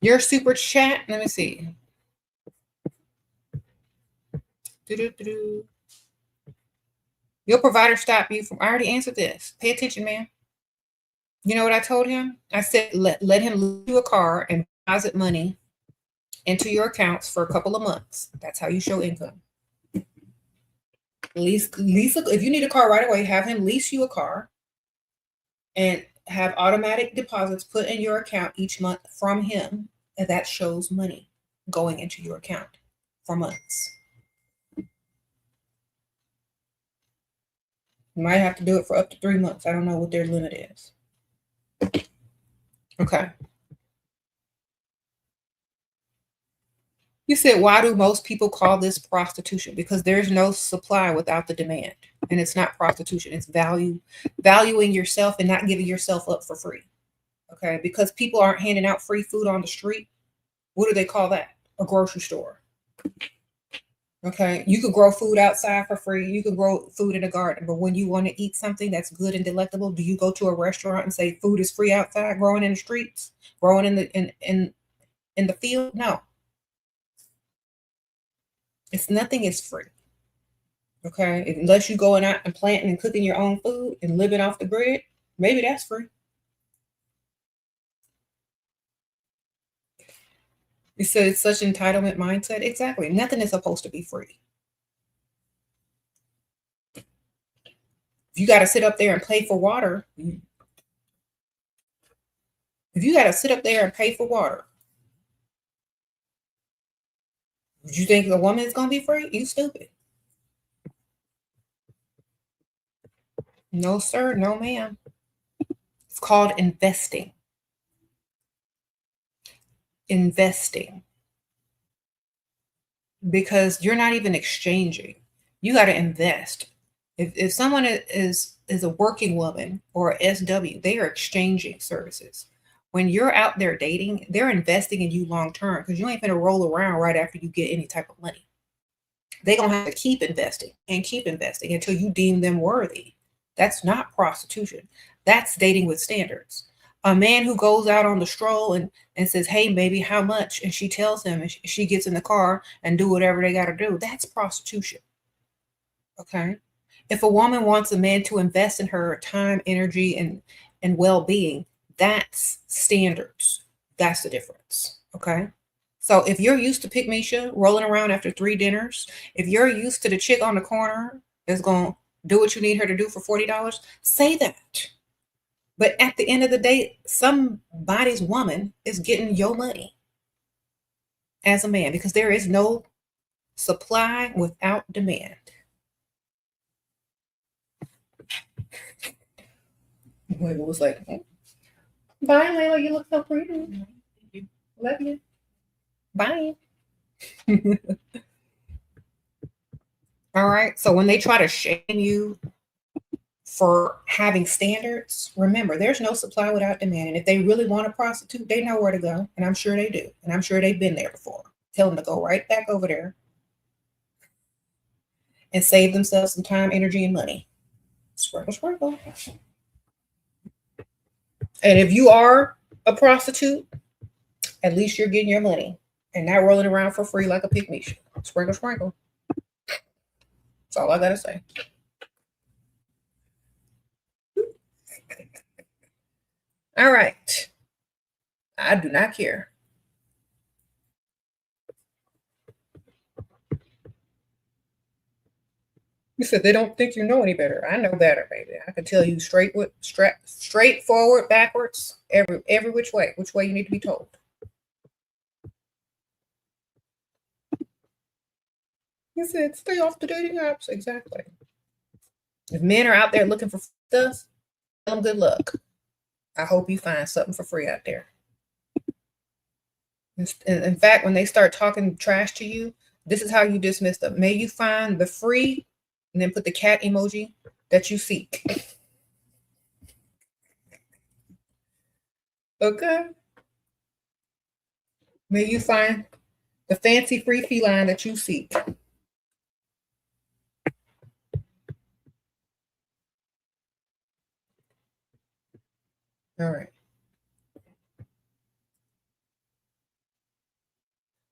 Your super chat. Let me see. Doo-doo-doo-doo. Your provider stop you from. I already answered this. Pay attention, man. You know what I told him? I said let him leave you a car and deposit money into your accounts for a couple of months. That's how you show income. Lease if you need a car right away, have him lease you a car and have automatic deposits put in your account each month from him, and that shows money going into your account for months. You might have to do it for up to 3 months. I don't know what their limit is. Okay. You said, why do most people call this prostitution? Because there's no supply without the demand. And it's not prostitution. It's valuing yourself and not giving yourself up for free. Okay. Because people aren't handing out free food on the street. What do they call that? A grocery store. Okay. You could grow food outside for free. You could grow food in a garden. But when you want to eat something that's good and delectable, do you go to a restaurant and say food is free outside, growing in the streets, growing in the field? No. Nothing is free. Okay. Unless you going out and planting and cooking your own food and living off the grid, maybe that's free. You said it's such entitlement mindset. Exactly. Nothing is supposed to be free. If you got to sit up there and pay for water, would you think a woman is going to be free? You stupid. No, sir. No, ma'am. It's called investing. Because you're not even exchanging. You got to invest. If someone is a working woman or a SW, they are exchanging services. When you're out there dating, they're investing in you long term because you ain't gonna roll around right after you get any type of money. They're gonna have to keep investing until you deem them worthy. That's not prostitution. That's dating with standards. A man who goes out on the stroll and says, hey, baby, how much? And she tells him, and she gets in the car and do whatever they got to do. That's prostitution. Okay. If a woman wants a man to invest in her time, energy, and well-being, that's standards. That's the difference. Okay. So if you're used to Pick Misha rolling around after 3 dinners, if you're used to the chick on the corner that's going to do what you need her to do for $40, say that. But at the end of the day, somebody's woman is getting your money as a man because there is no supply without demand. Layla was like, bye, Layla. You look so pretty. Love you. Bye. All right. So when they try to shame you for having standards, remember, there's no supply without demand. And if they really want a prostitute, they know where to go. And I'm sure they do. And I'm sure they've been there before. Tell them to go right back over there and save themselves some time, energy, and money. Sprinkle, sprinkle. And if you are a prostitute, at least you're getting your money and not rolling around for free like a Pick Misha. Sprinkle, sprinkle. That's all I got to say. All right. I do not care. You said they don't think you know any better. I know better, baby. I can tell you straightforward, backwards, every which way you need to be told. You said stay off the dating apps. Exactly. If men are out there looking for stuff, tell them good luck. I hope you find something for free out there. In fact, when they start talking trash to you, this is how you dismiss them. May you find the free, and then put the cat emoji that you seek. Okay. May you find the fancy free feline that you seek. All right.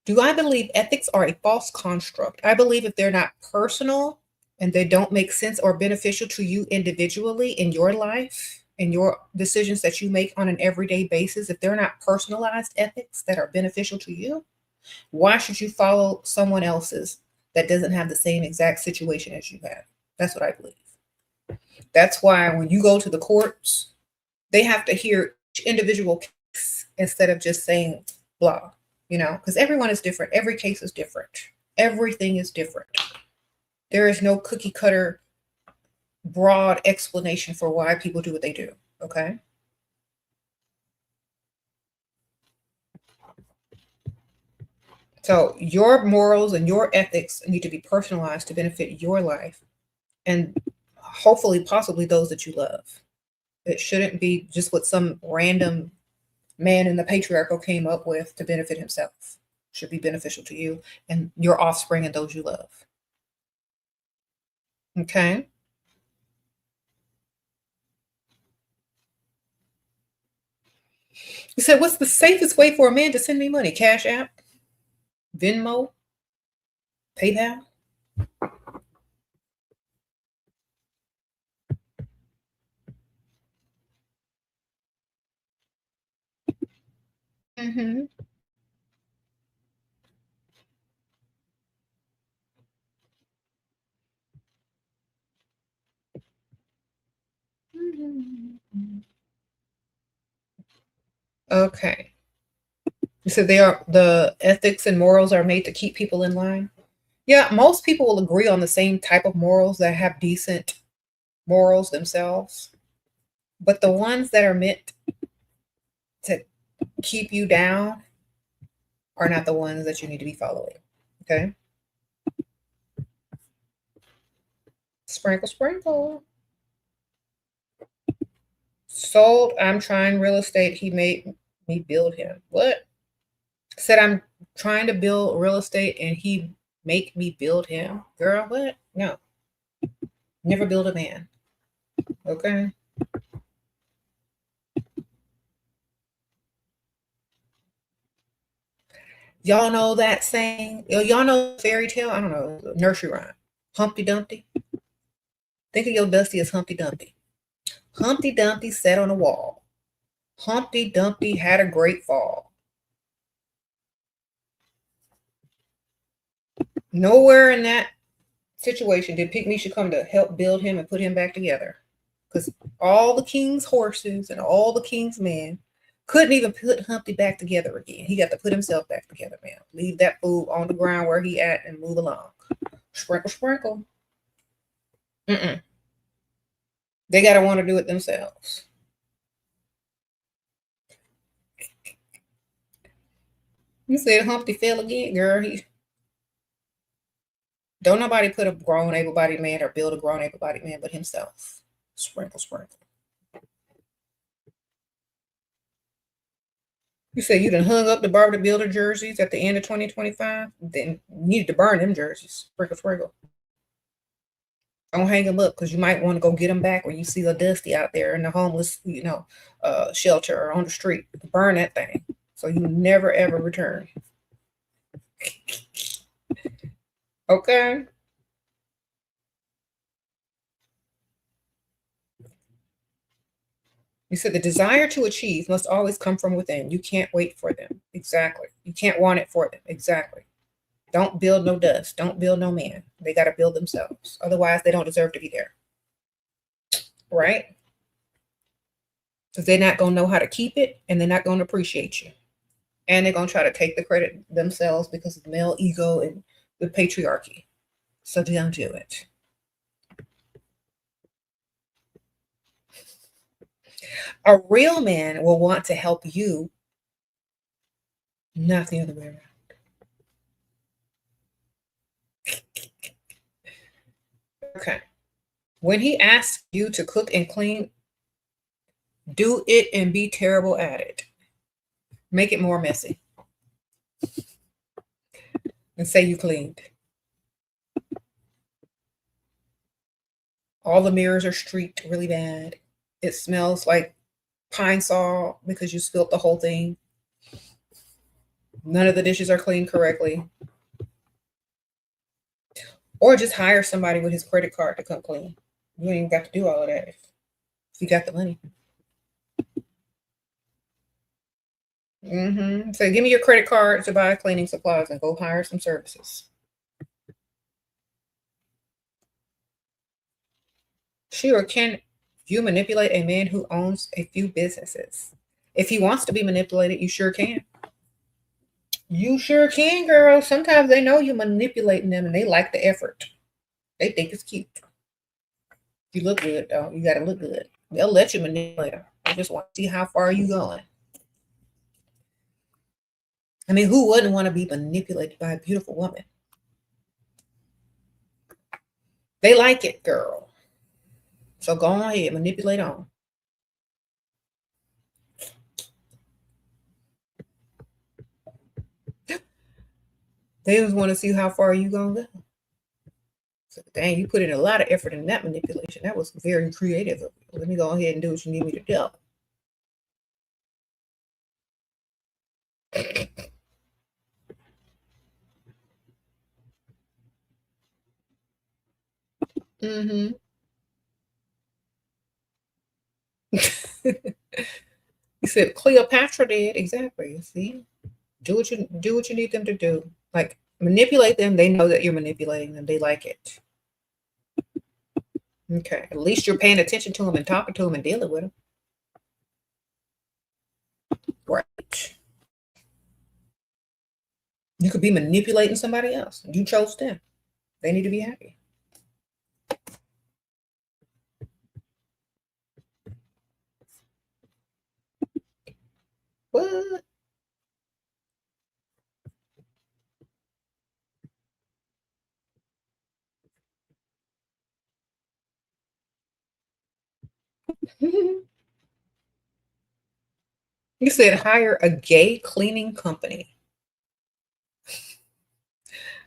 Do I believe ethics are a false construct? I believe if they're not personal and they don't make sense or beneficial to you individually in your life, in your decisions that you make on an everyday basis, if they're not personalized ethics that are beneficial to you, why should you follow someone else's that doesn't have the same exact situation as you have? That's what I believe. That's why when you go to the courts, they have to hear each individual case instead of just saying blah, because everyone is different. Every case is different. Everything is different. There is no cookie cutter, broad explanation for why people do what they do. Okay. So your morals and your ethics need to be personalized to benefit your life and hopefully, possibly those that you love. It shouldn't be just what some random man in the patriarchal came up with to benefit himself. It should be beneficial to you and your offspring and those you love. Okay. You said, what's the safest way for a man to send me money? Cash App? Venmo? PayPal? Mm-hmm. Okay. You said the ethics and morals are made to keep people in line. Yeah, most people will agree on the same type of morals that have decent morals themselves. But the ones that are meant to keep you down are not the ones that you need to be following. Okay. Sprinkle, sprinkle. Sold. I'm trying real estate. He made me build him. What? Said I'm trying to build real estate and he make me build him. Girl, what? No. Never build a man. Okay. Y'all know that saying? Y'all know fairy tale? I don't know. Nursery rhyme. Humpty Dumpty. Think of your Dusty as Humpty Dumpty. Humpty Dumpty sat on a wall. Humpty Dumpty had a great fall. Nowhere in that situation did Pygmy come to help build him and put him back together. Because all the king's horses and all the king's men couldn't even put Humpty back together again. He got to put himself back together, man. Leave that fool on the ground where he at and move along. Sprinkle, sprinkle. Mm-mm. They got to want to do it themselves. You said Humpty fell again, girl. Don't nobody put a grown, able-bodied man or build a grown, able-bodied man but himself. Sprinkle, sprinkle. You said you done hung up the Barbara the Builder jerseys at the end of 2025? Then you needed to burn them jerseys. Sprinkle, sprinkle. Don't hang them up because you might want to go get them back when you see a Dusty out there in the homeless, shelter or on the street. Burn that thing so you never, ever return. Okay. You said the desire to achieve must always come from within. You can't wait for them. Exactly. You can't want it for them. Exactly. Don't build no dust. Don't build no man. They got to build themselves. Otherwise, they don't deserve to be there. Right? Because they're not going to know how to keep it, and they're not going to appreciate you. And they're going to try to take the credit themselves because of male ego and the patriarchy. So don't do it. A real man will want to help you, not the other way around. Okay. When he asks you to cook and clean, do it and be terrible at it. Make it more messy. And say you cleaned. All the mirrors are streaked really bad. It smells like pine saw because you spilled the whole thing. None of the dishes are cleaned correctly. Or just hire somebody with his credit card to come clean. You ain't even got to do all of that if you got the money. So give me your credit card to buy cleaning supplies and go hire some services. Sure, can you manipulate a man who owns a few businesses? If he wants to be manipulated, you sure can. You sure can, girl. Sometimes they know you're manipulating them and they like the effort. They think it's cute. You look good, though. You got to look good. They'll let you manipulate them. They just want to see how far you going. I mean, who wouldn't want to be manipulated by a beautiful woman? They like it, girl. So go on ahead, manipulate on. They just want to see how far you gonna go. So, dang, you put in a lot of effort in that manipulation. That was very creative of you. Let me go ahead and do what you need me to do. You said Cleopatra did exactly. See, do what you need them to do. Like manipulate them. They know that you're manipulating them. They like it. Okay, at least you're paying attention to them and talking to them and dealing with them. Right. You could be manipulating somebody else. You chose them. They need to be happy. What? You said hire a gay cleaning company.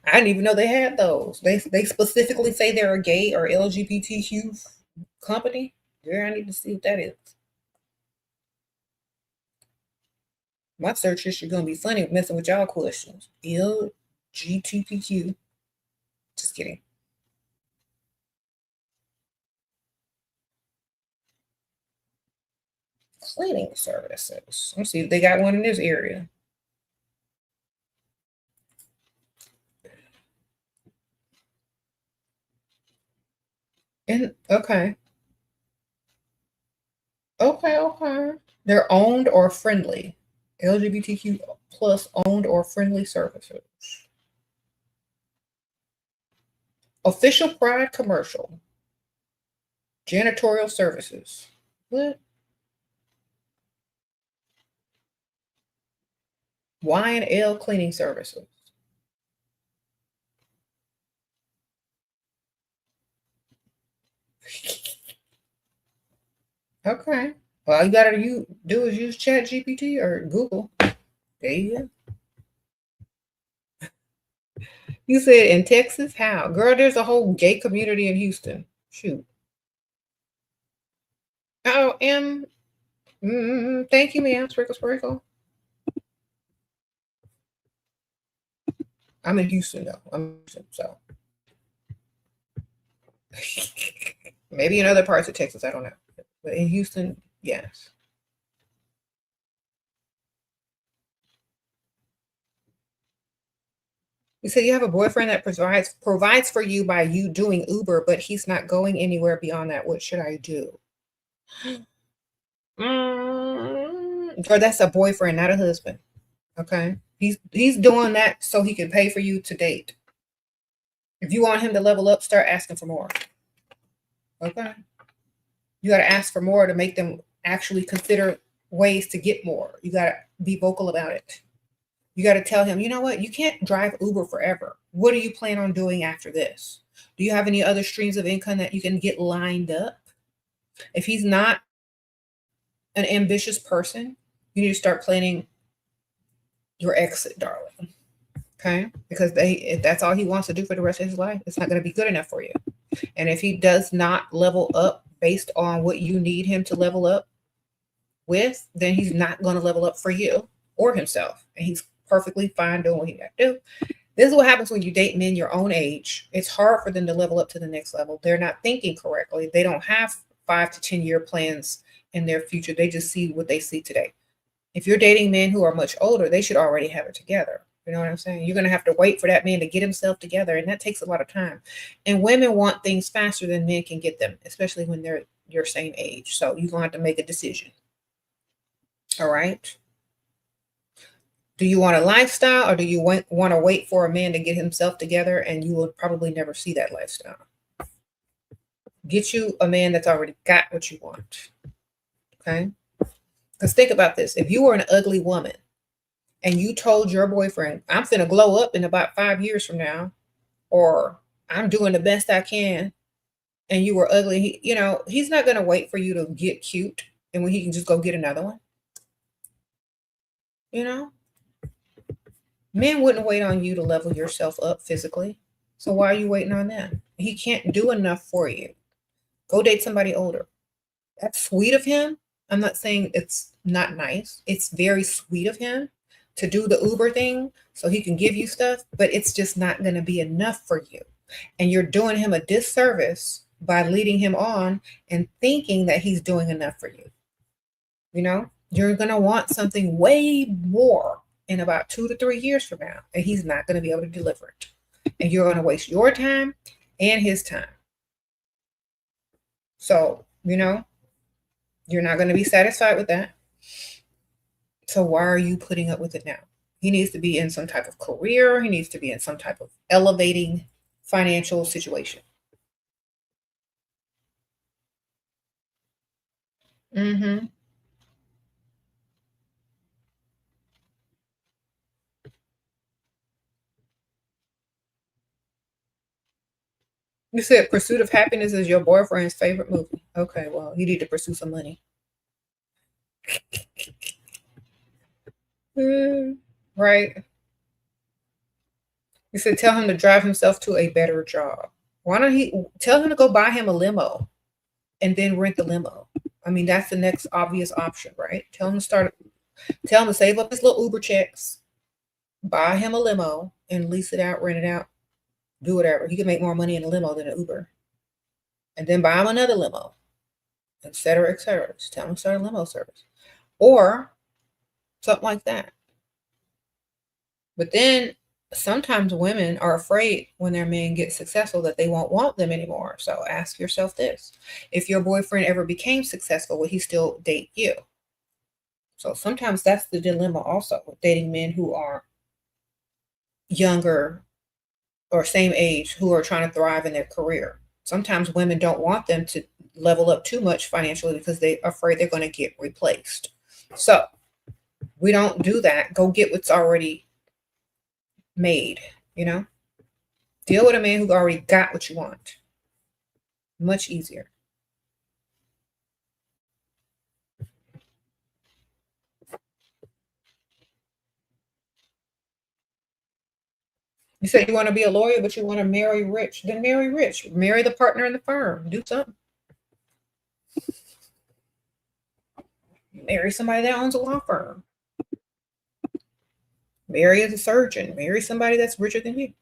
I didn't even know they had those. They specifically say they're a gay or LGBTQ company. Girl, I need to see what that is. My search history gonna be funny messing with y'all questions. LGBTQ. Just kidding. Cleaning services. Let's see if they got one in this area. And okay. Okay. They're owned or friendly. LGBTQ plus owned or friendly services. Official Pride commercial. Janitorial services. What? Y&L cleaning services. Okay. Well, all you gotta do is use Chat GPT or Google. There you go. You said in Texas? How? Girl, there's a whole gay community in Houston. Shoot. Oh, thank you, ma'am. Sprinkle. I'm in Houston, though. I'm in Houston, so. Maybe in other parts of Texas, I don't know. But in Houston, yes. You said you have a boyfriend that provides for you by you doing Uber, but he's not going anywhere beyond that. What should I do? Or that's a boyfriend, not a husband. Okay. He's doing that so he can pay for you to date. If you want him to level up, start asking for more. Okay. You got to ask for more to make them actually consider ways to get more. You got to be vocal about it. You got to tell him, you know what? You can't drive Uber forever. What do you plan on doing after this? Do you have any other streams of income that you can get lined up? If he's not an ambitious person, you need to start planning your exit, darling. Okay? Because if that's all he wants to do for the rest of his life, it's not going to be good enough for you. And if he does not level up based on what you need him to level up with, then he's not going to level up for you or himself. And he's perfectly fine doing what he got to do. This is what happens when you date men your own age. It's hard for them to level up to the next level. They're not thinking correctly. They don't have 5 to 10 year plans in their future. They just see what they see today. If you're dating men who are much older, they should already have it together. You know what I'm saying? You're going to have to wait for that man to get himself together, and that takes a lot of time. And women want things faster than men can get them, especially when they're your same age. So you're going to have to make a decision. All right? Do you want a lifestyle, or do you want to wait for a man to get himself together, and you will probably never see that lifestyle? Get you a man that's already got what you want. Okay? Because think about this. If you were an ugly woman and you told your boyfriend, I'm finna glow up in about 5 years from now, or I'm doing the best I can, and you were ugly, he's not going to wait for you to get cute and when he can just go get another one. Men wouldn't wait on you to level yourself up physically. So why are you waiting on them? He can't do enough for you. Go date somebody older. That's sweet of him. I'm not saying it's not nice. It's very sweet of him to do the Uber thing so he can give you stuff, but it's just not going to be enough for you. And you're doing him a disservice by leading him on and thinking that he's doing enough for you. You're going to want something way more in about 2 to 3 years from now, and he's not going to be able to deliver it. And you're going to waste your time and his time. So, you're not going to be satisfied with that. So why are you putting up with it now? He needs to be in some type of career. He needs to be in some type of elevating financial situation. Mm-hmm. You said Pursuit of Happiness is your boyfriend's favorite movie. Okay, well, you need to pursue some money. Right. You said tell him to drive himself to a better job. Why don't he tell him to go buy him a limo and then rent the limo? I mean, that's the next obvious option, right? Tell him to save up his little Uber checks, buy him a limo and lease it out, rent it out, do whatever. He can make more money in a limo than an Uber. And then buy him another limo, et cetera, et cetera. Just tell him to start a limo service or something like that. But then sometimes women are afraid when their men get successful that they won't want them anymore. So ask yourself this. If your boyfriend ever became successful, would he still date you? So sometimes that's the dilemma also with dating men who are younger or same age who are trying to thrive in their career. Sometimes women don't want them to level up too much financially because they're afraid they're going to get replaced. So we don't do that. Go get what's already made, Deal with a man who already got what you want. Much easier. You said you want to be a lawyer, but you want to marry rich. Then marry rich. Marry the partner in the firm. Do something. Marry somebody that owns a law firm. Marry as a surgeon. Marry somebody that's richer than you.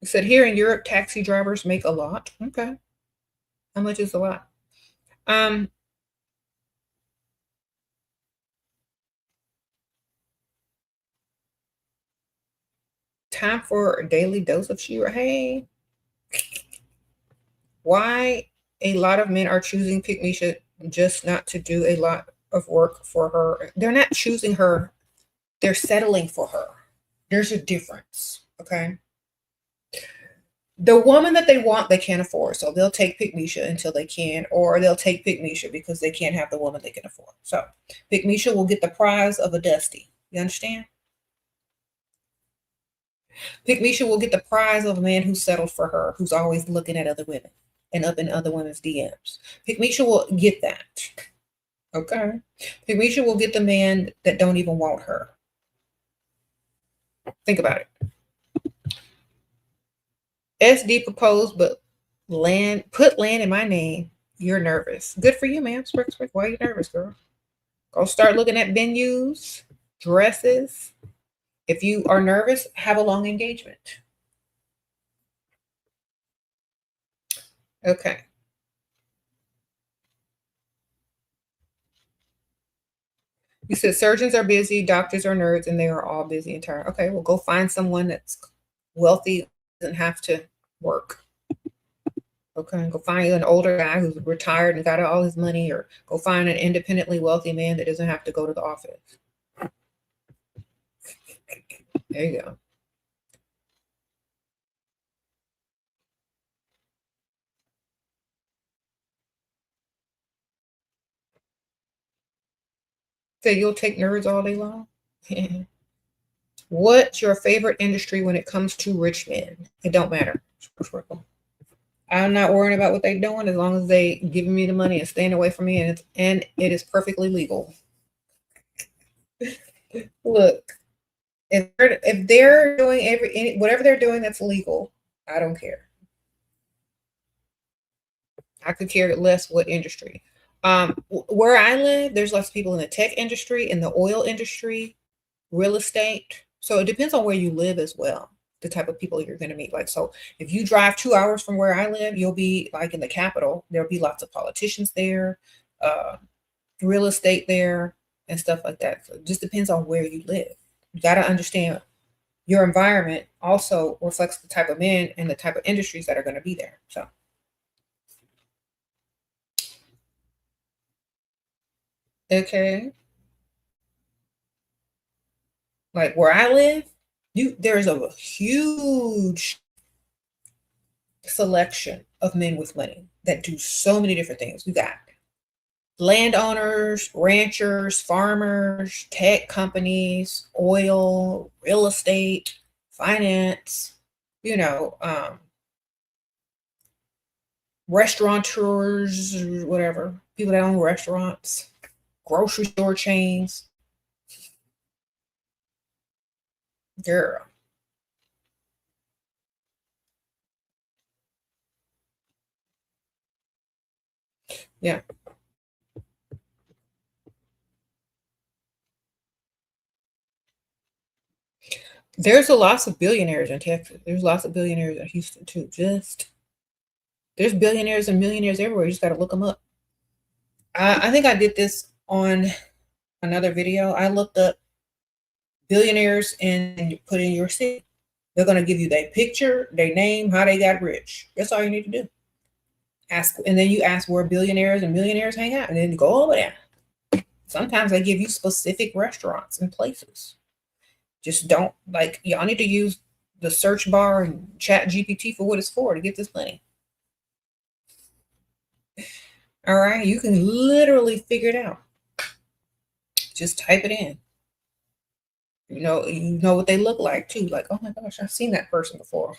You said here in Europe, taxi drivers make a lot. Okay. How much is a lot? Um, time for a daily dose of Shira. Hey, why a lot of men are choosing Pick Misha just not to do a lot of work for her. They're not choosing her, they're settling for her. There's a difference. Okay. The woman that they want, they can't afford. So they'll take Pick Misha until they can, or they'll take Pick Misha because they can't have the woman they can afford. So Pick Misha will get the prize of a Dusty. You understand? Pick Misha will get the prize of a man who settled for her, who's always looking at other women and up in other women's DMs. Pick Misha will get that. Okay. Pick Misha will get the man that don't even want her. Think about it. SD proposed, but put land in my name. You're nervous. Good for you, ma'am. Why are you nervous, girl? Go start looking at venues, dresses. If you are nervous, have a long engagement. Okay. You said surgeons are busy, doctors are nerds, and they are all busy and tired. Okay, well, go find someone that's wealthy, doesn't have to work. Okay, go find an older guy who's retired and got all his money, or go find an independently wealthy man that doesn't have to go to the office. There you go. So you'll take nerds all day long? What's your favorite industry when it comes to rich men? It don't matter. I'm not worrying about what they're doing as long as they giving me the money and staying away from me, and it is perfectly legal. Look, if they're doing whatever they're doing that's legal, I don't care. I could care less what industry. Where I live, there's lots of people in the tech industry, in the oil industry, real estate. So it depends on where you live as well, the type of people you're going to meet. Like, so if you drive 2 hours from where I live, you'll be like in the capital. There'll be lots of politicians there, real estate there, and stuff like that. So it just depends on where you live. You got to understand your environment also reflects the type of men and the type of industries that are going to be there. So, okay. Like where I live, there's a huge selection of men with money that do so many different things. We got landowners, ranchers, farmers, tech companies, oil, real estate, finance, you know, restaurateurs, whatever, people that own restaurants, grocery store chains. Girl. Yeah. There's a lots of billionaires in Texas. There's lots of billionaires in Houston too. There's billionaires and millionaires everywhere. You just got to look them up. I think I did this on another video. I looked up billionaires and put in your city. They're going to give you their picture, their name, how they got rich. That's all you need to do. Ask, and then you ask where billionaires and millionaires hang out, and then go over there. Sometimes they give you specific restaurants and places. Just don't, like, y'all need to use the search bar and chat GPT for what it's for to get this money. All right, you can literally figure it out. Just type it in. You know what they look like too. Like, oh my gosh, I've seen that person before.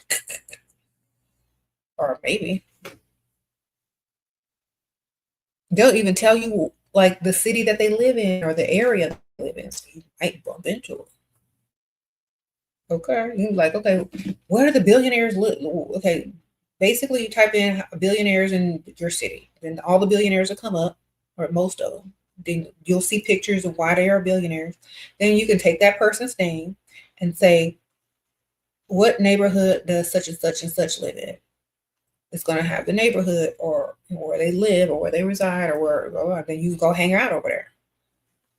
Or maybe they'll even tell you like the city that they live in or the area they live in. So you might bump into it. Okay. You're like, okay, where do the billionaires live? Okay. Basically, you type in billionaires in your city, then all the billionaires will come up, or most of them. Then you'll see pictures of why they are billionaires. Then you can take that person's name and say, what neighborhood does such and such live in? It's going to have the neighborhood or where they live or where they reside or where then you go hang out over there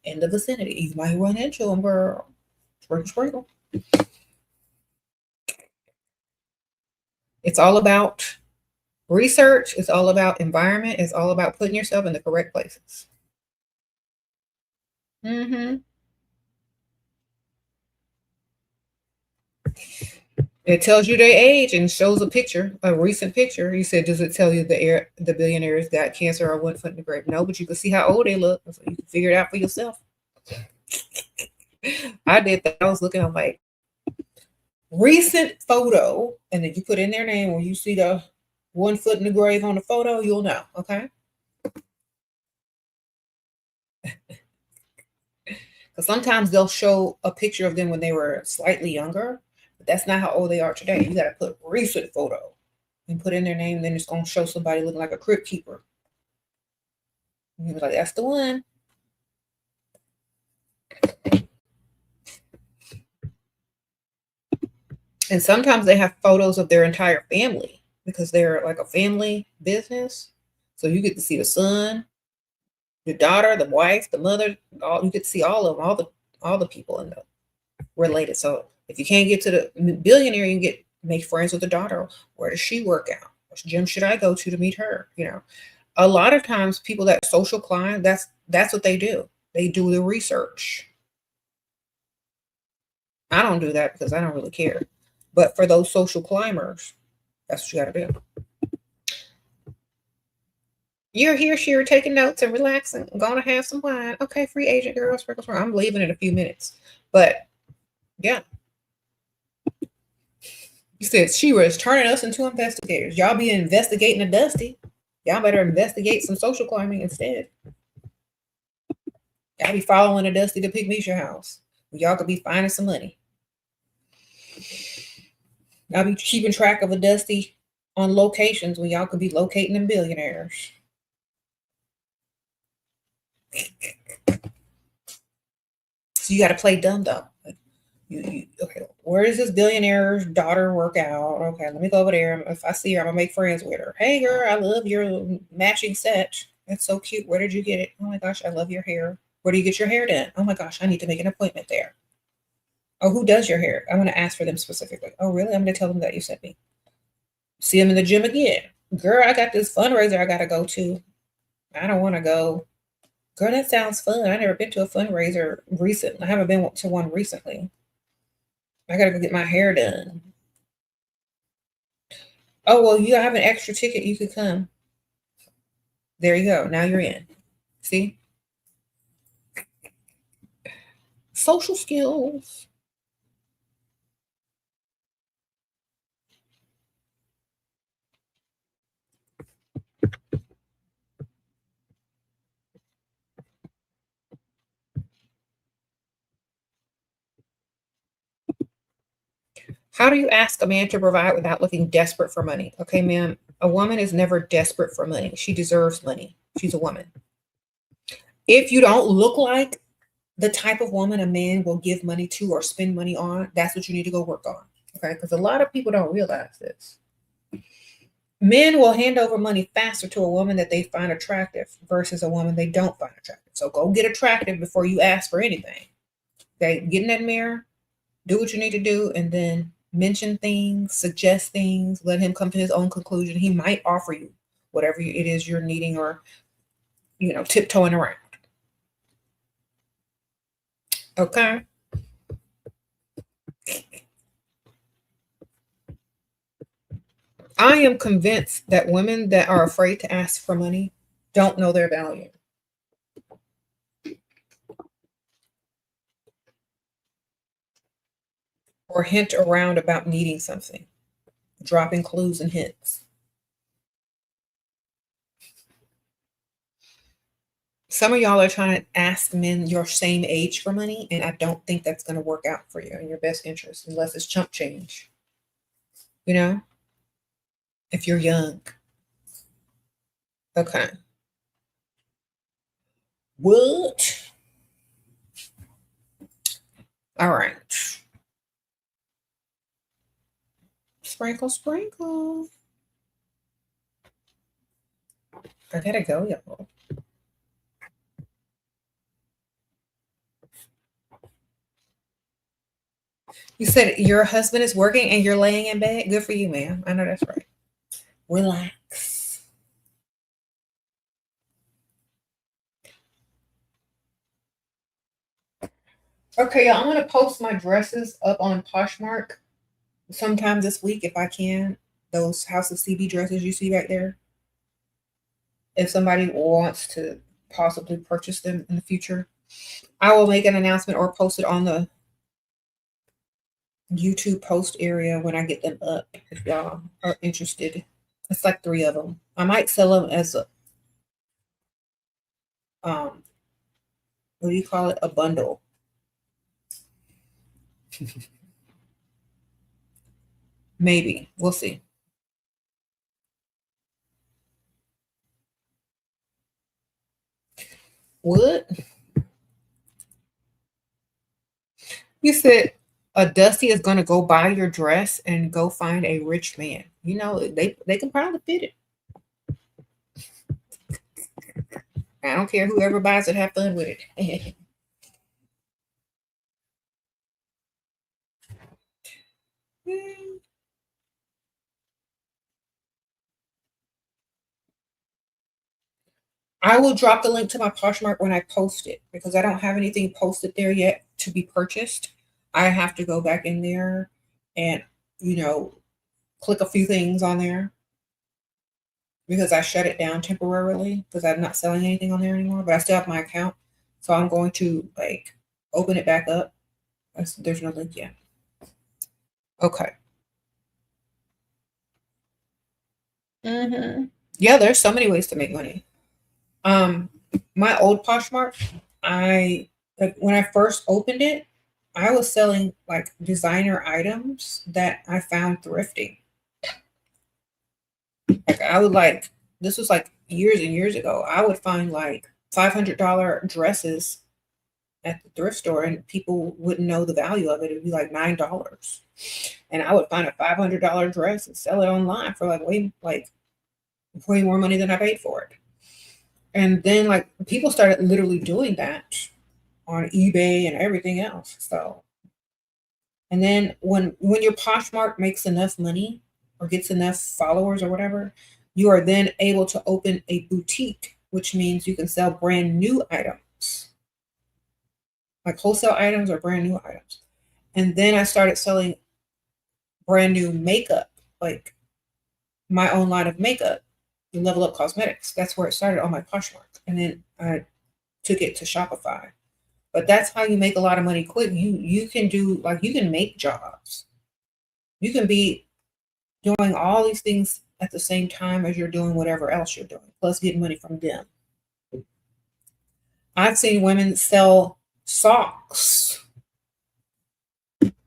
in the vicinity. You might run into them, girl. Sprinkle, sprinkle. It's all about research. It's all about environment. It's all about putting yourself in the correct places. It tells you their age and shows a picture, a recent picture. He said, does it tell you the billionaires got cancer or one foot in the grave? No, but you can see how old they look. So you can figure it out for yourself. I did that. I was looking, I'm like, recent photo, and then you put in their name. When you see the 1 foot in the grave on the photo, you'll know, okay? Because sometimes they'll show a picture of them when they were slightly younger, but that's not how old they are today. You got to put recent photo and put in their name, then it's going to show somebody looking like a crypt keeper. And you're like, that's the one. And sometimes they have photos of their entire family because they're like a family business. So you get to see the son, the daughter, the wife, the mother, you get to see all of them, all the people in the related. So if you can't get to the billionaire, you can make friends with the daughter. Where does she work out? Which gym should I go to meet her? You know, a lot of times people that social climb, that's what they do. They do the research. I don't do that because I don't really care. But for those social climbers, that's what you got to do. You're here, Shira, taking notes and relaxing. I'm going to have some wine. Okay, free agent girl, sprinkles. I'm leaving in a few minutes. But yeah. You said Shira is turning us into investigators. Y'all be investigating a Dusty. Y'all better investigate some social climbing instead. Y'all be following a Dusty to Pygmesia house. Y'all could be finding some money. Y'all be keeping track of a Dusty on locations when y'all could be locating them billionaires. So you got to play dumb. Okay, where does this billionaire's daughter work out? Okay, let me go over there. If I see her, I'm gonna make friends with her. Hey girl, I love your matching set. That's so cute. Where did you get it? Oh my gosh, I love your hair. Where do you get your hair done? Oh my gosh, I need to make an appointment there. Oh, who does your hair? I'm gonna ask for them specifically. Oh, really? I'm gonna tell them that you sent me. See them in the gym again. Girl, I got this fundraiser I gotta go to. I don't want to go. Girl, that sounds fun. I never been to a fundraiser recently. I haven't been to one recently. I gotta go get my hair done. Oh, well, you have an extra ticket. You could come. There you go. Now you're in. See? Social skills. How do you ask a man to provide without looking desperate for money? Okay, ma'am, a woman is never desperate for money. She deserves money. She's a woman. If you don't look like the type of woman a man will give money to or spend money on, that's what you need to go work on. Okay, because a lot of people don't realize this. Men will hand over money faster to a woman that they find attractive versus a woman they don't find attractive. So go get attractive before you ask for anything. Okay, get in that mirror, do what you need to do, and then mention things, suggest things, let him come to his own conclusion. He might offer you whatever it is you're needing or, tiptoeing around. Okay. I am convinced that women that are afraid to ask for money don't know their value. Or hint around about needing something, dropping clues and hints. Some of y'all are trying to ask men your same age for money, and I don't think that's going to work out for you in your best interest unless it's chump change. If you're young. Okay. What? All right. Sprinkle, sprinkle. I gotta go, y'all. You said your husband is working and you're laying in bed? Good for you, ma'am. I know that's right. Relax. Okay, y'all, I'm gonna post my dresses up on Poshmark sometime this week if I can. Those House of CB dresses you see right there. If somebody wants to possibly purchase them in the future, I will make an announcement or post it on the YouTube post area when I get them up if y'all are interested. It's like 3 of them. I might sell them as a what do you call it? A bundle. Maybe. We'll see. What? You said a Dusty is gonna go buy your dress and go find a rich man. You know, they can probably fit it. I don't care whoever buys it, have fun with it. I will drop the link to my Poshmark when I post it because I don't have anything posted there yet to be purchased. I have to go back in there and, you know, click a few things on there because I shut it down temporarily because I'm not selling anything on there anymore, but I still have my account. So I'm going to like open it back up. There's no link yet. Okay. Yeah, there's so many ways to make money. My old Poshmark, when I first opened it, I was selling like designer items that I found thrifting. Like I would like this was like years and years ago. I would find like $500 dresses at the thrift store, and people wouldn't know the value of it. It'd be like $9, and I would find a $500 dress and sell it online for way more money than I paid for it. And then like people started literally doing that on eBay and everything else. So, and then when your Poshmark makes enough money or gets enough followers or whatever, you are then able to open a boutique, which means you can sell brand new items, like wholesale items or brand new items. And then I started selling brand new makeup, like my own line of makeup, Level Up Cosmetics. That's where it started on my Poshmark. And then I took it to Shopify. But that's how you make a lot of money quick. You can do like you can make jobs. You can be doing all these things at the same time as you're doing whatever else you're doing, plus getting money from them. I've seen women sell socks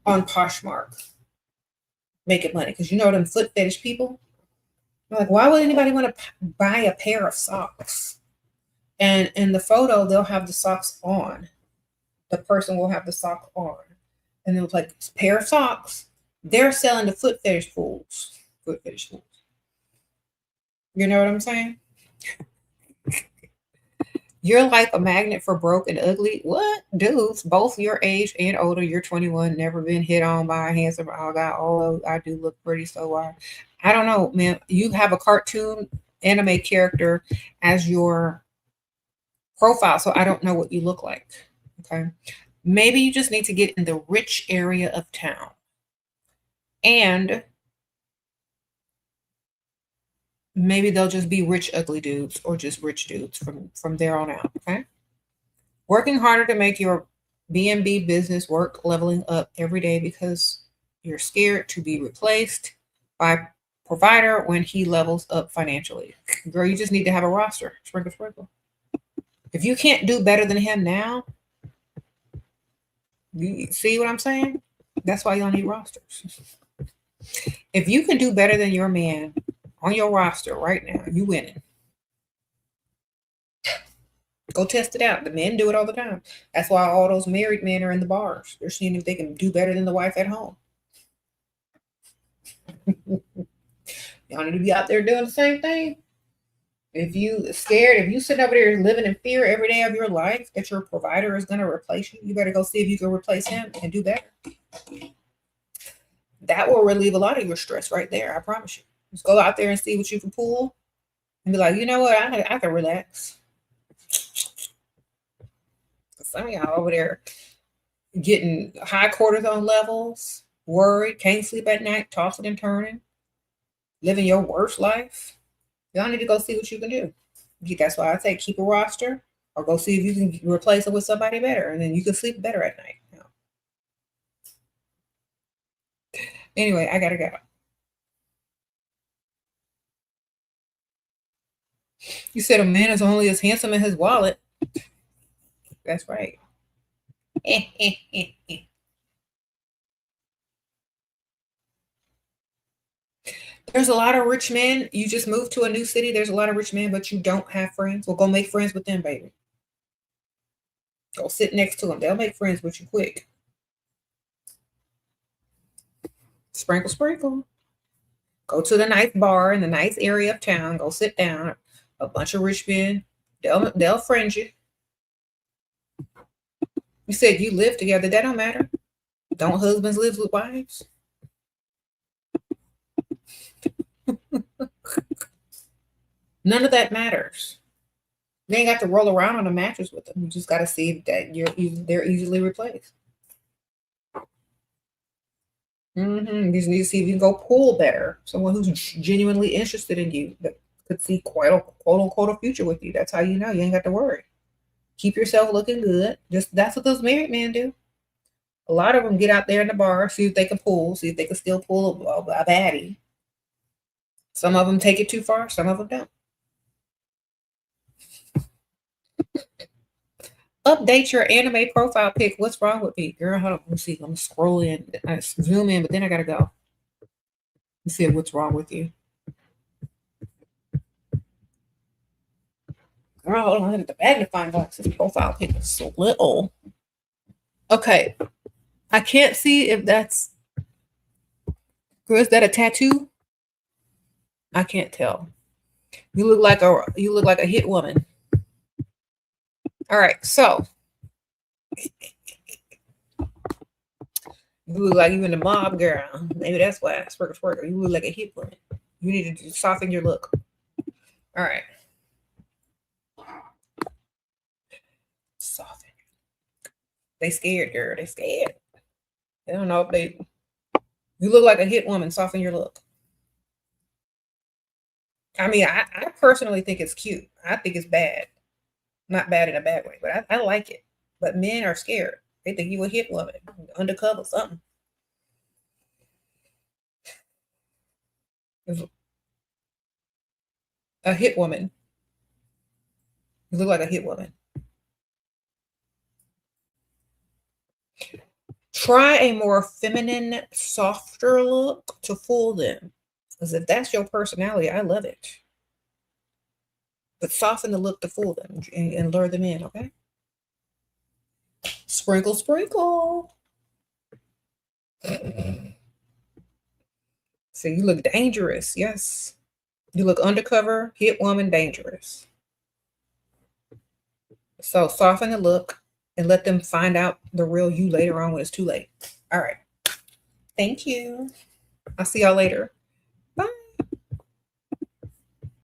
on Poshmark, making money because you know them foot fetish people. They're like, why would anybody want to buy a pair of socks? And in the photo, they'll have the socks on. The person will have the sock on, and it was like pair of socks. They're selling the foot fetish fools. Foot fetish fools. You know what I'm saying? You're like a magnet for broke and ugly. What? Dudes, both your age and older, you're 21, never been hit on by a handsome guy, although I do look pretty, so I don't know, man. You have a cartoon anime character as your profile, so I don't know what you look like. Okay. Maybe you just need to get in the rich area of town. And maybe they'll just be rich, ugly dudes or just rich dudes from there on out. Okay. Working harder to make your B&B business work, leveling up every day because you're scared to be replaced by provider when he levels up financially. Girl, you just need to have a roster. Sprinkle, sprinkle. If you can't do better than him now, you see what I'm saying? That's why you don't need rosters. If you can do better than your man on your roster right now, you winning. Go test it out. The men do it all the time. That's why all those married men are in the bars. They're seeing if they can do better than the wife at home. Y'all need to be out there doing the same thing. If you scared, if you sitting over there living in fear every day of your life that your provider is going to replace you, you better go see if you can replace him and do better. That will relieve a lot of your stress right there. I promise you. Just go out there and see what you can pull and be like, you know what? I can relax. Some of y'all over there getting high cortisone levels, worried, can't sleep at night, tossing and turning, living your worst life. Y'all need to go see what you can do. That's why I say keep a roster or go see if you can replace it with somebody better, and then you can sleep better at night. Anyway, I gotta go. You said a man is only as handsome as his wallet. That's right. There's a lot of rich men. You just moved to a new city. There's a lot of rich men, but you don't have friends. Well, go make friends with them, baby. Go sit next to them. They'll make friends with you quick. Sprinkle, sprinkle. Go to the nice bar in the nice area of town. Go sit down. A bunch of rich men. They'll friend you. You said you live together. That don't matter. Don't husbands live with wives? None of that matters. You ain't got to roll around on a mattress with them. You just got to see that they're easily replaced. You just need to see if you can go pull better. Someone who's genuinely interested in you that could see quite a quote unquote a future with you. That's how you know you ain't got to worry. Keep yourself looking good. Just that's what those married men do. A lot of them get out there in the bar, see if they can pull, see if they can still pull a baddie. Some of them take it too far, some of them don't. Update your anime profile pic. What's wrong with me? Girl, hold on. Let me see. Let me scroll in. I zoom in, but then I gotta go. Let's see what's wrong with you. Girl, hold on. The magnifying glass. This profile pic is so little. Okay. I can't see if that's. Girl, is that a tattoo? I can't tell. You look like a hit woman. All right, so you look like you in the mob, girl. Maybe that's why. Sprinkle. You look like a hit woman. You need to soften your look. All right. Soften. They scared, girl. They scared. They don't know if they. You look like a hit woman. Soften your look. I mean, I personally think it's cute. I think it's bad. Not bad in a bad way, but I like it. But men are scared. They think you a hit woman, undercover, something. A hit woman. You look like a hit woman. Try a more feminine, softer look to fool them. Because if that's your personality, I love it. But soften the look to fool them and lure them in, okay? Sprinkle, sprinkle. So you look dangerous, yes. You look undercover, hit woman, dangerous. So soften the look and let them find out the real you later on when it's too late. All right. Thank you. I'll see y'all later.